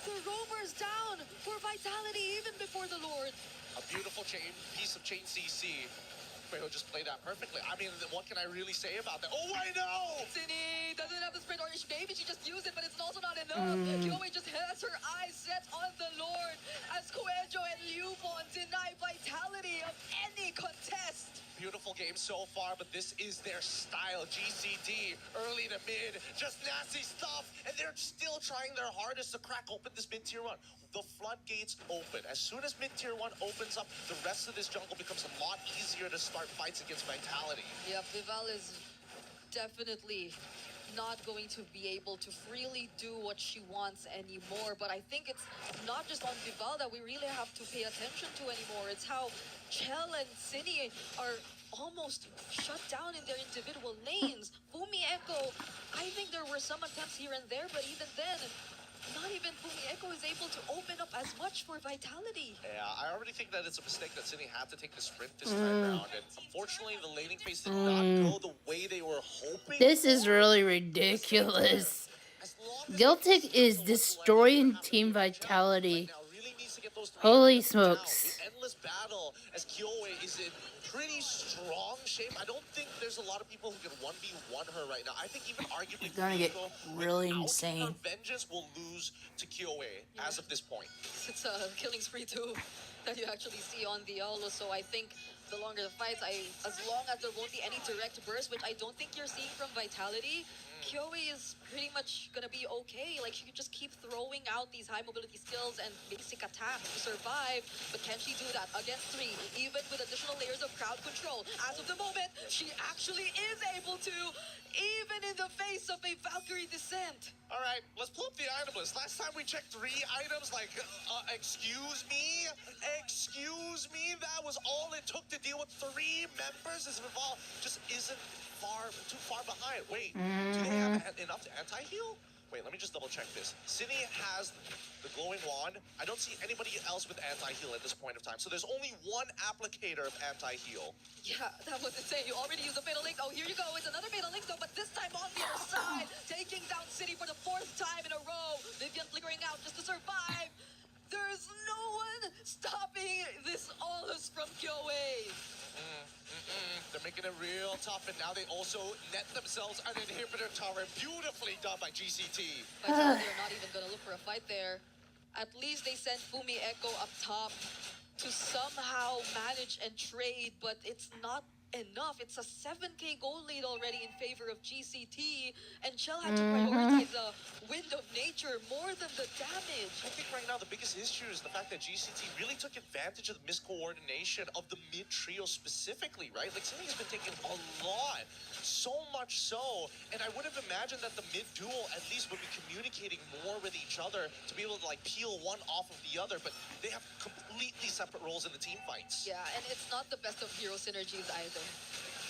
The roamer's down for Vitality even before the Lord. A beautiful piece of chain CC. He'll just play that perfectly. I mean, what can I really say about that? Oh, I know! Cine doesn't have the sprint, or maybe she just used it, but it's also not enough. Kyoe just has her eyes set on the Lord as Coelho and Liubon deny Vitality of any contest. Beautiful game so far, but this is their style. GCD, early to mid, just nasty stuff, and they're still trying their hardest to crack open this mid-tier 1. The floodgates open. As soon as mid-tier 1 opens up, the rest of this jungle becomes a lot easier to start fights against Vitality. Yeah, Vival is definitely not going to be able to freely do what she wants anymore, but I think it's not just on Vival that we really have to pay attention to anymore. It's how Chell and Cine are almost shut down in their individual lanes. Bumi Echo, I think there were some attempts here and there, but even then, not even Bumi Echo is able to open up as much for Vitality. Yeah, I already think that it's a mistake that Cine had to take the sprint this time around, and unfortunately the laning phase did not go the way they were hoping. This is really ridiculous. Guiltic is destroying Team Vitality. Holy smokes. The endless battle as Kyoe is in pretty strong shape. I don't think there's a lot of people who can 1v1 her right now. I think even arguably It's gonna get really without insane. her vengeance will lose to Kyoe as of this point. It's a killing spree too that you actually see on the Olo, so I think the longer the fights, as long as there won't be any direct burst, which I don't think you're seeing from Vitality, Kyoe is pretty much gonna be okay. Like, she could just keep throwing out these high mobility skills and basic attacks to survive, but can she do that against 3, even with additional layers of crowd control? As of the moment, she actually is able to, even in the face of a Valkyrie descent. All right, let's pull up the item list. Last time we checked 3 items, like, excuse me, that was all it took to deal with 3 members as Vival just isn't too far behind. Wait, do they have enough to anti-heal? Wait, let me just double check this. Cine has the glowing wand. I don't see anybody else with anti-heal at this point of time. So there's only 1 applicator of anti-heal. Yeah, that was insane. You already used a Fatal Link. Oh, here you go. It's another Fatal Link, though, but this time on the other side. Taking down City for the 4th time in a row. Vivian flickering out just to survive. There's no making it real tough, and now they also net themselves an inhibitor tower. Beautifully done by GCT. Vitality are not even going to look for a fight there. At least they sent Fumi Echo up top to somehow manage and trade, but it's not enough. It's a 7k goal lead already in favor of GCT, and Shell had to prioritize the wind of nature more than the damage. I think right now the biggest issue is the fact that GCT really took advantage of the miscoordination of the mid trio specifically, right? Like, something has been taking a lot, so much so, and I would have imagined that the mid duo at least would be communicating more with each other to be able to like peel one off of the other, but they have completely separate roles in the team fights. Yeah, and it's not the best of hero synergies either.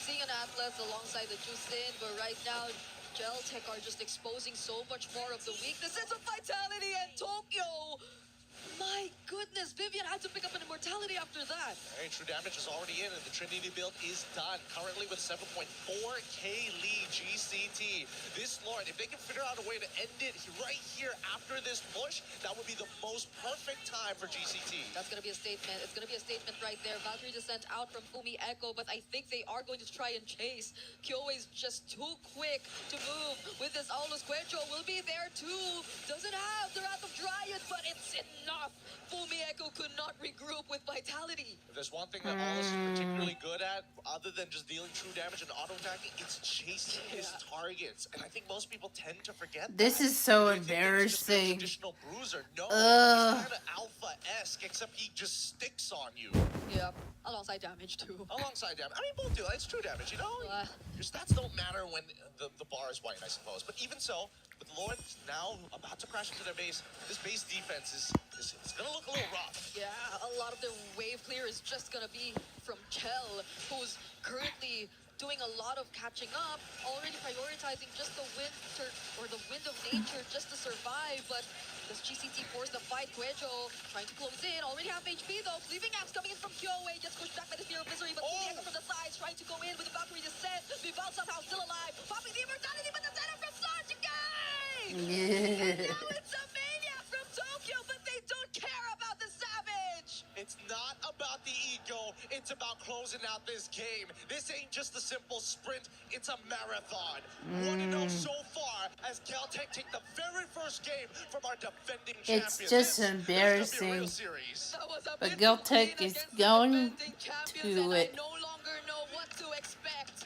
Seeing an Atlas alongside the Jusin, but right now, Geltech are just exposing so much more of the weaknesses of Vitality and Tokyo. My goodness, Vivian had to pick up an immortality after that. All right, true damage is already in, and the Trinity build is done. Currently with 7.4k lead GCT. This Lord, if they can figure out a way to end it right here after this push, that would be the most perfect time for GCT. That's going to be a statement. It's going to be a statement right there. Valkyrie descent out from Fumi Echo, but I think they are going to try and chase. Kyoe is just too quick to move with this Aulus. Quecho will be there too. Doesn't have the Wrath of Dryad, but it's enough. Fumi Echo could not regroup with Vitality. If there's one thing that Aulus is particularly good at, other than just dealing true damage and auto-attacking, it's chasing his targets. And I think most people tend to forget This that. is so They think it's just a embarrassing. traditional bruiser. No, he's kind of alpha-esque, except he just sticks on you. Yeah, alongside damage too. Alongside damage. I mean, both do. It's true damage, you know? Your stats don't matter when the bar is white, I suppose. But even so, with Lord now about to crash into their base, this base defense is it's gonna look a little rough. Yeah, a lot of their wave clear is just gonna be from Chell, who's currently doing a lot of catching up, already prioritizing just the winter or the wind of nature just to survive. But does GCT force the fight? Quejo trying to close in, already half HP though. Leaving apps coming in from Kyoe, gets pushed back by the Spear of Misery, but Fumi Echo from the sides trying to go in with the Valkyrie descent. Vival somehow still alive, popping the immortality, but the center from Sarge again! And now it's a maniac from Tokyo, but they don't care about the Savage! It's not about the ego, it's about closing out this game. This ain't just a simple sprint, it's a marathon. 1-0 so far as Caltech take the very first game from our defending champions. It's just embarrassing. But Geltech is going to it. No longer know what to expect.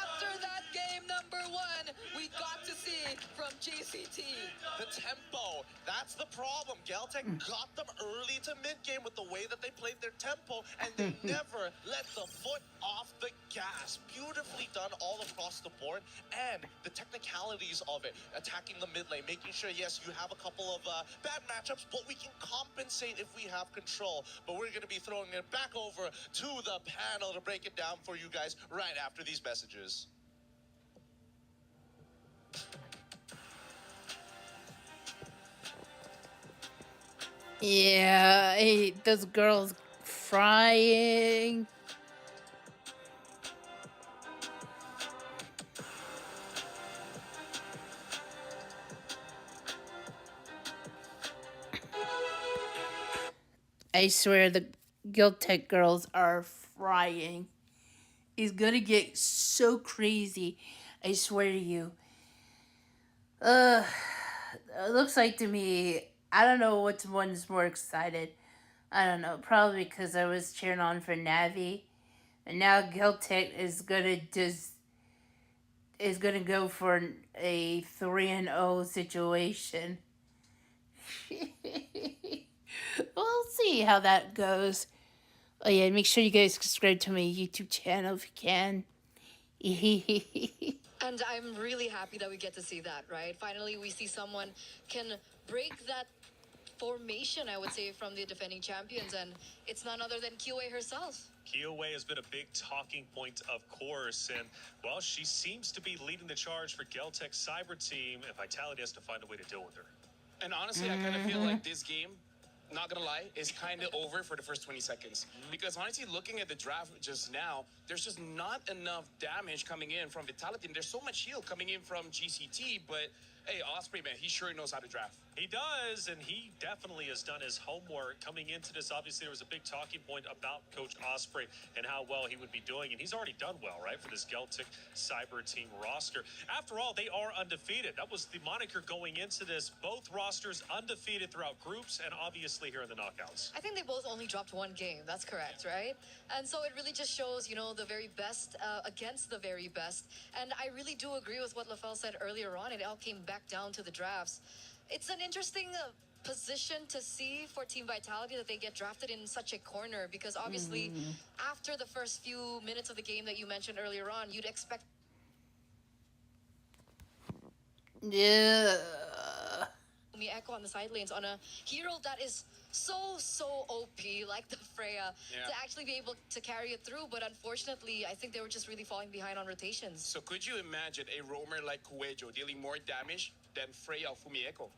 After that game number 1, we got to see from GCT. The tempo, that's the problem. Galtech got them early to mid-game with the way that they played their tempo, and they never let the foot off the gas. Beautifully done all across the board, and the technicalities of it, attacking the mid lane, making sure, yes, you have a couple of bad matchups, but we can compensate if we have control. But we're going to be throwing it back over to the panel to break it down for you guys right after these messages. Yeah, I hate those girls frying. I swear the Guild-Tech girls are frying. It's gonna get so crazy. I swear to you. It looks like to me, I don't know which one's more excited. I don't know, probably because I was cheering on for Navi. And now Guild-Tech is gonna go for a 3-0 situation. We'll see how that goes. Oh yeah, make sure you guys subscribe to my YouTube channel if you can. And I'm really happy that we get to see that, right? Finally, we see someone can break that formation, I would say, from the defending champions, and it's none other than Kyoe herself. Kyoe has been a big talking point, of course, and, well, she seems to be leading the charge for Geltech's cyber team, and Vitality has to find a way to deal with her. And honestly, I kind of feel like this game, not gonna lie, is kind of over for the first 20 seconds. Because honestly, looking at the draft just now, there's just not enough damage coming in from Vitality, and there's so much heal coming in from GCT, but Hey, Osprey, man, he sure knows how to draft. He does, and he definitely has done his homework coming into this. Obviously, there was a big talking point about Coach Osprey and how well he would be doing, and he's already done well, right, for this Celtic Cyber Team roster. After all, they are undefeated. That was the moniker going into this. Both rosters undefeated throughout groups and obviously here in the knockouts. I think they both only dropped one game. That's correct, right? And so it really just shows, you know, the very best against the very best. And I really do agree with what LaFell said earlier on. It all came back down to the drafts. It's an interesting position to see for Team Vitality that they get drafted in such a corner, because obviously after the first few minutes of the game that you mentioned earlier on, you'd expect Echo on the side lanes on a hero that is so OP like the Freya to actually be able to carry it through, but unfortunately I think they were just really falling behind on rotations. So could you imagine a roamer like Kuejo dealing more damage than Freya or Fumieko?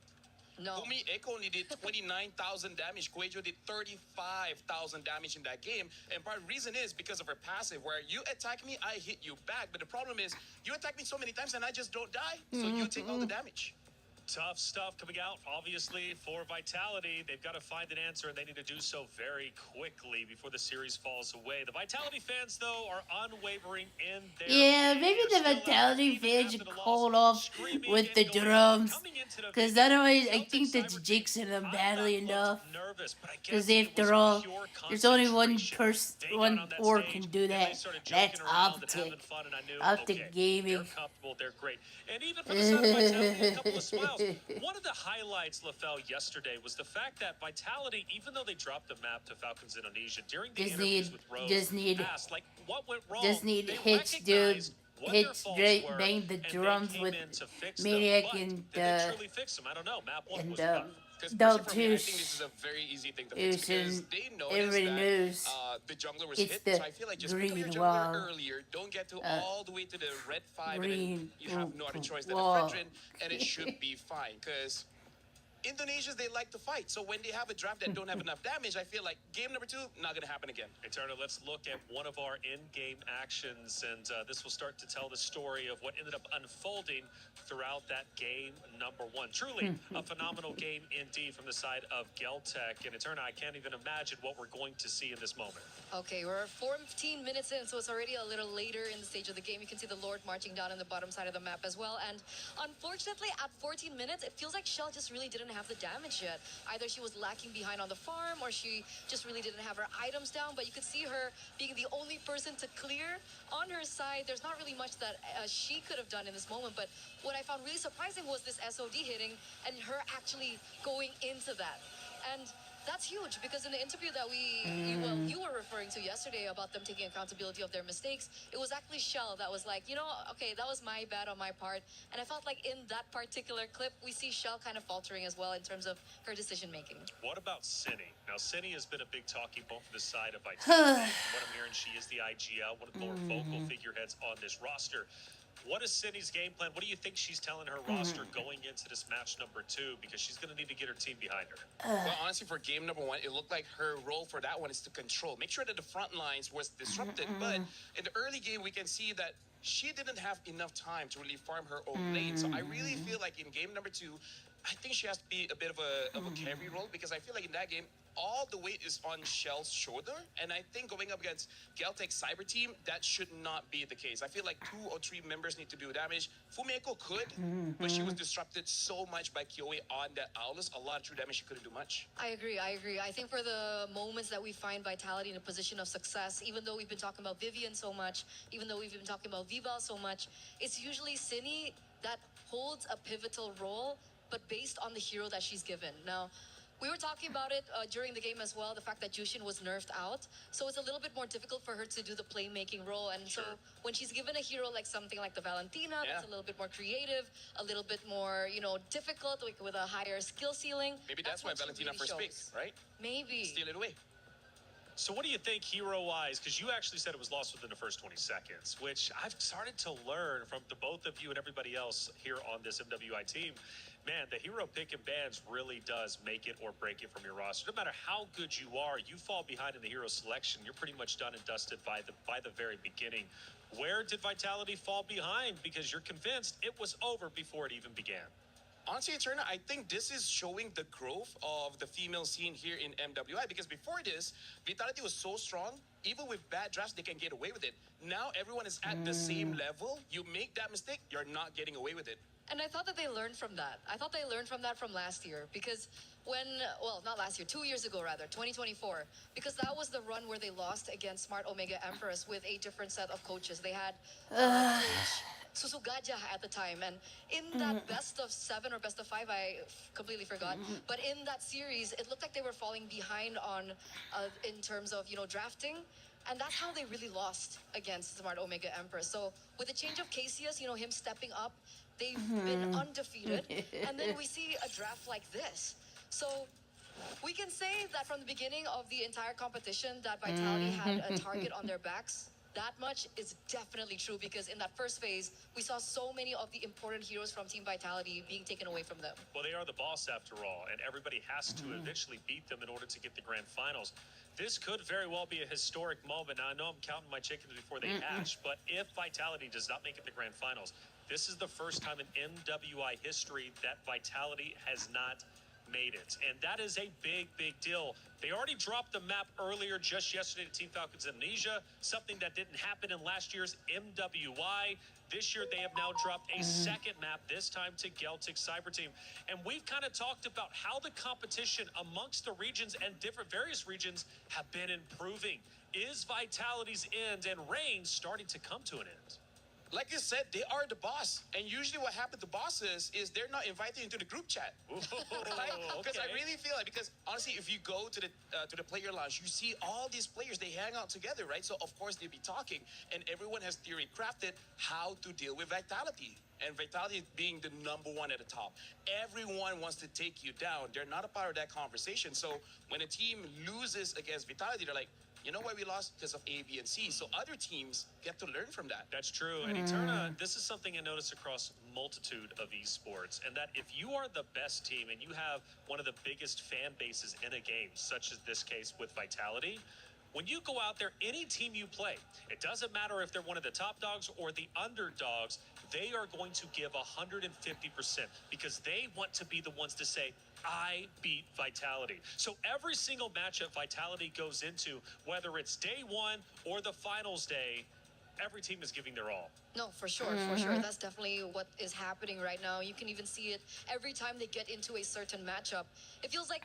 No. Fumieko only did 29,000 damage. Kuejo did 35,000 damage in that game. And part of the reason is because of her passive, where you attack me, I hit you back. But the problem is, you attack me so many times and I just don't die. So you take all the damage. Tough stuff coming out, obviously, for Vitality. They've got to find an answer, and they need to do so very quickly before the series falls away. The Vitality fans, though, are unwavering in their Yeah, maybe the Vitality fans should hold off with the drums. Because otherwise, I think that's jinxing them badly enough. Because after all, there's only one person, one or can do that. That's Optic. Optic Gaming. They're comfortable, they're great. And even for the side of Vitality, a couple of smiles. One of the highlights, LaFell, yesterday was the fact that Vitality, even though they dropped the map to Falcons Indonesia, during the interviews with Rose, asked, like, what went wrong? Just need They hits, dude. recognized what their Hits, faults Drake, were, bang the and they drums came with in to fix Maniac them. and But did they truly fix them? I don't know. Map 1 was tough. Because for me, I think this is a very easy thing to fix, because they everybody noticed knows that the jungler was it's hit. the So I feel like just pick up your green jungler wall. earlier. Don't get to all the way to the red 5, and then Green you have no other choice than a wall. Fredrin, and it should be fine. Because Indonesians, they like to fight. So when they have a draft that don't have enough damage, I feel like game number 2, not going to happen again. Eternal, let's look at one of our in-game actions, and this will start to tell the story of what ended up unfolding throughout that game number 1. Truly a phenomenal game indeed from the side of Geltec. And Eternal, I can't even imagine what we're going to see in this moment. Okay, we're 14 minutes in, so it's already a little later in the stage of the game. You can see the Lord marching down on the bottom side of the map as well. And unfortunately, at 14 minutes, it feels like Shell just really didn't have the damage yet. Either she was lacking behind on the farm, or she just really didn't have her items down. But you could see her being the only person to clear on her side. There's not really much that she could have done in this moment. But what I found really surprising was this SOD hitting and her actually going into that. And that's huge, because in the interview that you were referring to yesterday about them taking accountability of their mistakes, it was actually Shell that was like, you know, okay, that was my bad on my part. And I felt like in that particular clip, we see Shell kind of faltering as well in terms of her decision making. What about Cinny? Now, Cinny has been a big talking point for the side of Vitality. What I'm hearing, she is the IGL, one of the more vocal figureheads on this roster. What is Cindy's game plan? What do you think she's telling her roster going into this match number 2? Because she's going to need to get her team behind her. Well, honestly, for game number 1, it looked like her role for that one is to control. Make sure that the front lines was disrupted. But in the early game, we can see that she didn't have enough time to really farm her own lane. So I really feel like in game number 2, I think she has to be a bit of a carry role, because I feel like in that game, all the weight is on Shell's shoulder. And I think going up against Geltec Cyber Team, that should not be the case. I feel like 2 or 3 members need to do damage. Fumieko could, but she was disrupted so much by Kyoe on that Aulus. A lot of true damage, she couldn't do much. I agree. I think for the moments that we find Vitality in a position of success, even though we've been talking about Vivian so much, even though we've been talking about Vival so much, it's usually Cinny that holds a pivotal role, but based on the hero that she's given. Now, we were talking about it during the game as well, the fact that Jushin was nerfed out. So it's a little bit more difficult for her to do the playmaking role. And so when she's given a hero like something like the Valentina, that's a little bit more creative, a little bit more, you know, difficult, like with a higher skill ceiling. Maybe that's why Valentina really first picks, right? Maybe. Steal it away. So what do you think hero-wise? Because you actually said it was lost within the first 20 seconds, which I've started to learn from the both of you and everybody else here on this MWI team. Man, the hero pick and bans really does make it or break it from your roster. No matter how good you are, you fall behind in the hero selection, you're pretty much done and dusted by the very beginning. Where did Vitality fall behind? Because you're convinced it was over before it even began. Honestly, Eterna, I think this is showing the growth of the female scene here in MWI because before this, Vitality was so strong. Even with bad drafts, they can get away with it. Now everyone is at the same level. You make that mistake, you're not getting away with it. And I thought that they learned from that. I thought they learned from that from last year because when, well, not last year, 2 years ago rather, 2024, because that was the run where they lost against Smart Omega Empress with a different set of coaches. They had coach Susugaja at the time, and in that best of 7 or best of 5, I completely forgot. But in that series, it looked like they were falling behind on, in terms of drafting. And that's how they really lost against Smart Omega Empress. So with the change of Cassius, him stepping up, they've been undefeated. And then we see a draft like this. So we can say that from the beginning of the entire competition that Vitality had a target on their backs. That much is definitely true because in that first phase, we saw so many of the important heroes from Team Vitality being taken away from them. Well, they are the boss after all, and everybody has to eventually beat them in order to get the grand finals. This could very well be a historic moment. Now, I know I'm counting my chickens before they hatch, but if Vitality does not make it to the grand finals, this is the first time in MWI history that Vitality has not made it. And that is a big, big deal. They already dropped the map earlier just yesterday to Team Falcons Amnesia, something that didn't happen in last year's MWI. This year, they have now dropped a second map, this time to Celtic Cyber Team. And we've kind of talked about how the competition amongst the regions and different various regions have been improving. Is Vitality's end and reign starting to come to an end? Like you said, they are the boss. And usually what happens to bosses is they're not invited into the group chat. Because I really feel like, because honestly, if you go to the player lounge, you see all these players, they hang out together, right? So of course they'll be talking and everyone has theory crafted how to deal with Vitality. And Vitality being the #1 at the top. Everyone wants to take you down. They're not a part of that conversation. So when a team loses against Vitality, they're like, you know why we lost? Because of A, B, and C. So other teams get to learn from that. That's true. And Eterna, this is something I noticed across multitude of esports, and that if you are the best team and you have one of the biggest fan bases in a game, such as this case with Vitality, when you go out there, any team you play, it doesn't matter if they're one of the top dogs or the underdogs, they are going to give 150% because they want to be the ones to say, I beat Vitality. So every single matchup Vitality goes into, whether it's day 1 or the finals day, every team is giving their all. No, for sure, for sure. That's definitely what is happening right now. You can even see it every time they get into a certain matchup. It feels like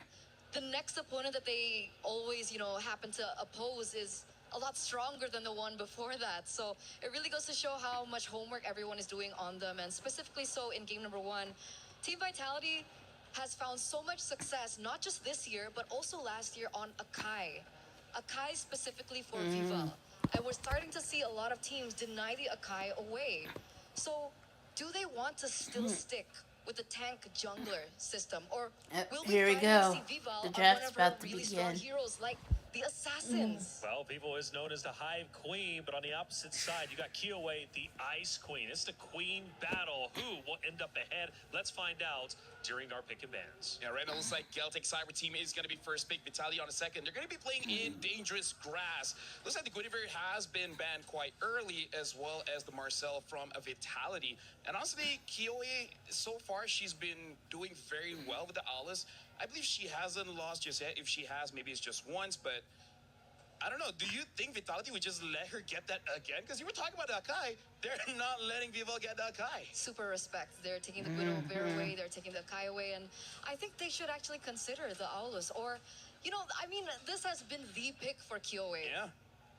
the next opponent that they always, happen to oppose is a lot stronger than the one before that. So it really goes to show how much homework everyone is doing on them. And specifically so in game #1, Team Vitality has found so much success, not just this year, but also last year on Akai. Akai specifically for Viva. And we're starting to see a lot of teams deny the Akai away. So do they want to still stick with the tank jungler system? Or will we Here we finally go. see Viva The on draft's one of about her to really strong begin. heroes like the Assassins? Well, people is known as the Hive Queen, but on the opposite side, you got Kyoe, the Ice Queen. It's the Queen battle. Who will end up ahead? Let's find out during our pick and bans. Yeah, right now it looks like Celtic Cyber Team is going to be first pick, Vitality on a second. They're going to be playing in dangerous grass. Looks like the Guinevere has been banned quite early, as well as the Marcel from a Vitality. And honestly, Kyoe, so far, she's been doing very well with the Aulas. I believe she hasn't lost just yet. If she has, maybe it's just once, but I don't know. Do you think Vitality would just let her get that again? Because you were talking about the Akai. They're not letting Viva get the Akai. Super respect. They're taking the Guinevere away, they're taking the Akai away, and I think they should actually consider the Aulus. Or, this has been the pick for Kyoe. Yeah.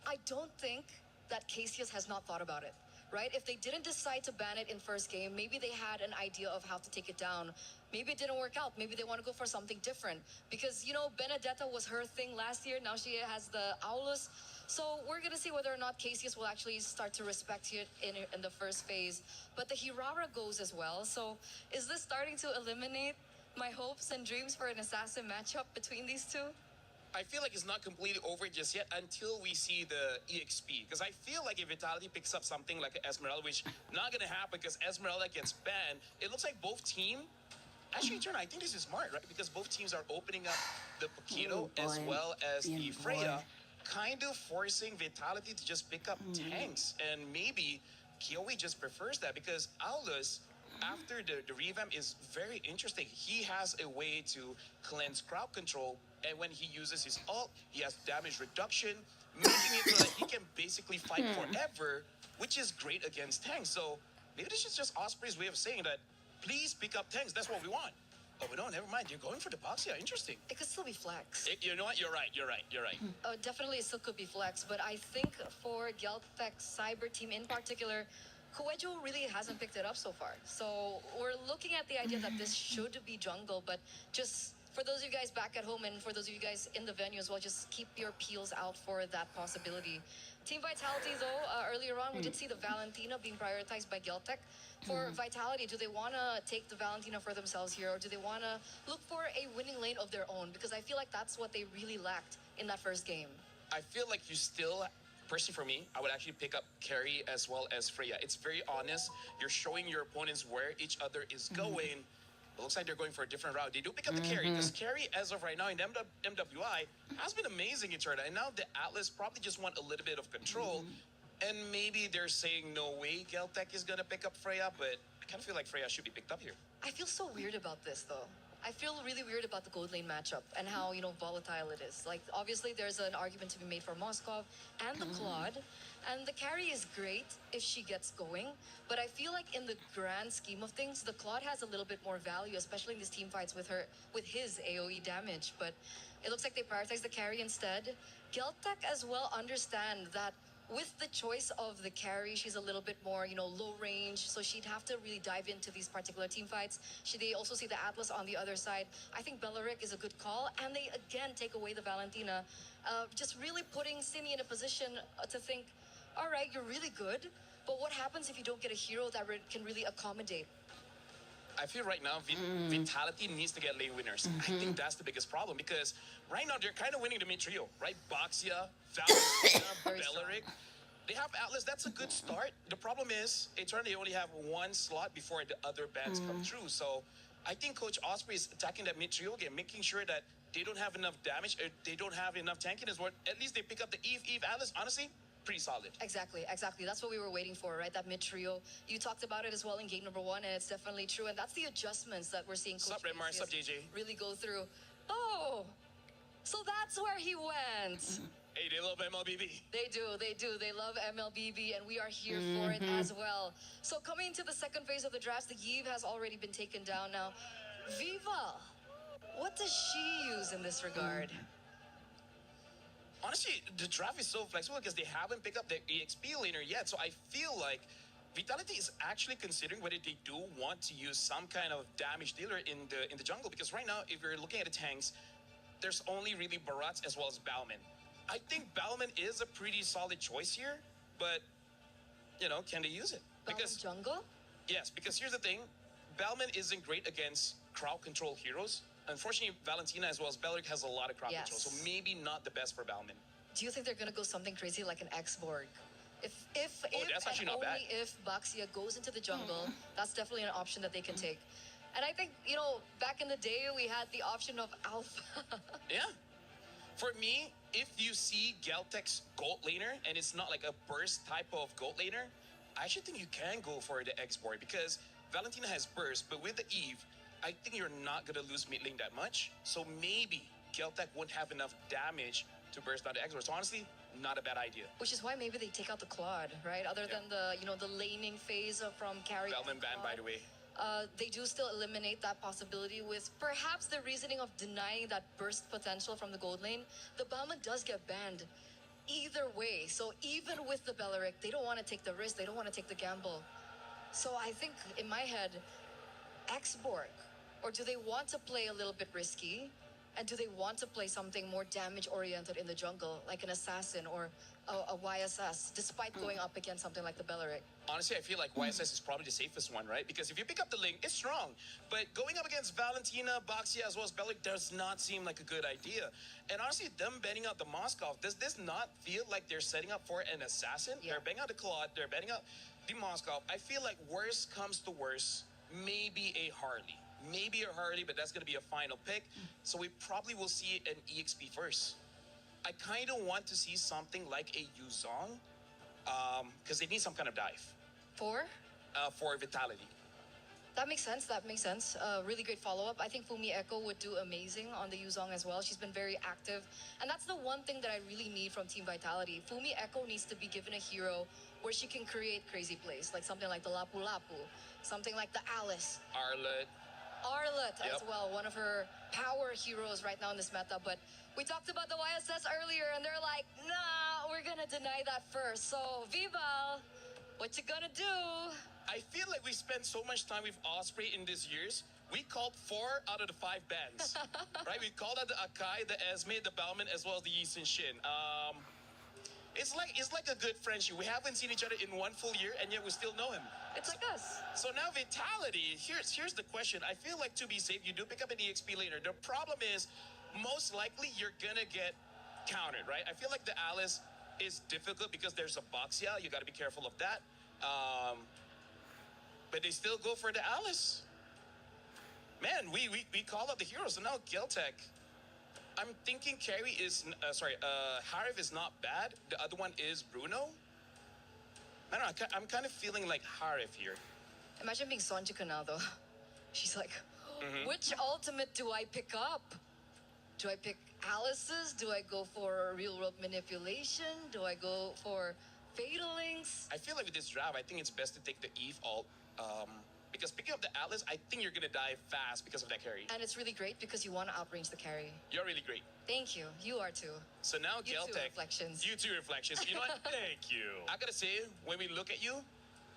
I don't think that Cassius has not thought about it, right? If they didn't decide to ban it in first game, maybe they had an idea of how to take it down. Maybe it didn't work out. Maybe they want to go for something different. Because, Benedetta was her thing last year. Now she has the Aulus. So we're going to see whether or not Cassius will actually start to respect it in the first phase. But the Hirara goes as well. So is this starting to eliminate my hopes and dreams for an assassin matchup between these two? I feel like it's not completely over just yet until we see the EXP. Because I feel like if Vitality picks up something like Esmeralda, which not going to happen because Esmeralda gets banned, it looks like both team. Actually, Turner, I think this is smart, right? Because both teams are opening up the Paquito as well as the Freya, kind of forcing Vitality to just pick up tanks. And maybe Kyoe just prefers that because Aulus after the revamp is very interesting. He has a way to cleanse crowd control, and when he uses his ult, he has damage reduction, making it so that he can basically fight forever, which is great against tanks. So maybe this is just Osprey's way of saying that, please pick up tanks, that's what we want. Oh, but no, never mind. You're going for the Boxia. Interesting. It could still be flex. You know what? You're right. Definitely it still could be flex, but I think for Geltec's cyber team in particular, Koejo really hasn't picked it up so far. So we're looking at the idea that this should be jungle, but just for those of you guys back at home and for those of you guys in the venue as well, just keep your peels out for that possibility. Team Vitality, though, earlier on, we did see the Valentina being prioritized by Geltec. For Vitality, do they want to take the Valentina for themselves here, or do they want to look for a winning lane of their own? Because I feel like that's what they really lacked in that first game. I feel like you still, personally for me, I would actually pick up Carry as well as Freya. It's very honest. You're showing your opponents where each other is going. It looks like they're going for a different route. They do pick up the Carry, because Carry, as of right now in MWI, has been amazing in tournament. And now the Atlas probably just want a little bit of control. And maybe they're saying, no way Geltec is going to pick up Freya, but I kind of feel like Freya should be picked up here. I feel so weird about this, though. I feel really weird about the gold lane matchup and how, volatile it is. Like, obviously, there's an argument to be made for Moskov and the Claude. And the carry is great if she gets going. But I feel like in the grand scheme of things, the Claude has a little bit more value, especially in these team fights with his AoE damage. But it looks like they prioritize the carry instead. Geltec as well understand that with the choice of the carry, she's a little bit more, low range, so she'd have to really dive into these particular team fights. They also see the Atlas on the other side. I think Beleric is a good call, and they again take away the Valentina, just really putting Simi in a position to think, all right, you're really good, but what happens if you don't get a hero that can really accommodate? I feel right now Vitality needs to get lane winners. I think that's the biggest problem, because right now they're kind of winning the mid trio, right? Boxia, Valentina, Beleric. They have Atlas. That's a good start. The problem is, they only have one slot before the other bans come through. So I think Coach Osprey is attacking that mid trio again, making sure that they don't have enough damage, or they don't have enough tankiness, where at least they pick up the Eve Atlas. Honestly, pretty solid. Exactly. That's what we were waiting for, right? That mid trio. You talked about it as well in game number 1, and it's definitely true. And that's the adjustments that we're seeing Coach Redmar, sup JJ? really go through. Oh, so that's where he went. Hey, they love MLBB. They do. They love MLBB, and we are here for it as well. So coming into the second phase of the draft, the Yves has already been taken down now. Viva, what does she use in this regard? Honestly, the draft is so flexible because they haven't picked up the EXP laner yet. So I feel like Vitality is actually considering whether they do want to use some kind of damage dealer in the jungle. Because right now, if you're looking at the tanks, there's only really Barats as well as Balman. I think Balman is a pretty solid choice here, but, can they use it? Because jungle? Yes, because here's the thing. Balman isn't great against crowd control heroes. Unfortunately, Valentina as well as Beleric has a lot of crowd control, so maybe not the best for Balman. Do you think they're gonna go something crazy like an X-Borg? If that's actually not only bad. if Baxia goes into the jungle, that's definitely an option that they can take. And I think, back in the day, we had the option of Alpha. Yeah. For me, if you see Geltec's gold laner, and it's not like a burst type of gold laner, I actually think you can go for the X-Board, because Valentina has burst, but with the Eve, I think you're not going to lose mid lane that much. So maybe Geltec won't have enough damage to burst down the X-Board. So honestly, not a bad idea. Which is why maybe they take out the Claude, right? Other than the laning phase from carry. Velman ban, by the way. They do still eliminate that possibility with perhaps the reasoning of denying that burst potential from the gold lane. The Balman does get banned either way. So even with the Beleric, they don't want to take the risk. They don't want to take the gamble. So I think in my head, X-Borg, or do they want to play a little bit risky? And do they want to play something more damage-oriented in the jungle, like an assassin or a YSS, despite going up against something like the Beleric? Honestly, I feel like YSS is probably the safest one, right? Because if you pick up the Link, it's strong. But going up against Valentina, Boxia, as well as Beleric does not seem like a good idea. And honestly, them banning out the Moskov, does this not feel like they're setting up for an assassin? Yeah. They're banning out the Claude, they're banning out the Moskov. I feel like worst comes to worst, maybe a Harley. Maybe a Harley, but that's going to be a final pick. So we probably will see an EXP first. I kind of want to see something like a Yuzong, because they need some kind of dive. For? For Vitality. That makes sense. That makes sense. Really great follow up. I think Fumi Echo would do amazing on the Yuzong as well. She's been very active, and that's the one thing that I really need from Team Vitality. Fumi Echo needs to be given a hero where she can create crazy plays, like something like the Lapu Lapu, something like the Alice. Arlet as well, one of her power heroes right now in this meta. But we talked about the YSS earlier, and they're like, nah, we're gonna deny that first. So, Vival, what you gonna do? I feel like we spent so much time with Osprey in these years. We called 4 out of the 5 bans, right? We called out the Akai, the Esme, the Bauman, as well as the Yi Sun Shin. It's like a good friendship. We haven't seen each other in 1 full year, and yet we still know him. It's like us. So now Vitality, here's the question. I feel like to be safe, you do pick up an EXP later. The problem is, most likely you're gonna get countered, right? I feel like the Alice is difficult because there's a Boxia. You gotta be careful of that. But they still go for the Alice. Man, we call out the heroes. So now Geltec. I'm thinking Carrie is, Harif is not bad. The other one is Bruno. I don't know, I'm kind of feeling like Harif here. Imagine being Sonjika now, though. She's like, which ultimate do I pick up? Do I pick Alice's? Do I go for real world manipulation? Do I go for Fatal Links? I feel like with this draft, I think it's best to take the Eve ult. Because picking up the Alice, I think you're gonna die fast because of that carry. And it's really great because you want to outrange the carry. You're really great. Thank you. You are too. So now You too, Geltec. Reflections. You too, Reflections. You know what? Thank you. I gotta say, when we look at you,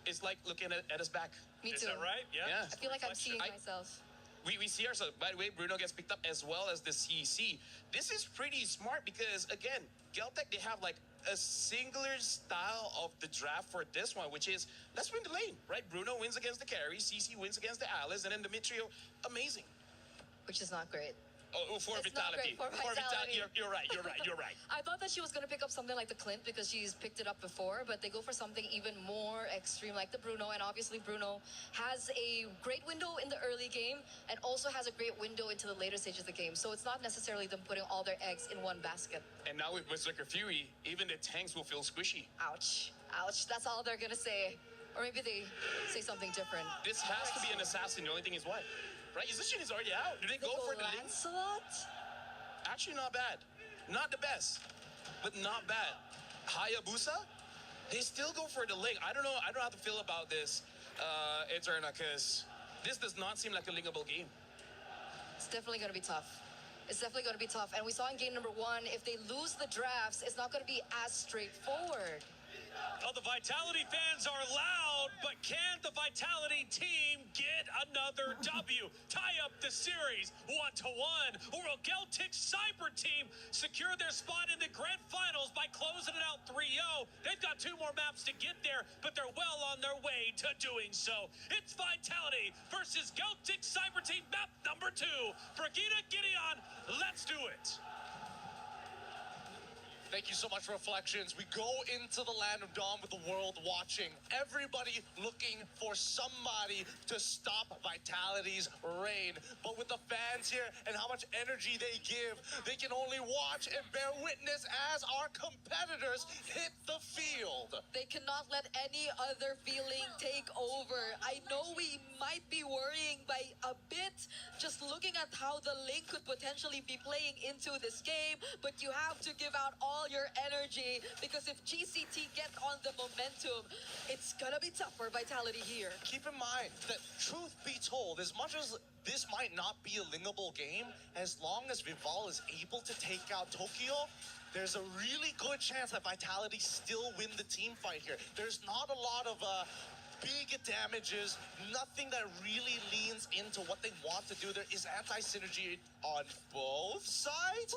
it's like looking at us back. Me too. Is that right? Yeah. I feel like I'm seeing myself. We see ourselves. By the way, Bruno gets picked up as well as the CC. This is pretty smart because, again, Geltec, they have like a singular style of the draft for this one, which is, let's win the lane, right? Bruno wins against the carry, CC wins against the Alice, and then Dimitrio, amazing. Which is not great. Oh, for It's not Vitality. great for Vitality. You're right. I thought that she was going to pick up something like the Clint because she's picked it up before, but they go for something even more extreme like the Bruno, and obviously Bruno has a great window in the early game and also has a great window into the later stages of the game. So it's not necessarily them putting all their eggs in one basket. And now with Berserker Fury, even the tanks will feel squishy. Ouch. Ouch. That's all they're going to say. Or maybe they say something different. This has to be an assassin. The only thing is what? Right? Position is already out. Do they go for the lane? Lancelot? Actually, not bad. Not the best, but not bad. Hayabusa? They still go for the link. I don't know how to feel about this, Eterna, because this does not seem like a linkable game. It's definitely going to be tough. It's definitely going to be tough. And we saw in game number 1, if they lose the drafts, it's not going to be as straightforward. Oh, the Vitality fans are loud, but can the Vitality team get another W? Tie up the series 1-1, or will Geltic's Cyber team secure their spot in the grand finals by closing it out 3-0? They've got 2 more maps to get there, but they're well on their way to doing so. It's Vitality versus Geltic's Cyber team, map number 2. Brigida Gideon, let's do it. Thank you so much, Reflections. We go into the land of dawn with the world watching. Everybody looking for somebody to stop Vitality's reign. But with the fans here and how much energy they give, they can only watch and bear witness as our competitors hit the field. They cannot let any other feeling take over. I know we might be worrying by a bit just looking at how the Link could potentially be playing into this game, but you have to give out all your energy because if GCT gets on the momentum, it's gonna be tough for Vitality here. Keep in mind that, truth be told, as much as this might not be a linkable game, as long as Vival is able to take out Tokyo, there's a really good chance that Vitality still win the team fight here. There's not a lot of big damages, nothing that really leans into what they want to do. There is anti-synergy on both sides.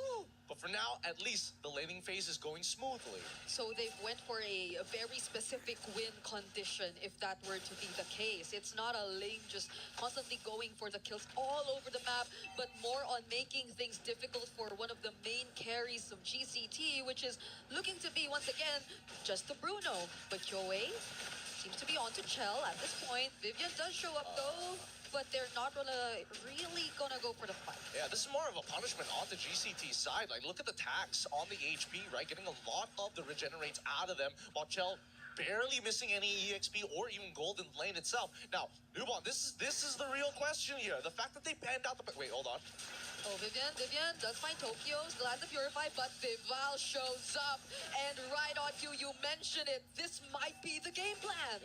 But for now, at least the laning phase is going smoothly. So they went for a very specific win condition if that were to be the case. It's not a lane just constantly going for the kills all over the map, but more on making things difficult for one of the main carries of GCT, which is looking to be, once again, just the Bruno. But Kyoei seems to be on to Chell at this point. Vivian does show up though, but they're not really gonna go for the fight. Yeah, this is more of a punishment on the GCT side. Like, look at the tax on the HP, right? Getting a lot of the regenerates out of them, while Chell barely missing any EXP or even gold in the lane itself. Now, Newbon, this is the real question here. The fact that they panned out the... Wait, hold on. Oh, Vivian does find Tokyo, still has the Purify, but Vival shows up. And right on cue, you mentioned it. This might be the game plan.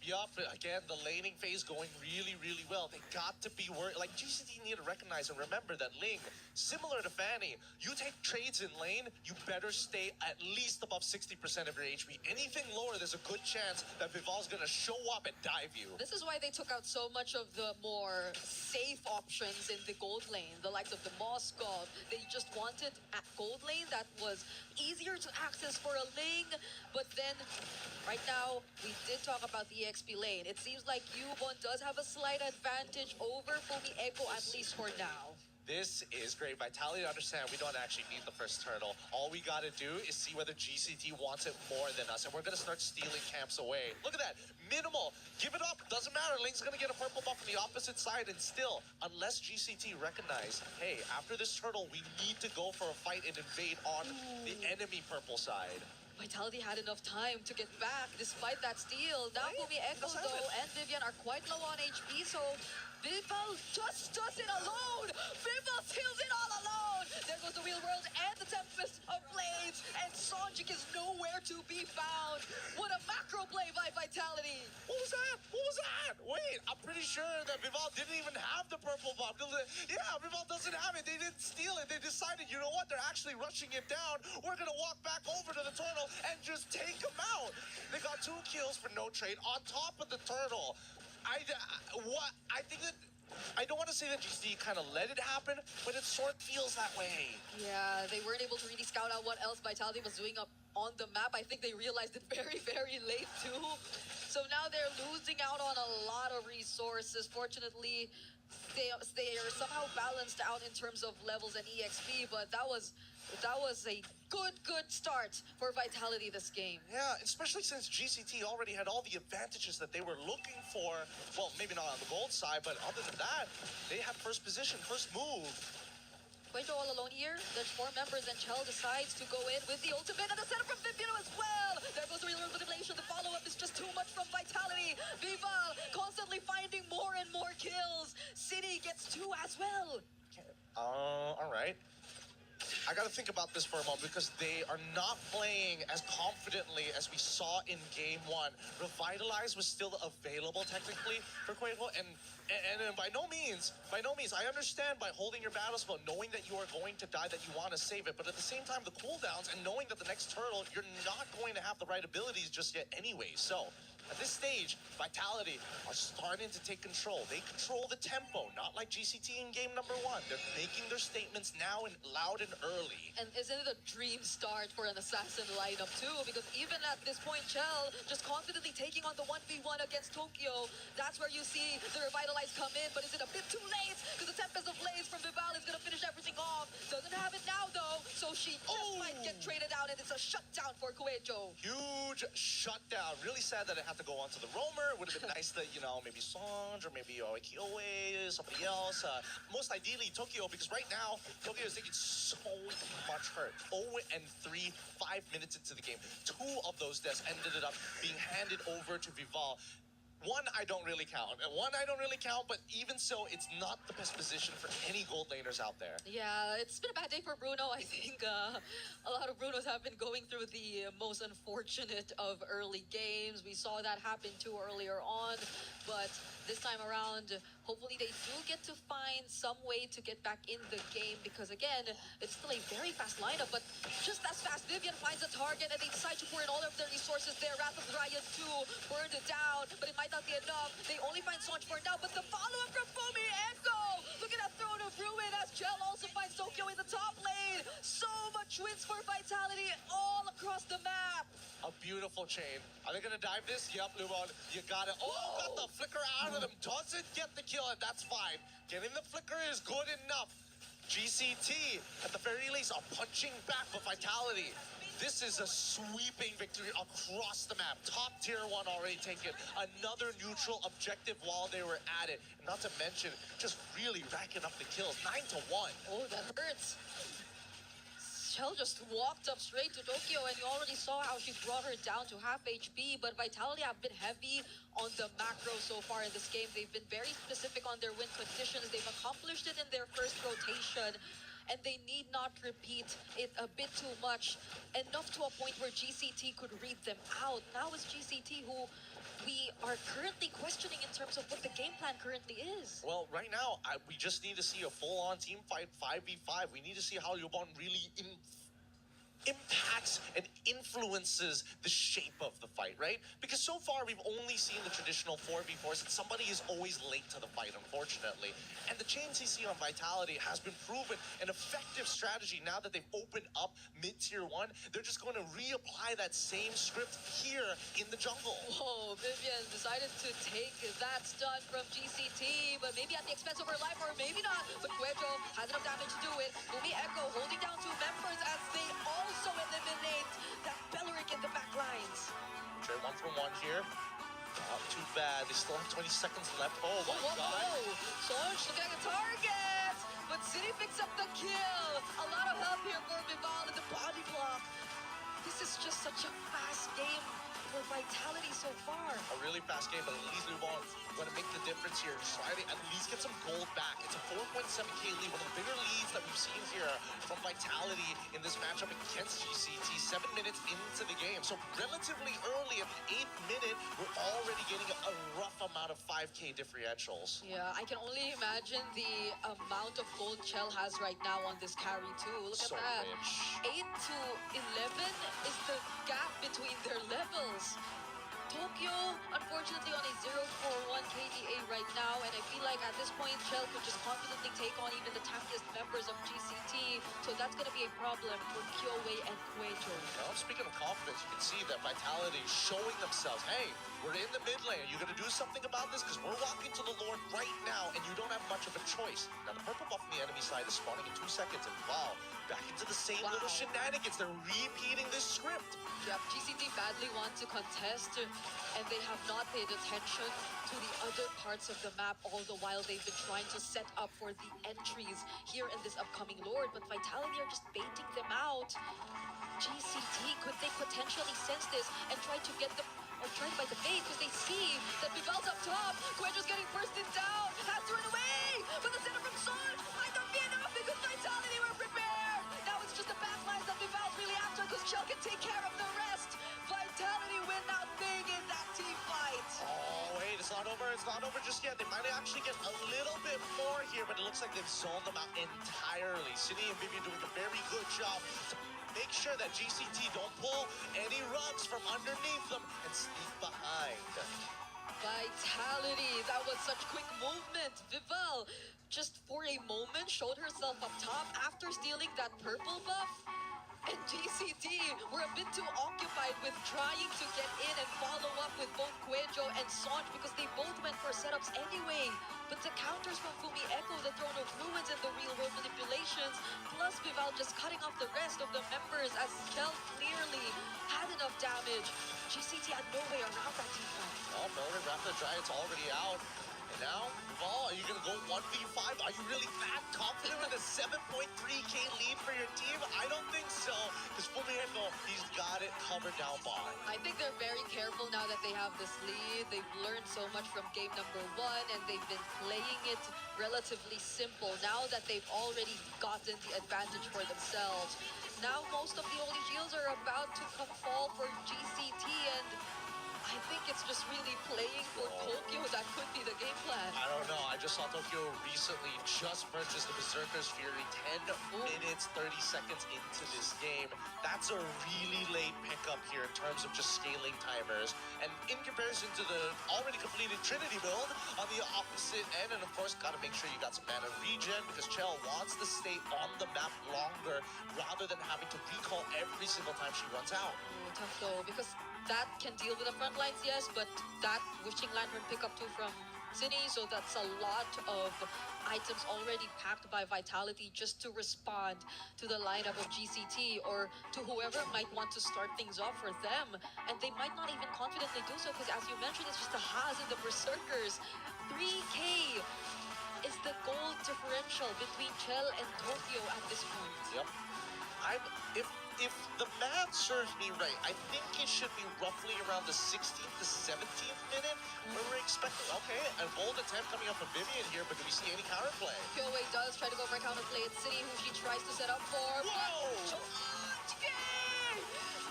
Yup. Again, the laning phase going really, really well. They got to be worried. Like, GCT need to recognize and remember that Ling, similar to Fanny, you take trades in lane, you better stay at least above 60% of your HP. Anything lower, there's a good chance that Vival's gonna show up and dive you. This is why they took out so much of the more safe options in the gold lane, the likes of the Moskov. They just wanted a gold lane that was easier to access for a Ling. But then, right now, we did talk about the EXP lane. It seems like Yubon does have a slight advantage over Fumi Echo, at least for now. This is great. Vitality to understand we don't actually need the first turtle. All we gotta do is see whether GCT wants it more than us, and we're gonna start stealing camps away. Look at that. Minimal. Give it up. Doesn't matter. Link's gonna get a purple buff on the opposite side, and still, unless GCT recognize, hey, after this turtle, we need to go for a fight and invade on the enemy purple side. Vitality had enough time to get back despite that steal. Now Fumi Echo, though, and Vivian are quite low on HP, so Vival just does it alone! Vival steals it all alone! There goes the Real World and the Tempest of Blades, and Sonjik is nowhere to be found. What a macro play by Vitality! What was that? What was that? Wait, I'm pretty sure that Vival didn't even have the purple buff. Yeah, Vival doesn't have it. They didn't steal it. They decided, you know what? They're actually rushing it down. We're gonna walk back over to the turtle and just take him out. They got 2 kills for no trade on top of the turtle. I think that I don't want to say that GC kind of let it happen, but it sort of feels that way. Yeah, they weren't able to really scout out what else Vitality was doing up on the map. I think they realized it very, very late too. So now they're losing out on a lot of resources. Fortunately, they are somehow balanced out in terms of levels and EXP, but that was a good start for Vitality this game. Yeah, especially since GCT already had all the advantages that they were looking for. Well, maybe not on the gold side, but other than that, they had first position, first move. Quaito all alone here. There's 4 members, and Chell decides to go in with the ultimate and the setup from Vivino as well. There goes the Real World Manipulation. The follow-up is just too much from Vitality. Vival constantly finding more and more kills. City gets 2 as well. All right. I got to think about this for a moment because they are not playing as confidently as we saw in game 1. Revitalize was still available technically for Quavo, and by no means, I understand by holding your battle spell, knowing that you are going to die, that you want to save it, but at the same time, the cooldowns and knowing that the next turtle, you're not going to have the right abilities just yet anyway. So at this stage, Vitality are starting to take control. They control the tempo, not like GCT in game number 1. They're making their statements now and loud and early. And isn't it a dream start for an assassin lineup too? Because even at this point, Chell just confidently taking on the 1v1 against Tokyo. That's where you see the Revitalize come in, but is it a bit too late? Because the Tempest of Blaze from Vival is gonna finish everything off. Doesn't have it now though, so she just might get traded out, and it's a shutdown for Kuejo. Huge shutdown. Really sad that it had to go on to the roamer. It would have been nice that, you know, maybe Sonj or maybe Kioe, somebody else. Most ideally Tokyo, because right now Tokyo is taking so much hurt. 0-3, 5 minutes into the game. 2 of those deaths ended up being handed over to Vival. One I don't really count, but even so, it's not the best position for any gold laners out there. Yeah, it's been a bad day for Bruno. I think a lot of Brunos have been going through the most unfortunate of early games. We saw that happen too earlier on, but this time around, hopefully they do get to find some way to get back in the game, because again, it's still a very fast lineup, but just as fast, Vivian finds a target and they decide to pour in all of their resources there. Wrath of Riot 2 burned it down, but it might not be enough. They only find Sonj for now, but the follow-up from Fumi Echo! Look at that Throne of Ruin as Chell also finds Tokyo in the top lane. So much wins for Vitality all across the map. A beautiful chain. Are they gonna dive this? Yep, Lumon, you got it. Oh, got the flicker out of them. Doesn't get the kill, and that's fine. Getting the flicker is good enough. GCT, at the very least, are punching back for Vitality. This is a sweeping victory across the map. Top tier 1 already taken. Another neutral objective while they were at it. Not to mention, just really racking up the kills. 9-1. Oh, that hurts. Chell just walked up straight to Tokyo, and you already saw how she brought her down to half HP. But Vitality have been heavy on the macro so far in this game. They've been very specific on their win conditions. They've accomplished it in their first rotation, and they need not repeat it a bit too much, enough to a point where GCT could read them out. Now it's GCT who we are currently questioning in terms of what the game plan currently is. Well, right now, we just need to see a full-on team fight 5v5. We need to see how Yobon really impacts and influences the shape of the fight, right? Because so far we've only seen the traditional 4v4s and somebody is always late to the fight, unfortunately. And the chain CC on Vitality has been proven an effective strategy now that they've opened up mid-tier 1. They're just going to reapply that same script here in the jungle. Whoa, Vivian decided to take that stun from GCT, but maybe at the expense of her life, or maybe not. But Cuejo has enough damage to do it. Umi Echo holding down 2 members as they also eliminate that Belleric in the back lines. Trey 1 from 1 here. Not too bad. They still have 20 seconds left. Oh my god. Sonj looking at the target, but City picks up the kill. A lot of help here for Vival in the body block. This is just such a fast game for Vitality so far. A really fast game, but at least Lubon going to make the difference here. Try to at least get some gold back. It's a 4.7k lead, one of the bigger leads that we've seen here from Vitality in this matchup against GCT. 7 minutes into the game. So relatively early at the 8th minute, we're already getting a rough amount of 5k differentials. Yeah, I can only imagine the amount of gold Chell has right now on this carry too. Look at that. Rich. 8 to 11 is the gap between their levels. Tokyo, unfortunately, on a 0-4-1 KDA right now, and I feel like at this point, Chell could just confidently take on even the tankiest members of GCT, so that's going to be a problem for Kyoei and Cuejo. Well, speaking of confidence, you can see that Vitality showing themselves, hey, we're in the mid lane. Are you going to do something about this? Because we're walking to the Lord right now, and you don't have much of a choice. Now, the purple buff on the enemy side is spawning in 2 seconds, and wow, back into the same little shenanigans. They're repeating this script. Yep, GCT badly want to contest, and they have not paid attention to the other parts of the map, all the while they've been trying to set up for the entries here in this upcoming Lord, but Vitality are just baiting them out. GCT, could they potentially sense this and try to get them, or try to bite the bait, because they see that Vival's up top, Cuejo's getting bursted down, has to run away, but the center from Son might not be enough because Vitality were prepared. Now it's just the backlines that Vival's really after, because Chell can take care of the rest. Vitality win out big in that team fight. Oh, wait, it's not over. It's not over just yet. They might actually get a little bit more here, but it looks like they've zoned them out entirely. City and Vivian doing a very good job to make sure that GCT don't pull any rugs from underneath them and sneak behind. Vitality, that was such quick movement. Vival, just for a moment, showed herself up top after stealing that purple buff. And GCT were a bit too occupied with trying to get in and follow up with both Cuejo and Sonj because they both went for setups anyway. But the counters from Fumi Echo, the Throne of Ruins, and the real world manipulations, plus Vival just cutting off the rest of the members as Chell clearly had enough damage. GCT had no way around that team fight. Oh, Belleric Raptor Giant's already out. And now, Val, are you going to go 1v5? Are you really that confident with a 7.3k lead for your team? I don't think so, because Fumihiko, he's got it covered down bottom. I think they're very careful now that they have this lead. They've learned so much from game number 1, and they've been playing it relatively simple now that they've already gotten the advantage for themselves. Now most of the Holy Shields are about to come fall for GCT, and I think it's just really playing for Tokyo. That could be the game plan. I don't know. I just saw Tokyo recently just purchase the Berserker's Fury 10 minutes, 30 seconds into this game. That's a really late pickup here in terms of just scaling timers. And in comparison to the already completed Trinity build on the opposite end, and of course, got to make sure you got some mana regen because Chell wants to stay on the map longer rather than having to recall every single time she runs out. Tough though, because that can deal with the front lines, yes, but that Wishing Lantern pickup too from City, so that's a lot of items already packed by Vitality just to respond to the lineup of GCT or to whoever might want to start things off for them. And they might not even confidently do so because, as you mentioned, it's just the Haas and the Berserkers. 3k is the goal differential between Chell and Tokyo at this point. Yep. if the math serves me right, I think it should be roughly around the 16th to 17th minute where we're expecting, okay, an bold attempt coming up from Vivian here, but do we see any counterplay? Kyoei does try to go for a counterplay. It's City who she tries to set up for. Whoa!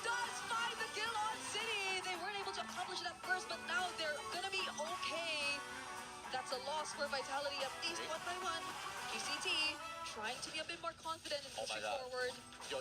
Does find the kill on City. They weren't able to accomplish it at first, but now they're gonna be okay. That's a loss for Vitality, at least one by one. GCT trying to be a bit more confident and pushing forward. Yo,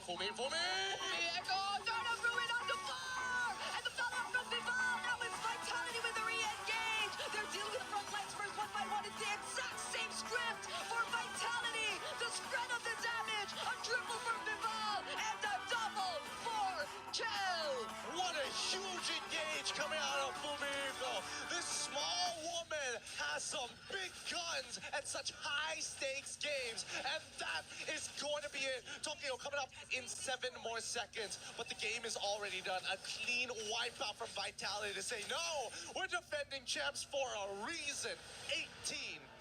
Fumi! Echo, turn up through it on the bar! And the follow-up from Vival. Now it's Vitality with the re-engage. They're dealing with the front lines first one by one. It's the exact same script for Vitality. The spread of the damage. A triple for Vival and a double for Chell. What a huge engage coming out of Fumiko. This small woman has some big guns at such high-stakes games, and that is going to be it. Tokyo coming up in 7 more seconds, but the game is already done. A clean wipeout from Vitality to say, no, we're defending champs for a reason.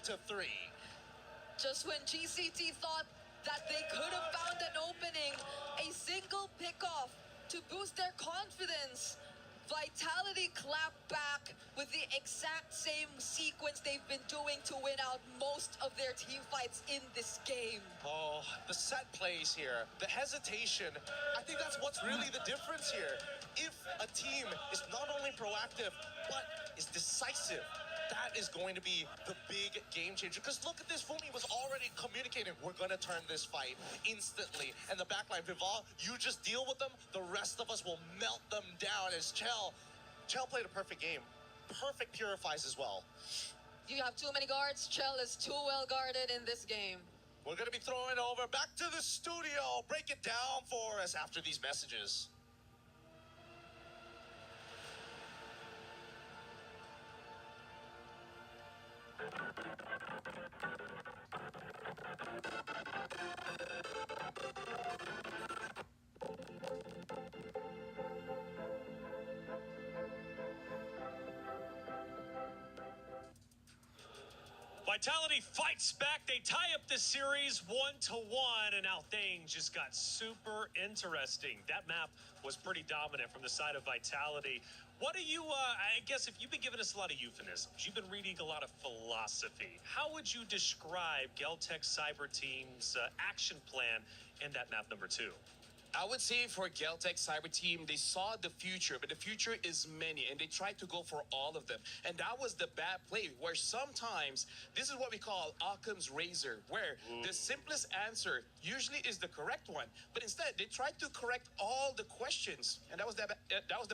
18-3. Just when GCT thought that they could have found an opening, a single pickoff to boost their confidence, Vitality clapped back with the exact same sequence they've been doing to win out most of their team fights in this game. Oh, the set plays here, the hesitation, I think that's what's really the difference here. If a team is not only proactive, but is decisive, that is going to be the big game changer. Because look at this, Fumi was already communicating, we're going to turn this fight instantly. And the backline, Vival, you just deal with them, the rest of us will melt them down. As Chell played a perfect game. Perfect purifies as well. You have too many guards. Chell is too well guarded in this game. We're going to be throwing over back to the studio. Break it down for us after these messages. Vitality fights back. They tie up the series 1-1, and now things just got super interesting. That map was pretty dominant from the side of Vitality. What do you, I guess if you've been giving us a lot of euphemisms, you've been reading a lot of philosophy, how would you describe Geltec Cyber Team's action plan in that map number 2? I would say for Geltec Cyber Team, they saw the future, but the future is many, and they tried to go for all of them. And that was the bad play, where sometimes, this is what we call Occam's razor, where the simplest answer usually is the correct one. But instead, they tried to correct all the questions, and that was the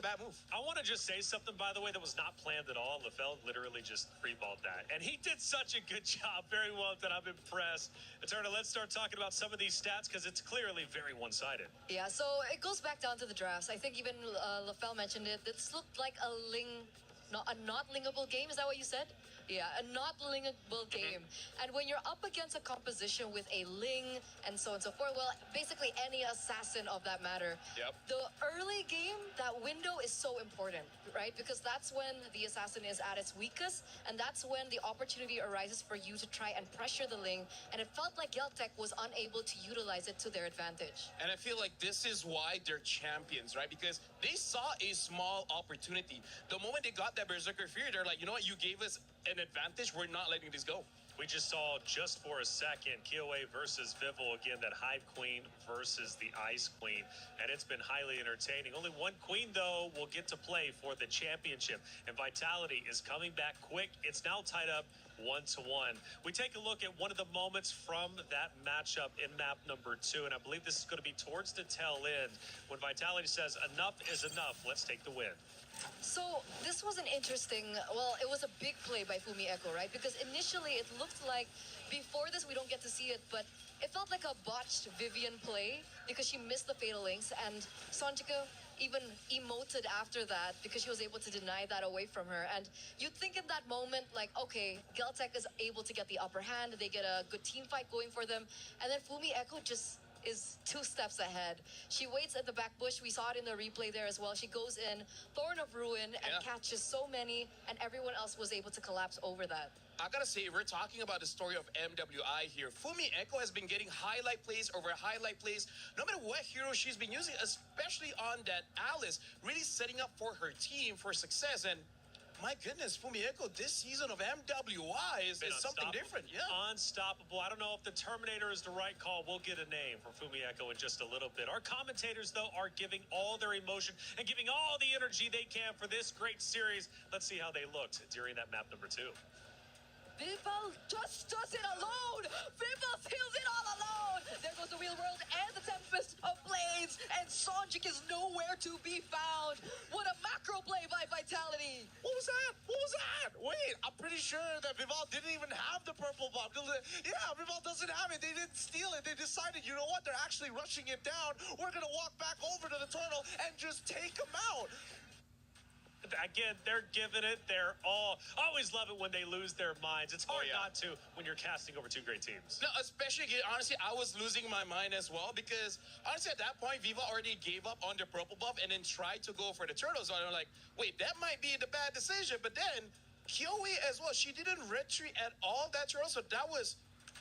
bad move. I want to just say something, by the way, that was not planned at all. LaFell literally just freeballed that. And he did such a good job. Very well done. I'm impressed. Eterna, let's start talking about some of these stats, because it's clearly very one-sided. Yeah, so it goes back down to the drafts. I think even LaFell mentioned it. This looked like a not linkable game. Is that what you said? Yeah, a not linkable game. And when you're up against a composition with a Ling and so on and so forth, well, basically any assassin of that matter, the early game, that window is so important, right? Because that's when the assassin is at its weakest, and that's when the opportunity arises for you to try and pressure the Ling, and it felt like Geltec was unable to utilize it to their advantage. And I feel like this is why they're champions, right? Because they saw a small opportunity. The moment they got that Berserker Fury, they're like, you know what, you gave us an advantage, we're not letting this go. We just saw just for a second Kyoei versus Vival again, that Hive Queen versus the Ice Queen, and it's been highly entertaining. Only one queen though will get to play for the championship, and Vitality is coming back quick. It's now tied up 1-1. We take a look at one of the moments from that matchup in map number 2, and I believe this is going to be towards the tail end when Vitality says enough is enough, let's take the win. So this was an interesting, well, it was a big play by Fumi Echo, right? Because initially it looked like, before this we don't get to see it, but it felt like a botched Vivian play because she missed the Fatal Links, and Sonjika even emoted after that because she was able to deny that away from her. And you'd think in that moment, like, okay, Geltec is able to get the upper hand, they get a good team fight going for them, and then Fumi Echo just is 2 steps ahead. She waits at the back bush. We saw it in the replay there as well. She goes in, Thorn of Ruin, and catches so many, and everyone else was able to collapse over that. I gotta say, we're talking about the story of MWI here. Fumi Echo has been getting highlight plays over highlight plays. No matter what hero she's been using, especially on that Alice, really setting up for her team for success. And my goodness, Fumi Echo, this season of MWI is something different. Yeah. Unstoppable. I don't know if the Terminator is the right call. We'll get a name for Fumi Echo in just a little bit. Our commentators, though, are giving all their emotion and giving all the energy they can for this great series. Let's see how they looked during that map number 2. Vival just does it alone! Vival heals it all alone! There goes the Real World and the Tempest of Blades, and Sonjik is nowhere to be found! What a macro play by Vitality! What was that? What was that? Wait, I'm pretty sure that Vival didn't even have the purple buff. Yeah, Vival doesn't have it. They didn't steal it. They decided, you know what? They're actually rushing it down. We're gonna walk back over to the turtle and just take him out. Again, they're giving it their all. I always love it when they lose their minds. It's hard not to when you're casting over 2 great teams. No, especially, honestly, I was losing my mind as well because, honestly, at that point, Viva already gave up on the purple buff and then tried to go for the turtles. So I'm like, wait, that might be the bad decision. But then, Kyoe as well, she didn't retreat at all that turtle. So that was...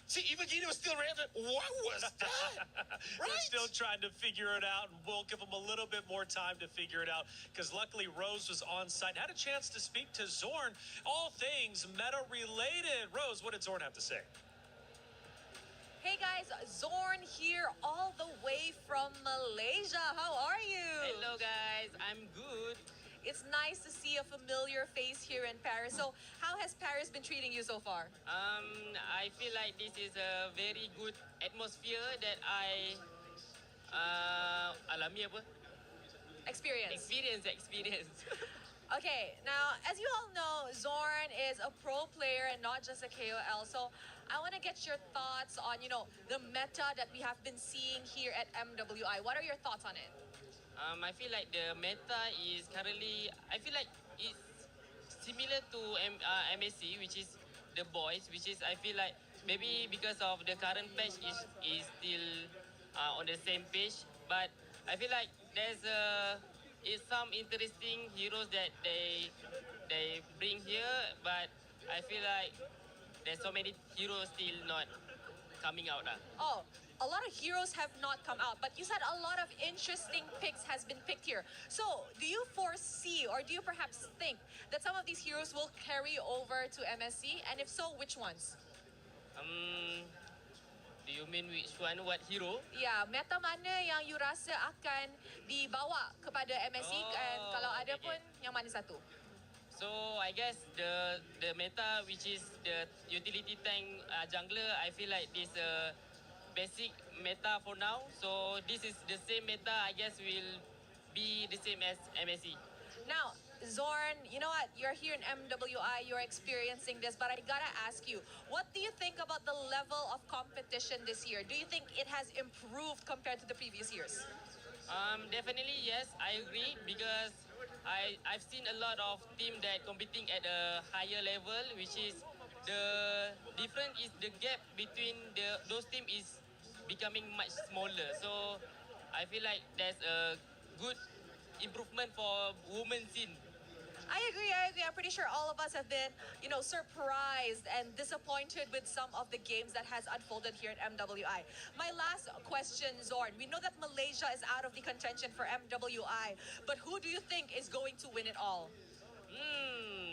See, even Gina was still random. What was that? Right? They're still trying to figure it out, and we'll give them a little bit more time to figure it out because luckily Rose was on site, had a chance to speak to Zorn. All things meta-related. Rose, what did Zorn have to say? Hey guys, Zorn here all the way from Malaysia. How are you? Hello guys, I'm good. It's nice to see a familiar face here in Paris. So how has Paris been treating you so far? I feel like this is a very good atmosphere that I alami apa? Experience. Experience. Okay, now as you all know, Zorn is a pro player and not just a KOL. So I want to get your thoughts on, the meta that we have been seeing here at MWI. What are your thoughts on it? I feel like the meta is currently, I feel like it's similar to MSC, which is the boys, which is, I feel like maybe because of the current patch is still on the same page, but I feel like there's some interesting heroes that they bring here, but I feel like there's so many heroes still not coming out. Oh, a lot of heroes have not come out, but you said a lot of interesting picks has been picked here. So, do you foresee or do you perhaps think that some of these heroes will carry over to MSC? And if so, which ones? Do you mean which one? What hero? Ya, meta mana yang you rasa akan dibawa kepada MSC and kalau ada pun yang mana satu? So I guess the meta which is the utility tank jungler, I feel like this basic meta for now. So this is the same meta, I guess will be the same as MSC. Now, Zorn, you know what? You're here in MWI, you're experiencing this, but I gotta ask you, what do you think about the level of competition this year? Do you think it has improved compared to the previous years? Definitely yes, I agree because I've seen a lot of teams that competing at a higher level, which is the difference is the gap between those teams is becoming much smaller. So I feel like there's a good improvement for women's scene. I agree. I'm pretty sure all of us have been, surprised and disappointed with some of the games that has unfolded here at MWI. My last question, Zorn. We know that Malaysia is out of the contention for MWI, but who do you think is going to win it all?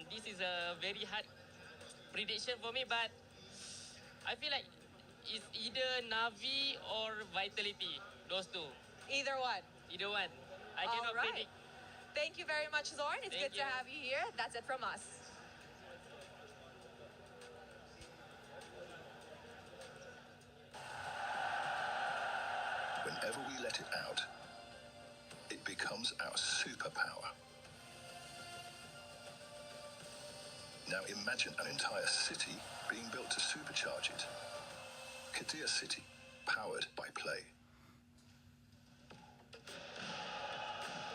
This is a very hard prediction for me, but I feel like it's either Navi or Vitality. Those two. Either one. Either one. I cannot predict. Thank you very much, Zorn. It's good to have you here. That's it from us. Whenever we let it out, it becomes our superpower. Now imagine an entire city being built to supercharge it. Kadir City, powered by Play.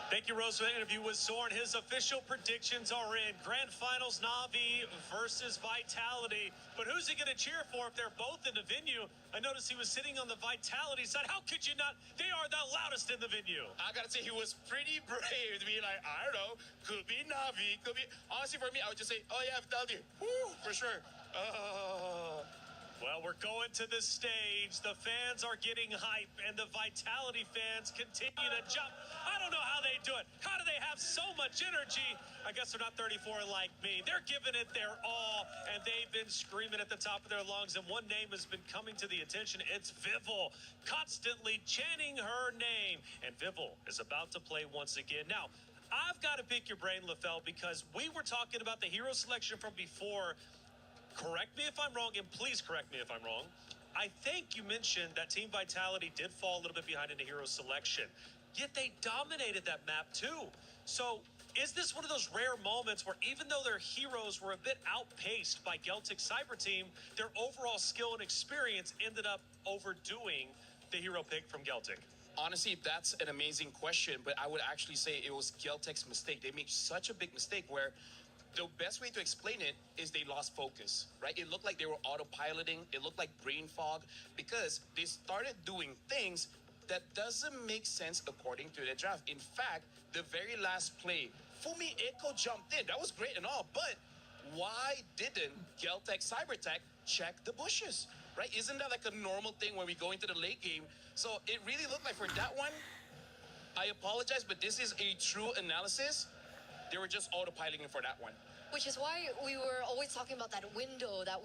Thank you, Rose, for the interview with Zorn. His official predictions are in. Grand Finals, Na'Vi versus Vitality. But who's he going to cheer for if they're both in the venue? I noticed he was sitting on the Vitality side. How could you not? They are the loudest in the venue. I gotta say, he was pretty brave to be like, I don't know, could be Na'Vi, could be. Honestly, for me, I would just say, oh yeah, Vitality, woo, for sure. Well, we're going to the stage. The fans are getting hype, and the Vitality fans continue to jump. I don't know how they do it. How do they have so much energy? I guess they're not 34 like me. They're giving it their all, and they've been screaming at the top of their lungs, and one name has been coming to the attention. It's Vival, constantly chanting her name, and Vival is about to play once again. Now, I've got to pick your brain, LaFell, because we were talking about the hero selection from before. Correct me if I'm wrong, and please correct me if I'm wrong. I think you mentioned that Team Vitality did fall a little bit behind in the hero selection, yet they dominated that map too. So is this one of those rare moments where even though their heroes were a bit outpaced by Geltic Cyber Team, their overall skill and experience ended up overdoing the hero pick from Geltic? Honestly, that's an amazing question, but I would actually say it was Geltec's mistake. They made such a big mistake where the best way to explain it is they lost focus, right? It looked like they were autopiloting. It looked like brain fog because they started doing things that doesn't make sense according to the draft. In fact, the very last play, Fumi Eko jumped in. That was great and all, but why didn't Geltec Cybertech check the bushes, right? Isn't that like a normal thing when we go into the late game? So it really looked like for that one, I apologize, but this is a true analysis. They were just autopiloting for that one. Which is why we were always talking about that window, that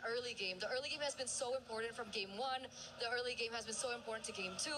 early game. The early game has been so important from game 1. The early game has been so important to game 2.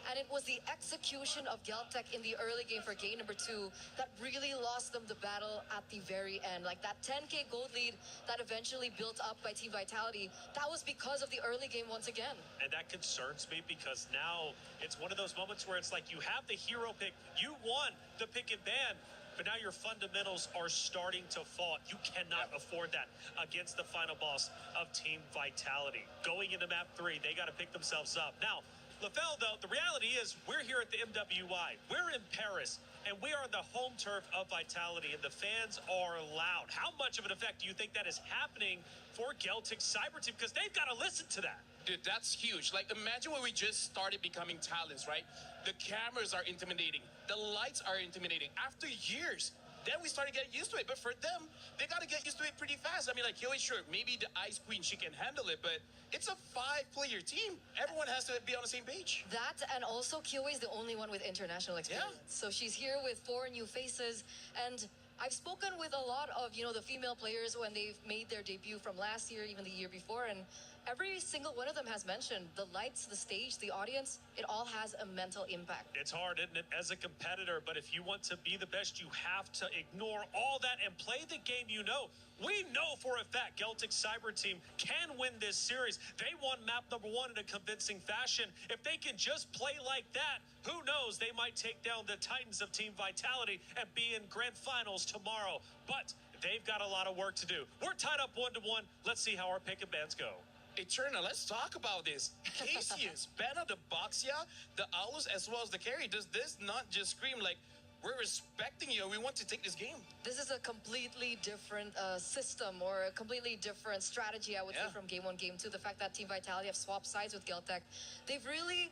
And it was the execution of Geltec in the early game for game number 2 that really lost them the battle at the very end. Like that 10k gold lead that eventually built up by Team Vitality, that was because of the early game once again. And that concerns me because now it's one of those moments where it's like you have the hero pick, you won the pick and ban, but now your fundamentals are starting to fall. You cannot afford that against the final boss of Team Vitality. Going into map 3, they got to pick themselves up. Now, LaFell, though, the reality is we're here at the MWI. We're in Paris, and we are the home turf of Vitality, and the fans are loud. How much of an effect do you think that is happening for Geltic Cyber Team? Because they've got to listen to that. Dude, that's huge. Like, imagine when we just started becoming talents, right? The cameras are intimidating. The lights are intimidating. After years, then we started getting used to it. But for them, they got to get used to it pretty fast. I mean, like, Huey, sure, maybe the Ice Queen, she can handle it, but it's a 5-player team. Everyone has to be on the same page. That, and also Kyoe is the only one with international experience. Yeah. So she's here with 4 new faces, and I've spoken with a lot of, the female players when they've made their debut from last year, even the year before, and every single one of them has mentioned the lights, the stage, the audience, it all has a mental impact. It's hard, isn't it, as a competitor, but if you want to be the best, you have to ignore all that and play the game you know. We know for a fact Geltic Cyber Team can win this series. They won map number 1 in a convincing fashion. If they can just play like that, who knows, they might take down the Titans of Team Vitality and be in grand finals tomorrow. But they've got a lot of work to do. We're tied up 1-1. Let's see how our pick and bans go. Eternal, let's talk about this. Cassius, Banner, the Boxia, the Owls, as well as the carry. Does this not just scream like, we're respecting you, we want to take this game? This is a completely different system or a completely different strategy, I would say, from game 1, game 2. The fact that Team Vitality have swapped sides with Geltec, they've really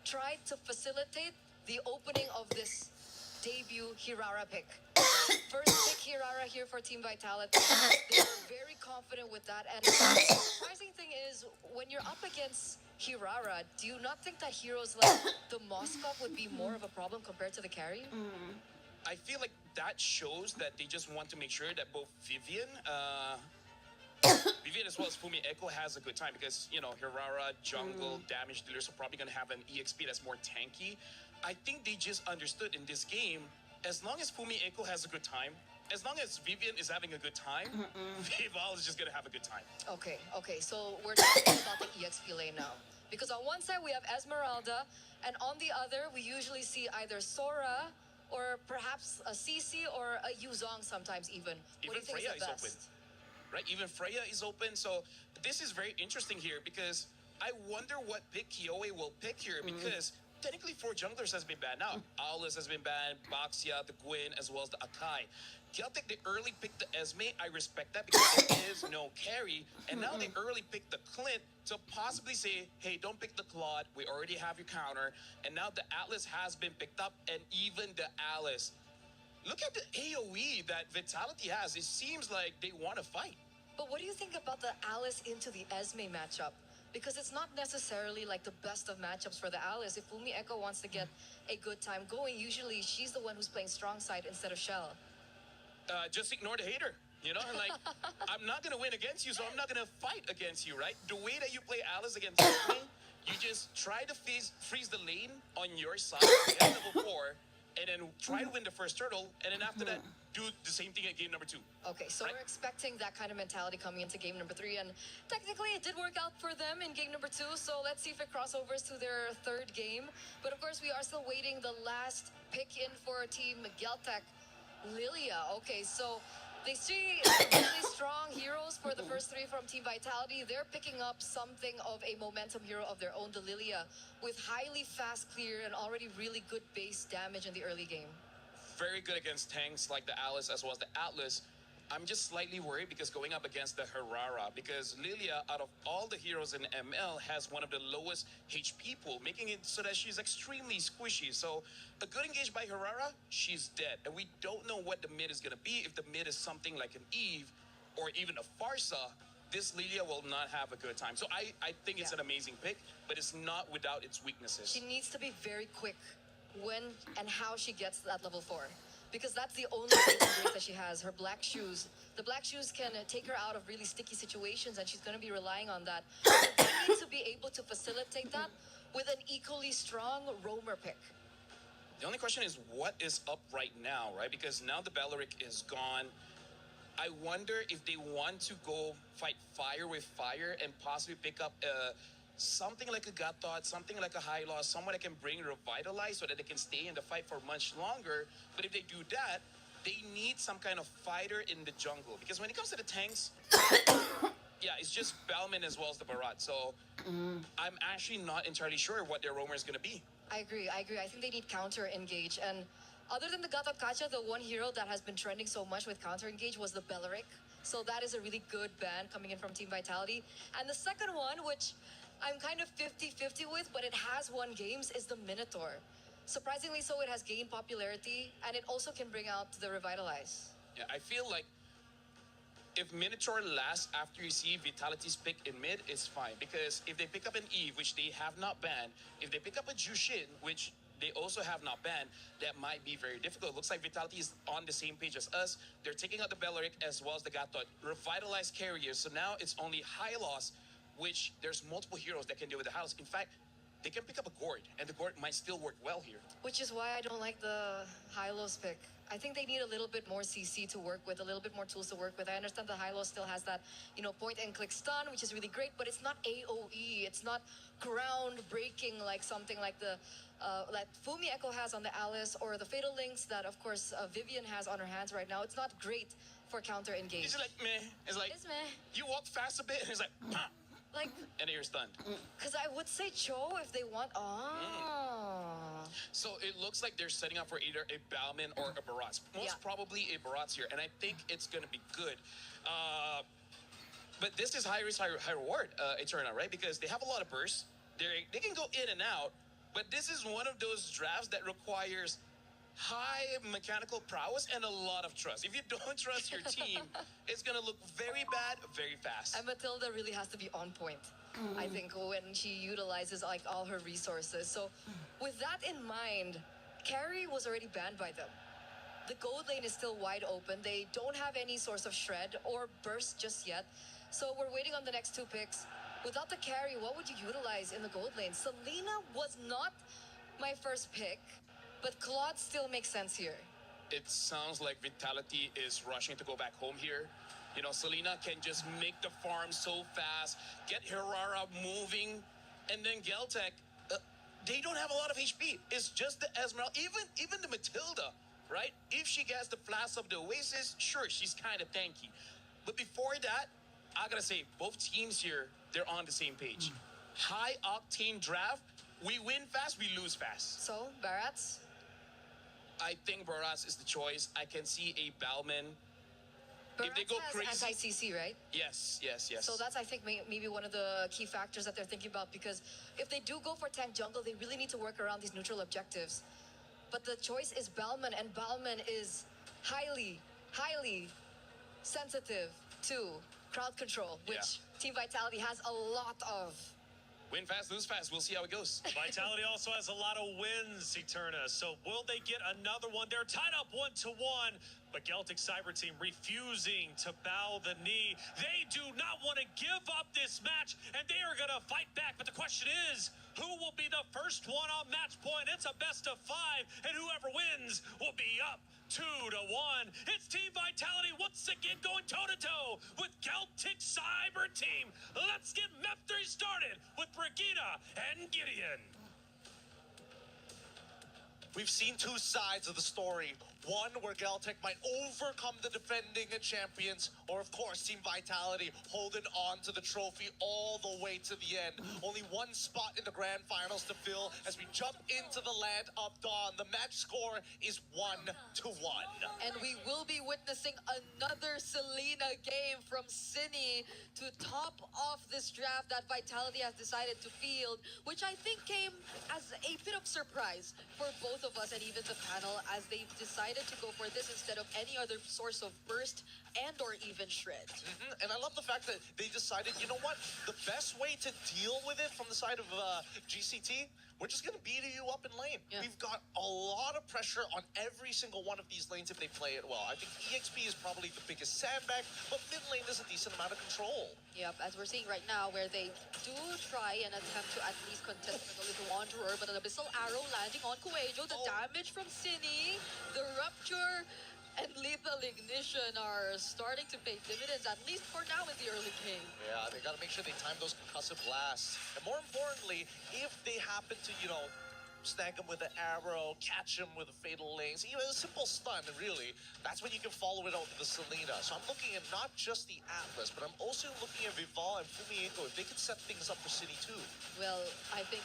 tried to facilitate the opening of this debut Hirara pick. First pick Hirara here for Team Vitality. They are very confident with that. And the surprising thing is, when you're up against Hirara, do you not think that heroes like the Moskov would be more of a problem compared to the carry? I feel like that shows that they just want to make sure that both Vivian as well as Fumi Eko has a good time because, Hirara, jungle, damage dealers are probably going to have an EXP that's more tanky. I think they just understood in this game, as long as Fumi Eko has a good time, as long as Vivian is having a good time, Vival is just going to have a good time. Okay, so we're talking about the EXP lane now. Because on one side we have Esmeralda, and on the other we usually see either Sora or perhaps a CC or a Yuzong sometimes even. What do you think Freya is the open, right? Even Freya is open. So this is very interesting here because I wonder what pick Kyoe will pick here because technically 4 junglers has been banned. Now, Aulis has been banned, Baxia, the Gwyn, as well as the Akai. Celtic, they early picked the Esme. I respect that because there is no carry. And now they early picked the Clint to possibly say, hey, don't pick the Claude. We already have your counter. And now the Atlas has been picked up, and even the Alice. Look at the AoE that Vitality has. It seems like they want to fight. But what do you think about the Alice into the Esme matchup? Because it's not necessarily like the best of matchups for the Alice. If Fumi Echo wants to get a good time going, usually she's the one who's playing strong side instead of Shell. Just ignore the hater. You know, like, I'm not going to win against you, so I'm not going to fight against you, right? The way that you play Alice against me, you just try to freeze the lane on your side, get level 4, and then try to win the first turtle, and then after that, do the same thing at game number 2. Okay, so we're expecting that kind of mentality coming into game number 3, and technically it did work out for them in game number 2, so let's see if it crossovers to their third game. But of course, we are still waiting the last pick in for Team Geltec. Lilia. Okay, so they see really strong heroes for the first 3 from Team Vitality. They're picking up something of a momentum hero of their own, the Lilia, with highly fast clear and already really good base damage in the early game. Very good against tanks like the Alice as well as the Atlas. I'm just slightly worried because going up against the Herrera, because Lilia, out of all the heroes in ML, has one of the lowest HP pool, making it so that she's extremely squishy. So a good engage by Herrera, she's dead. And we don't know what the mid is going to be. If the mid is something like an Eve or even a Farsa, this Lilia will not have a good time. So I think it's an amazing pick, but it's not without its weaknesses. She needs to be very quick when and how she gets to that level 4. Because that's the only saving grace that she has, her black shoes. The black shoes can take her out of really sticky situations, and she's going to be relying on that. So they need to be able to facilitate that with an equally strong roamer pick. The only question is what is up right now, right? Because now the Bellaric is gone. I wonder if they want to go fight fire with fire and possibly pick up something like a Gatot, something like a High Loss, someone that can bring Revitalize so that they can stay in the fight for much longer. But if they do that, they need some kind of fighter in the jungle. Because when it comes to the tanks, yeah, it's just Bellman as well as the Barat. So I'm actually not entirely sure what their roamer is going to be. I agree. I think they need counter engage. And other than the Gatot Kacha, the one hero that has been trending so much with counter engage was the Bellaric. So that is a really good ban coming in from Team Vitality. And the second one, which I'm kind of 50-50 with, but it has won games, is the Minotaur. Surprisingly so, it has gained popularity, and it also can bring out the Revitalize. Yeah, I feel like if Minotaur lasts after you see Vitality's pick in mid, it's fine. Because if they pick up an Eve, which they have not banned, if they pick up a Jushin, which they also have not banned, that might be very difficult. Looks like Vitality is on the same page as us. They're taking out the Bellaric as well as the Gatot. Revitalized carriers, so now it's only High Loss, which there's multiple heroes that can deal with the house. In fact, they can pick up a Gord, and the Gord might still work well here. Which is why I don't like the Hylos pick. I think they need a little bit more CC to work with, a little bit more tools to work with. I understand the Hylos still has that, point and click stun, which is really great, but it's not AoE. It's not groundbreaking like something like the that Fumi Echo has on the Alice, or the Fatal Links that, of course, Vivian has on her hands right now. It's not great for counter engage. It's like meh. It's like it's meh. You walk fast a bit, and it's like, pah! Like, and then you're stunned. Because I would say Cho if they want. So it looks like they're setting up for either a Balman or a Barats. Most probably a Barats here, and I think it's going to be good. But this is high risk, high reward, Eterna, right? Because they have a lot of bursts. They can go in and out, but this is one of those drafts that requires high mechanical prowess and a lot of trust. If you don't trust your team, it's going to look very bad, very fast. And Matilda really has to be on point, I think, when she utilizes like all her resources. So with that in mind, carry was already banned by them. The gold lane is still wide open. They don't have any source of shred or burst just yet. So we're waiting on the next 2 picks. Without the carry, what would you utilize in the gold lane? Selena was not my first pick, but Claude still makes sense here. It sounds like Vitality is rushing to go back home here. Selena can just make the farm so fast, get Herrera moving, and then Geltec, they don't have a lot of HP. It's just the Esmeralda, even the Matilda, right? If she gets the Flash of the Oasis, sure, she's kind of tanky. But before that, I gotta say, both teams here, they're on the same page. High octane draft, We win fast, we lose fast. So, Barats? I think Barras is the choice. I can see a Bauman. If they Barats go has crazy, anti-CC, right? yes. So that's, I think, maybe one of the key factors that they're thinking about, because if they do go for tank jungle, they really need to work around these neutral objectives. But the choice is Bauman, and Bauman is highly sensitive to crowd control, which Team Vitality has a lot of. Win fast, lose fast. We'll see how it goes. Vitality also has a lot of wins, Eterna. So will they get another one? They're tied up 1-1, but Celtic Cyber Team refusing to bow the knee. They do not want to give up this match, and they are going to fight back. But the question is, who will be the first one on match point? It's a best of 5, and whoever wins will be up 2-1. It's Team Vitality once again going toe-to-toe with Celtic Cyber Team. Let's get Map 3 started with Regina and Gideon. We've seen two sides of the story. One where Galtech might overcome the defending champions, or of course Team Vitality holding on to the trophy all the way to the end. Only one spot in the grand finals to fill as we jump into the land of dawn. The match score is 1-1. And we will be witnessing another Selena game from Cine to top off this draft that Vitality has decided to field, which I think came as a bit of surprise for both of us and even the panel, as they decided to go for this instead of any other source of burst and or even shred. And I love the fact that they decided, you know what, the best way to deal with it from the side of GCT, we're just going to beat you up in lane. We've got a lot of pressure on every single one of these lanes if they play it well. I think EXP is probably the biggest sandbag, but mid lane is a decent amount of control. Yep, as we're seeing right now, where they do try and attempt to at least contest with a little Wanderer, but an Abyssal Arrow landing on Kuejo. The damage from Cine, the Rupture, and Lethal Ignition are starting to pay dividends, at least for now in the early game. Yeah, they got to make sure they time those concussive blasts. And more importantly, if they happen to, snag him with an arrow, catch him with a fatal lance, even a simple stun, really, that's when you can follow it out with the Selena. So I'm looking at not just the Atlas, but I'm also looking at Vival and Fumieko, if they could set things up for City too. Well, I think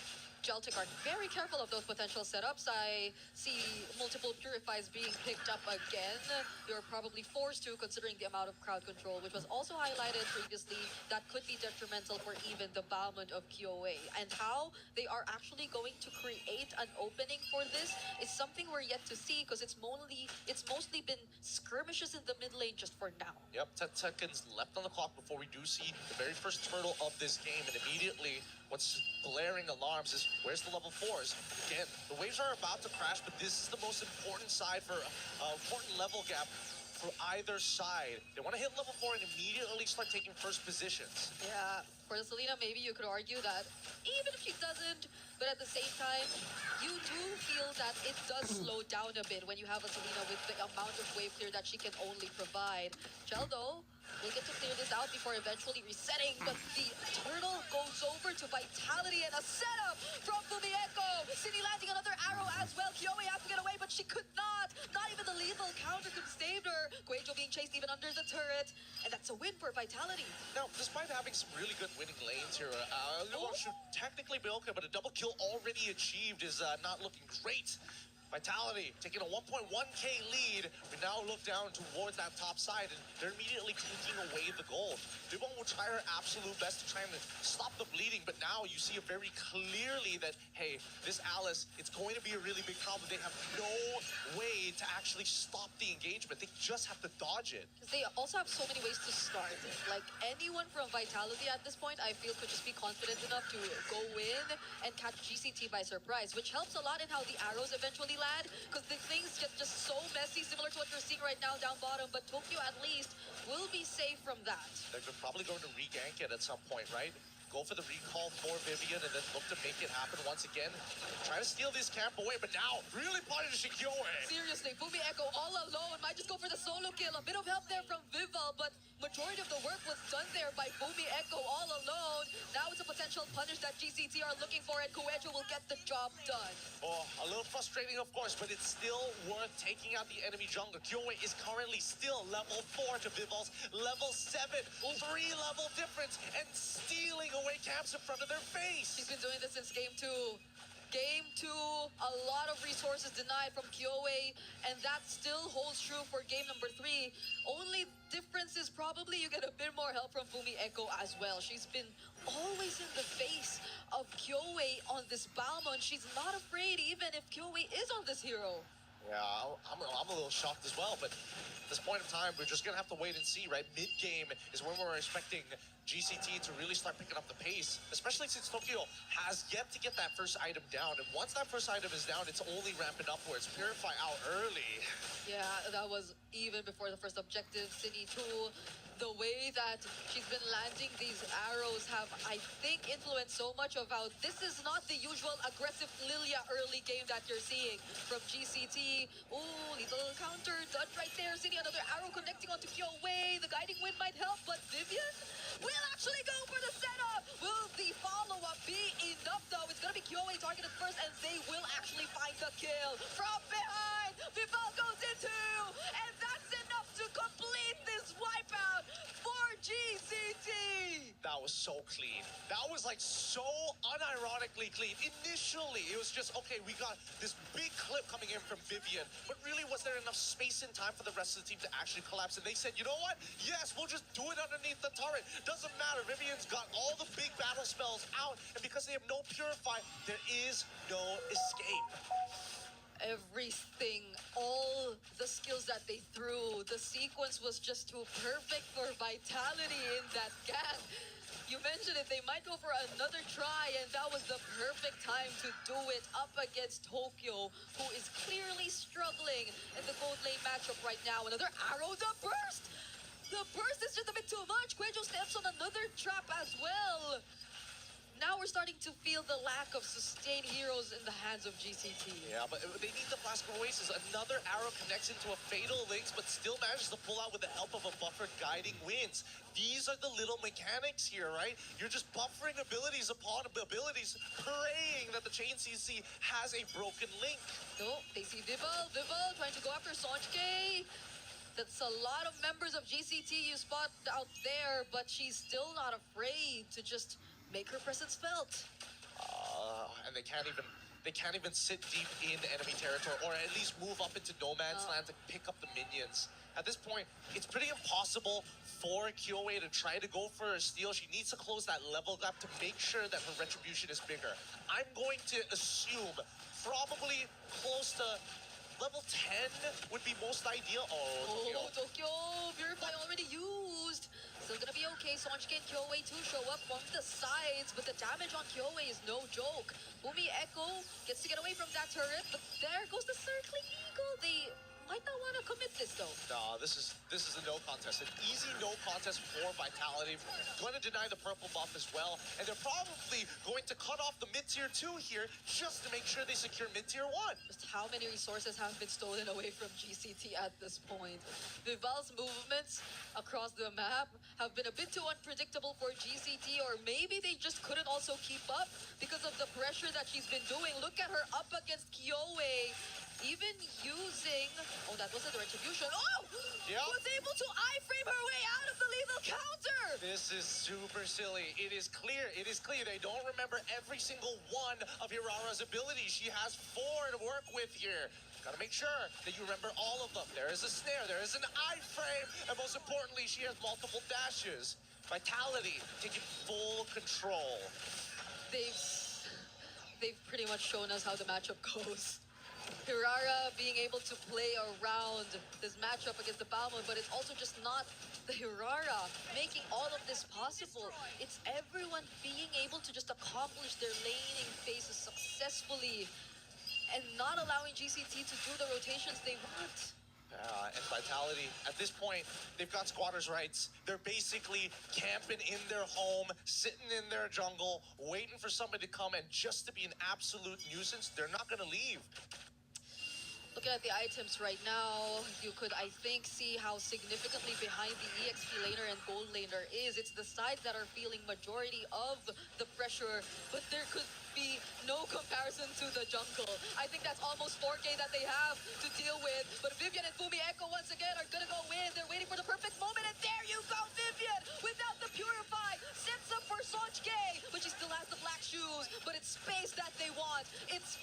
Celtic are very careful of those potential setups. I see multiple Purifies being picked up again. You're probably forced to, considering the amount of crowd control, which was also highlighted previously, that could be detrimental for even the Balmond of KOA. And how they are actually going to create an opening for this is something we're yet to see, because it's mostly been skirmishes in the mid lane just for now. Yep, 10 seconds left on the clock before we do see the very first turtle of this game, and immediately what's blaring alarms is, where's the level 4s? Again, the waves are about to crash, but this is the most important side for important level gap for either side. They want to hit level 4 and immediately start taking first positions. Yeah, for the Selena, maybe you could argue that even if she doesn't, but at the same time, you do feel that it does slow down a bit when you have a Selena with the amount of wave clear that she can only provide. Cheldo will get to clear this out before eventually resetting, but the turtle goes over to Vitality and a setup from Fumieko. City landing another arrow as well. Kyoe has to get away, but she could not. Not even the lethal counter could save her. Guejo being chased even under the turret, and that's a win for Vitality. Now, despite having some really good winning lanes here, should technically be okay, but a double kill already achieved is not looking great. Vitality taking a 1.1k lead. We now look down towards that top side, and they're immediately taking away the gold. Bibon will try her absolute best to try and stop the bleeding, but now you see it very clearly that, hey, this Alice, it's going to be a really big problem. They have no way to actually stop the engagement. They just have to dodge it. Because they also have so many ways to start it. Like, anyone from Vitality at this point, I feel, could just be confident enough to go in and catch GCT by surprise, which helps a lot in how the arrows eventually land, because the things get just so messy, similar to what you're seeing right now down bottom. But Tokyo at least will be safe from that. They're probably going to re-gank it at some point, right? Go for the recall for Vivian and then look to make it happen once again. Try to steal this camp away, but now really punishing Kyoe. Seriously, Fumieko all alone. Might just go for the solo kill. A bit of help there from Vival, but majority of the work was done there by Fumieko all alone. Now it's a potential punish that GCT are looking for, and Kuejo will get the job done. Oh, a little frustrating, of course, but it's still worth taking out the enemy jungler. Kyoe is currently still level 4 to Vival's level 7. 3-level difference, and stealing away camps in front of their face. She's been doing this since game 2. Game 2, a lot of resources denied from Kyoei, and that still holds true for game number 3. Only difference is probably you get a bit more help from Fumi Echo as well. She's been always in the face of Kyoei on this Balmond. She's not afraid even if Kyoei is on this hero. Yeah, I'm a little shocked as well, but at this point in time, we're just gonna have to wait and see, right? Mid-game is when we're expecting GCT to really start picking up the pace, especially since Tokyo has yet to get that first item down. And once that first item is down, it's only ramping upwards. Purify out early. Yeah, that was even before the first objective. City 2, the way that she's been landing these arrows have, I think, influenced so much of how this is not the usual aggressive Lilia early game that you're seeing from GCT. Ooh, little counter done right there. City, another arrow connecting onto Kyoei. The guiding wind might help, but Vivian will actually go for the setup. Will the follow-up be enough, though? It's going to be Kyoei targeted first, and they will actually find the kill. From behind, Vival goes into, and that's enough to complete this wipeout for GCT. That was so clean. That was like so unironically clean. Initially, it was just, okay, we got this big clip coming in from Vivian, but really was there enough space and time for the rest of the team to actually collapse? And they said, you know what? Yes, we'll just do it underneath the turret. Doesn't matter. Vivian's got all the big battle spells out, and because they have no Purify, there is no escape. Everything, all the skills that they threw, the sequence was just too perfect for Vitality in that gang. You mentioned it, they might go for another try, and that was the perfect time to do it up against Tokyo, who is clearly struggling in the gold lane matchup right now. Another arrow, the burst! The burst is just a bit too much. Quejo steps on another trap as well. Now we're starting to feel the lack of sustained heroes in the hands of GCT. Yeah, but they need the Flask of Oasis. Another arrow connects into a Fatal Links, but still manages to pull out with the help of a buffered Guiding Winds. These are the little mechanics here, right? You're just buffering abilities upon abilities, praying that the Chain CC has a broken link. No, they see Vival trying to go after Sonjke. That's a lot of members of GCT you spot out there, but she's still not afraid to just make her presence felt. And they can't even sit deep in enemy territory, or at least move up into no man's land to pick up the minions. At this point, it's pretty impossible for Kyoei to try to go for a steal. She needs to close that level gap to make sure that her retribution is bigger. I'm going to assume probably close to level 10 would be most ideal. Oh, Tokyo! Purify already used! Still gonna be okay. Sonjke and Kyoei too show up from the sides, but the damage on Kyoei is no joke. Fumi Echo gets to get away from that turret, but there goes the circling eagle. They might not want to commit this though. No, this is a no contest. An easy no contest for Vitality. Going to deny the purple buff as well, and they're probably going to cut off the mid-tier 2 here just to make sure they secure mid-tier 1. Just how many resources have been stolen away from GCT at this point? Vival's movements across the map have been a bit too unpredictable for GCT, or maybe they just couldn't also keep up because of the pressure that she's been doing. Look at her up against Kyoei. Even using... Oh, that wasn't the retribution. Oh! Yep. Was able to iframe her way out of the lethal counter! This is super silly. It is clear. They don't remember every single one of Hirara's abilities. She has 4 to work with here. Gotta make sure that you remember all of them. There is a snare, there is an iframe, and most importantly, she has multiple dashes. Vitality taking full control. They've pretty much shown us how the matchup goes. Hirara being able to play around this matchup against the Balmond, but it's also just not the Hirara making all of this possible. It's everyone being able to just accomplish their laning phases successfully and not allowing GCT to do the rotations they want. And Vitality, at this point, they've got squatters' rights. They're basically camping in their home, sitting in their jungle, waiting for somebody to come, and just to be an absolute nuisance, they're not going to leave. Looking at the items right now, you could, I think, see how significantly behind the EXP laner and gold laner is. It's the sides that are feeling majority of the pressure, but there could be no comparison to the jungle. I think that's almost 4K that they have to deal with, but Vivian and Fumi Echo once again are gonna go in. They're waiting for the perfect moment, and there you go, Vivian! Without the Purify, sets up for Sonjke, but she still has the black shoes, but it's space that they want. It's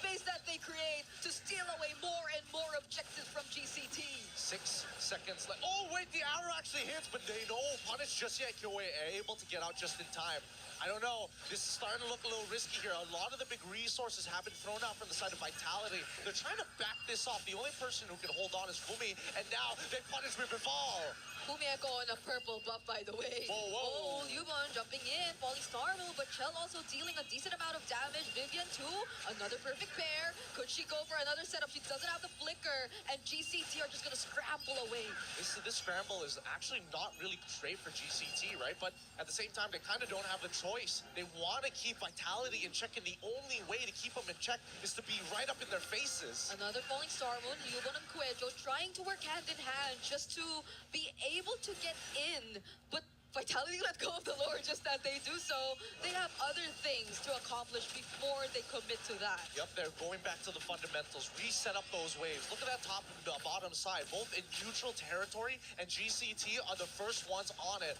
seconds left. Oh, wait, the arrow actually hits, but they know punish just yet. Kyoe able to get out just in time. I don't know. This is starting to look a little risky here. A lot of the big resources have been thrown out from the side of Vitality. They're trying to back this off. The only person who can hold on is Fumi, and now they punish with Bival. Fumieko on a purple buff, by the way. Whoa, whoa. Oh, Yubon jumping in, falling star move, but Chell also dealing a decent amount of damage. Vivian too, another perfect pair. Could she go for another setup? She doesn't have the flicker, and GCT are just gonna scramble away. This scramble is actually not really great for GCT, right? But at the same time, they kind of don't have the choice. They want to keep Vitality in check, and the only way to keep them in check is to be right up in their faces. Another falling star moon, Yubon and Quejo trying to work hand in hand just to be able to get in, but Vitality let go of the lore just as they do so. They have other things to accomplish before they commit to that. Yep, they're going back to the fundamentals, reset up those waves. Look at that top and bottom side, both in neutral territory, and GCT are the first ones on it.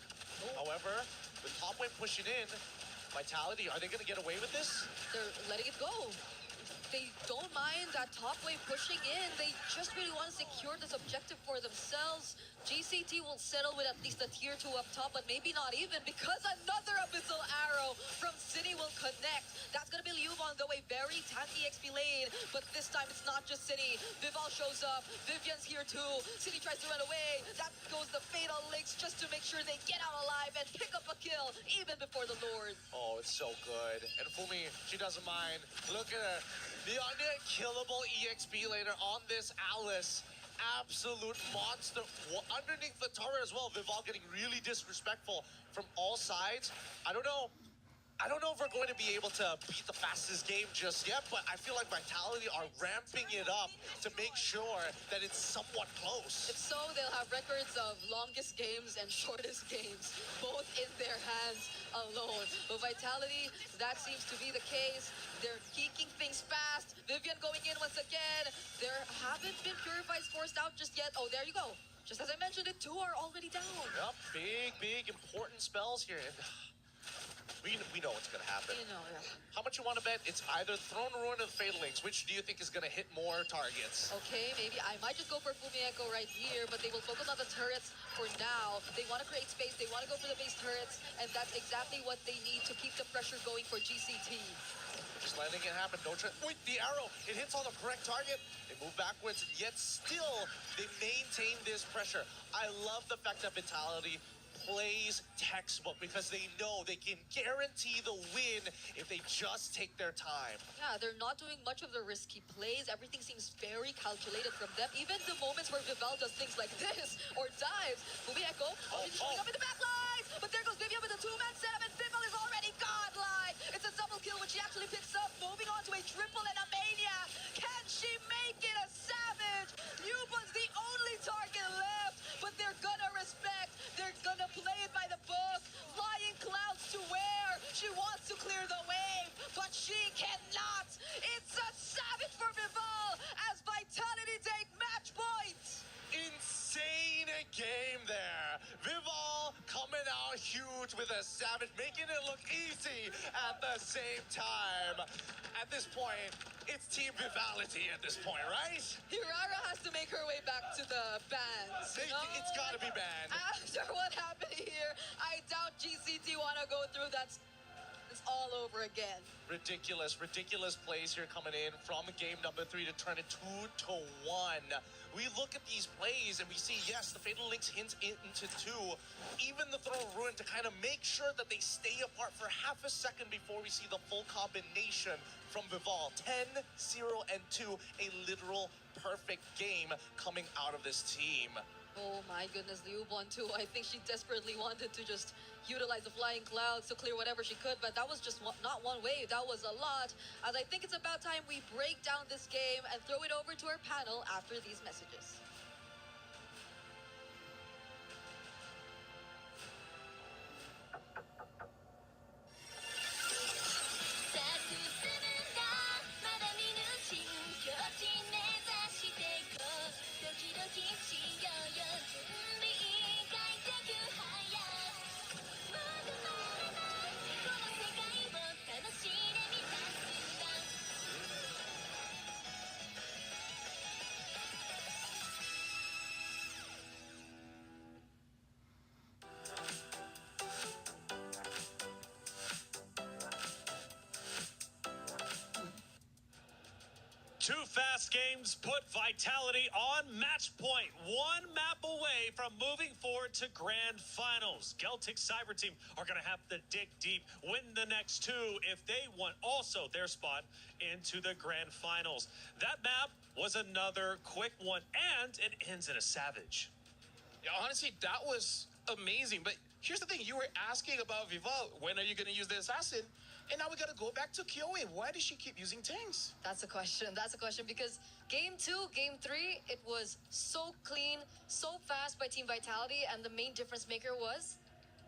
However, with top wave pushing in, Vitality, are they going to get away with this? They're letting it go. They don't mind that top wave pushing in. They just really want to secure this objective for themselves. GCT will settle with at least a tier 2 up top, but maybe not even, because another Abyssal Arrow from City will connect. That's going to be Liubon, though, a very tanky XP lane, but this time it's not just City. Vival shows up, Vivian's here too. City tries to run away. That goes the Fatal Links just to make sure they get out alive and pick up a kill, even before the Lord. Oh, it's so good. And Fumi, she doesn't mind. Look at her. The unkillable EXP laner on this Alice. Absolute monster. Underneath the turret as well, Vival getting really disrespectful from all sides. I don't know if we're going to be able to beat the fastest game just yet, but I feel like Vitality are ramping it up to make sure that it's somewhat close. If so, they'll have records of longest games and shortest games, both in their hands alone. But Vitality, that seems to be the case. They're keeping things fast. Vivian going in once again. There haven't been Purifies forced out just yet. Oh, there you go. Just as I mentioned, the two are already down. Yep, big, important spells here. And we know what's going to happen. You know, yeah. How much you want to bet? It's either Throne Ruin or the Fatal Links. Which do you think is going to hit more targets? Okay, maybe I might just go for Fumieko right here, but they will focus on the turrets for now. They want to create space. They want to go for the base turrets, and that's exactly what they need to keep the pressure going for GCT. Just letting it happen. No wait, the arrow. It hits on the correct target. They move backwards, yet still they maintain this pressure. I love the fact that Vitality plays textbook because they know they can guarantee the win if they just take their time. Yeah, they're not doing much of the risky plays. Everything seems very calculated from them. Even the moments where Vival does things like this or dives. Fumieko showing up in the back lines, but there goes Vivian with a two-man setup, and Vival is already godlike. It's a double kill, which he actually picks up, moving on to a triple and a maniac. Can she make it? A savage. Yubon's the only target left, but they're gonna respect. They're gonna play it by the book. Flying clouds to where? She wants to clear the wave, but she cannot. It's a savage for Vival as Vitality take match points. Insane game there. Vival coming out huge with a savage, making it look easy at the same time. At this point, it's Team Vivality at this point, right? Hirara has to make her way back to the bans. It's gotta be banned. After what happened here, I doubt GCT want to go through that. It's all over again. Ridiculous plays here coming in from game number 3 to turn it 2-1. We look at these plays and we see, yes, the Fatal Links hints into 2. Even the Throne Ruin to kind of make sure that they stay apart for half a second before we see the full combination from Vival. 10, 0, and 2. A literal perfect game coming out of this team. Oh my goodness, Liu won too. I think she desperately wanted to just utilize the flying clouds to clear whatever she could, but that was just not one wave, that was a lot. As I think it's about time we break down this game and throw it over to our panel after these messages. Two fast games put Vitality on match point. One map away from moving forward to grand finals. Celtic Cyber Team are going to have to dig deep, win the next two if they want also their spot into the grand finals. That map was another quick one, and it ends in a savage. Yeah, honestly, that was amazing. But here's the thing. You were asking about Vival. When are you going to use the assassin? And now we got to go back to Kyoe. Why does she keep using tanks? That's a question. That's a question because game 2, game 3, it was so clean, so fast by Team Vitality, and the main difference maker was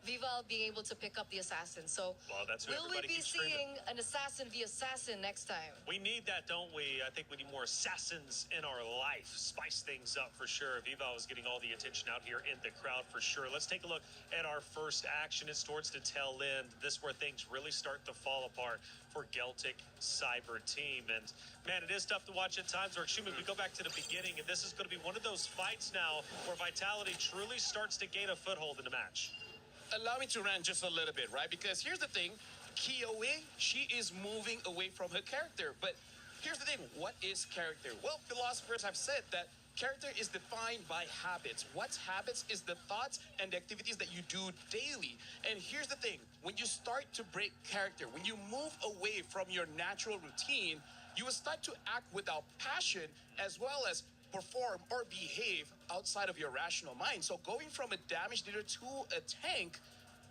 Vival being able to pick up the assassin. So Well, that's who will we everybody be keeps screaming. seeing an assassin v assassin next time? We need that, don't we? I think we need more assassins in our life. Spice things up for sure. Vival is getting all the attention out here in the crowd for sure. Let's take a look at our first action. It's towards the tail end. This is where things really start to fall apart for Celtic Cyber Team. And man, it is tough to watch at times. Or excuse me, we go back to the beginning, and this is going to be one of those fights now where Vitality truly starts to gain a foothold in the match. Allow me to rant just a little bit, right? Because here's the thing. Kyoe, she is moving away from her character. But here's the thing. What is character? Well, philosophers have said that character is defined by habits. What's habits is the thoughts and the activities that you do daily. And here's the thing. When you start to break character, when you move away from your natural routine, you will start to act without passion as well as perform or behave outside of your rational mind. So going from a damage dealer to a tank,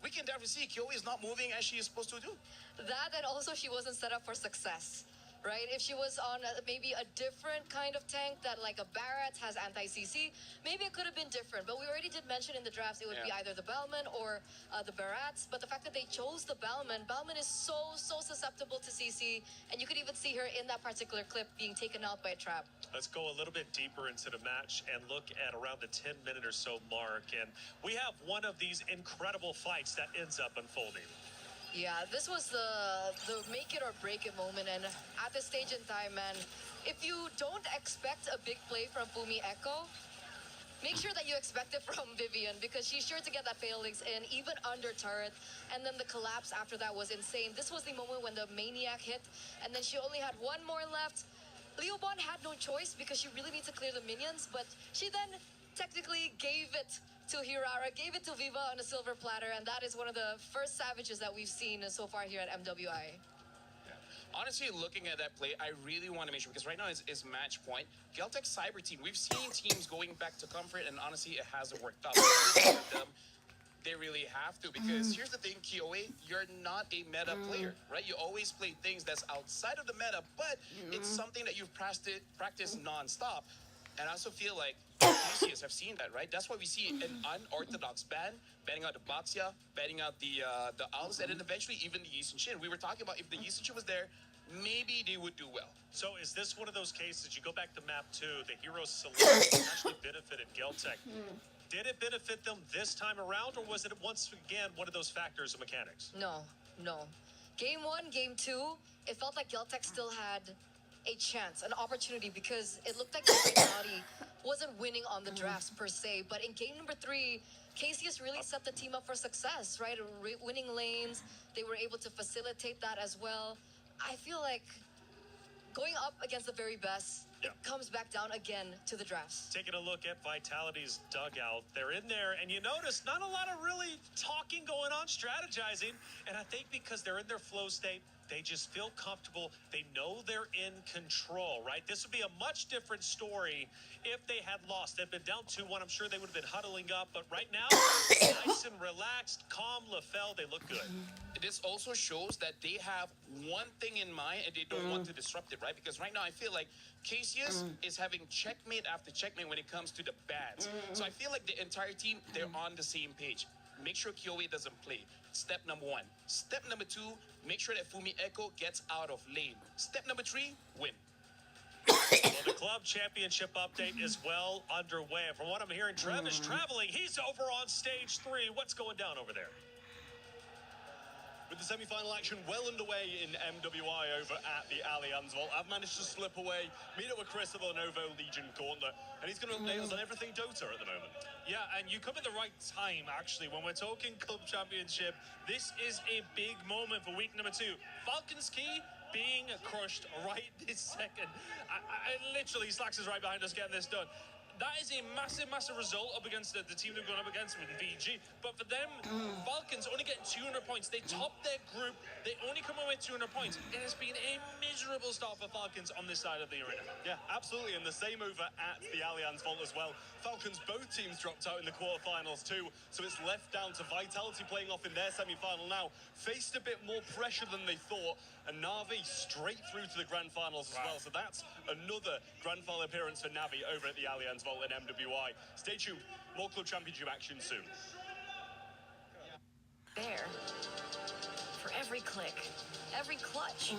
we can definitely see Kyoe is not moving as she is supposed to do. That, and also she wasn't set up for success, right? If she was on maybe a different kind of tank that like a Barrett has anti-CC, maybe it could have been different. But we already did mention in the drafts it would be either the Bellman or the Barats. But the fact that they chose the Bellman is so susceptible to CC. And you could even see her in that particular clip being taken out by a trap. Let's go a little bit deeper into the match and look at around the 10-minute or so mark. And we have one of these incredible fights that ends up unfolding. Yeah, this was the make it or break it moment. And at this stage in time, man, if you don't expect a big play from Fumi Echo, make sure that you expect it from Vivian because she's sure to get that phalanx in, even under turret. And then the collapse after that was insane. This was the moment when the Maniac hit, and then she only had one more left. Leobon had no choice because she really needs to clear the minions, but she then technically gave it to Hirara, gave it to Viva on a silver platter, and that is one of the first savages that we've seen so far here at MWI. Honestly, looking at that play, I really want to make sure, because right now is match point. Celtic Cyber Team, we've seen teams going back to comfort, and honestly, it hasn't worked out. They really have to, because here's the thing, Kyoe, you're not a meta player, right? You always play things that's outside of the meta, but it's something that you've practiced non-stop. And I also feel like Theseus have seen that, right? That's why we see an unorthodox ban, banning out the Baxia, banning out the Owls, and then eventually even the Yisun Shin. We were talking about if the Yisun Shin was there, maybe they would do well. So is this one of those cases, you go back to map 2, the hero selection actually benefited Celtic. Did it benefit them this time around, or was it once again one of those factors of mechanics? No. Game 1, game 2, it felt like Celtic still had a chance, an opportunity, because it looked like the Vitality wasn't winning on the drafts per se. But in game number 3, Cassius really set the team up for success, right? Winning lanes, they were able to facilitate that as well. I feel like going up against the very best, it comes back down again to the drafts. Taking a look at Vitality's dugout, they're in there, and you notice not a lot of really talking going on, strategizing, and I think because they're in their flow state, they just feel comfortable. They know they're in control, right? This would be a much different story if they had lost. They've been down 2-1. I'm sure they would have been huddling up, but right now, nice and relaxed, calm, LaFell, they look good. This also shows that they have one thing in mind and they don't want to disrupt it, right? Because right now I feel like Cassius is having checkmate after checkmate when it comes to the bans. So I feel like the entire team, they're on the same page. Make sure Kyoe doesn't play. Step number 1. Step number 2, make sure that Fumi Echo gets out of lane. Step number 3, win. Well, the club championship update is well underway. From what I'm hearing, Trev is traveling. He's over on stage 3. What's going down over there? With the semi-final action well underway in MWI over at the Allianz Vault, I've managed to slip away, meet up with Chris of the Lenovo Legion Gauntlet, and he's going to update us on everything Dota at the moment. Yeah, and you come at the right time, actually. When we're talking Club Championship, this is a big moment for week number 2. Falcons Key being crushed right this second. I literally, Slacks is right behind us getting this done. That is a massive, massive result up against the team they've gone up against with VG. But for them, Falcons only getting 200 points. They topped their group. They only come away with 200 points. It has been a miserable start for Falcons on this side of the arena. Yeah, absolutely. And the same over at the Allianz Vault as well. Falcons, both teams dropped out in the quarterfinals too. So it's left down to Vitality playing off in their semi-final now. Faced a bit more pressure than they thought. And Na'Vi straight through to the grand finals as well. So that's another grand final appearance for Navi over at the Allianz Vault in MWI. Stay tuned. More Club Championship action soon. There. For every click, every clutch,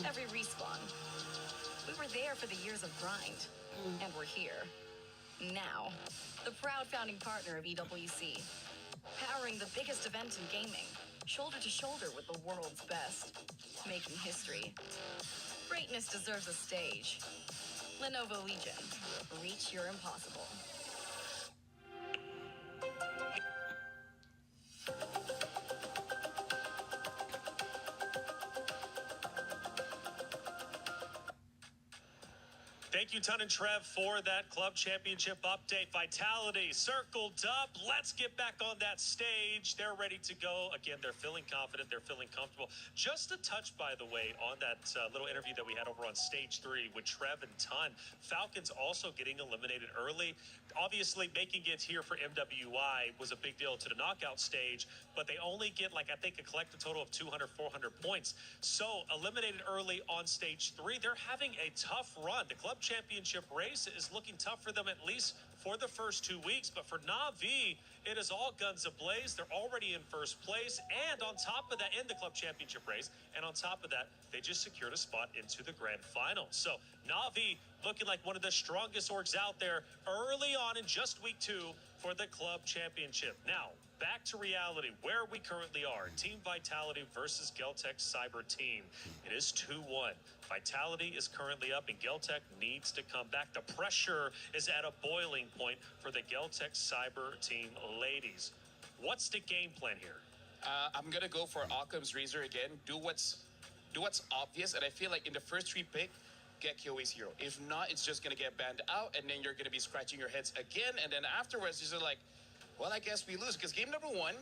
every respawn. We were there for the years of grind. And we're here. Now. The proud founding partner of EWC. Powering the biggest event in gaming. Shoulder to shoulder with the world's best. Making history. Greatness deserves a stage. Lenovo Legion. Reach your impossible. Thank you, Ton and Trev, for that Club Championship update. Vitality circled up. Let's get back on that stage. They're ready to go. Again, they're feeling confident. They're feeling comfortable. Just a touch, by the way, on that little interview that we had over on stage 3 with Trev and Ton. Falcons also getting eliminated early. Obviously, making it here for MWI was a big deal to the knockout stage, but they only get, like, I think, a collective total of 200, 400 points. So, eliminated early on stage 3. They're having a tough run. The Club Championship race is looking tough for them, at least for the first 2 weeks. But for Na'Vi, it is all guns ablaze. They're already in first place. And on top of that, in the Club Championship race, and on top of that, they just secured a spot into the grand final. So Na'Vi looking like one of the strongest orgs out there early on in just week 2 for the Club Championship. Now, back to reality, where we currently are. Team Vitality versus Geltech Cyber Team. It is 2-1. Vitality is currently up, and Geltech needs to come back. The pressure is at a boiling point for the Geltech Cyber Team ladies. What's the game plan here? I'm gonna go for Occam's razor again. Do what's obvious, and I feel like in the first 3 pick, get KOA's hero. If not, it's just gonna get banned out, and then you're gonna be scratching your heads again, and then afterwards you're like, well, I guess we lose, because game number 1,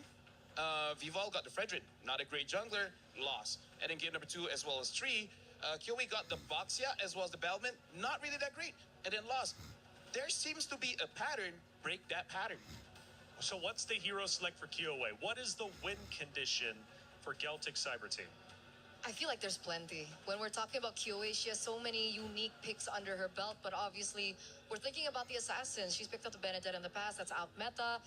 Vival got the Fredrin, not a great jungler, loss. And then game number 2 as well as 3, KOA got the Boxia as well as the Bellman, not really that great, and then lost. There seems to be a pattern. Break that pattern. So what's the hero select for KOA? What is the win condition for Geltech Cyber Team? I feel like there's plenty. When we're talking about KOA, she has so many unique picks under her belt, but obviously we're thinking about the assassins. She's picked up the Benedetta in the past, that's out meta.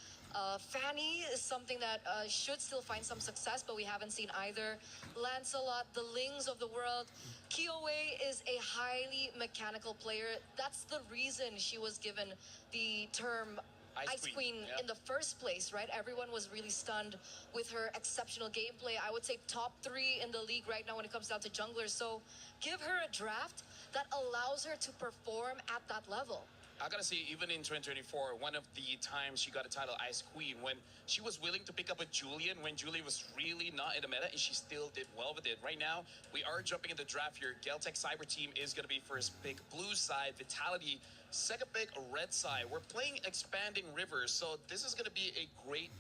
Fanny is something that should still find some success, but we haven't seen either. Lancelot, the Lings of the world. KOA is a highly mechanical player. That's the reason she was given the term Ice Queen in the first place, right? Everyone was really stunned with her exceptional gameplay. I would say top 3 in the league right now when it comes down to junglers. So give her a draft that allows her to perform at that level. I gotta say, even in 2024, one of the times she got a title Ice Queen, when she was willing to pick up a Julian when Julian was really not in the meta, and she still did well with it. Right now, we are jumping in the draft here. Geltech Cyber Team is gonna be first pick blue side, Vitality second pick red side. We're playing Expanding Rivers, so this is gonna be a great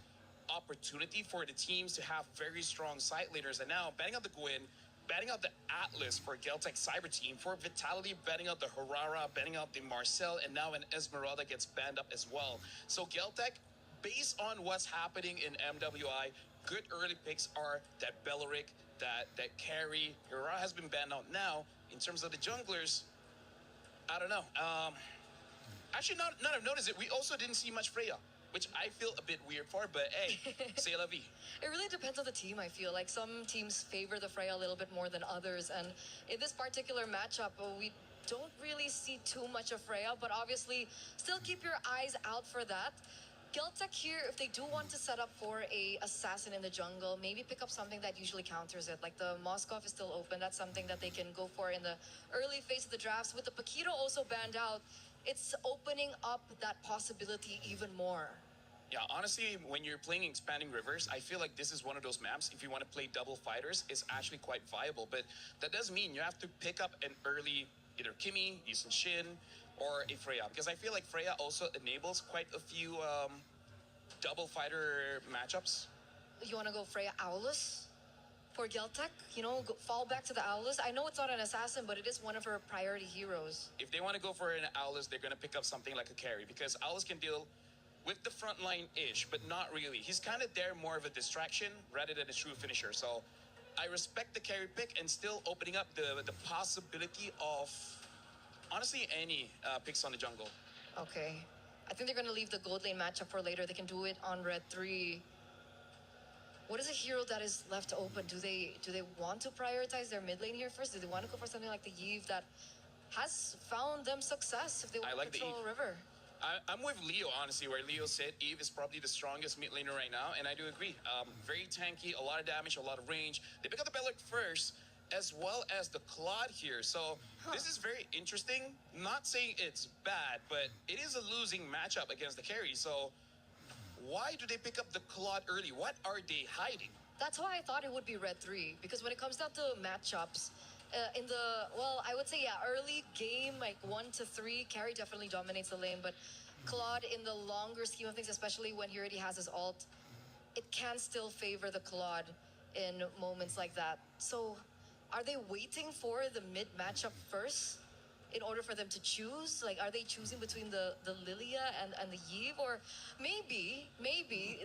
opportunity for the teams to have very strong side leaders. And now, batting out the Gwyn, batting out the Atlas for Geltech Cyber Team, for Vitality, batting out the Harara, batting out the Marcel, and now an Esmeralda gets banned up as well. So Geltech, based on what's happening in MWI, good early picks are that Belleric, that Carry. Harara has been banned out now. In terms of the junglers, I don't know. Actually, not I've noticed it. We also didn't see much Freya, which I feel a bit weird for, but hey, c'est la vie. It really depends on the team, I feel. Like some teams favor the Freya a little bit more than others. And in this particular matchup, we don't really see too much of Freya, but obviously still keep your eyes out for that. Geltec here, if they do want to set up for a assassin in the jungle, maybe pick up something that usually counters it. Like the Moskov is still open. That's something that they can go for in the early phase of the drafts. With the Paquito also banned out, it's opening up that possibility even more. Yeah, honestly, when you're playing Expanding Rivers, I feel like this is one of those maps, if you want to play double fighters, is actually quite viable. But that does mean you have to pick up an early, either Kimi, Yisun Shin, or a Freya. Because I feel like Freya also enables quite a few double fighter matchups. You want to go Freya Aulus for Geltec? You know, fall back to the Aulus. I know it's not an assassin, but it is one of her priority heroes. If they want to go for an Aulus, they're going to pick up something like a carry. Because Aulus can deal with the front line-ish, but not really. He's kind of there more of a distraction rather than a true finisher. So I respect the carry pick and still opening up the possibility of, honestly, any picks on the jungle. Okay. I think they're going to leave the gold lane matchup for later. They can do it on red 3. What is a hero that is left open? Do they want to prioritize their mid lane here first? Do they want to go for something like the Yve that has found them success if they want to control River? I'm with Leo, honestly, where Leo said Yve is probably the strongest mid laner right now, and I do agree. Very tanky, a lot of damage, a lot of range. They pick up the Bellic first, as well as the Claude here. So this is very interesting. Not saying it's bad, but it is a losing matchup against the carry. So why do they pick up the Claude early? What are they hiding? That's why I thought it would be red 3, because when it comes down to matchups, in the, well, I would say, yeah, early game, like 1 to 3, carry definitely dominates the lane, but Claude, in the longer scheme of things, especially when he already has his ult, it can still favor the Claude in moments like that. So, are they waiting for the mid matchup first in order for them to choose? Like, are they choosing between the Lilia and the Yve? Or maybe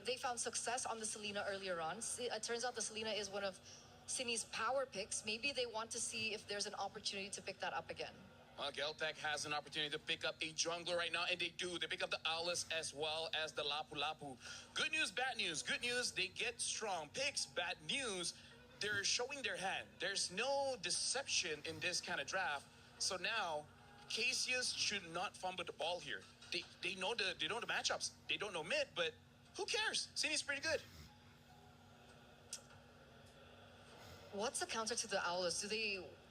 they found success on the Selena earlier on. It turns out the Selena is one of Sini's power picks. Maybe they want to see if there's an opportunity to pick that up again. Well, Geltec has an opportunity to pick up a jungler right now, and they do. They pick up the Aulus as well as the Lapu Lapu. Good news, bad news. Good news, they get strong picks. Bad news, they're showing their hand. There's no deception in this kind of draft. So now, Cassius should not fumble the ball here. They know the matchups. They don't know mid, but who cares? Sini's pretty good. What's the counter to the Aulus? Do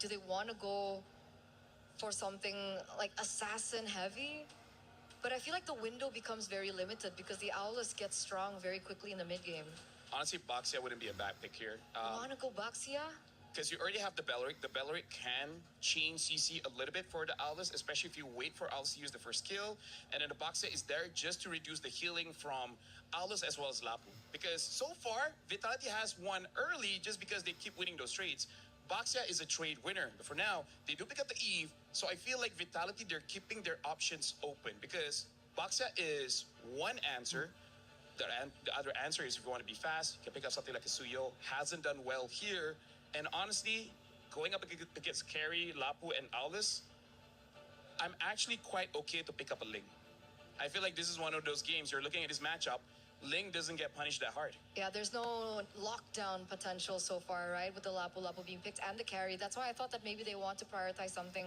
they want to go for something like assassin heavy? But I feel like the window becomes very limited because the Aulus gets strong very quickly in the mid game. Honestly, Baxia wouldn't be a bad pick here. You want to go Baxia? Because you already have the Belric. The Belric can change CC a little bit for the Aulus, especially if you wait for Aulus to use the first kill. And then the Baxia is there just to reduce the healing from Aulus as well as Lapu. Because so far, Vitality has won early just because they keep winning those trades. Baxia is a trade winner. But for now, they do pick up the Yve. So I feel like Vitality, they're keeping their options open. Because Baxia is one answer. The other answer is if you want to be fast, you can pick up something like a Suyo. Hasn't done well here. And honestly, going up against Carry, Lapu, and Aulus, I'm actually quite okay to pick up a Ling. I feel like this is one of those games, you're looking at this matchup, Ling doesn't get punished that hard. Yeah, there's no lockdown potential so far, right? With the Lapu Lapu being picked and the carry. That's why I thought that maybe they want to prioritize something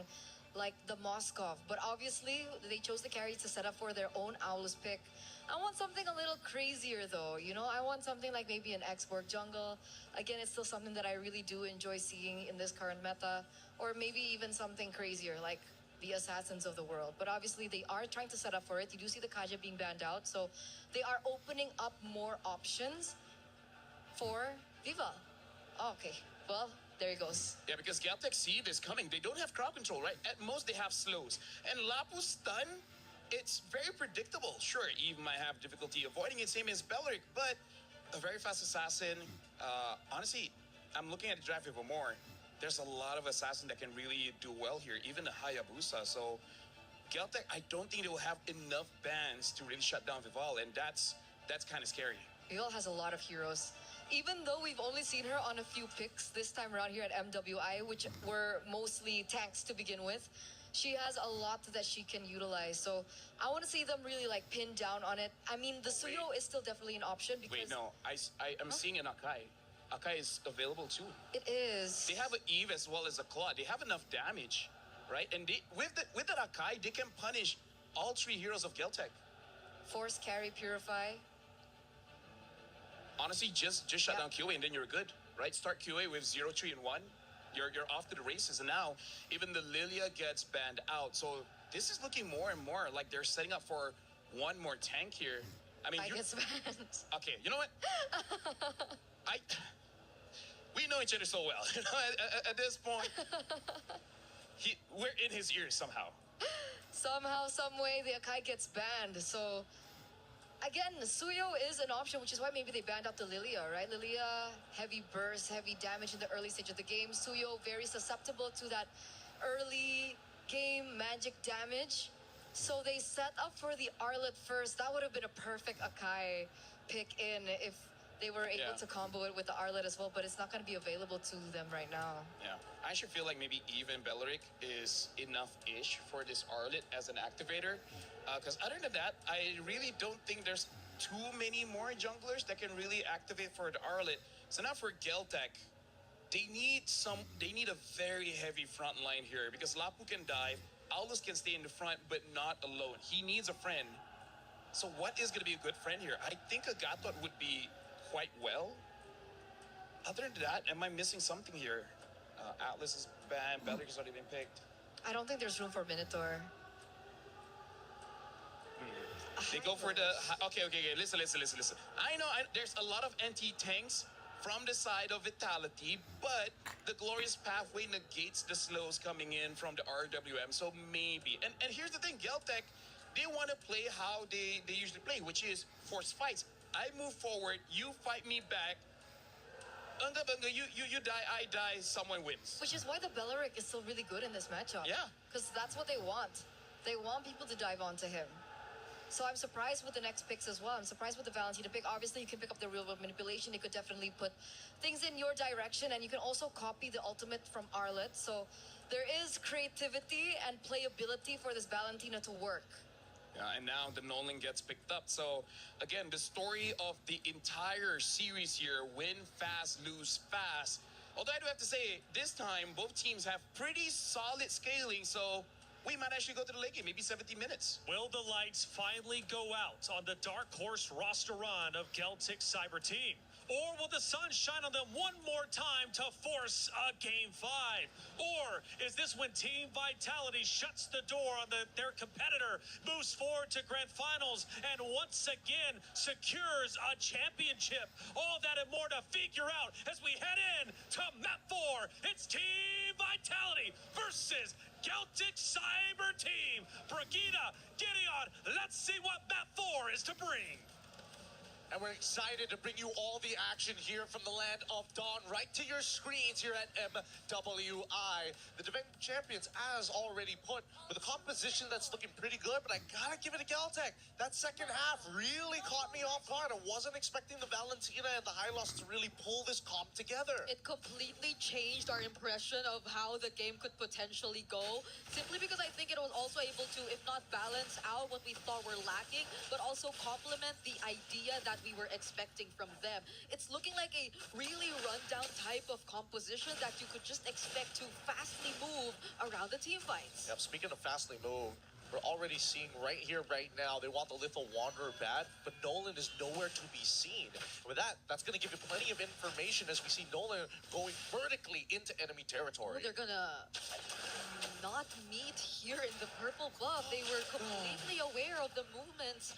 like the Moskov. But obviously, they chose the carry to set up for their own Aulus pick. I want something a little crazier though, you know? I want something like maybe an export jungle. Again, it's still something that I really do enjoy seeing in this current meta. Or maybe even something crazier like the Assassins of the world. But obviously, they are trying to set up for it. You do see the Kaja being banned out. So they are opening up more options for Viva. Oh, okay, well, there he goes. Yeah, because Geltec see this coming. They don't have crowd control, right? At most, they have slows. And Lapu's stun, it's very predictable. Sure, Eve might have difficulty avoiding it, same as Belric, but a very fast assassin. Honestly, I'm looking at the draft even more. There's a lot of assassins that can really do well here, even the Hayabusa. So Geltec, I don't think they will have enough bans to really shut down Vival, and that's kind of scary. Vival has a lot of heroes. Even though we've only seen her on a few picks this time around here at MWI, which were mostly tanks to begin with, she has a lot that she can utilize. So I want to see them really like pin down on it. I mean, the Suyo is still definitely an option because... Wait, no, I'm seeing an Akai. Akai is available too. It is. They have an Eve as well as a Claw. They have enough damage, right? And they, with that Akai, they can punish all three heroes of Geltec. Force carry Purify. Honestly, just shut down QA and then you're good, right? Start QA with 0, 3, and 1. You're off to the races, and now even the Lilia gets banned out. So this is looking more and more like they're setting up for one more tank here. I mean, Gets banned. Okay, you know what? We know each other so well. You know, at this point, we're in his ears somehow. Somehow, some way, the Akai gets banned. So, again, Suyo is an option, which is why maybe they banned out the Lilia, right? Lilia, heavy burst, heavy damage in the early stage of the game. Suyo, very susceptible to that early game magic damage. So they set up for the Arlet first. That would have been a perfect Akai pick in if they were able to combo it with the Arlet as well, but it's not going to be available to them right now. Yeah, I should feel like maybe even Belleric is enough-ish for this Arlet as an activator. Because other than that, I really don't think there's too many more junglers that can really activate for the Arlet. So now for Geltec, they need a very heavy front line here because Lapu can dive, Aulus can stay in the front, but not alone. He needs a friend. So what is going to be a good friend here? I think a Gatot would be quite well. Other than that, am I missing something here? Atlas is banned, Belleric has already been picked. I don't think there's room for Minotaur. They go for the... Okay, listen. I know there's a lot of anti-tanks from the side of Vitality, but the Glorious Pathway negates the slows coming in from the RWM, so maybe. And here's the thing, Geltec, they want to play how they usually play, which is force fights. I move forward, you fight me back. You die, I die, someone wins. Which is why the Belleric is still really good in this matchup. Yeah. Because that's what they want. They want people to dive onto him. So I'm surprised with the next picks as well. I'm surprised with the Valentina pick. Obviously, you can pick up the real world manipulation. It could definitely put things in your direction. And you can also copy the ultimate from Arlet. So there is creativity and playability for this Valentina to work. Yeah, and now the Nolan gets picked up. So, again, the story of the entire series here, win fast, lose fast. Although I do have to say, this time, both teams have pretty solid scaling, so we might actually go to the late game, maybe 70 minutes. Will the lights finally go out on the Dark Horse roster run of Geltic Cyber Team? Or will the sun shine on them one more time to force a Game 5? Or is this when Team Vitality shuts the door on their competitor, moves forward to Grand Finals, and once again secures a championship? All that and more to figure out as we head in to Map 4. It's Team Vitality versus Celtic Cyber Team. Brigida, Gideon, let's see what Map 4 is to bring. And we're excited to bring you all the action here from the land of Dawn right to your screens here at MWI. The defending champions, as already put, with a composition that's looking pretty good, but I gotta give it to Geltec. That second half really caught me off guard. I wasn't expecting the Valentina and the Hylos to really pull this comp together. It completely changed our impression of how the game could potentially go, simply because I think it was also able to, if not balance out what we thought were lacking, but also complement the idea that we were expecting from them. It's looking like a really rundown type of composition that you could just expect to fastly move around the team fights. Yep, speaking of fastly move, we're already seeing right here, right now, they want the Lethal Wanderer bad, but Nolan is nowhere to be seen. With that, that's going to give you plenty of information as we see Nolan going vertically into enemy territory. They're gonna not meet here in the purple buff. They were completely aware of the movements,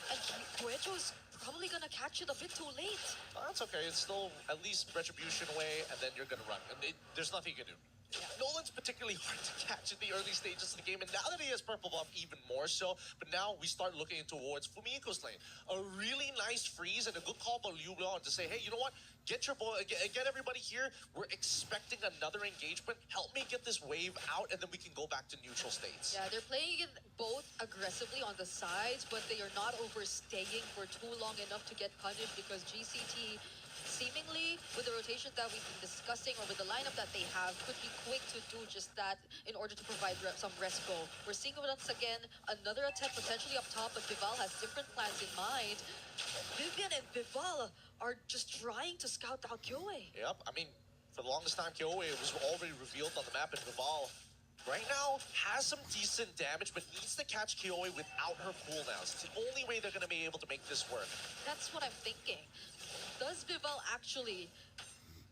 and Coecho's probably gonna catch it a bit too late. That's okay. It's still at least retribution away, and then you're gonna run. And there's nothing you can do. Yeah. Nolan's particularly hard to catch in the early stages of the game, and now that he has purple buff, even more so. But now we start looking towards Fumiko's lane. A really nice freeze and a good call by Liu Leon to say, hey, you know what? Get your boy, get everybody here. We're expecting another engagement. Help me get this wave out, and then we can go back to neutral states. Yeah, they're playing it both aggressively on the sides, but they are not overstaying for too long enough to get punished because GCT, seemingly with the rotation that we've been discussing or with the lineup that they have, could be quick to do just that in order to provide some respo. We're seeing once again another attempt potentially up top, but Vival has different plans in mind. Vivian and Vival are just trying to scout out Kyoe. Yep, I mean, for the longest time, Kyoe was already revealed on the map, and Vival right now has some decent damage, but needs to catch Kyoe without her cooldowns. It's the only way they're going to be able to make this work. That's what I'm thinking. Does Vival actually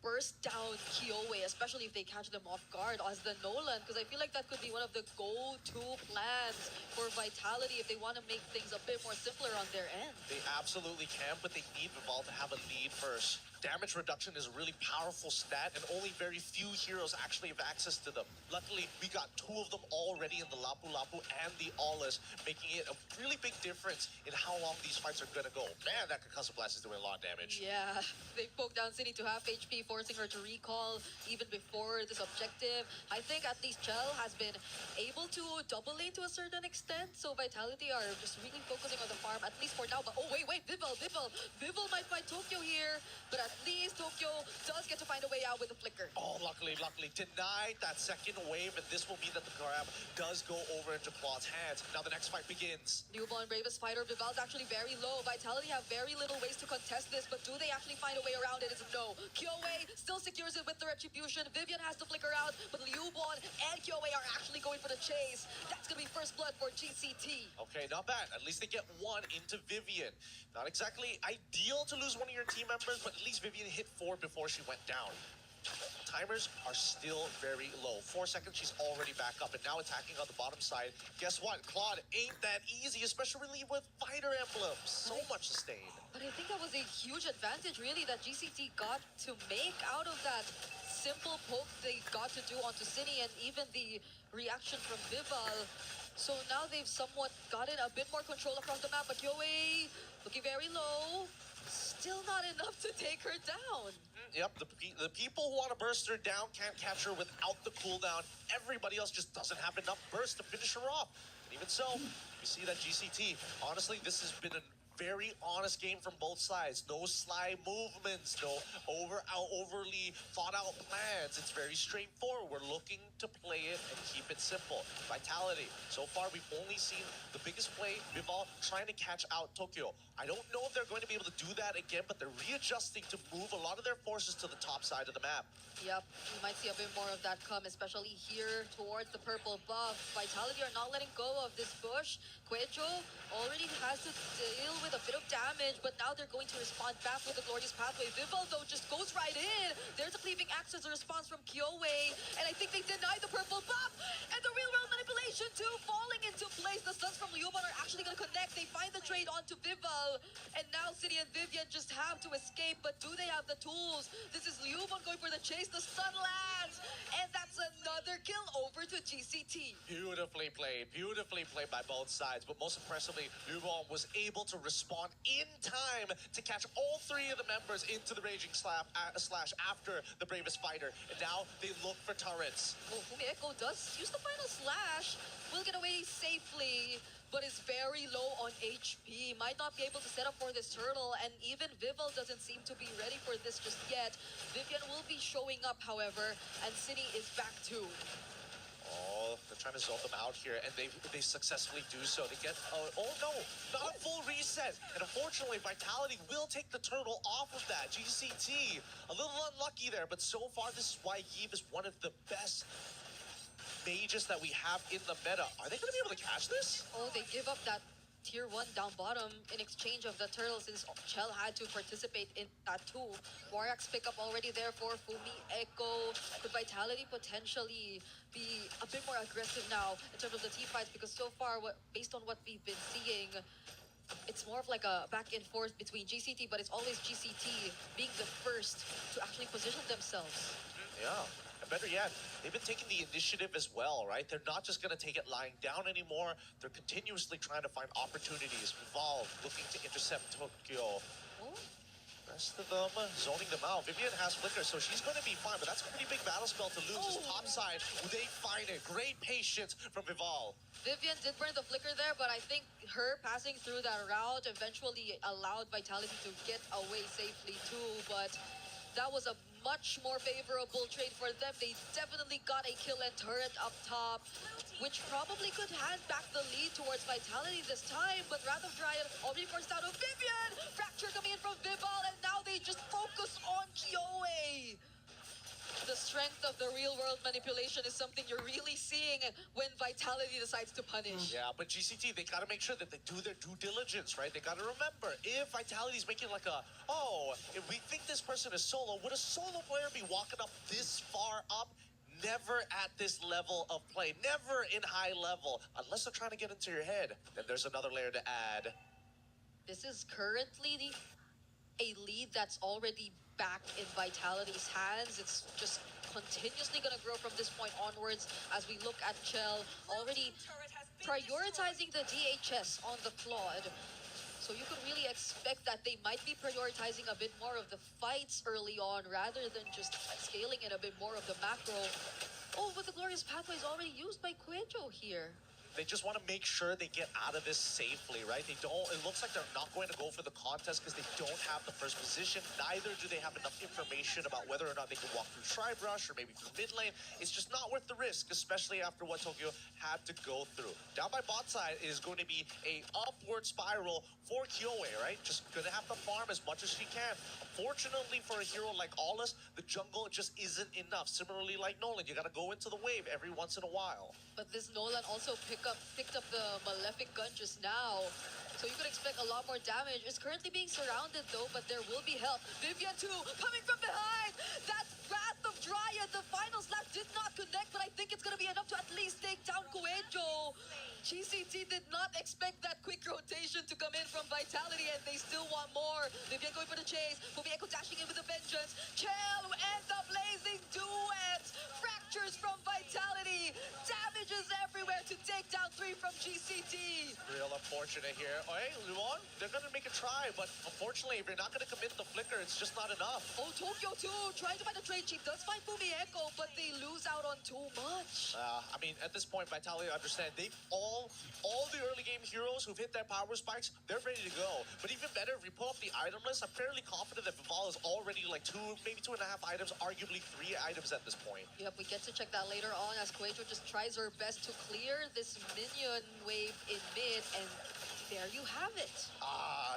burst down Kyoe, especially if they catch them off guard as the Nolan? Because I feel like that could be one of the go-to plans for Vitality if they want to make things a bit more simpler on their end. They absolutely can, but they need Vival to have a lead first. Damage reduction is a really powerful stat, and only very few heroes actually have access to them. Luckily, we got two of them already in the Lapu Lapu and the Aulus, making it a really big difference in how long these fights are gonna go. Man, that Concussive Blast is doing a lot of damage. Yeah, they poked down City to half HP, forcing her to recall even before this objective. I think at least Chell has been able to double lane to a certain extent, so Vitality are just really focusing on the farm, at least for now. But oh, wait, Vival might find Tokyo here, but at least Tokyo does get to find a way out with a flicker. Oh, luckily, denied that second wave, and this will mean that the grab does go over into Claw's hands. Now the next fight begins. Newborn bravest fighter, Vival's actually very low. Vitality have very little ways to contest this, but do they actually find a way around it? It's a no. Kyoe still secures it with the Retribution. Vivian has to flicker out, but Liubon and Kyoe are actually going for the chase. That's gonna be first blood for GCT. Okay, not bad. At least they get one into Vivian. Not exactly ideal to lose one of your team members, but at least Vivian hit 4 before she went down. Timers are still very low. 4 seconds, she's already back up, and now attacking on the bottom side. Guess what? Claude ain't that easy, especially with fighter emblems. So much sustain. But I think that was a huge advantage, really, that GCT got to make out of that simple poke they got to do onto Cine, and even the reaction from Vival. So now they've somewhat gotten a bit more control across the map, but Kyoe looking very low. Still not enough to take her down. Yep, the people who want to burst her down can't catch her without the cooldown. Everybody else just doesn't have enough burst to finish her off. And even so, we see that GCT, honestly, this has been a very honest game from both sides. No sly movements, no overly thought out plans. It's very straightforward. We're looking to play it and keep it simple. Vitality. So far, we've only seen the biggest play, Vival trying to catch out Tokyo. I don't know if they're going to be able to do that again, but they're readjusting to move a lot of their forces to the top side of the map. Yep, we might see a bit more of that come, especially here towards the purple buff. Vitality are not letting go of this push. Quejo already has to deal with a bit of damage, but now they're going to respond back with the Glorious Pathway. Vival, though, just goes right in. There's a cleaving axe as a response from Kyoe, and I think they deny the purple buff. And the real world manipulation, too, falling into place. The stuns from Liuban are actually going to connect. They find the trade onto Vival, and now City and Vivian just have to escape, but do they have the tools? This is Liuban going for the chase. The stun lands, and that's another kill over to GCT. Beautifully played by both sides, but most impressively, Liuban was able to respond in time to catch all 3 of the members into the Raging Slash after the Bravest Fighter, and now they look for turrets. Oh, Fumieco does use the final slash, will get away safely, but is very low on HP. Might not be able to set up for this turtle, and even Vival doesn't seem to be ready for this just yet. Vivian will be showing up, however, and City is back too. Oh, they're trying to zone them out here, and they successfully do so. They get, oh no, not a full reset. And unfortunately, Vitality will take the turtle off of that. GCT, a little unlucky there, but so far, this is why Yves is one of the best mages that we have in the meta. Are they going to be able to catch this? Oh, they give up that tier 1 down bottom in exchange of the turtle, since Chell had to participate in that too. Warwick's pickup already there for Fumi Echo. Could Vitality potentially be a bit more aggressive now in terms of the team fights? Because so far, based on what we've been seeing, it's more of like a back and forth between GCT, but it's always GCT being the first to actually position themselves. Yeah. And better yet, they've been taking the initiative as well, right? They're not just going to take it lying down anymore. They're continuously trying to find opportunities. Revolve, looking to intercept Tokyo. Rest of them zoning them out. Vivian has flicker, so she's going to be fine, but that's a pretty big battle spell to lose. This top side, they find it. Great patience from Vival. Vivian did burn the flicker there, but I think her passing through that route eventually allowed Vitality to get away safely too, but that was a much more favorable trade for them. They definitely got a kill and turret up top, which probably could hand back the lead towards Vitality this time, but Wrath of Dryad already forced out of Vivian! Fracture coming in from Vival, and now they just focus on Kyoe! The strength of the real-world manipulation is something you're really seeing when Vitality decides to punish. Yeah, but GCT, they gotta make sure that they do their due diligence, right? They gotta remember, if Vitality's making like a, oh, if we think this person is solo, would a solo player be walking up this far up? Never at this level of play, never in high level, unless they're trying to get into your head. Then there's another layer to add. This is currently a lead that's already back in Vitality's hands. It's just continuously going to grow from this point onwards as we look at Chell already prioritizing the DHS on the Claude. So you could really expect that they might be prioritizing a bit more of the fights early on rather than just scaling in a bit more of the macro. Oh, but the Glorious Pathway is already used by Quejo here. They just want to make sure they get out of this safely, right? They don't, it looks like they're not going to go for the contest because they don't have the first position. Neither do they have enough information about whether or not they can walk through Tribe Rush or maybe through mid lane. It's just not worth the risk, especially after what Tokyo had to go through. Down by bot side is going to be a upward spiral for Kyoe, right? Just gonna have to farm as much as she can. Unfortunately for a hero like Aulus, the jungle just isn't enough. Similarly like Nolan, you gotta go into the wave every once in a while. But this Nolan also picked up the Malefic gun just now. So you could expect a lot more damage. It's currently being surrounded though, but there will be help. Vivian too, coming from behind! That Wrath of Dryad, the final slash did not connect, but I think it's gonna be enough to at least take down Quejo. GCT did not expect that quick rotation to come in from Vitality, and they still want more. Vivian going for the chase. Echo dashing in with a vengeance. Chell ends up blazing duets. Fractures from Vitality. Damages everywhere to take down 3 from GCT. Real unfortunate here. Oh, hey, Luon, they're gonna make a try, but unfortunately, if you're not gonna commit the flicker, it's just not enough. Oh, Tokyo too, trying to find a trade. She does find Echo, but they lose out on too much. I mean, at this point, Vitality understand they've all the early game heroes who've hit their power spikes, they're ready to go. But even better, if we pull up the item list, I'm fairly confident that Vival is already like 2, maybe 2.5 items, arguably 3 items at this point. Yep, we get to check that later on as Quejo just tries her best to clear this minion wave in mid, and there you have it.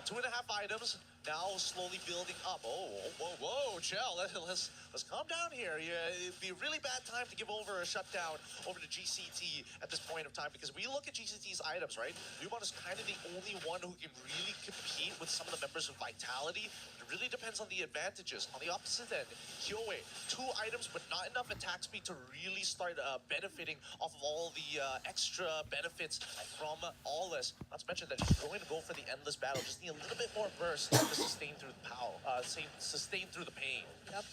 2.5 items, now slowly building up. Oh, whoa, Chell, let's calm down here. Yeah, it'd be a really bad time to give over a shutdown over to GCT at this point of time, because we look at GCT's items, right? Newbot is kind of the only one who can really compete with some of the members of Vitality. It really depends on the advantages. On the opposite end, Kyoe, 2 items, but not enough attack speed to really start benefiting off of all the extra benefits from Aulus. Not to mention that she's going to go for the endless battle. Just need a little bit more burst to sustain through the power, sustain through the pain. Yep.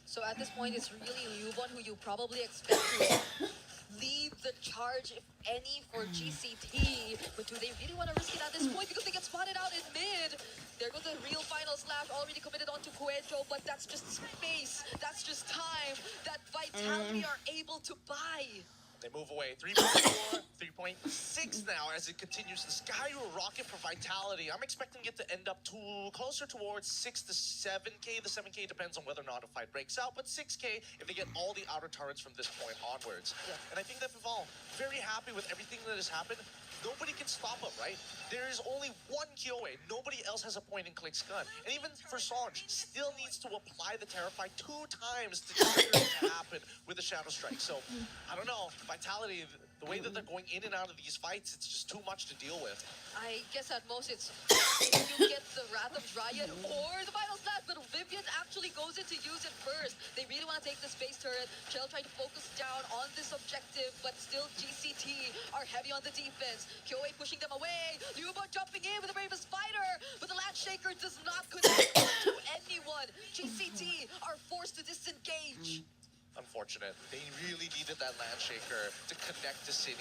So at this point, it's really Lubon who you probably expect to lead the charge, if any, for GCT. But do they really want to risk it at this point? Because they get spotted out in mid. There goes the real final slash already committed onto Quejo, but that's just space. That's just time that Vitality are able to buy. They move away. 3.4, 3.6 now as it continues. The sky will rocket for Vitality. I'm expecting it to end up closer towards 6 to 7k. The 7k depends on whether or not a fight breaks out, but 6k if they get all the outer turrets from this point onwards. Yeah. And I think that Vival, very happy with everything that has happened. Nobody can stop him, right? There is only one Kyoe. Nobody else has a point-and-click stun. And even for Sanj, still needs to apply the Terrify 2 times to trigger it to happen with the Shadow Strike. So, I don't know. Vitality, the way that they're going in and out of these fights, it's just too much to deal with. I guess at most it's you get the Wrath of Dryad or the final slash, but Vivian actually goes in to use it first. They really want to take the space turret. Chell trying to focus down on this objective, but still GCT are heavy on the defense. Kyoe pushing them away. Yubo jumping in with the bravest fighter, but the Land Shaker does not connect to anyone. GCT are forced to disengage. Unfortunate. They really needed that Land Shaker to connect to Cine.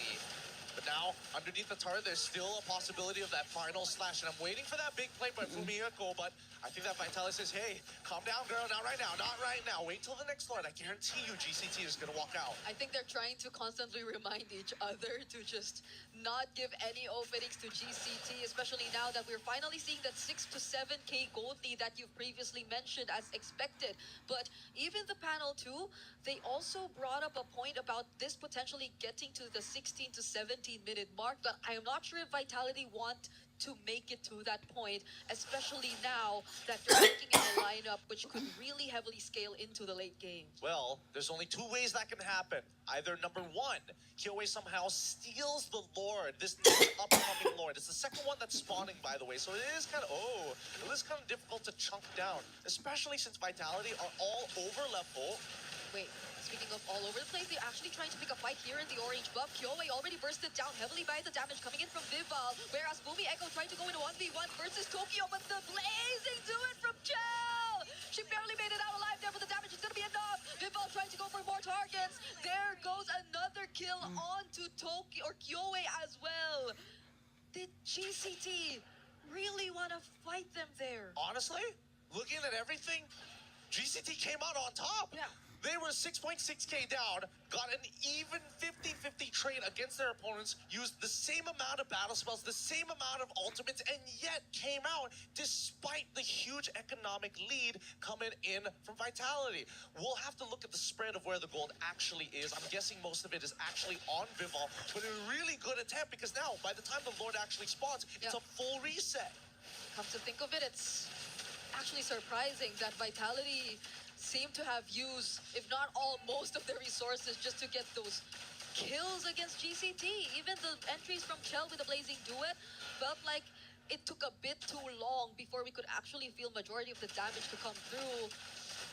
But now, underneath the turret, there's still a possibility of that final slash. And I'm waiting for that big play by Fumihiko, but I think that Vitality says, hey, calm down, girl, not right now, not right now. Wait till the next Lord. I guarantee you GCT is going to walk out. I think they're trying to constantly remind each other to just not give any openings to GCT, especially now that we're finally seeing that 6 to 7k gold lead that you've previously mentioned as expected. But even the panel too, they also brought up a point about this potentially getting to the 16 to 17 17-minute mark, but I am not sure if Vitality want to make it to that point, especially now that they're looking at a lineup which could really heavily scale into the late game. Well, there's only two ways that can happen. Either number one, Kyoei somehow steals the Lord, this next upcoming Lord. It's the second one that's spawning, by the way, so it is kind of difficult to chunk down, especially since Vitality are all over level. Wait, speaking of all over the place, they're actually trying to pick a fight here in the orange buff. Kyoei already bursted down heavily by the damage coming in from Vival, whereas Boomy Echo trying to go into 1v1 versus Tokyo, but the blazing do it from Chell! She barely made it out alive there, but the damage is gonna be enough. Vival trying to go for more targets. There goes another kill onto Tokyo, or Kyoei as well. Did GCT really want to fight them there? Honestly, looking at everything, GCT came out on top. Yeah. They were 6.6k down, got an even 50-50 trade against their opponents, used the same amount of battle spells, the same amount of ultimates, and yet came out despite the huge economic lead coming in from Vitality. We'll have to look at the spread of where the gold actually is. I'm guessing most of it is actually on Vival, but a really good attempt because now, by the time the Lord actually spawns, it's a full reset. Come to think of it, it's actually surprising that Vitality seem to have used, if not all, most of their resources just to get those kills against GCT. Even the entries from Chell with the Blazing Duet felt like it took a bit too long before we could actually feel majority of the damage to come through.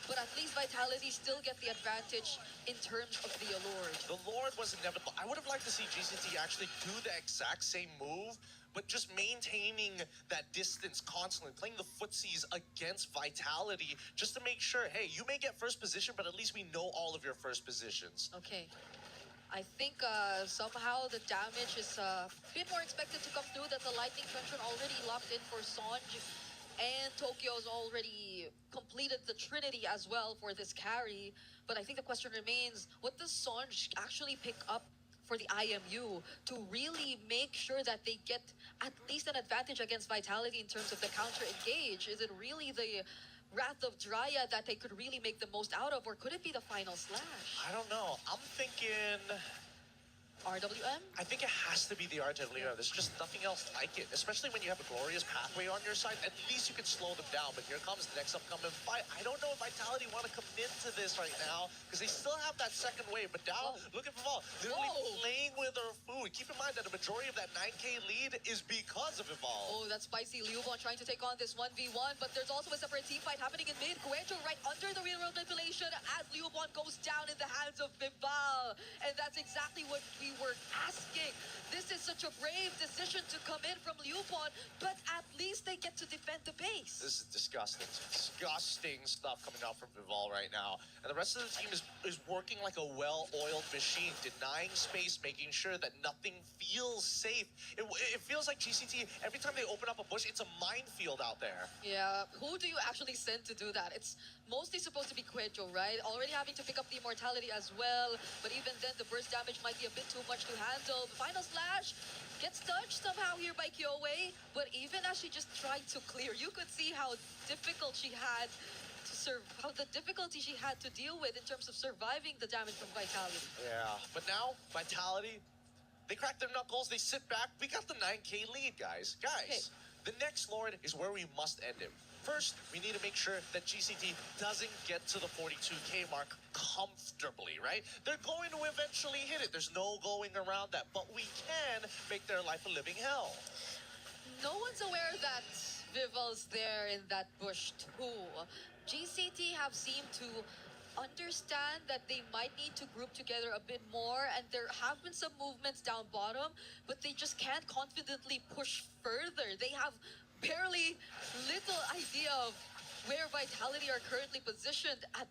But at least Vitality still get the advantage in terms of the Allure. The Lord was inevitable. I would have liked to see GCT actually do the exact same move, but just maintaining that distance constantly, playing the footsies against Vitality, just to make sure, hey, you may get first position, but at least we know all of your first positions. Okay. I think somehow the damage is a bit more expected to come through, that the Lightning Trenchant already locked in for Sonj. And Tokyo's already completed the Trinity as well for this carry. But I think the question remains, what does Sonj actually pick up for the IMU to really make sure that they get at least an advantage against Vitality in terms of the counter engage? Is it really the Wrath of Dryad that they could really make the most out of, or could it be the final slash? I don't know. I'm thinking RWM? I think it has to be the RWM. There's just nothing else like it, especially when you have a glorious pathway on your side. At least you can slow them down, but here comes the next upcoming fight. I don't know if Vitality want to commit to this right now, because they still have that second wave, but now, look at Vival, literally playing with her food. Keep in mind that a majority of that 9k lead is because of Vival. Oh, that's spicy. Liubon trying to take on this 1v1, but there's also a separate team fight happening in mid. Kuecho right under the real world manipulation as Liubon goes down in the hands of Vival. And that's exactly what we were asking. This is such a brave decision to come in from Liubon, but at least they get to defend the base. This is disgusting. Disgusting stuff coming out from Vival right now. And the rest of the team is working like a well-oiled machine, denying space, making sure that nothing feels safe. It feels like GCT, every time they open up a bush, it's a minefield out there. Yeah, who do you actually send to do that? It's mostly supposed to be Kuecho, right? Already having to pick up the immortality as well, but even then the burst damage might be a bit too much to handle. The final slash gets touched somehow here by Kyoei, but even as she just tried to clear, you could see how difficult she had to how the difficulty she had to deal with in terms of surviving the damage from Vitality. Yeah, but now Vitality, they crack their knuckles, they sit back. We got the 9k lead, guys. Guys, the next Lord is where we must end him. First, we need to make sure that GCT doesn't get to the 42k mark comfortably, right? They're going to eventually hit it. There's no going around that, but we can make their life a living hell. No one's aware that Vival's there in that bush too. GCT have seemed to understand that they might need to group together a bit more, and there have been some movements down bottom, but they just can't confidently push further. They have barely little idea of where Vitality are currently positioned at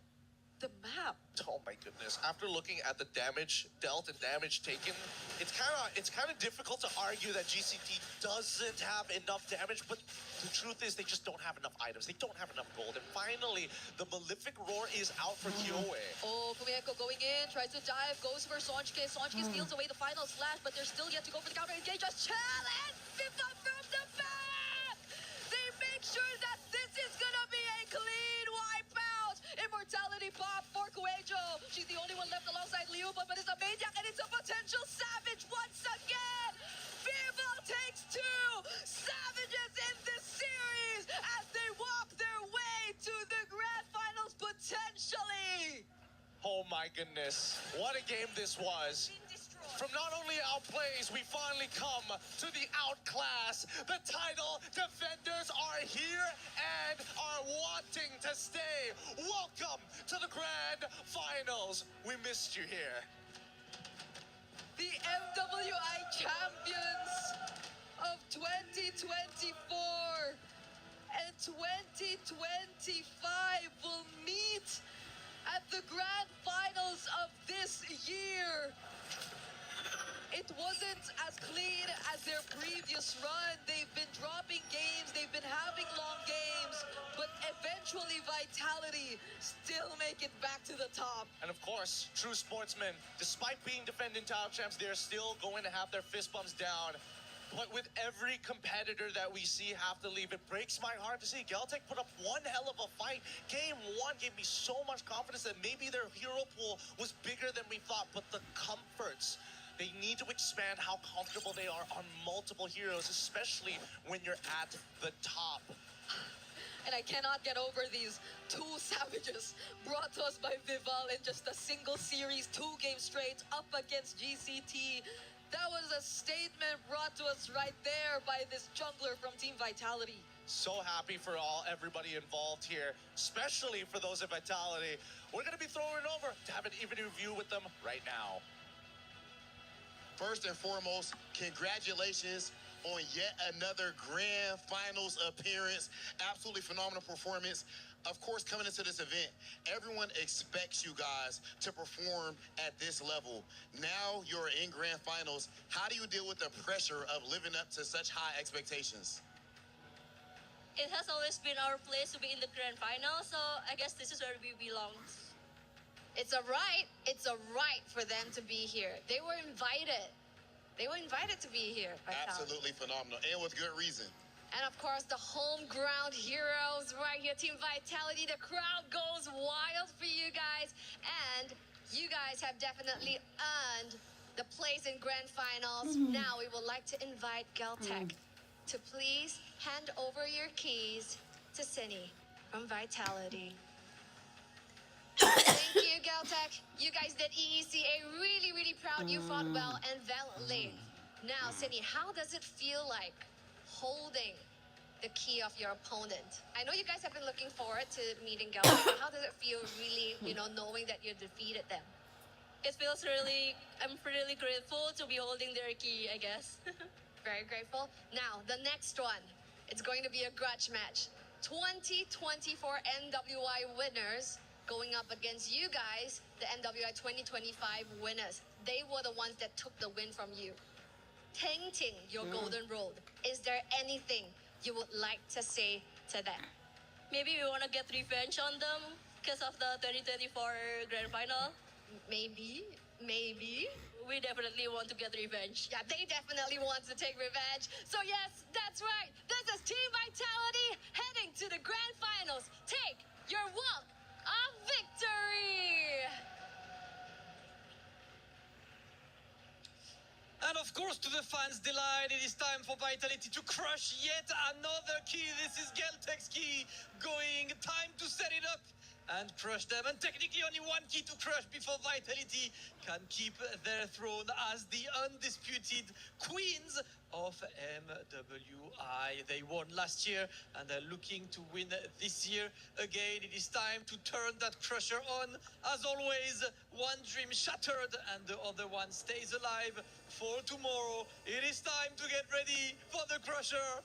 the map. Oh my goodness. After looking at the damage dealt and damage taken, it's kind of difficult to argue that GCT doesn't have enough damage, but the truth is they just don't have enough items. They don't have enough gold. And finally, the Malefic Roar is out for Kyoei. Oh, Kumieko going in, tries to dive, goes for Sonjke. Sonjke steals away the final slash, but they're still yet to go for the counter engage. Just challenge Viva from the back! They make sure that this is gonna be a clean wipeout! Immortality pop for Kuejo. She's the only one left alongside Liuba, but it's a maniac and it's a potential savage once again! potentially. Oh my goodness, what a game this was. From not only outplays, we finally come to the outclass. The title defenders are here and are wanting to stay. Welcome to the grand finals. We missed you here. The MWI champions of 2024 and 2025 will meet at the grand finals of this year. It wasn't as clean as their previous run. They've been dropping games, they've been having long games, but eventually Vitality still make it back to the top. And of course, true sportsmen, despite being defending title champs, they're still going to have their fist bumps down. But with every competitor that we see have to leave, it breaks my heart to see Geltec put up one hell of a fight. Game one gave me so much confidence that maybe their hero pool was bigger than we thought, but the comforts, they need to expand how comfortable they are on multiple heroes, especially when you're at the top. And I cannot get over these two savages brought to us by Vival in just a single series, 2 games straight up against GCT. That was a statement brought to us right there by this jungler from Team Vitality. So happy for everybody involved here, especially for those at Vitality. We're going to be throwing it over to have an even review with them right now. First and foremost, congratulations on yet another grand finals appearance. Absolutely phenomenal performance. Of course, coming into this event, everyone expects you guys to perform at this level. Now you're in grand finals. How do you deal with the pressure of living up to such high expectations? It has always been our place to be in the grand final, so I guess this is where we belong. It's a right. It's a right for them to be here. They were invited. They were invited to be here. Absolutely phenomenal, and with good reason. And of course, the home ground heroes right here, Team Vitality. The crowd goes wild for you guys. And you guys have definitely earned the place in grand finals. Now we would like to invite Geltec to please hand over your keys to Cindy from Vitality. Thank you, Geltec. You guys did EECA really, really proud. You fought well and valiantly. Now, Cindy, how does it feel like holding the key of your opponent? I know you guys have been looking forward to meeting Geltec, but how does it feel really, knowing that you defeated them? It feels I'm really grateful to be holding their key, I guess. Very grateful. Now, the next one, it's going to be a grudge match. 2024 NWI winners going up against you guys, the NWI 2025 winners. They were the ones that took the win from you. Tainting your golden road. Is there anything you would like to say to them? Maybe we want to get revenge on them because of the 2024 grand final. Maybe. We definitely want to get revenge. Yeah, they definitely want to take revenge. So yes, that's right. This is Team Vitality heading to the grand finals. Take your walk of victory. And of course, to the fans' delight, it is time for Vitality to crush yet another key. This is Geltec's key going. Time to set it up and crush them. And technically only one key to crush before Vitality can keep their throne as the undisputed queens of MWI. They won last year and they're looking to win this year again. It is time to turn that crusher on. As always, one dream shattered and the other one stays alive for tomorrow. It is time to get ready for the crusher.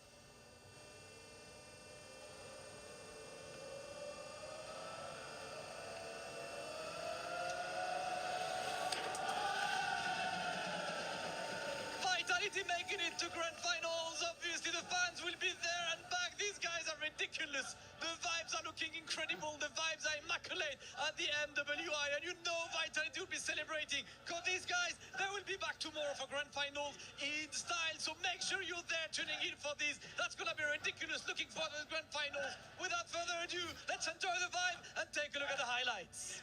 Vitality making it to grand finals. Obviously the fans will be there and back. These guys are ridiculous. The vibes are looking incredible. The vibes are immaculate at the MWI, and you know Vitality will be celebrating because these guys, they will be back tomorrow for grand finals in style. So make sure you're there tuning in for this. That's gonna be ridiculous. Looking forward to the grand finals. Without further ado, let's enjoy the vibe and take a look at the highlights.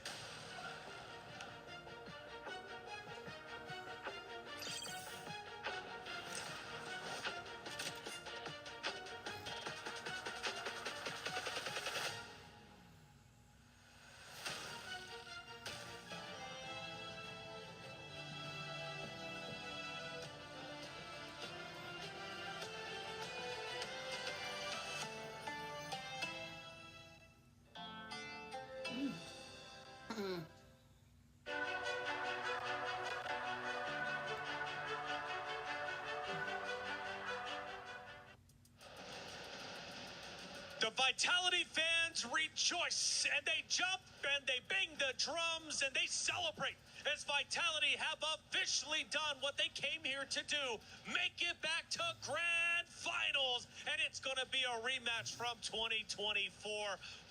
Vitality fans rejoice, and they jump, and they bang the drums, and they celebrate as Vitality have officially done what they came here to do, make it back to Grand Finals, and it's going to be a rematch from 2024.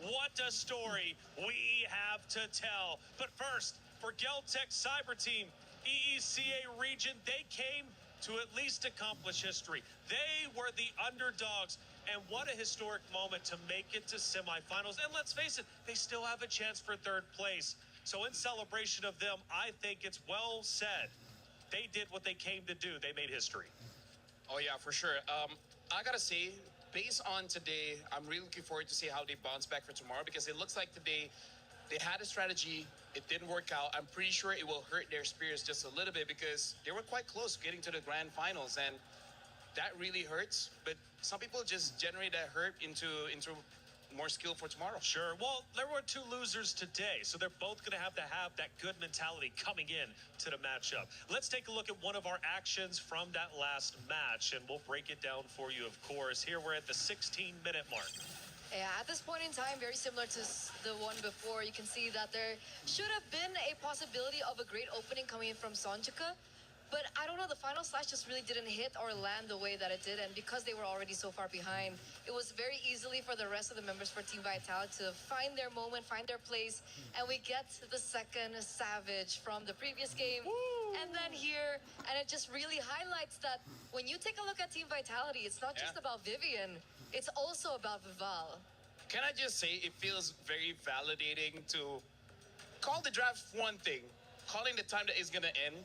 What a story we have to tell. But first, for Geltech Cyber Team, EECA region, they came to at least accomplish history. They were the underdogs, and what a historic moment to make it to semifinals. And let's face it, they still have a chance for third place. So in celebration of them, I think it's well said. They did what they came to do. They made history. Oh yeah, for sure. I gotta say, based on today, I'm really looking forward to see how they bounce back for tomorrow, because it looks like today they had a strategy. It didn't work out. I'm pretty sure it will hurt their spirits just a little bit, because they were quite close getting to the grand finals, and that really hurts. But some people just generate that hurt into more skill for tomorrow. Sure. Well, there were two losers today, so they're both going to have that good mentality coming in to the matchup. Let's take a look at one of our actions from that last match, and we'll break it down for you, of course. Here we're at the 16-minute mark. Yeah, at this point in time, very similar to the one before, you can see that there should have been a possibility of a great opening coming in from Sonjika. But I don't know, the final slash just really didn't hit or land the way that it did. And because they were already so far behind, it was very easily for the rest of the members for Team Vitality to find their moment, find their place. And we get the second Savage from the previous game. Woo! And then here, and it just really highlights that when you take a look at Team Vitality, it's not just about Vivian, it's also about Vival. Can I just say, it feels very validating to call the draft one thing, calling the time that it's gonna end.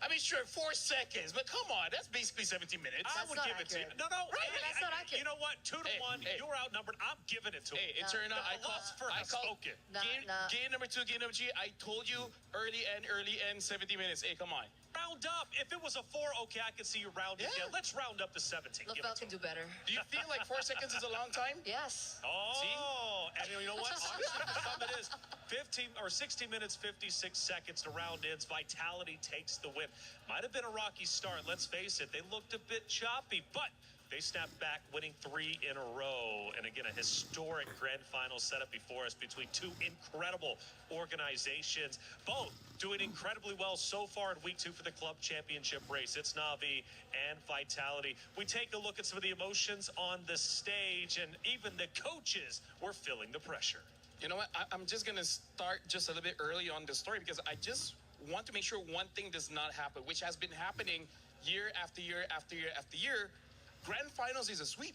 I mean, sure, 4 seconds, but come on, that's basically 17 minutes. I would give it to you. No, right? That's not accurate. You know what? 2-1, you're outnumbered. I'm giving it to him. It turned out I called spoken. Game number 2, game number 3. I told you early end, 70 minutes. Hey, come on. Round up. If it was a 4, okay, I could see you rounding down. Let's round up to 17. LaFell can do better. Do you feel like 4 seconds is a long time? Yes. Oh, see? And you know what? Honestly, for some it is. 15 or 60 minutes, 56 seconds to round ends. Vitality takes the win. Might have been a rocky start. Let's face it. They looked a bit choppy, but they snapped back, winning 3 in a row. And again, a historic grand final setup before us between two incredible organizations, both doing incredibly well so far in week 2 for the club championship race. It's Na'Vi and Vitality. We take a look at some of the emotions on the stage, and even the coaches were feeling the pressure. You know what? I'm just going to start just a little bit early on the story, because I just want to make sure one thing does not happen, which has been happening year after year after year after year. Grand Finals is a sweep,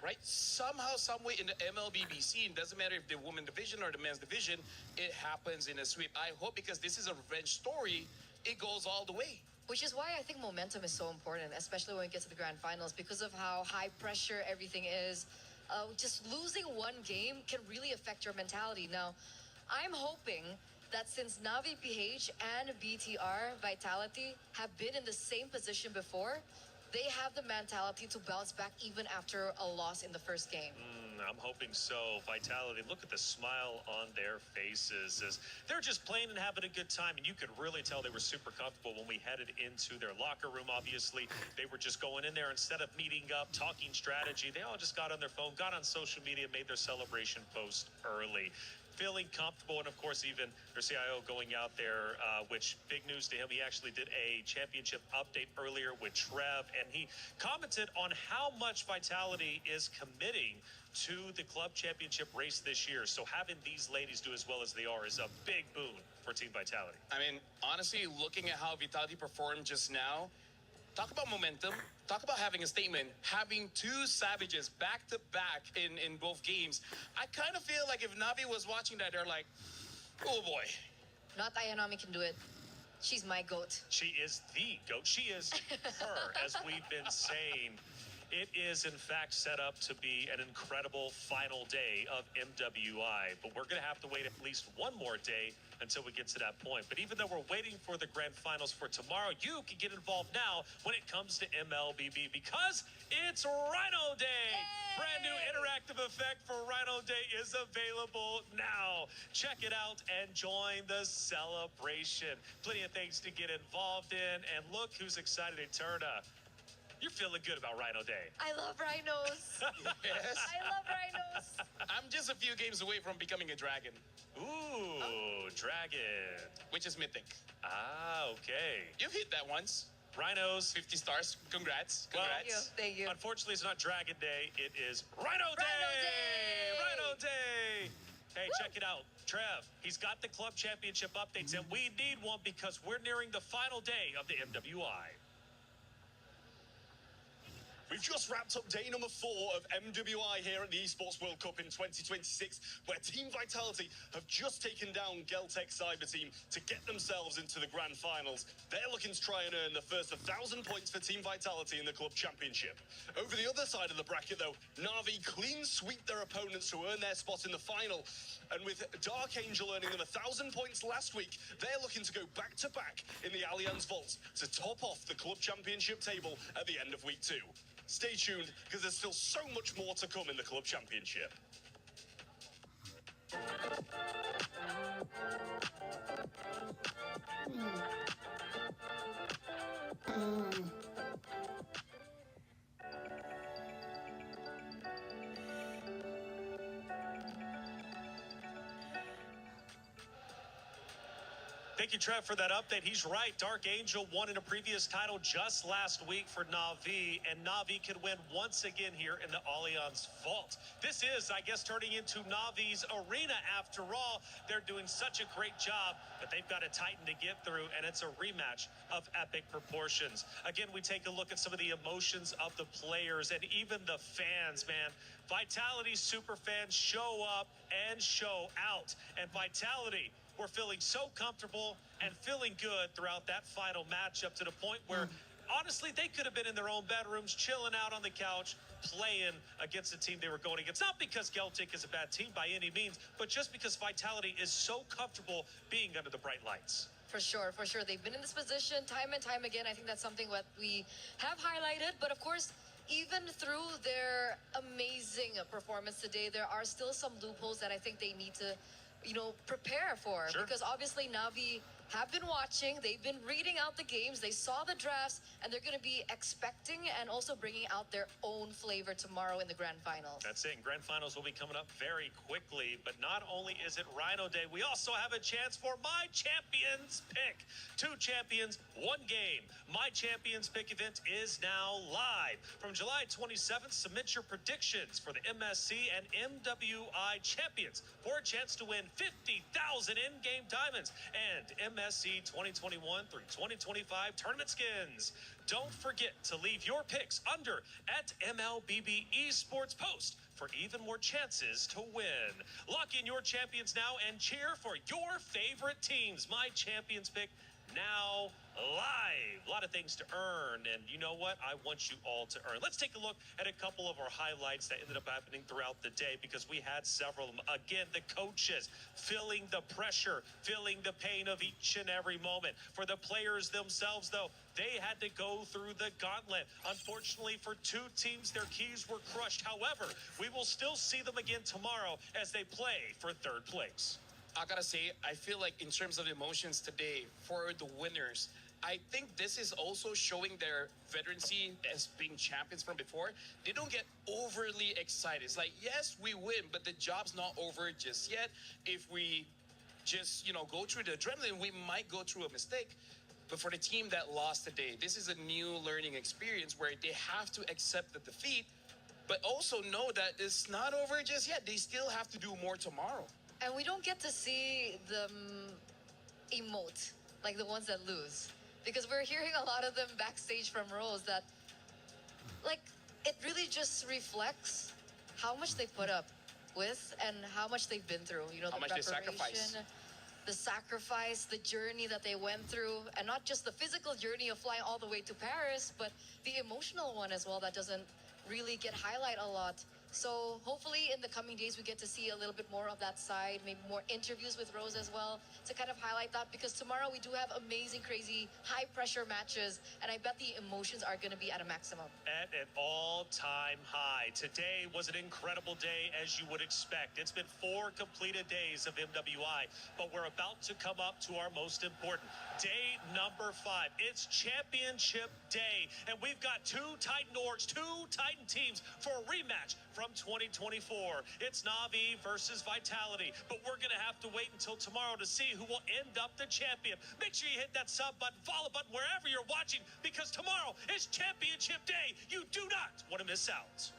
right? Somehow, some way in the MLBB scene, doesn't matter if the women's division or the men's division, it happens in a sweep. I hope, because this is a revenge story, it goes all the way. Which is why I think momentum is so important, especially when we get to the Grand Finals, because of how high pressure everything is. Just losing one game can really affect your mentality. Now, I'm hoping that since Na'Vi PH and BTR Vitality have been in the same position before, they have the mentality to bounce back even after a loss in the first game. I'm hoping so. Vitality, look at the smile on their faces as they're just playing and having a good time. And you could really tell they were super comfortable when we headed into their locker room. Obviously, they were just going in there instead of meeting up, talking strategy. They all just got on their phone, got on social media, made their celebration post early. Feeling comfortable, and of course even their CIO going out there, which big news to him. He actually did a championship update earlier with Trev, and he commented on how much Vitality is committing to the club championship race this year. So having these ladies do as well as they are is a big boon for Team Vitality. I mean, honestly, looking at how Vitality performed just now, talk about momentum, talk about having a statement, having 2 Savages back-to-back in both games. I kind of feel like if Na'Vi was watching that, they're like, oh boy. Not Ayanami can do it. She's my GOAT. She is the GOAT. She is her, as we've been saying. It is, in fact, set up to be an incredible final day of MWI. But we're going to have to wait at least one more day until we get to that point. But even though we're waiting for the grand finals for tomorrow, you can get involved now when it comes to MLBB, because it's Rhino Day. Yay! Brand new interactive effect for Rhino Day is available now. Check it out and join the celebration. Plenty of things to get involved in. And look who's excited to turn up. You're feeling good about Rhino Day. I love rhinos. Yes. I love rhinos. I'm just a few games away from becoming a dragon. Ooh, dragon. Which is mythic. Ah, okay. You've hit that once. Rhinos. 50 stars. Congrats. Well, Thank you. Unfortunately, it's not Dragon Day. It is Rhino Day. Rhino Day. Hey, check it out. Trev, he's got the club championship updates, and we need one because we're nearing the final day of the MWI. We've just wrapped up day number 4 of MWI here at the Esports World Cup in 2026, where Team Vitality have just taken down Geltec Cyber Team to get themselves into the grand finals. They're looking to try and earn the first 1,000 points for Team Vitality in the club championship. Over the other side of the bracket, though, Na'Vi clean sweep their opponents to earn their spot in the final. And with Dark Angel earning them 1,000 points last week, they're looking to go back-to-back in the Allianz Vault to top off the club championship table at the end of week 2. Stay tuned, because there's still so much more to come in the club championship. Thank you, Trev, for that update. He's right. Dark Angel won in a previous title just last week for Na'Vi, and Na'Vi can win once again here in the Allianz Vault. This is, I guess, turning into Na'Vi's arena after all. They're doing such a great job, but they've got a Titan to get through, and it's a rematch of epic proportions. Again, we take a look at some of the emotions of the players and even the fans, man. Vitality super fans show up and show out, and Vitality were feeling so comfortable and feeling good throughout that final matchup to the point where, honestly, they could have been in their own bedrooms, chilling out on the couch, playing against the team they were going against. Not because Geltic is a bad team by any means, but just because Vitality is so comfortable being under the bright lights. For sure, for sure. They've been in this position time and time again. I think that's something that we have highlighted. But of course, even through their amazing performance today, there are still some loopholes that I think they need to prepare for. Sure. Because obviously Na'Vi have been watching, they've been reading out the games, they saw the drafts, and they're going to be expecting and also bringing out their own flavor tomorrow in the grand finals. That's it. And grand finals will be coming up very quickly. But not only is it Rhino Day, we also have a chance for My Champions Pick. 2 champions, 1 game. My Champions Pick event is now live. From July 27th, submit your predictions for the MSC and MWI champions for a chance to win 50,000 in-game diamonds and MSC 2021 through 2025 tournament skins. Don't forget to leave your picks under at MLBB Esports Post for even more chances to win. Lock in your champions now and cheer for your favorite teams. My Champions Pick now live. A lot of things to earn, and you know what? I want you all to earn. Let's take a look at a couple of our highlights that ended up happening throughout the day, because we had several of them. Again, the coaches feeling the pressure, feeling the pain of each and every moment. For the players themselves, though, they had to go through the gauntlet. Unfortunately, for 2 teams, their keys were crushed. However, we will still see them again tomorrow as they play for 3rd place. I gotta say, I feel like in terms of emotions today, for the winners, I think this is also showing their veterancy as being champions from before. They don't get overly excited. It's like, yes, we win, but the job's not over just yet. If we just, go through the adrenaline, we might go through a mistake. But for the team that lost today, this is a new learning experience where they have to accept the defeat, but also know that it's not over just yet. They still have to do more tomorrow. And we don't get to see them emote like the ones that lose. Because we're hearing a lot of them backstage from Rose that, it really just reflects how much they put up with and how much they've been through. How the much they sacrifice. The sacrifice, the journey that they went through, and not just the physical journey of flying all the way to Paris, but the emotional one as well that doesn't really get highlighted a lot So hopefully in the coming days we get to see a little bit more of that side, maybe more interviews with Rose as well to kind of highlight that, because tomorrow we do have amazing, crazy, high pressure matches, and I bet the emotions are going to be at a maximum. At an all-time high. Today was an incredible day, as you would expect. It's been 4 completed days of MWI, but we're about to come up to our most important day, number 5. It's championship day, and we've got 2 Titan orgs, 2 Titan teams for a rematch from 2024. It's Na'Vi versus Vitality, but we're going to have to wait until tomorrow to see who will end up the champion. Make sure you hit that sub button, follow button wherever you're watching, because tomorrow is championship day. You do not want to miss out.